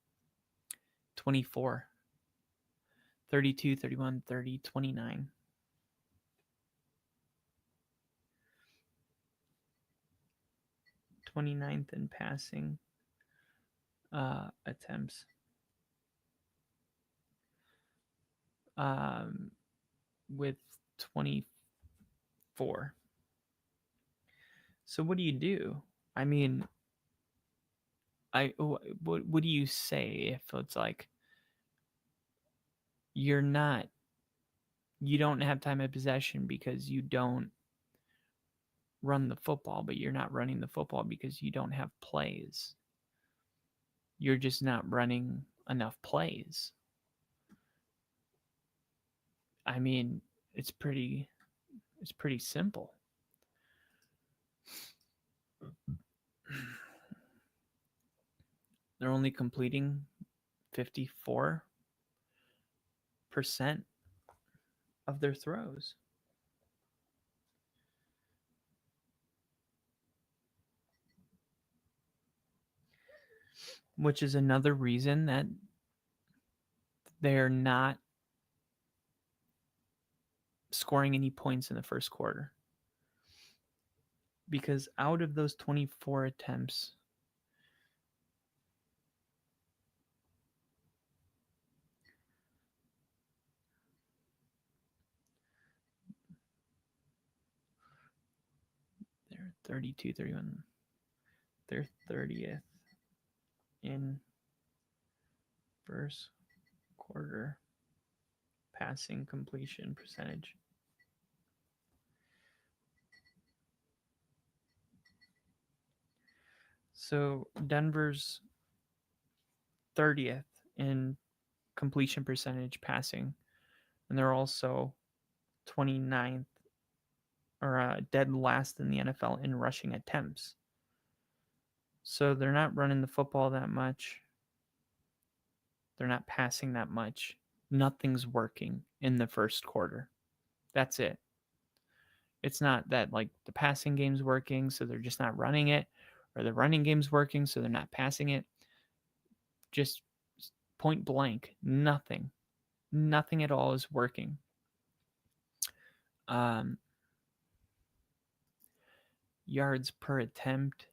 24, 32, 31, 30, 29. Twenty-ninth in passing attempts. With 24. So what do you do? I mean, what do you say if it's like you don't have time of possession because you don't run the football, but you're not running the football because you don't have plays. You're just not running enough plays. I mean, it's pretty simple. They're only completing 54% of their throws. Which is another reason that they're not scoring any points in the first quarter. Because out of those 24 attempts, they're 32, 31. They're 30th in first quarter passing completion percentage. So Denver's 30th in completion percentage passing, and they're also 29th or dead last in the NFL in rushing attempts. So they're not running the football that much. They're not passing that much. Nothing's working in the first quarter. That's it. It's not that like the passing game's working, so they're just not running it, or the running game's working, so they're not passing it. Just point blank, nothing. Nothing at all is working. Yards per attempt,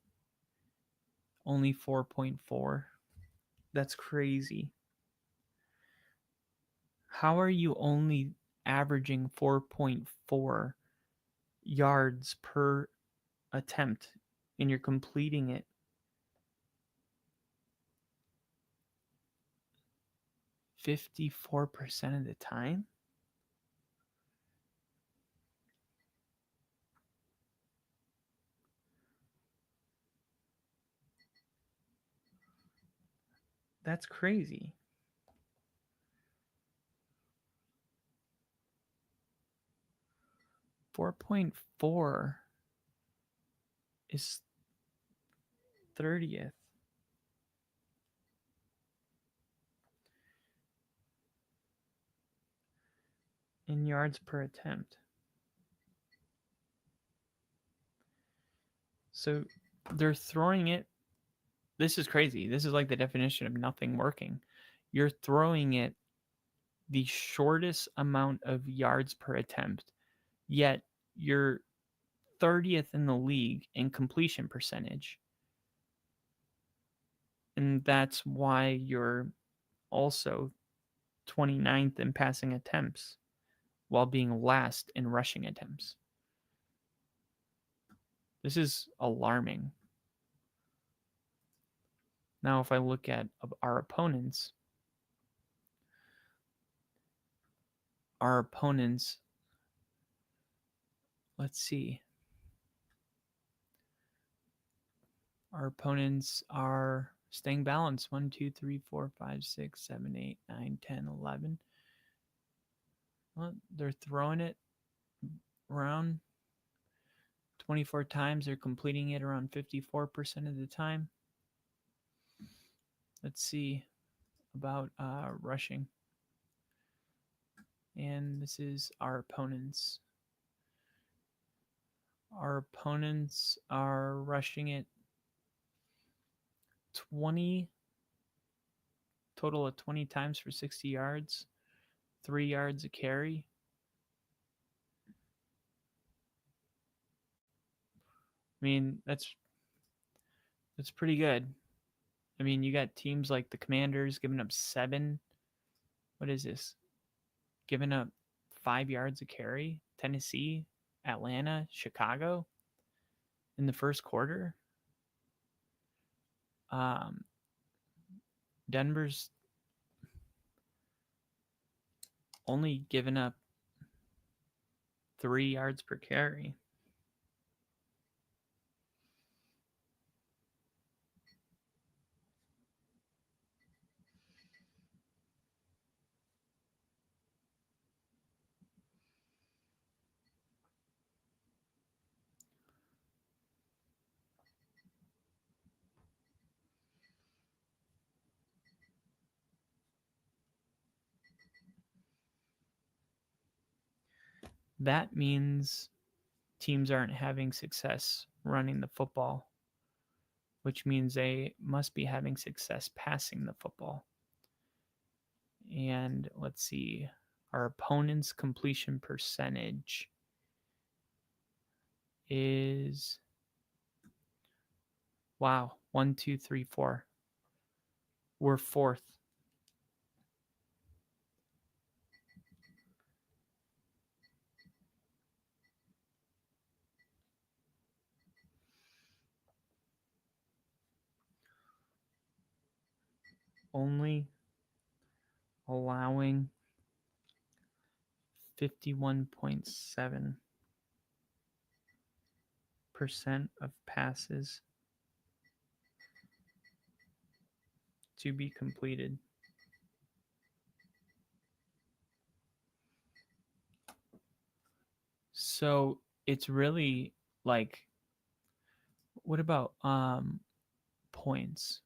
only 4.4. That's crazy. How are you only averaging 4.4 yards per attempt and you're completing it 54% of the time? That's crazy. 4.4 is 30th. In yards per attempt. So they're throwing it. This is crazy. This is like the definition of nothing working. You're throwing it the shortest amount of yards per attempt, yet you're 30th in the league in completion percentage. And that's why you're also 29th in passing attempts while being last in rushing attempts. This is alarming. Now, if I look at our opponents, let's see. Our opponents are staying balanced. 1, 2, 3, 4, 5, 6, 7, 8, 9, 10, 11. Well, they're throwing it around 24 times. They're completing it around 54% of the time. Let's see about rushing. And this is our opponents. Our opponents are rushing it total of 20 times for 60 yards, 3 yards a carry. I mean, that's pretty good. I mean, you got teams like the Commanders giving up 7. What is this? Giving up 5 yards a carry. Tennessee, Atlanta, Chicago in the first quarter. Denver's only given up 3 yards per carry. That means teams aren't having success running the football, which means they must be having success passing the football. And let's see, our opponent's completion percentage is, wow, 1, 2, 3, 4. We're 4th. Only allowing 51.7% of passes to be completed. So it's really like, what about points?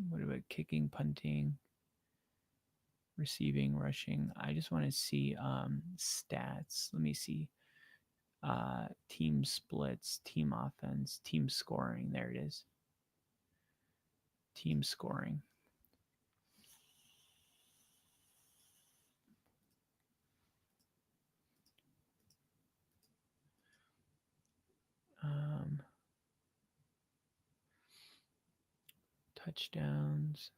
What about kicking, punting, receiving, rushing? I just want to see stats. Let me see. Team splits, team offense, team scoring. There it is. Team scoring. Touchdowns.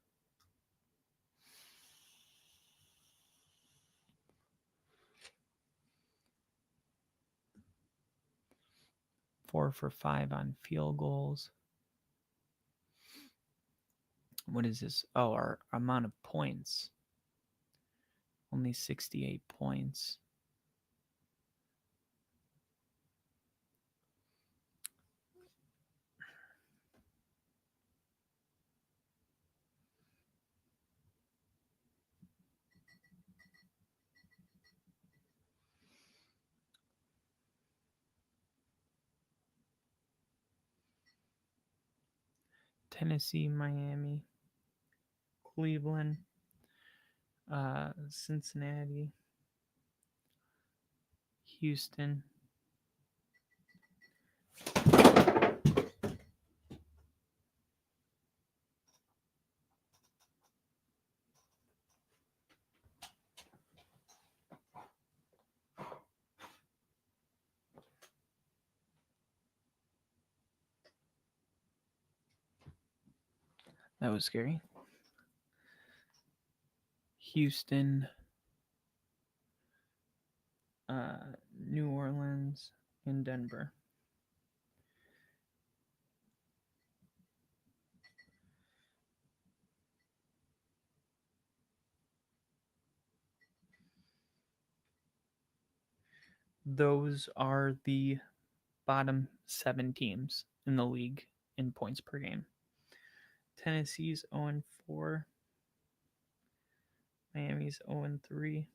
Four for 5 on field goals. What is this? Oh, our amount of points. Only 68 points. Tennessee, Miami, Cleveland, Cincinnati, Houston. That was scary. Houston, New Orleans, and Denver. Those are the bottom 7 teams in the league in points per game. Tennessee's 0-4. Miami's 0-3.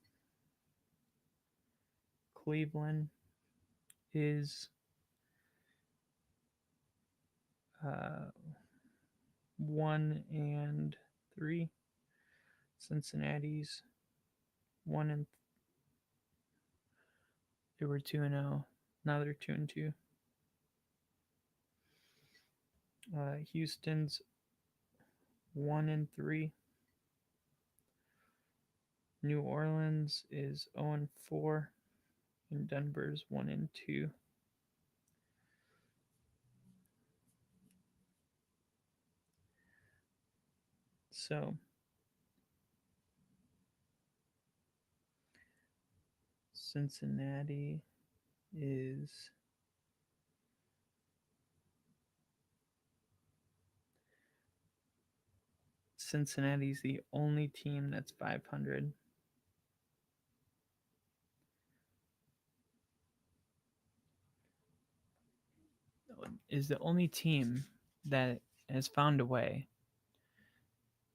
Cleveland is 1-3. Cincinnati's 1 they were 2-0. Now they're 2-2. Houston's 1-3. New Orleans is 0-4, and Denver's 1-2. So Cincinnati's the only team that's 500. Is the only team that has found a way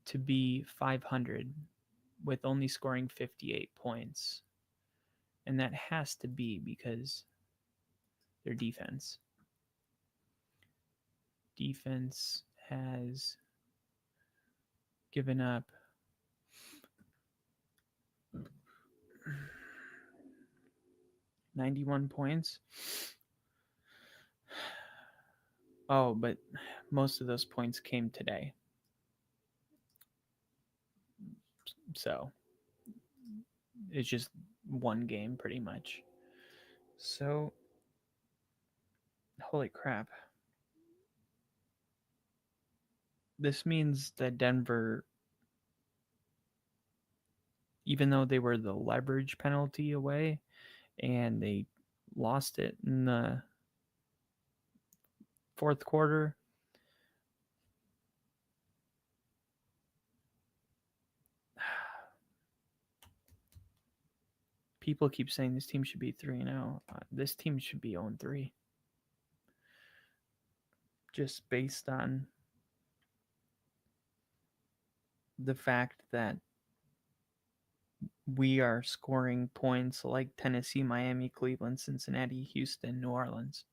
to be 500 with only scoring 58 points. And that has to be because their defense. Defense has given up 91 points. Oh, but most of those points came today. So it's just one game pretty much. So, holy crap. This means that Denver, even though they were the leverage penalty away and they lost it in the fourth quarter, people keep saying this team should be 3-0. This team should be 0-3. Just based on the fact that we are scoring points like Tennessee, Miami, Cleveland, Cincinnati, Houston, New Orleans.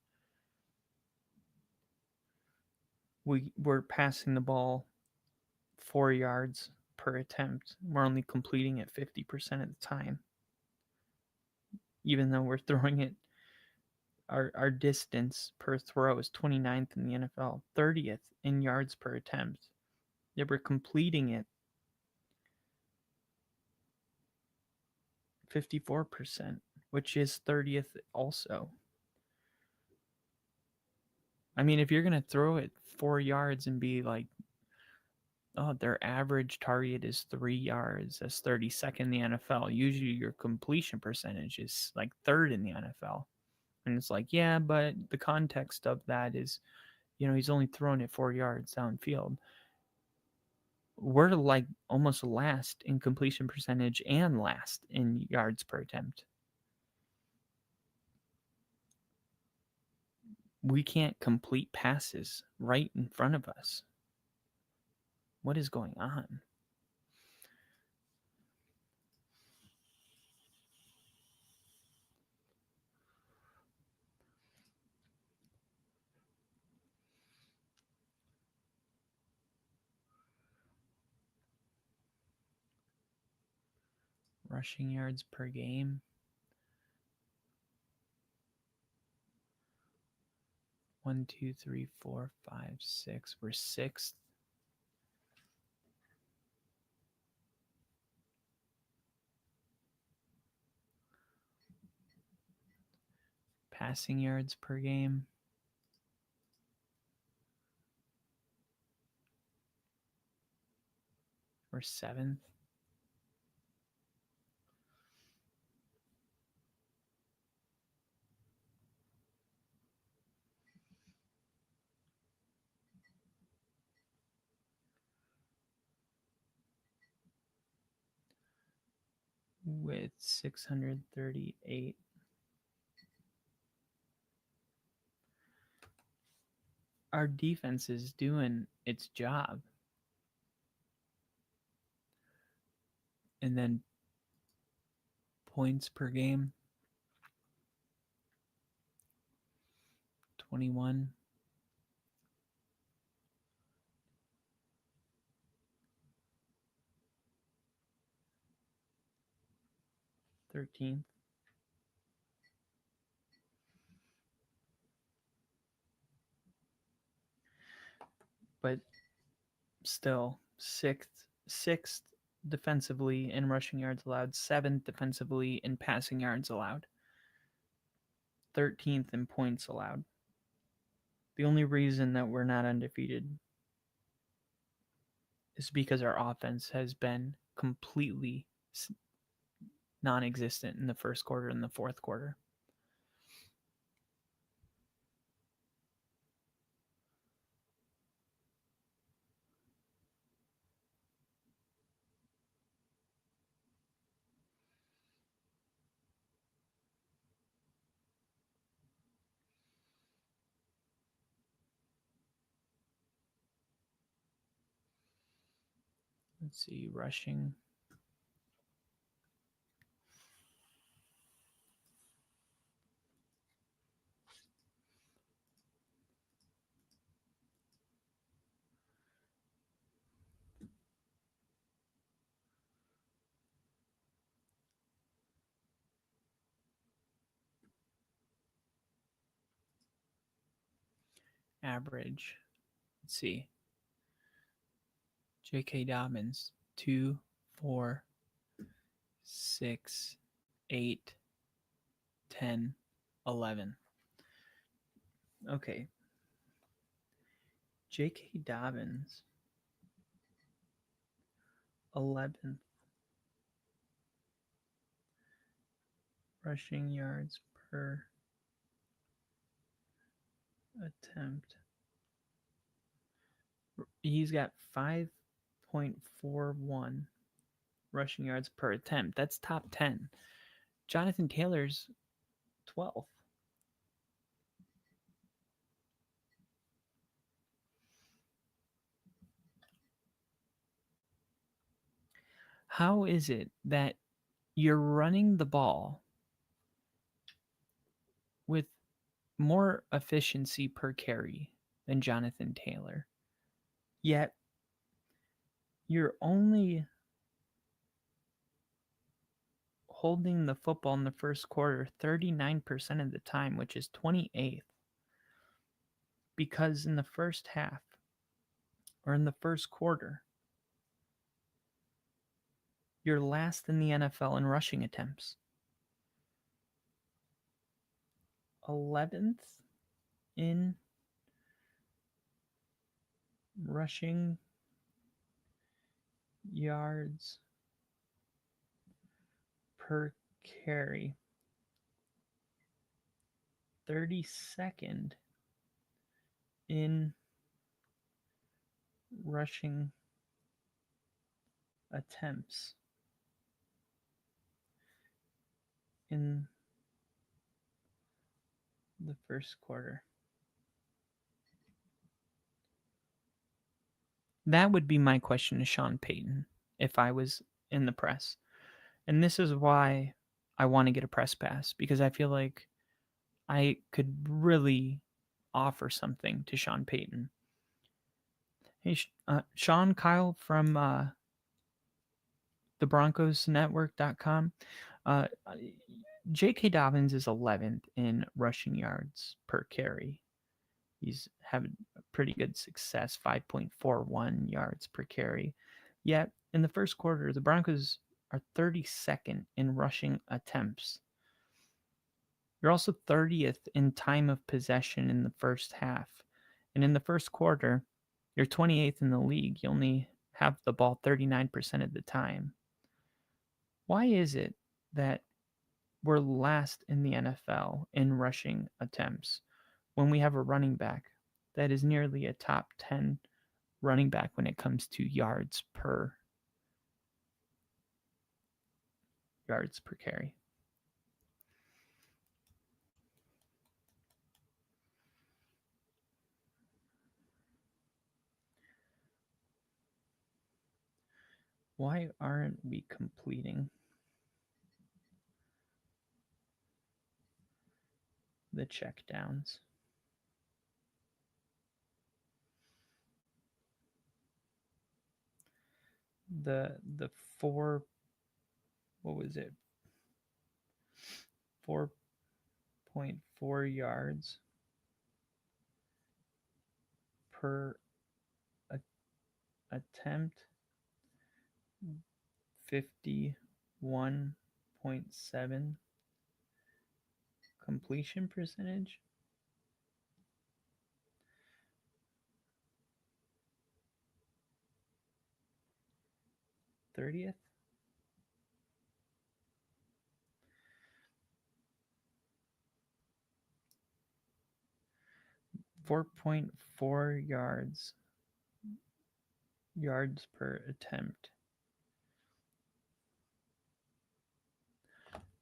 We're passing the ball 4 yards per attempt. We're only completing it 50% of the time. Even though we're throwing it, our distance per throw is 29th in the NFL, 30th in yards per attempt. Yeah, we're completing it 54%, which is 30th also. I mean, if you're going to throw it 4 yards and be like, oh, their average target is 3 yards, that's 32nd in the NFL. Usually your completion percentage is like 3rd in the NFL. And it's like, yeah, but the context of that is, he's only throwing it 4 yards downfield. We're like almost last in completion percentage and last in yards per attempt. We can't complete passes right in front of us. What is going on? rushing yards per game. One, two, three, four, five, six. We're sixth. Passing yards per game. We're seventh. With 638. Our defense is doing its job. And then points per game. 21. Thirteenth. But still, sixth defensively in rushing yards allowed, seventh defensively in passing yards allowed, 13th in points allowed. The only reason that we're not undefeated is because our offense has been completely non-existent in the first quarter and the fourth quarter. Let's see, rushing. Average. Let's see. J.K. Dobbins, 2, 4, 6, 8, 10, 11. Okay. J.K. Dobbins, 11th rushing yards per attempt. He's got 5.41 rushing yards per attempt. That's top 10. Jonathan Taylor's 12th. How is it that you're running the ball with more efficiency per carry than Jonathan Taylor, yet you're only holding the football in the first quarter 39% of the time, which is 28th? Because in the first half or in the first quarter, you're last in the NFL in rushing attempts. 11th in rushing yards per carry. 32nd in rushing attempts in the first quarter. That would be my question to Sean Payton if I was in the press. And this is why I want to get a press pass, because I feel like I could really offer something to Sean Payton. Hey, Sean, Kyle from thebroncosnetwork.com. Uh, J.K. Dobbins is 11th in rushing yards per carry. He's having pretty good success, 5.41 yards per carry. Yet in the first quarter, the Broncos are 32nd in rushing attempts. You're also 30th in time of possession in the first half. And in the first quarter, you're 28th in the league. You only have the ball 39% of the time. Why is it that we're last in the NFL in rushing attempts when we have a running back that is nearly a top 10 running back when it comes to yards per carry? Why aren't we completing the checkdowns? The 4, what was it? 4.4 yards per attempt, 51.7 completion percentage. '30th. 4.4 yards per attempt.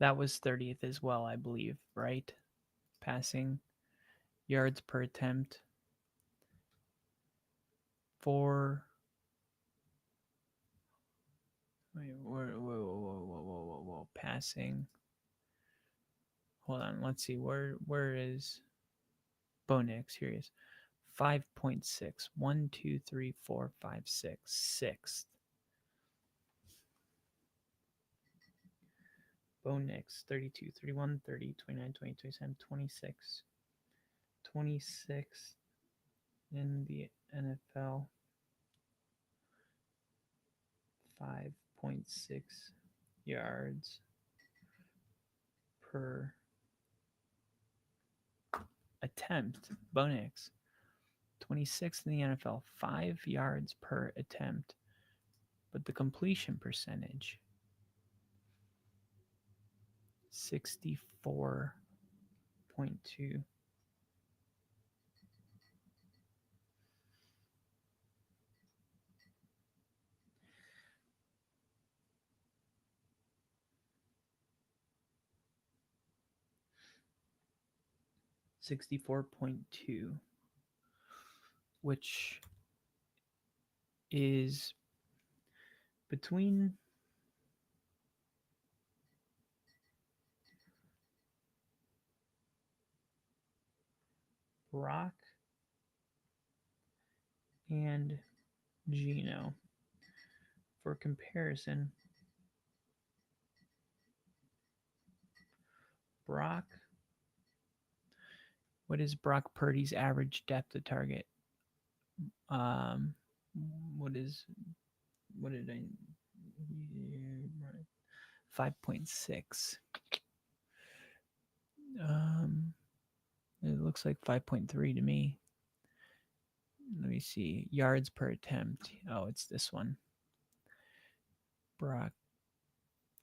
That was 30th as well, I believe, right? Passing yards per attempt. Whoa. Passing. Hold on, let's see. Where is Bo Nix? Here he is. 5.6. 1, 2, 3, 4, 5, 6. Sixth. Bo Nix, 32, 31, 30, 29, 20, 27, 26. 26 in the NFL. 5.6 yards per attempt. Bo Nix, 26th in the NFL, 5 yards per attempt. But the completion percentage, 64.2. Which is between Brock and Gino. For comparison, Brock, what is Brock Purdy's average depth of target? What did I 5.6. It looks like 5.3 to me. Let me see. Yards per attempt. Oh, it's this one. Brock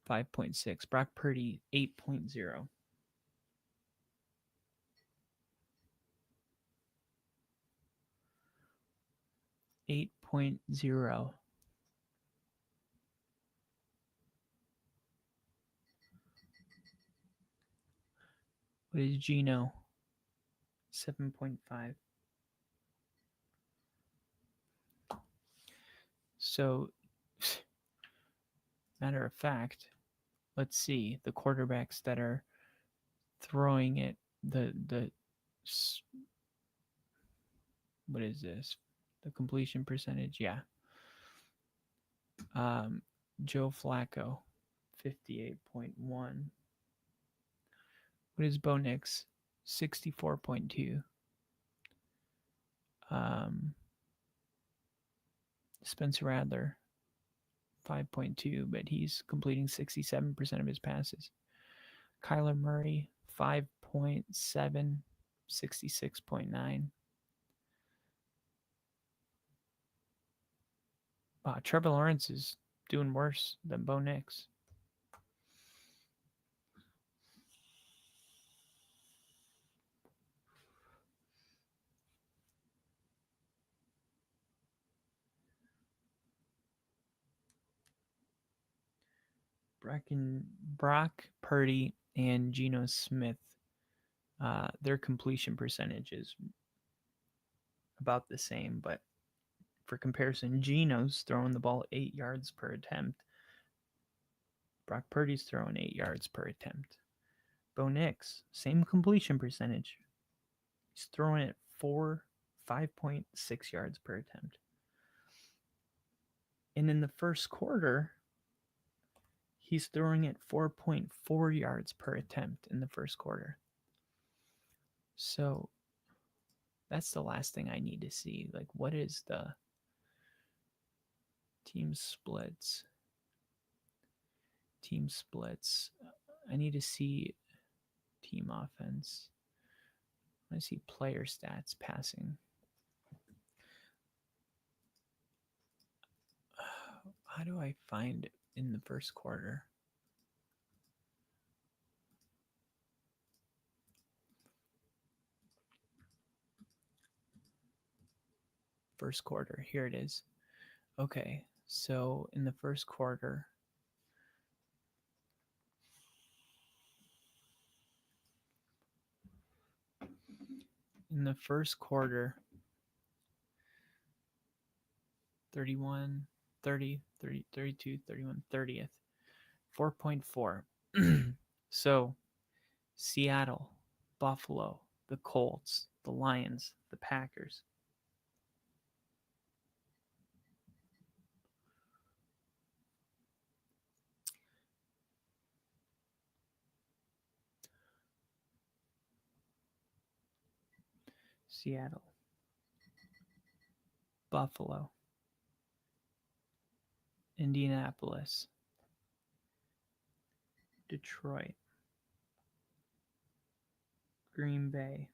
5.6. Brock Purdy 8.0. What is Gino? 7.5. So, matter of fact, let's see the quarterbacks that are throwing it. What is this? The completion percentage, yeah. Joe Flacco, 58.1. What is Bo Nix? 64.2. Spencer Radler, 5.2, but he's completing 67% of his passes. Kyler Murray, 5.7, 66.9. Trevor Lawrence is doing worse than Bo Nix. Brock Purdy and Geno Smith, their completion percentage is about the same, but for comparison, Geno's throwing the ball 8 yards per attempt. Brock Purdy's throwing 8 yards per attempt. Bo Nix, same completion percentage. He's throwing it 5.6 yards per attempt. And in the first quarter, he's throwing it 4.4 yards per attempt in the first quarter. So that's the last thing I need to see. Like, what is the team splits? Team splits. I need to see team offense. I see player stats passing. How do I find it in the first quarter? First quarter. Here it is. Okay, so in the first quarter, in the first quarter, 31, 30, 30, 32, 31, 30th, 4.4. So Seattle, Buffalo, the Colts, the Lions, the Packers. Seattle, Buffalo, Indianapolis, Detroit, Green Bay,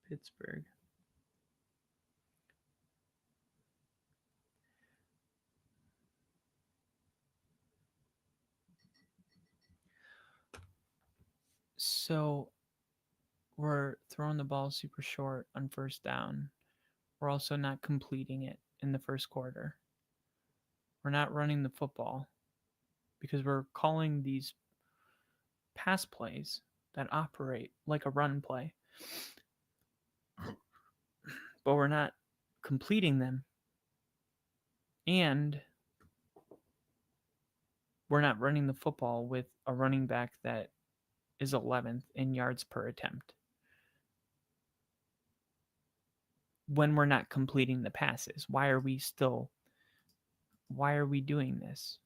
Pittsburgh, so we're throwing the ball super short on first down. We're also not completing it in the first quarter. We're not running the football because we're calling these pass plays that operate like a run play, but we're not completing them. And we're not running the football with a running back that is 11th in yards per attempt when we're not completing the passes. Why are we doing this?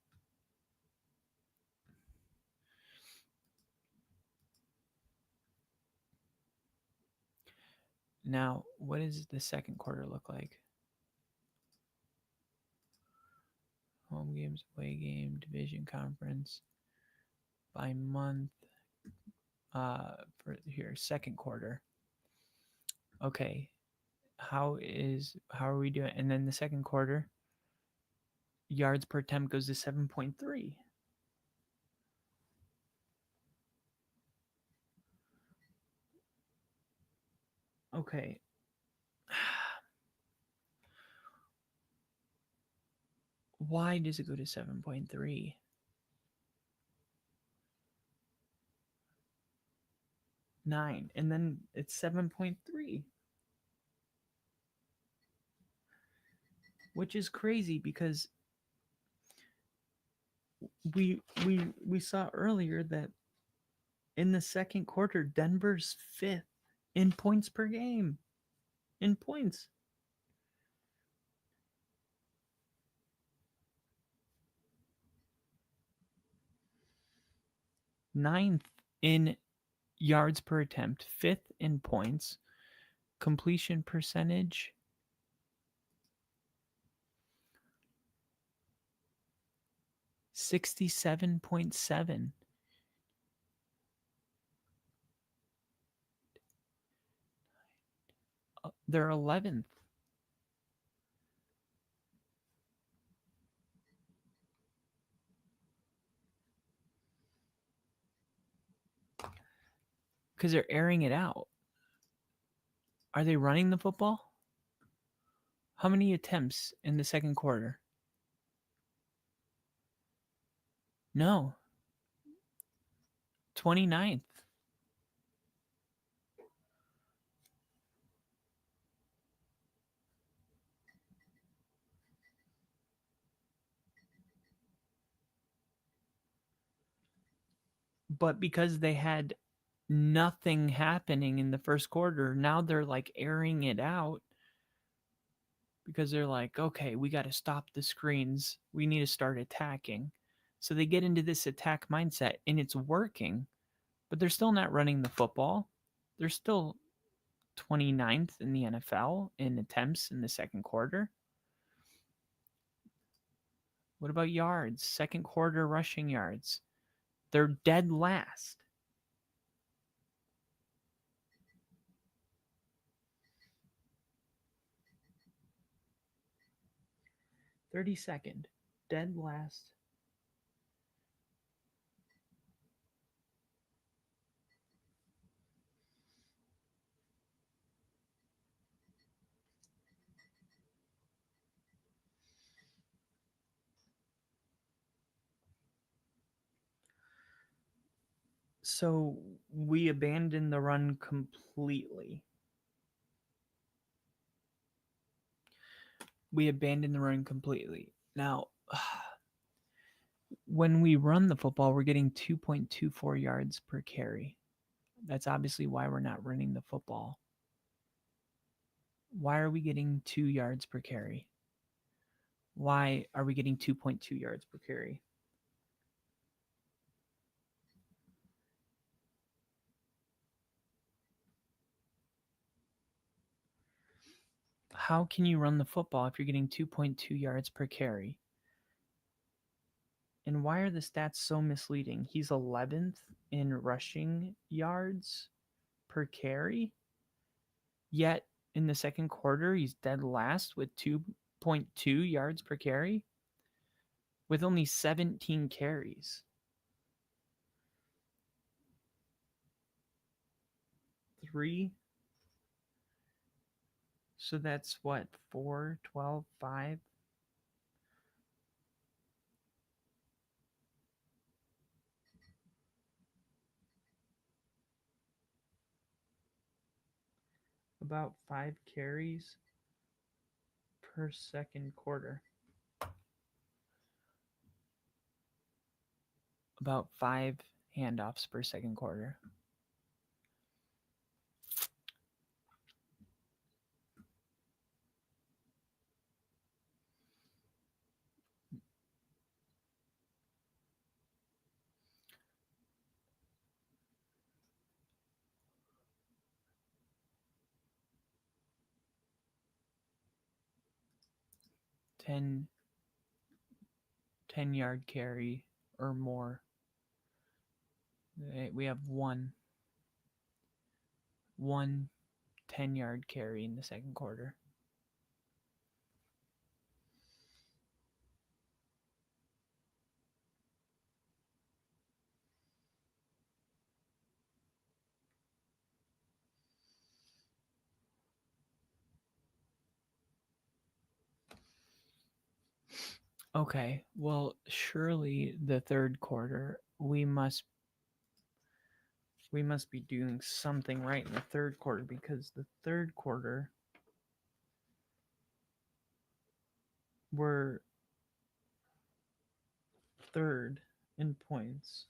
Now, what does the second quarter look like? Home games, away game, division, conference, by month. For here, second quarter. Okay, how are we doing? And then the second quarter, yards per attempt goes to 7.3. Okay. Why does it go to 7.3? Nine, and then it's 7.3, which is crazy because we saw earlier that in the second quarter, Denver's 5th in points per game. In points. ninth in yards per attempt, fifth in points, completion percentage 67.7. They're 11th. Because they're airing it out. Are they running the football? How many attempts in the second quarter? No. 29th. But because they had nothing happening in the first quarter, now they're like airing it out because they're like, okay, we got to stop the screens. We need to start attacking. So they get into this attack mindset and it's working, but they're still not running the football. They're still 29th in the NFL in attempts in the second quarter. What about yards? Second quarter rushing yards. They're dead last. (32nd), dead last. So we abandoned the run completely. Now, when we run the football, we're getting 2.24 yards per carry. That's obviously why we're not running the football. Why are we getting 2 yards per carry? Why are we getting 2.2 yards per carry? How can you run the football if you're getting 2.2 yards per carry? And why are the stats so misleading? He's 11th in rushing yards per carry, yet in the second quarter, he's dead last with 2.2 yards per carry with only 17 carries. Three. So that's what? 4, 12, 5. About 5 carries per second quarter. About 5 handoffs per second quarter. Ten 10-yard carry or more. We have one 10-yard carry in the second quarter. Okay, well, surely the third quarter we must be doing something right in the third quarter, because the third quarter we're third in points.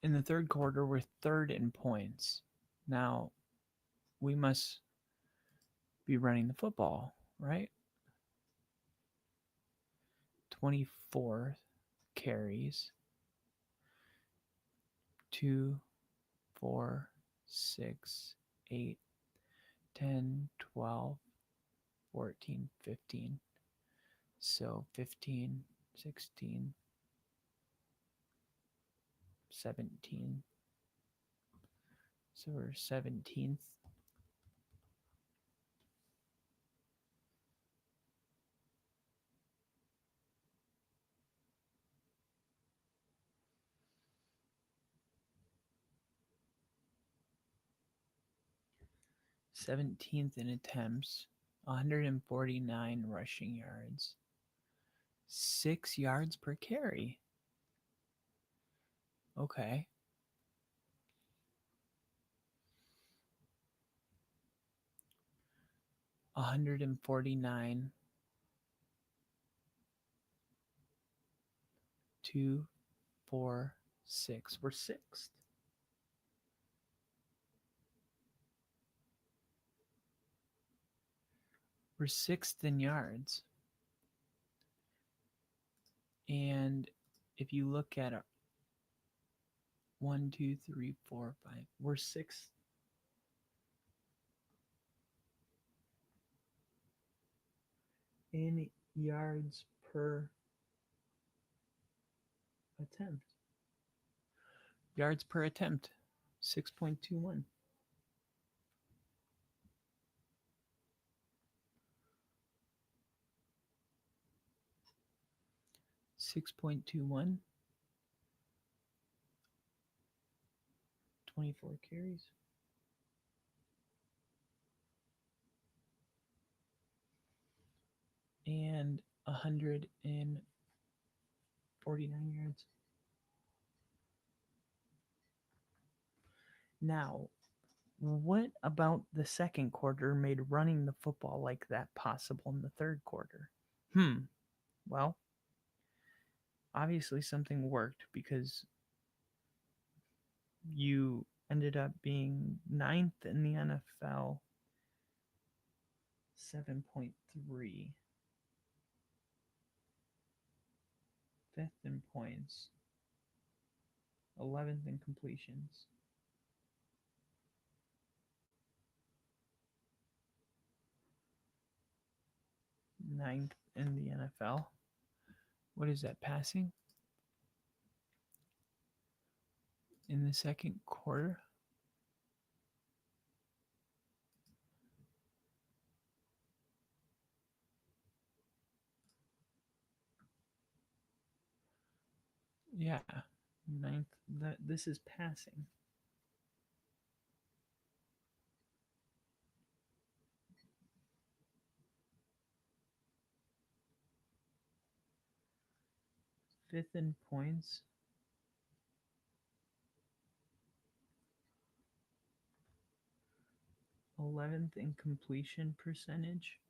In the third quarter, we're third in points. Now, we must be running the football, right? 24 carries. 2, 4, 6, 8, 10, 12, 14, 15. So 15, 16, 17. So we're 17th. Seventeenth in attempts, 149 rushing yards, 6 yards per carry. Okay. A 149, 2, 4, 6. We're sixth. We're sixth in yards. And if you look at it, 1, 2, 3, 4, 5, we're sixth. In yards per attempt. Yards per attempt, 6.21. Six point 21, 24 carries. And 149 yards. Now, what about the second quarter made running the football like that possible in the third quarter? Well, obviously something worked because you ended up being ninth in the NFL, 7.3. Fifth in points, 11th in completions. Ninth in the NFL. What is that, passing? In the second quarter? Yeah, ninth. This is passing. Fifth in points. 11th in completion percentage,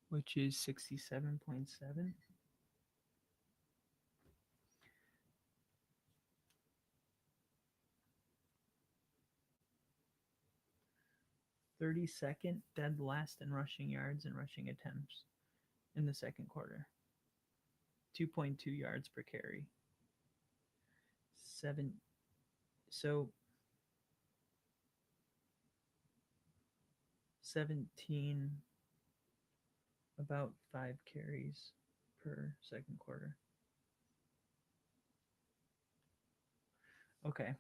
which is 67.7. 32nd, dead last in rushing yards and rushing attempts in the second quarter. 2.2 yards per carry. 17, about 5 carries per second quarter. Okay,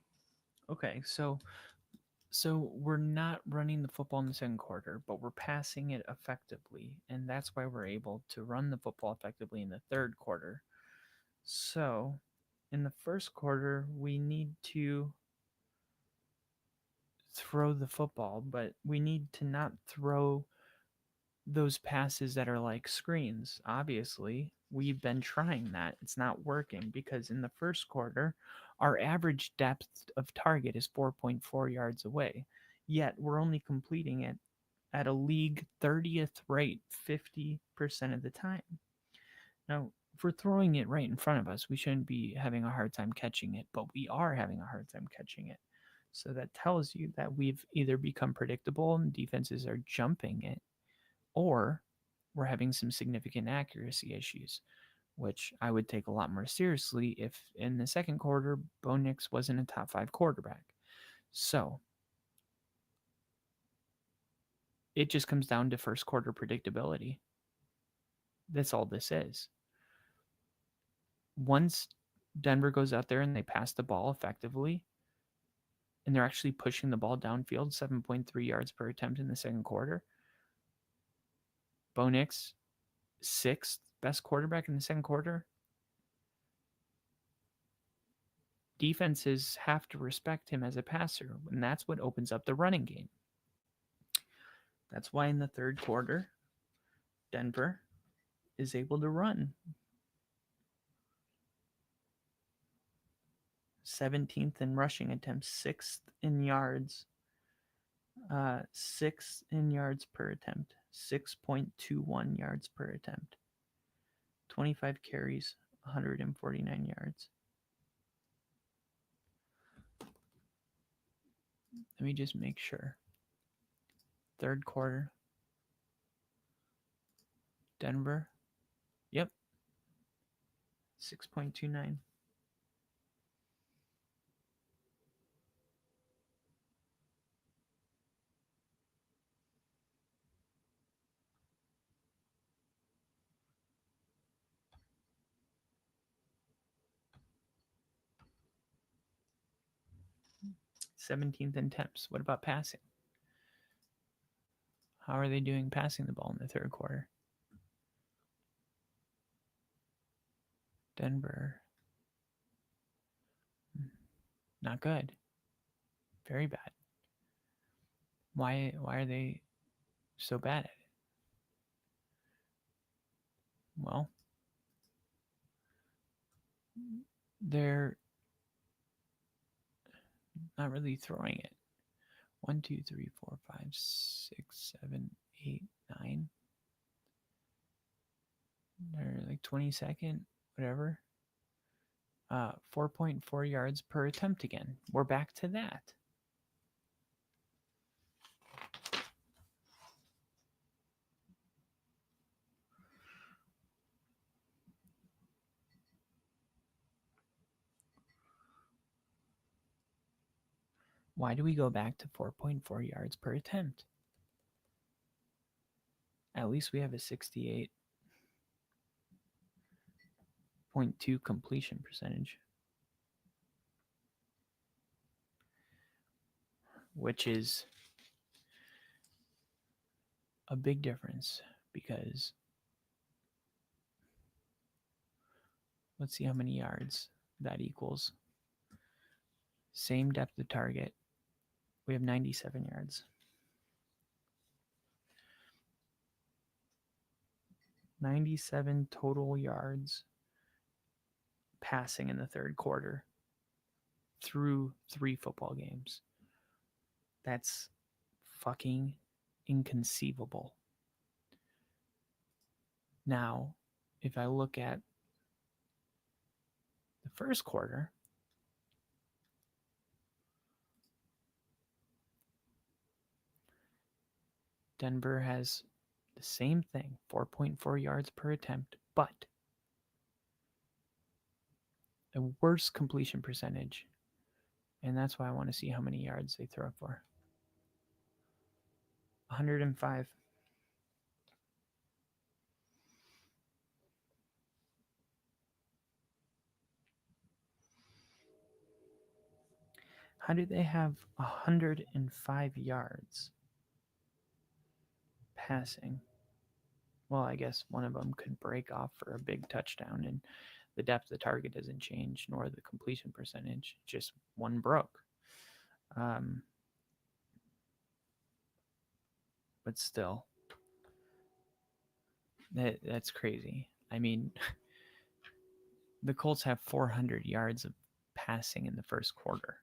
so we're not running the football in the second quarter, but we're passing it effectively, and that's why we're able to run the football effectively in the third quarter. So, in the first quarter, we need to throw the football, but we need to not throw those passes that are like screens. Obviously, we've been trying that. It's not working because in the first quarter, our average depth of target is 4.4 yards away. Yet we're only completing it at a league 30th rate 50% of the time. Now, if we're throwing it right in front of us, we shouldn't be having a hard time catching it, but we are having a hard time catching it. So that tells you that we've either become predictable and defenses are jumping it, or were having some significant accuracy issues, which I would take a lot more seriously if in the second quarter, Bo Nix wasn't a top 5 quarterback. So it just comes down to first quarter predictability. That's all this is. Once Denver goes out there and they pass the ball effectively, and they're actually pushing the ball downfield 7.3 yards per attempt in the second quarter, Bo Nix, 6th best quarterback in the second quarter. Defenses have to respect him as a passer, and that's what opens up the running game. That's why in the third quarter, Denver is able to run. 17th in rushing attempts, 6th in yards, 6th in yards per attempt, 6.21 yards per attempt, 25 carries, 149 yards. Let me just make sure. Third quarter, Denver, yep, 6.29. '17th in attempts. What about passing? How are they doing passing the ball in the third quarter? Denver, not good. Very bad. Why are they so bad at it? Well, they're not really throwing it. 1, 2, 3, 4, 5, 6, 7, 8, 9. They're like 22nd, whatever. 4.4 yards per attempt again. We're back to that. Why do we go back to 4.4 yards per attempt? At least we have a 68.2 completion percentage, which is a big difference because let's see how many yards that equals. Same depth of target. We have 97 yards. 97 total yards passing in the third quarter through 3 football games. That's fucking inconceivable. Now, if I look at the first quarter, Denver has the same thing, 4.4 yards per attempt, but a worse completion percentage. And that's why I want to see how many yards they throw for. 105. How do they have 105 yards passing? Well, I guess one of them could break off for a big touchdown, and the depth of target doesn't change, nor the completion percentage. Just one broke. But still, that's crazy. I mean, the Colts have 400 yards of passing in the first quarter.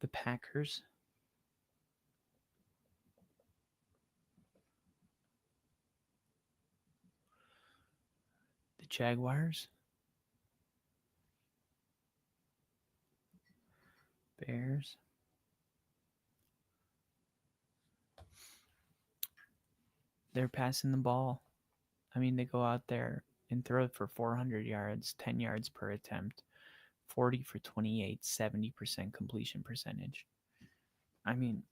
The Packers Jaguars. Bears. They're passing the ball. I mean, they go out there and throw it for 400 yards, 10 yards per attempt, 40 for 28, 70% completion percentage. I mean,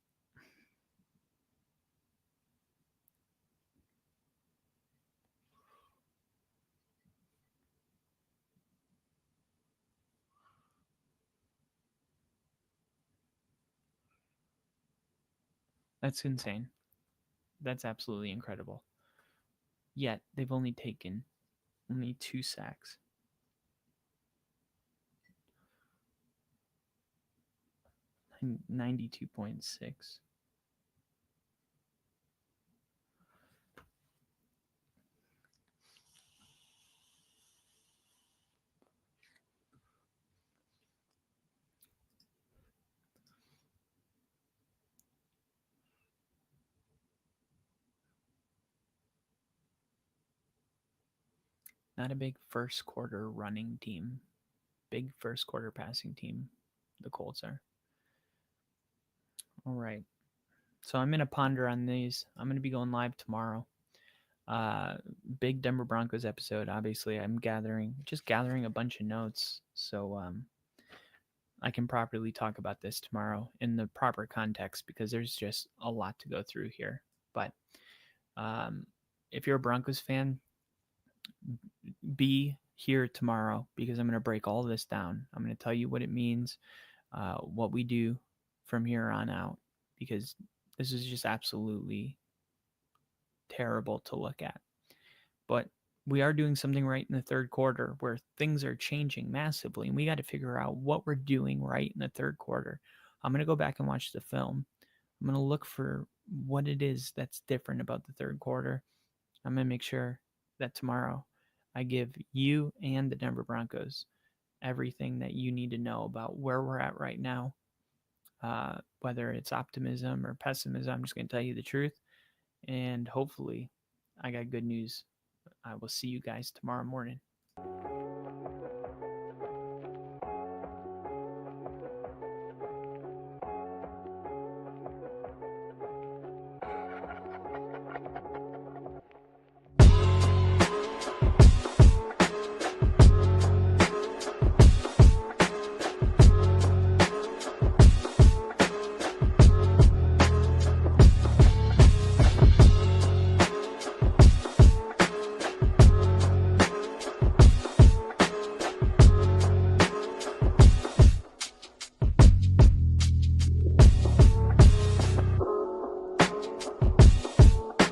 that's insane. That's absolutely incredible. Yet, they've only taken 2 sacks. 92.6. Not a big first quarter running team. Big first quarter passing team. The Colts are. All right. So I'm going to ponder on these. I'm going to be going live tomorrow. Big Denver Broncos episode. Obviously, I'm just gathering a bunch of notes so I can properly talk about this tomorrow in the proper context because there's just a lot to go through here. But if you're a Broncos fan, be here tomorrow because I'm going to break all this down. I'm going to tell you what it means, what we do from here on out, because this is just absolutely terrible to look at. But we are doing something right in the third quarter where things are changing massively, and we got to figure out what we're doing right in the third quarter. I'm going to go back and watch the film. I'm going to look for what it is that's different about the third quarter. I'm going to make sure that tomorrow I give you and the Denver Broncos everything that you need to know about where we're at right now, whether it's optimism or pessimism. I'm just going to tell you the truth, and hopefully I got good news. I will see you guys tomorrow morning.